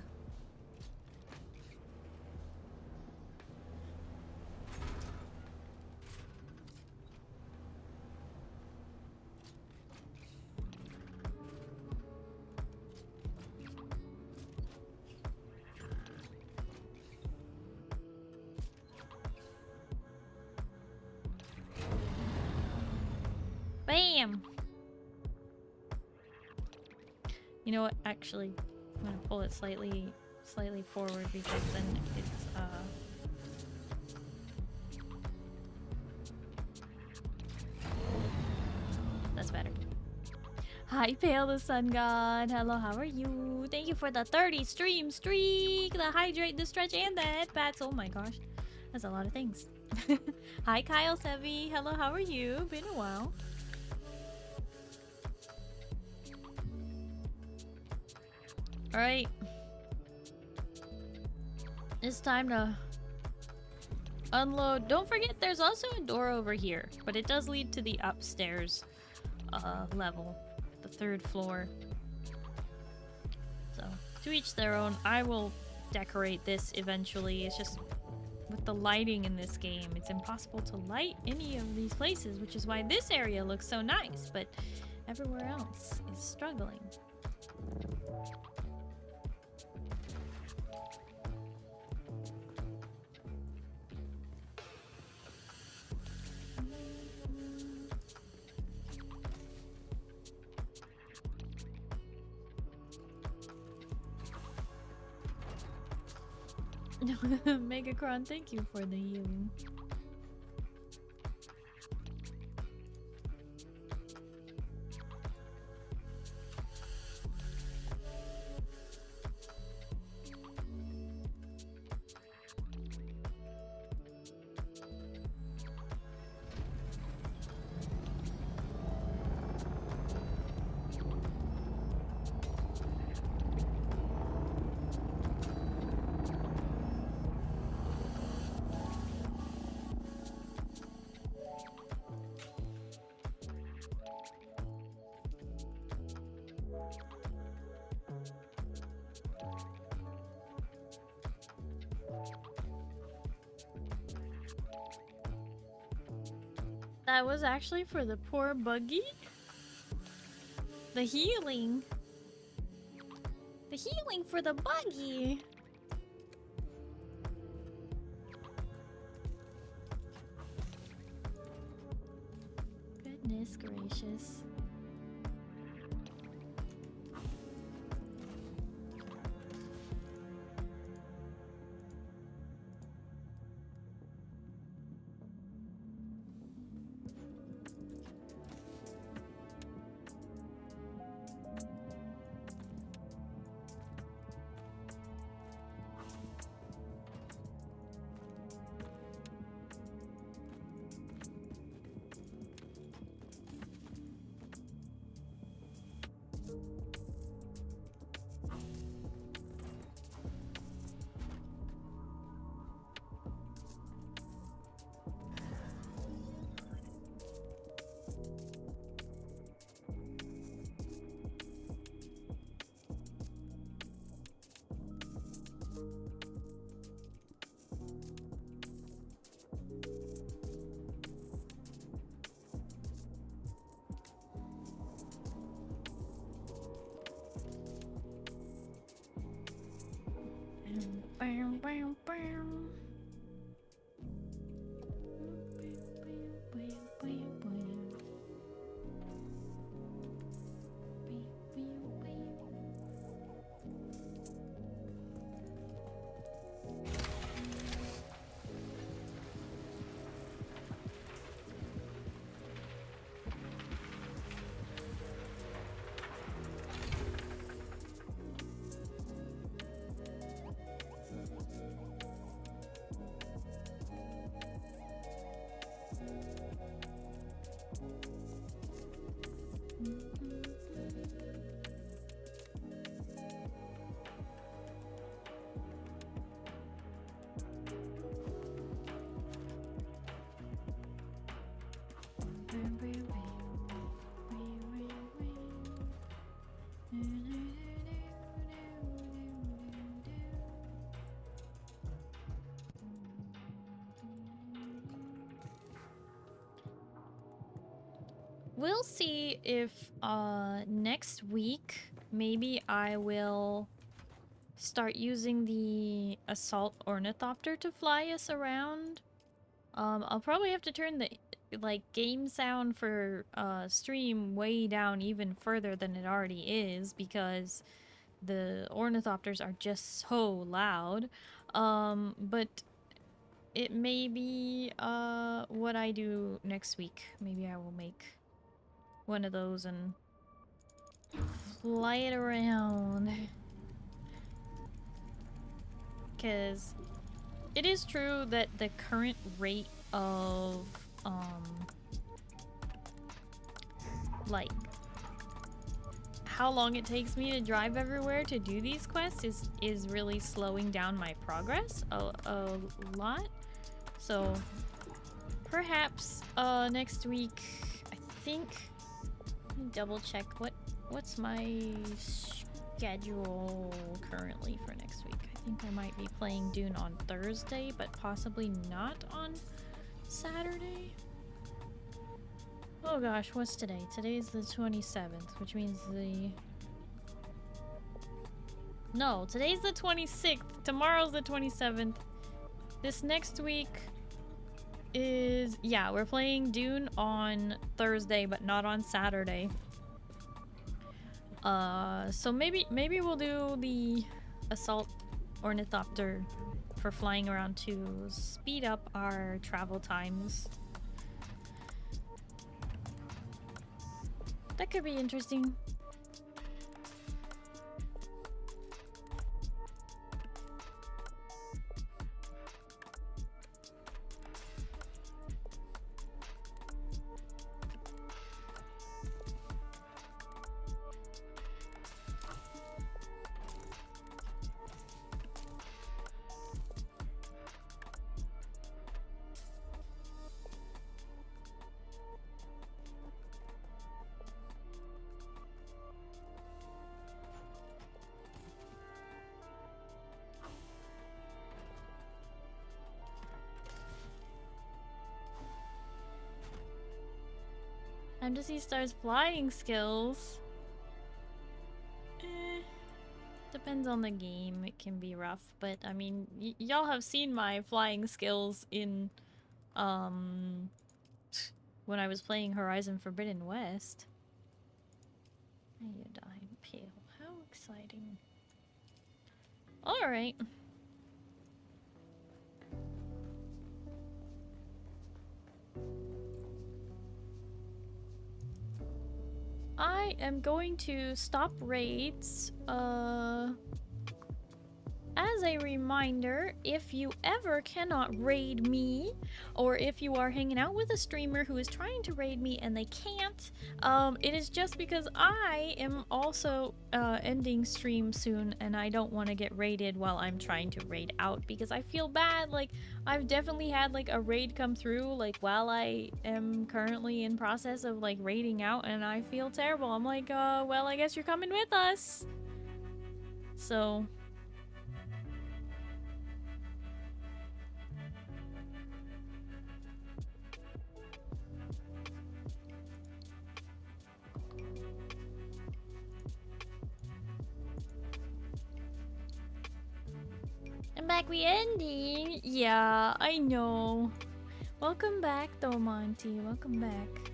Bam! You know what? Actually, I'm gonna pull it slightly forward because then it's that's better. Hi, Pale the Sun God. Hello, how are you? Thank you for the 30 stream streak, the hydrate, the stretch, and the head pats. Oh my gosh, that's a lot of things. Hi, Kyle Sevi. Hello, how are you? Been a while. Alright. It's time to unload. Don't forget there's also a door over here, but it does lead to the upstairs level, the 3rd floor. So, to each their own. I will decorate this eventually. It's just with the lighting in this game, it's impossible to light any of these places, which is why this area looks so nice, but everywhere else is struggling. Megacron, thank you for the healing. That was actually for the poor buggy? The healing? The healing for the buggy! Goodness gracious. we'll see if next week maybe I will start using the assault ornithopter to fly us around. I'll probably have to turn the like game sound for stream way down even further than it already is because the ornithopters are just so loud. But it may be what I do next week. Maybe I will make one of those and fly it around. Because it is true that the current rate of like how long it takes me to drive everywhere to do these quests is really slowing down my progress a lot. So perhaps next week, I think, let me double check what's my schedule currently for next week. I think I might be playing Dune on Thursday, but possibly not on Saturday. Oh gosh, what's today? Today's the 27th, which means no, today's the 26th. Tomorrow's the 27th. This next week is... yeah, we're playing Dune on Thursday, but not on Saturday. So maybe we'll do the assault ornithopter for flying around to speed up our travel times. That could be interesting. Time to see Star's flying skills. Depends on the game. It can be rough, but I mean, y'all have seen my flying skills in when I was playing Horizon Forbidden West. Iodine pale. How exciting. Alright. I am going to stop raids, as a reminder, if you ever cannot raid me, or if you are hanging out with a streamer who is trying to raid me and they can't, it is just because I am also ending stream soon and I don't want to get raided while I'm trying to raid out because I feel bad. Like, I've definitely had like a raid come through like while I am currently in process of like raiding out and I feel terrible. I'm like, well, I guess you're coming with us. So... I'm back, we ending. Yeah, I know. Welcome back though, Monty. Welcome back.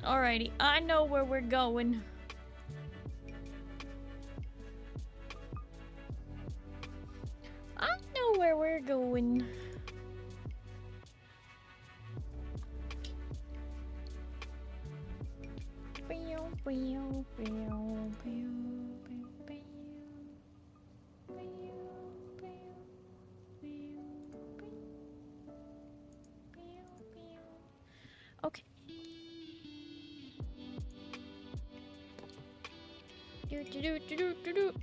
Alrighty, I know where we're going. I know where we're going. Okay.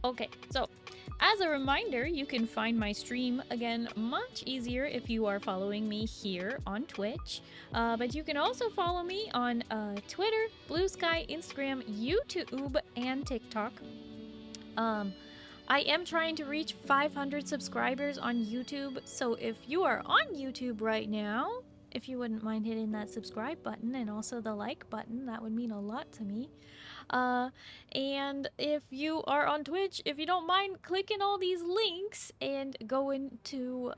Okay, so as a reminder, you can find my stream again much easier if you are following me here on Twitch. But you can also follow me on Twitter, Blue Sky, Instagram, YouTube, and TikTok. I am trying to reach 500 subscribers on YouTube, so if you are on YouTube right now if you wouldn't mind hitting that subscribe button and also the like button, that would mean a lot to me. And if you are on Twitch, if you don't mind clicking all these links and going to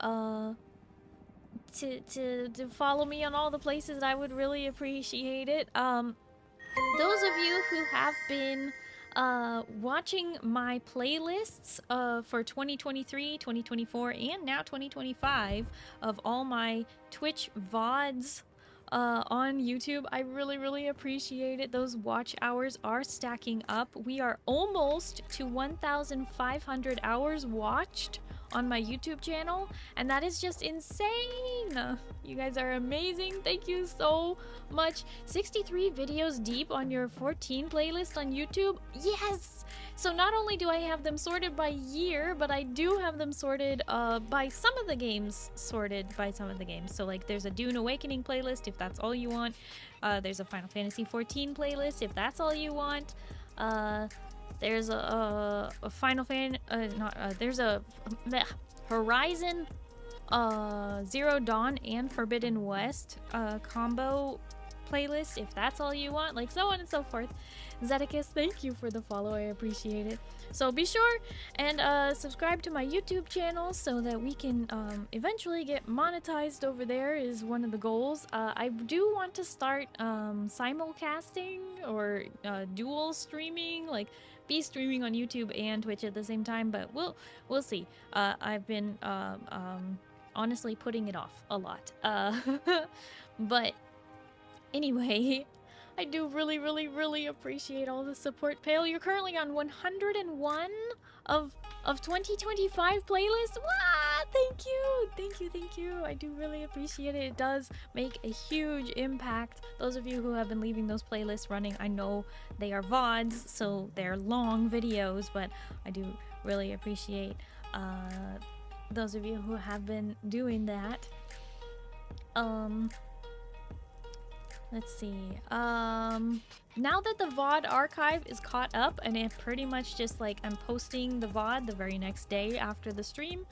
follow me on all the places, I would really appreciate it. Those of you who have been watching my playlists for 2023, 2024, and now 2025 of all my Twitch VODs on YouTube, I really appreciate it. Those watch hours are stacking up. We are almost to 1,500 hours watched on my YouTube channel, and that is just insane. You guys are amazing. Thank you so much. 63 videos deep on your 14 playlist on YouTube. Yes! So not only do I have them sorted by year, but I do have them sorted by some of the games, So like there's a Dune Awakening playlist if that's all you want. There's a Final Fantasy 14 playlist if that's all you want. There's a Final Fan, there's a Horizon Zero Dawn and Forbidden West combo playlist if that's all you want, like so on and so forth. Zeticus, thank you for the follow, I appreciate it. So be sure and subscribe to my YouTube channel so that we can eventually get monetized over there is one of the goals. I do want to start simulcasting or dual streaming, like be streaming on YouTube and Twitch at the same time, but we'll see. I've been honestly putting it off a lot. But anyway, I do really appreciate all the support. Pale, you're currently on 101 of 2025 playlists. Wow, thank you. I do really appreciate it. It does make a huge impact. Those of you who have been leaving those playlists running, I know they are VODs, so they're long videos, but I do really appreciate those of you who have been doing that. Let's see. Now that the VOD archive is caught up and it pretty much just like I'm posting the VOD the very next day after the stream,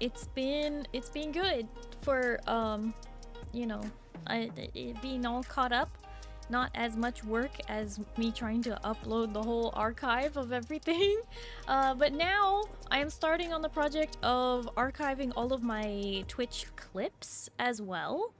it's been good for you know, it being all caught up. Not as much work as me trying to upload the whole archive of everything. But now I am starting on the project of archiving all of my Twitch clips as well.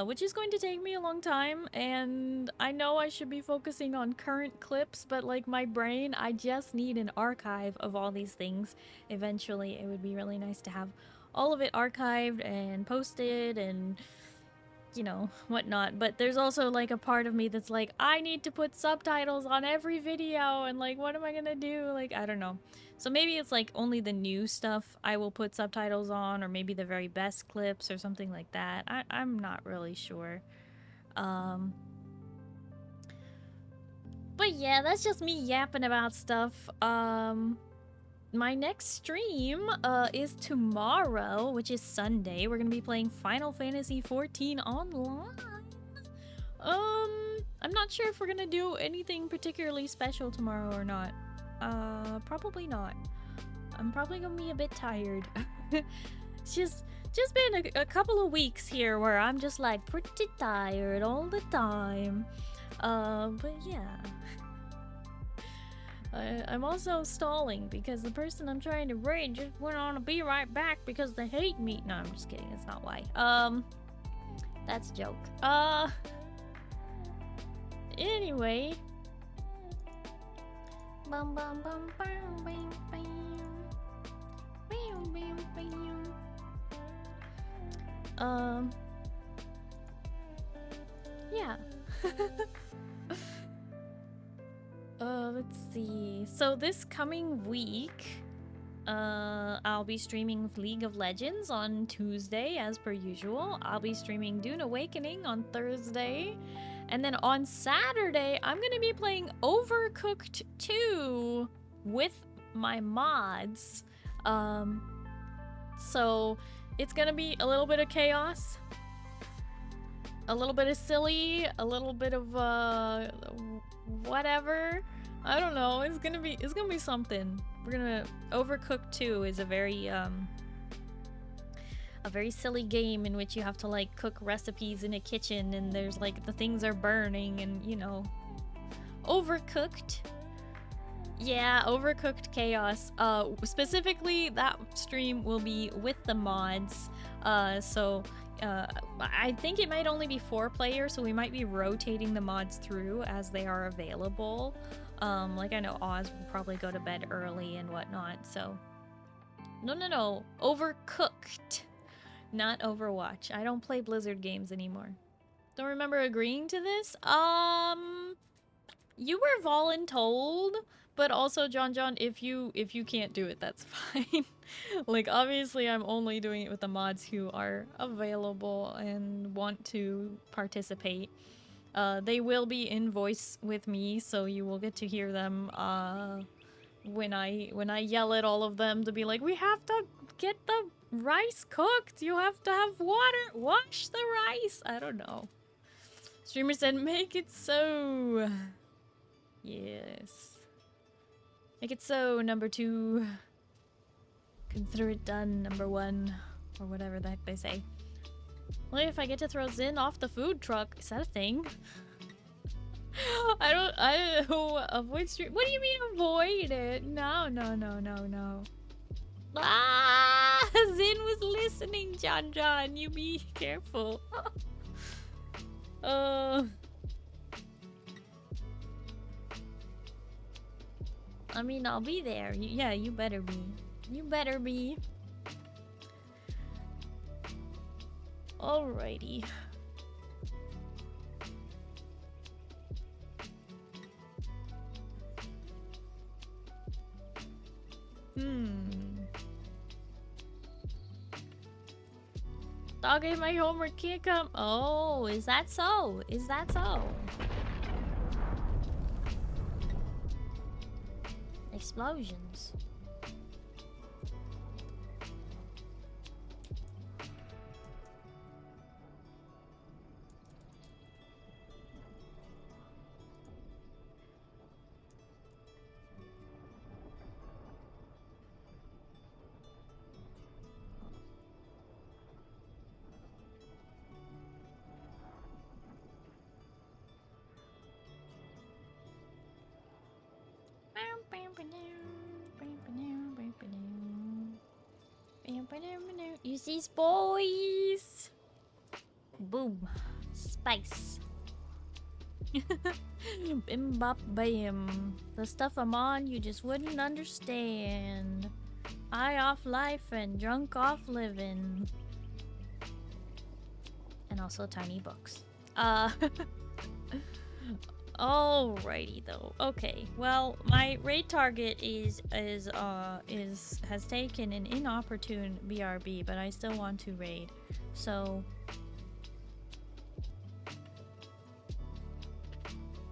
Which is going to take me a long time, and I know I should be focusing on current clips, but like my brain, I just need an archive of all these things. Eventually, it would be really nice to have all of it archived and posted and, you know, whatnot. But there's also like a part of me that's like, I need to put subtitles on every video, and like, what am I gonna do? Like, I don't know. So maybe it's like only the new stuff I will put subtitles on, or maybe the very best clips or something like that. I'm not really sure. But yeah, that's just me yapping about stuff. My next stream is tomorrow, which is Sunday. We're gonna be playing Final Fantasy 14 online. I'm not sure if we're gonna do anything particularly special tomorrow or not. Probably not. I'm probably gonna be a bit tired. It's just been a couple of weeks here where I'm just like pretty tired all the time. But yeah. I'm also stalling because the person I'm trying to raid just went on to be right back because they hate me. No, I'm just kidding. That's not why. That's a joke. Anyway. Bum bum bum bam bam bam. Bam bam bam. Yeah. Let's see. So this coming week, I'll be streaming League of Legends on Tuesday, as per usual. I'll be streaming Dune Awakening on Thursday. And then on Saturday, I'm gonna be playing Overcooked 2 with my mods. So it's gonna be a little bit of chaos, a little bit of silly, a little bit of whatever. I don't know. It's gonna be something. We're gonna Overcooked 2 is a very a very silly game in which you have to like cook recipes in a kitchen and there's like the things are burning and you know, Overcooked. Yeah, Overcooked Chaos. Specifically that stream will be with the mods. I think it might only be 4 players, so we might be rotating the mods through as they are available. Like I know Oz will probably go to bed early and whatnot, so... No. Overcooked. Not Overwatch. I don't play Blizzard games anymore. Don't remember agreeing to this? You were voluntold, but also John, if you can't do it, that's fine. Like, obviously I'm only doing it with the mods who are available and want to participate. They will be in voice with me, so you will get to hear them when I yell at all of them to be like, we have to get the rice cooked, you have to have water, wash the rice. I don't know. Streamer said, make it so. Yes. Make it so, number 2. Consider it done, number 1. Or whatever the heck they say. Well, if I get to throw Zin off the food truck, is that a thing? I don't know. Avoid stream. What do you mean avoid it? No. Ah! Zin was listening, John. You be careful. I mean, I'll be there. Yeah, you better be. You better be. Alrighty. Dog ate my homework, can't come. Oh, is that so? Is that so? Explosions. Use these boys. Boom. Spice. Bim bop bam. The stuff I'm on you just wouldn't understand. High off life and drunk off living. And also tiny books. Alrighty though. Okay. Well, my raid target has taken an inopportune BRB, but I still want to raid. So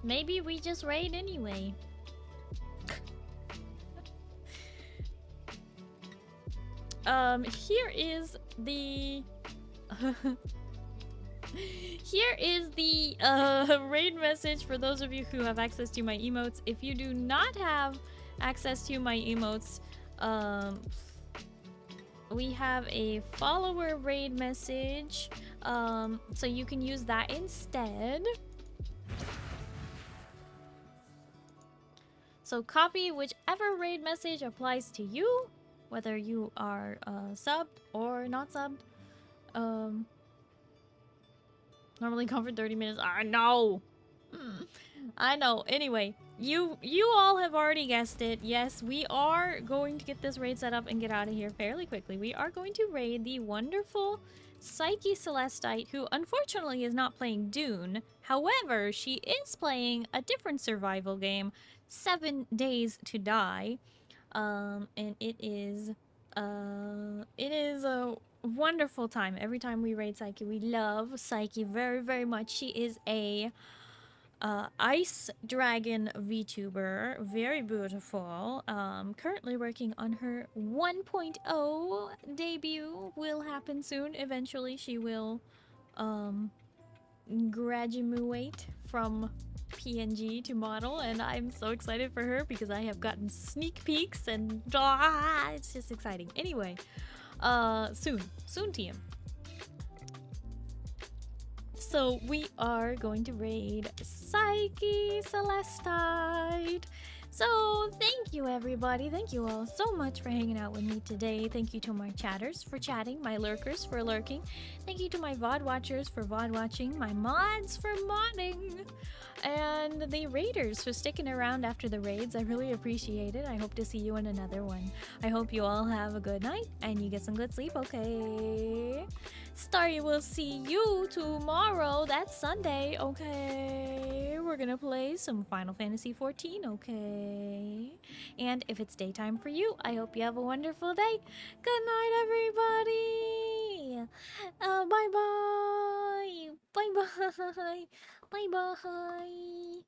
maybe we just raid anyway. Here is the Here is the raid message for those of you who have access to my emotes. If you do not have access to my emotes, we have a follower raid message, so you can use that instead. So copy whichever raid message applies to you, whether you are subbed or not subbed. Normally gone for 30 minutes. I know. I know. Anyway, you all have already guessed it. Yes, we are going to get this raid set up and get out of here fairly quickly. We are going to raid the wonderful Psyche Celestite, who unfortunately is not playing Dune. However, she is playing a different survival game, 7 Days to Die. And it is a wonderful time. Every time we raid Psyche, we love Psyche very, very much. She is a ice dragon VTuber, very beautiful. Currently working on her 1.0 debut. Will happen soon. Eventually, she will graduate from PNG to model, and I'm so excited for her because I have gotten sneak peeks and it's just exciting. Anyway, Soon, TM. So we are going to raid Psyche Celestite. So thank you everybody, thank you all so much for hanging out with me today. Thank you to my chatters for chatting, my lurkers for lurking. Thank you to my VOD watchers for VOD watching, my mods for modding, and the raiders for sticking around after the raids. I really appreciate it. I hope to see you in another one. I hope you all have a good night and you get some good sleep, okay? Starry will see you tomorrow. That's Sunday, okay? We're gonna play some Final Fantasy XIV, okay? And if it's daytime for you, I hope you have a wonderful day. Good night, everybody. Bye-bye. Bye-bye. Bye-bye.